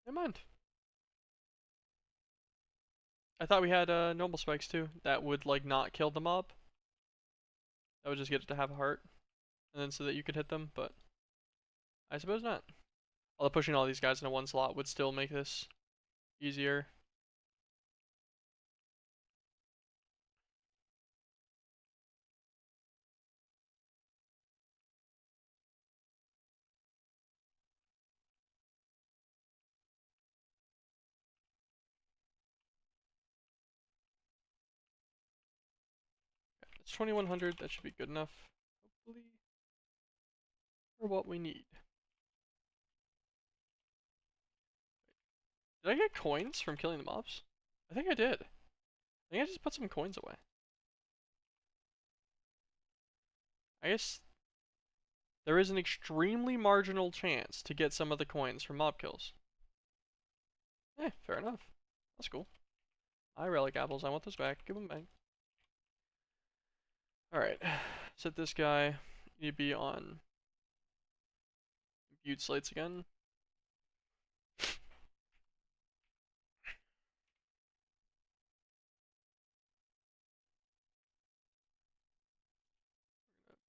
Never mind. I thought we had normal spikes too. That would like not kill the mob. That would just get it to have a heart, and then so that you could hit them. But I suppose not. Although pushing all these guys into one slot would still make this easier. It's 2100. That should be good enough, hopefully, for what we need. Did I get coins from killing the mobs? I think I did. I think I just put some coins away. I guess there is an extremely marginal chance to get some of the coins from mob kills. Eh, fair enough. That's cool. I relic apples. I want those back. Give them back. Alright. Set this guy. Need to be on viewed slates again.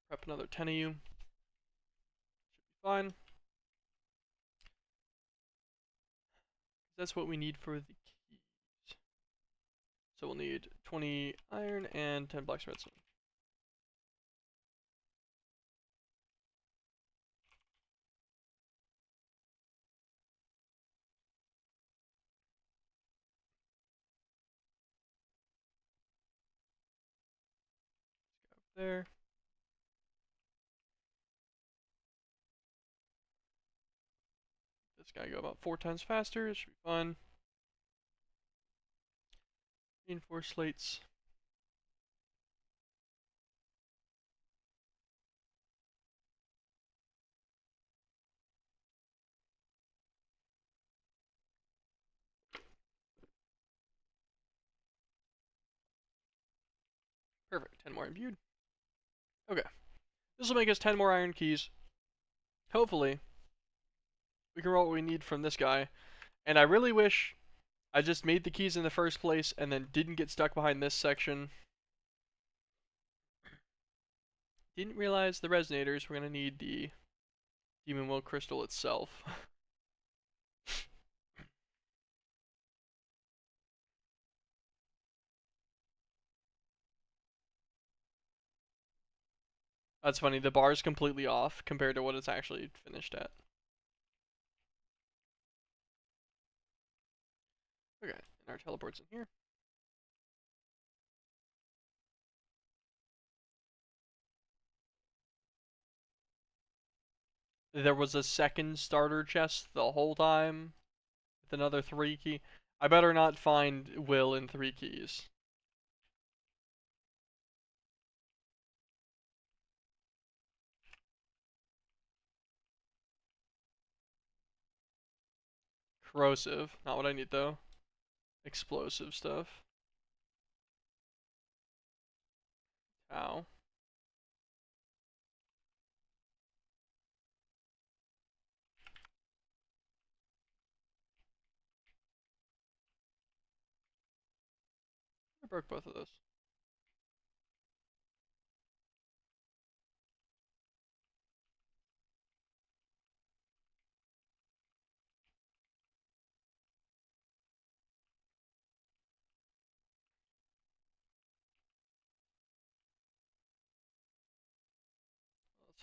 Prep another 10 of you. Should be fine. That's what we need for the keys. So we'll need 20 iron and 10 black redstone. There. This guy go about 4 times faster. It should be fun. Reinforced slates. Perfect. 10 more imbued. Okay. This will make us 10 more iron keys. Hopefully, we can roll what we need from this guy. And I really wish I just made the keys in the first place and then didn't get stuck behind this section. Didn't realize the resonators were going to need the Demon Will Crystal itself. That's funny, the bar's completely off compared to what it's actually finished at. Okay, and our teleport's in here. There was a second starter chest the whole time with another 3 key. I better not find Will in 3 keys. Corrosive, not what I need though. Explosive stuff. Ow. I broke both of those.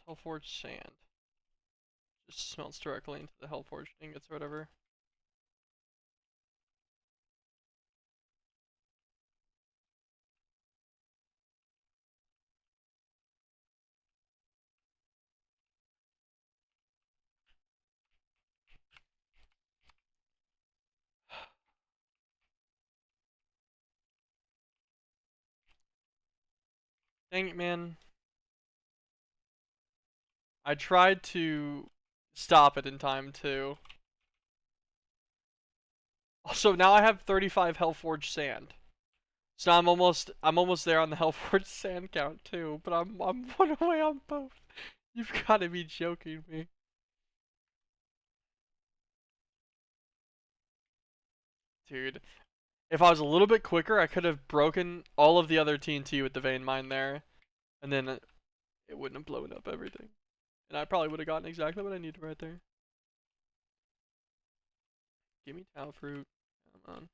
Hellforged sand. Just smelts directly into the Hellforged ingots or whatever. Dang it, man. I tried to stop it in time too. Also, now I have 35 Hellforged sand. So I'm almost there on the Hellforged sand count too, but I'm 1 away on both. You've got to be joking me. Dude, if I was a little bit quicker, I could have broken all of the other TNT with the vein mine there, and then it wouldn't have blown up everything. And I probably would have gotten exactly what I needed right there. Give me Tau Fruit. Come on.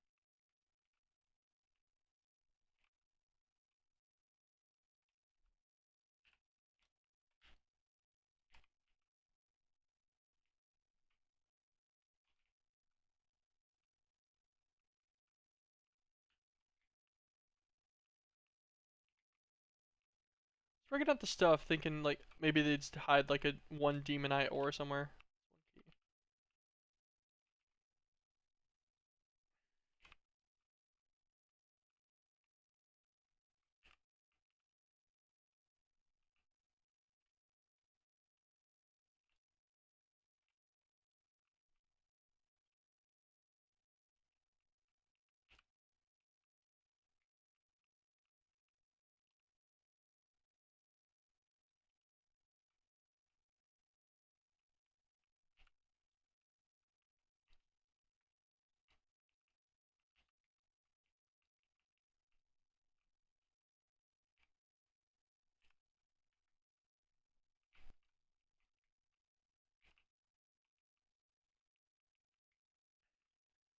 Breaking out the stuff, thinking like maybe they'd hide like a 1 demonite ore somewhere.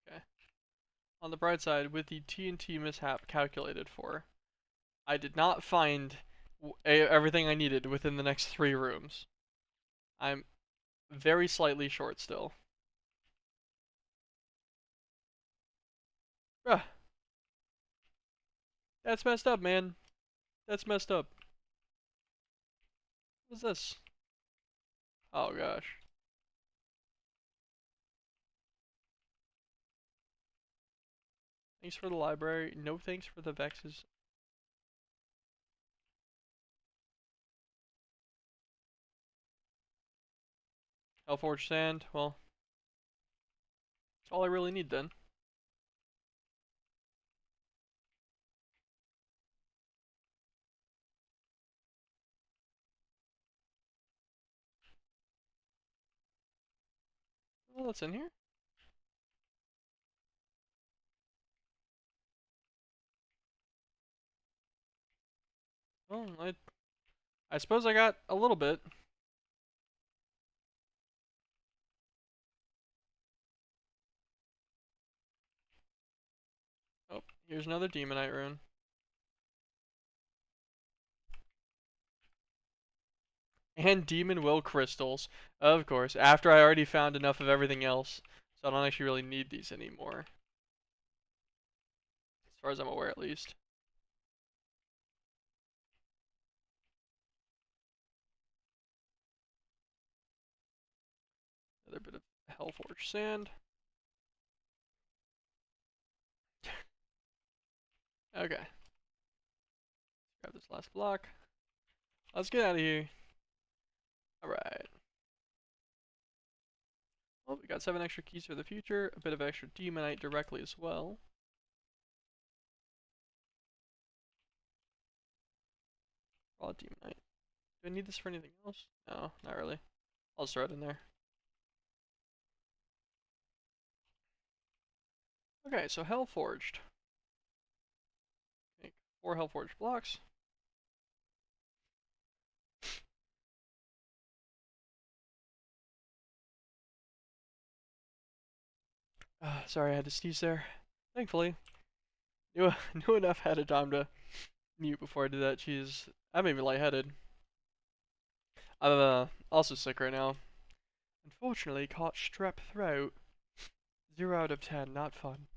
Okay. On the bright side, with the TNT mishap calculated for, I did not find everything I needed within the next 3 rooms. I'm very slightly short still. Bruh. That's messed up, man. That's messed up. What's this? Oh gosh. Thanks for the library. No thanks for the vexes. Hellforged sand. Well, that's all I really need then. Well, that's in here. Well, I suppose I got a little bit. Oh, here's another demonite rune. And demon will crystals. Of course, after I already found enough of everything else. So I don't actually really need these anymore. As far as I'm aware, at least. Another bit of Hellforged sand. Okay. Grab this last block. Let's get out of here. Alright. Well, we got 7 extra keys for the future. A bit of extra demonite directly as well. Raw demonite. Do I need this for anything else? No, not really. I'll just throw it in there. Okay, so Hellforged. Make 4 Hellforged blocks. Sorry, I had to sneeze there. Thankfully, knew enough ahead of time to mute before I did that. Jeez, I made me lightheaded. I'm also sick right now. Unfortunately, caught strep throat. 0 out of 10. Not fun.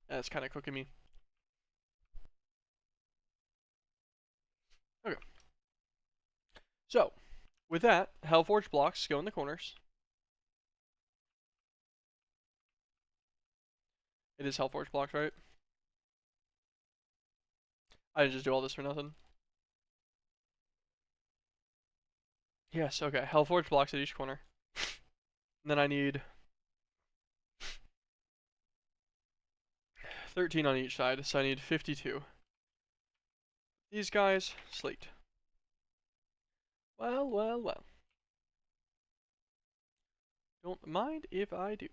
That's kind of cooking me. Okay. So, with that, Hellforge blocks go in the corners. It is Hellforge blocks, right? I didn't just do all this for nothing. Yes, okay. Hellforge blocks at each corner. And then I need 13 on each side, so I need 52. These guys, slate. Well, well, well. Don't mind if I do.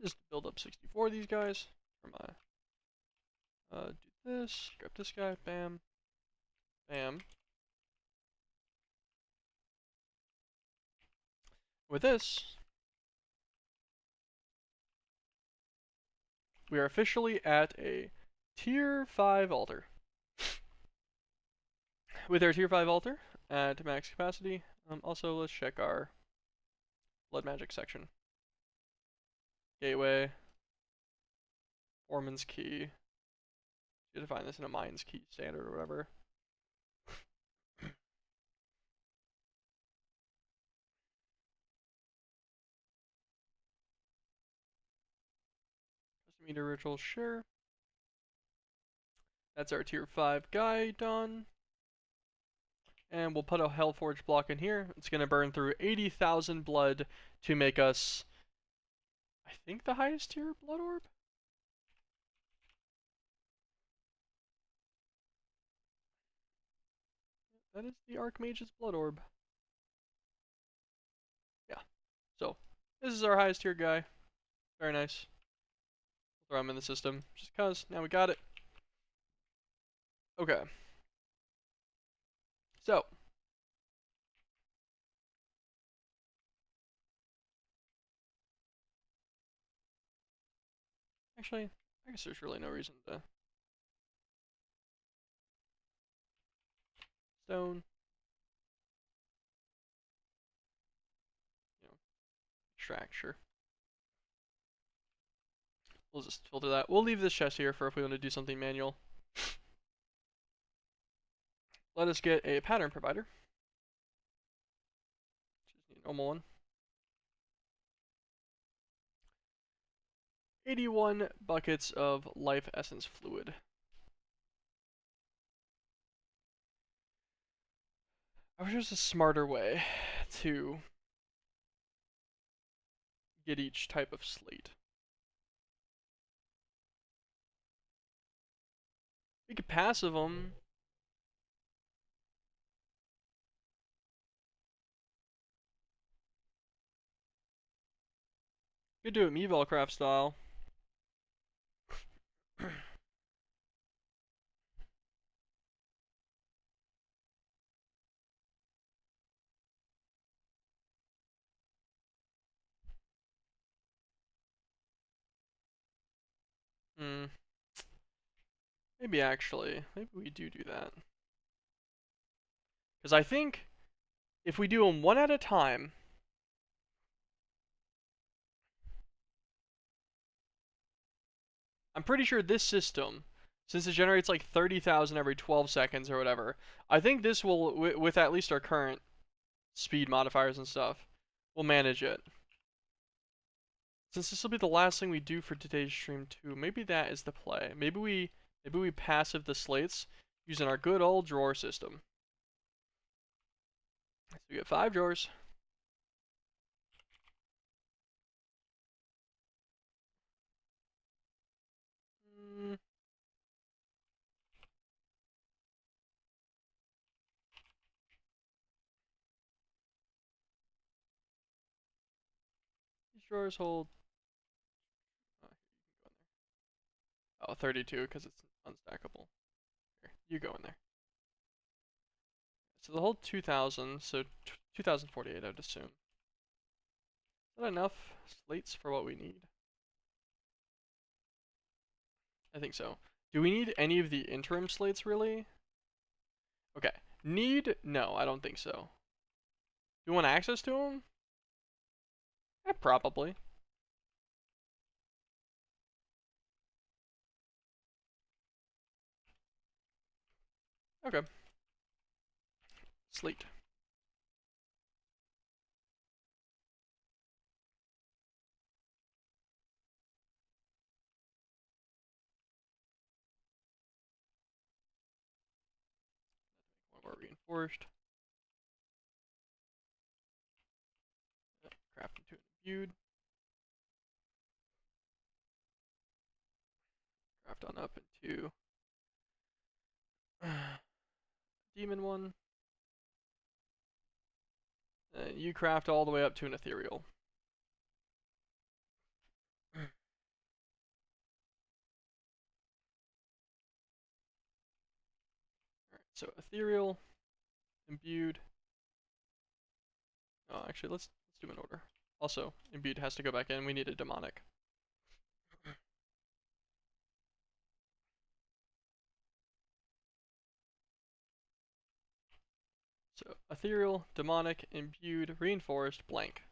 Just build up 64 of these guys for my, do this, grab this guy, bam, bam. With this, we are officially at a tier 5 altar. With our tier 5 altar at max capacity, also let's check our blood magic section. Gateway, Foreman's key. You have to find this in a mine's key standard or whatever. Custom meter ritual, sure. That's our tier 5 guy done. And we'll put a Hellforge block in here. It's going to burn through 80,000 blood to make us, I think, the highest tier blood orb? That is the Archmage's blood orb. Yeah. So, this is our highest tier guy. Very nice. Throw him in the system, just cause. Now we got it. Okay. So, actually, I guess there's really no reason to stone. You know, extract, sure. We'll just filter that. We'll leave this chest here for if we want to do something manual. Let us get a pattern provider. Just need a normal one. 81 buckets of life essence fluid. I wish there was a smarter way to get each type of slate. We could passive them. Could do it Mevalcraft style. Hmm. Maybe actually, maybe we do that. Because I think if we do them one at a time, I'm pretty sure this system, since it generates like 30,000 every 12 seconds or whatever, I think this will, with at least our current speed modifiers and stuff, will manage it. Since this will be the last thing we do for today's stream too, maybe that is the play. Maybe we passive the slates using our good old drawer system. So we get 5 drawers. These drawers hold. Oh, 32 because it's unstackable. Here, you go in there. So the whole 2,000, so 2,048 I'd assume. Is that enough slates for what we need? I think so. Do we need any of the interim slates really? Okay. Need? No, I don't think so. Do you want access to him? Probably. Okay. Slate. One more reinforced. Craft into imbued. Craft on up into demon one. And you craft all the way up to an ethereal. Alright, so ethereal, imbued. Oh, actually, let's do an order. Also, imbued has to go back in. We need a demonic. So ethereal, demonic, imbued, reinforced, blank.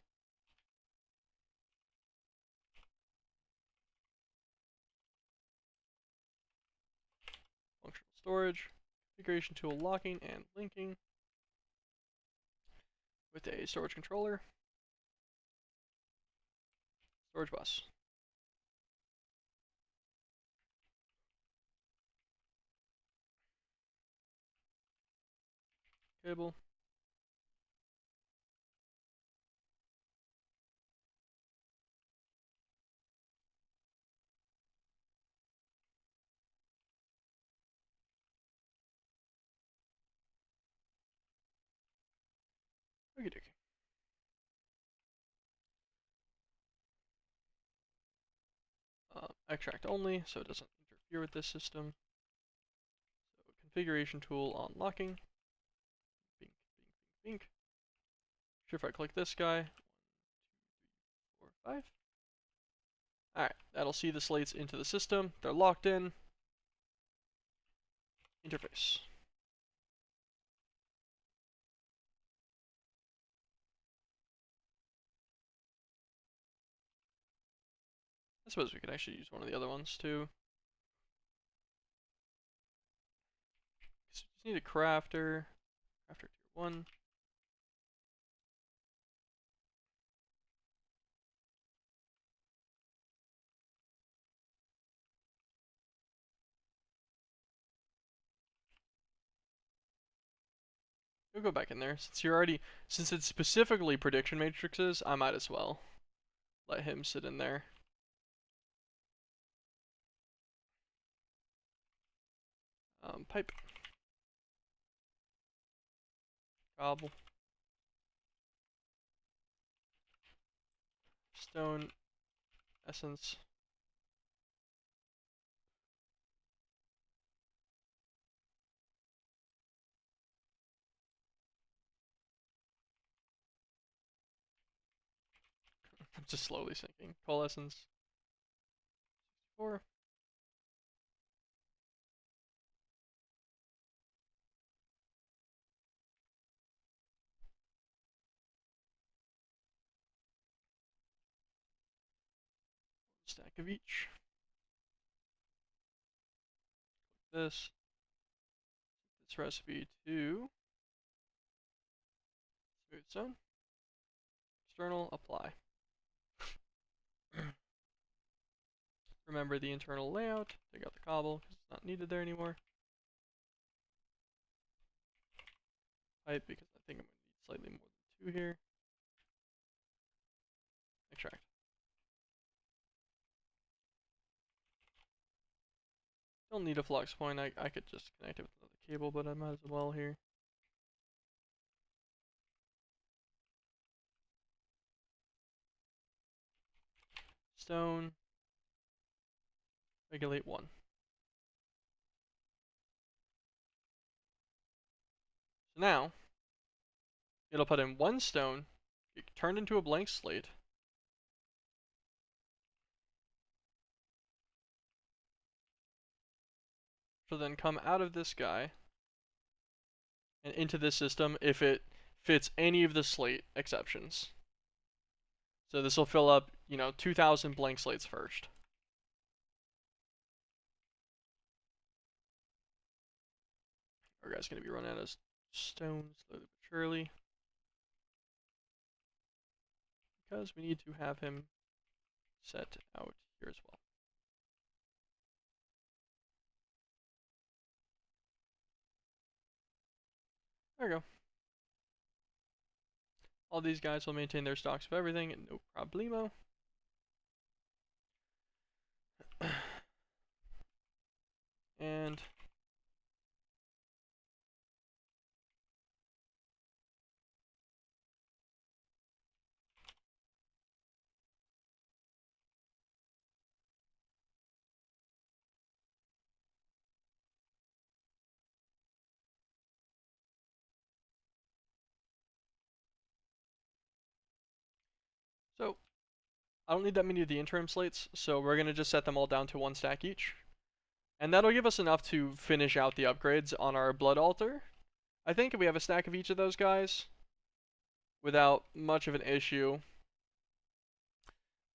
Functional storage, configuration tool locking and linking with a storage controller, storage bus. Cable. Okie dokie. Extract only, so it doesn't interfere with this system. So configuration tool on locking. Bink, bink, bink, bink. Sure, if I click this guy, 1, 2, 3, 4, 5. Alright, that'll see the slates into the system. They're locked in. Interface. I suppose we could actually use one of the other ones too. So just need a crafter. Crafter tier 1. You'll go back in there. Since it's specifically prediction matrices, I might as well let him sit in there. Pipe. Cobble. Stone. Essence. I'm just slowly sinking. Coal essence. 4. Stack of each. This recipe to smooth stone. External, apply. Remember the internal layout. Take out the cobble because it's not needed there anymore. Pipe because I think I'm going to need slightly more than 2 here. Extract. Don't need a flux point. I could just connect it with another cable, but I might as well here. Stone. Regulate 1. So now, it'll put in 1 stone, get turned into a blank slate. So then come out of this guy, and into this system if it fits any of the slate exceptions. So this will fill up, 2,000 blank slates first. Our guy's going to be running out of stone slowly but surely, because we need to have him set out here as well. There we go. All these guys will maintain their stocks of everything, no problemo. And so I don't need that many of the interim slates, so we're going to just set them all down to 1 stack each. And that'll give us enough to finish out the upgrades on our blood altar. I think if we have a stack of each of those guys without much of an issue.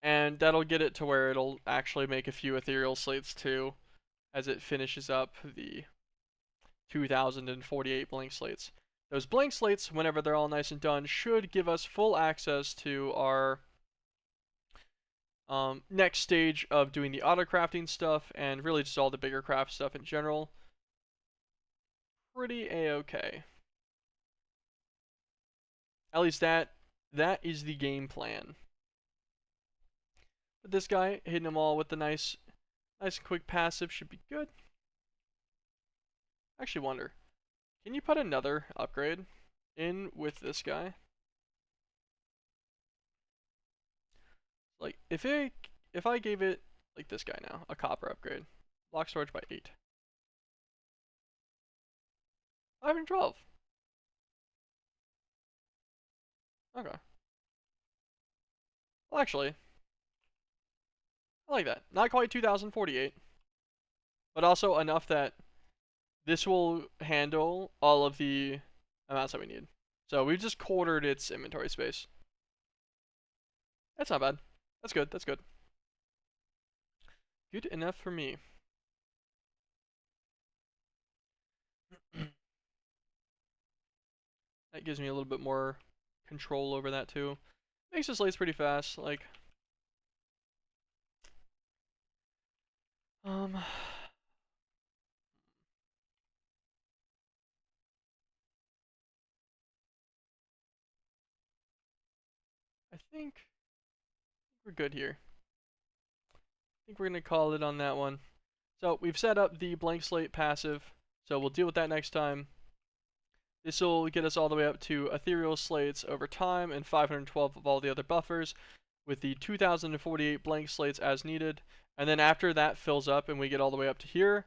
And that'll get it to where it'll actually make a few ethereal slates too, as it finishes up the 2,048 blank slates. Those blank slates, whenever they're all nice and done, should give us full access to our next stage of doing the autocrafting stuff and really just all the bigger craft stuff in general. Pretty a-okay. At least that is the game plan. But this guy, hitting them all with the nice and quick passive should be good. I actually wonder, can you put another upgrade in with this guy? Like, if I gave it, like this guy now, a copper upgrade. Block storage by 8. 512. Okay. Well, actually, I like that. Not quite 2,048, but also enough that this will handle all of the amounts that we need. So we've just quartered its inventory space. That's not bad. That's good. That's good. Good enough for me. That gives me a little bit more control over that too. Makes the slates pretty fast. Like, I think we're good here. I think we're gonna call it on that one. So we've set up the blank slate passive, so we'll deal with that next time. This will get us all the way up to ethereal slates over time and 512 of all the other buffers with the 2,048 blank slates as needed. And then after that fills up and we get all the way up to here,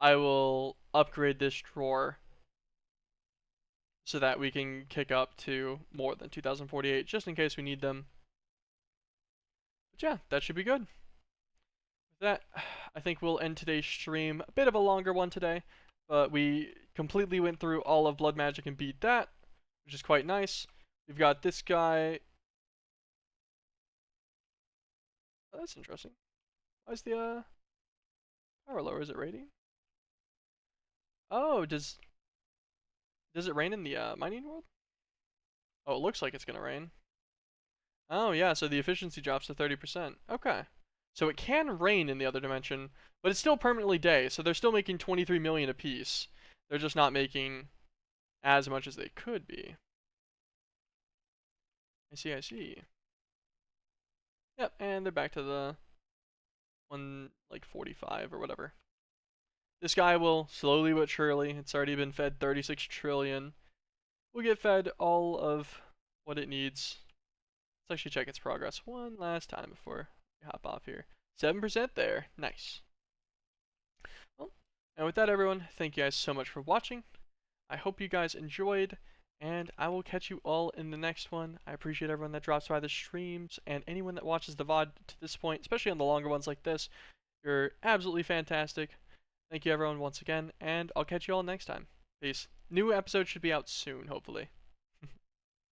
I will upgrade this drawer so that we can kick up to more than 2,048 just in case we need them. But yeah, that should be good. With that, I think we'll end today's stream. A bit of a longer one today, but we completely went through all of blood magic and beat that, which is quite nice. We've got this guy. Oh, that's interesting. Why is the power lower? Is it raining? Oh, does it rain in the mining world? Oh, it looks like it's gonna rain. Oh yeah, so the efficiency drops to 30%. Okay. So it can rain in the other dimension, but it's still permanently day, so they're still making 23 million apiece. They're just not making as much as they could be. I see, I see. Yep, and they're back to the 145 or whatever. This guy will slowly but surely, it's already been fed 36 trillion. We'll get fed all of what it needs. Let's actually check its progress one last time before we hop off here. 7% there. Nice. Well, and with that, everyone, thank you guys so much for watching. I hope you guys enjoyed, and I will catch you all in the next one. I appreciate everyone that drops by the streams, and anyone that watches the VOD to this point, especially on the longer ones like this. You're absolutely fantastic. Thank you, everyone, once again, and I'll catch you all next time. Peace. New episode should be out soon, hopefully.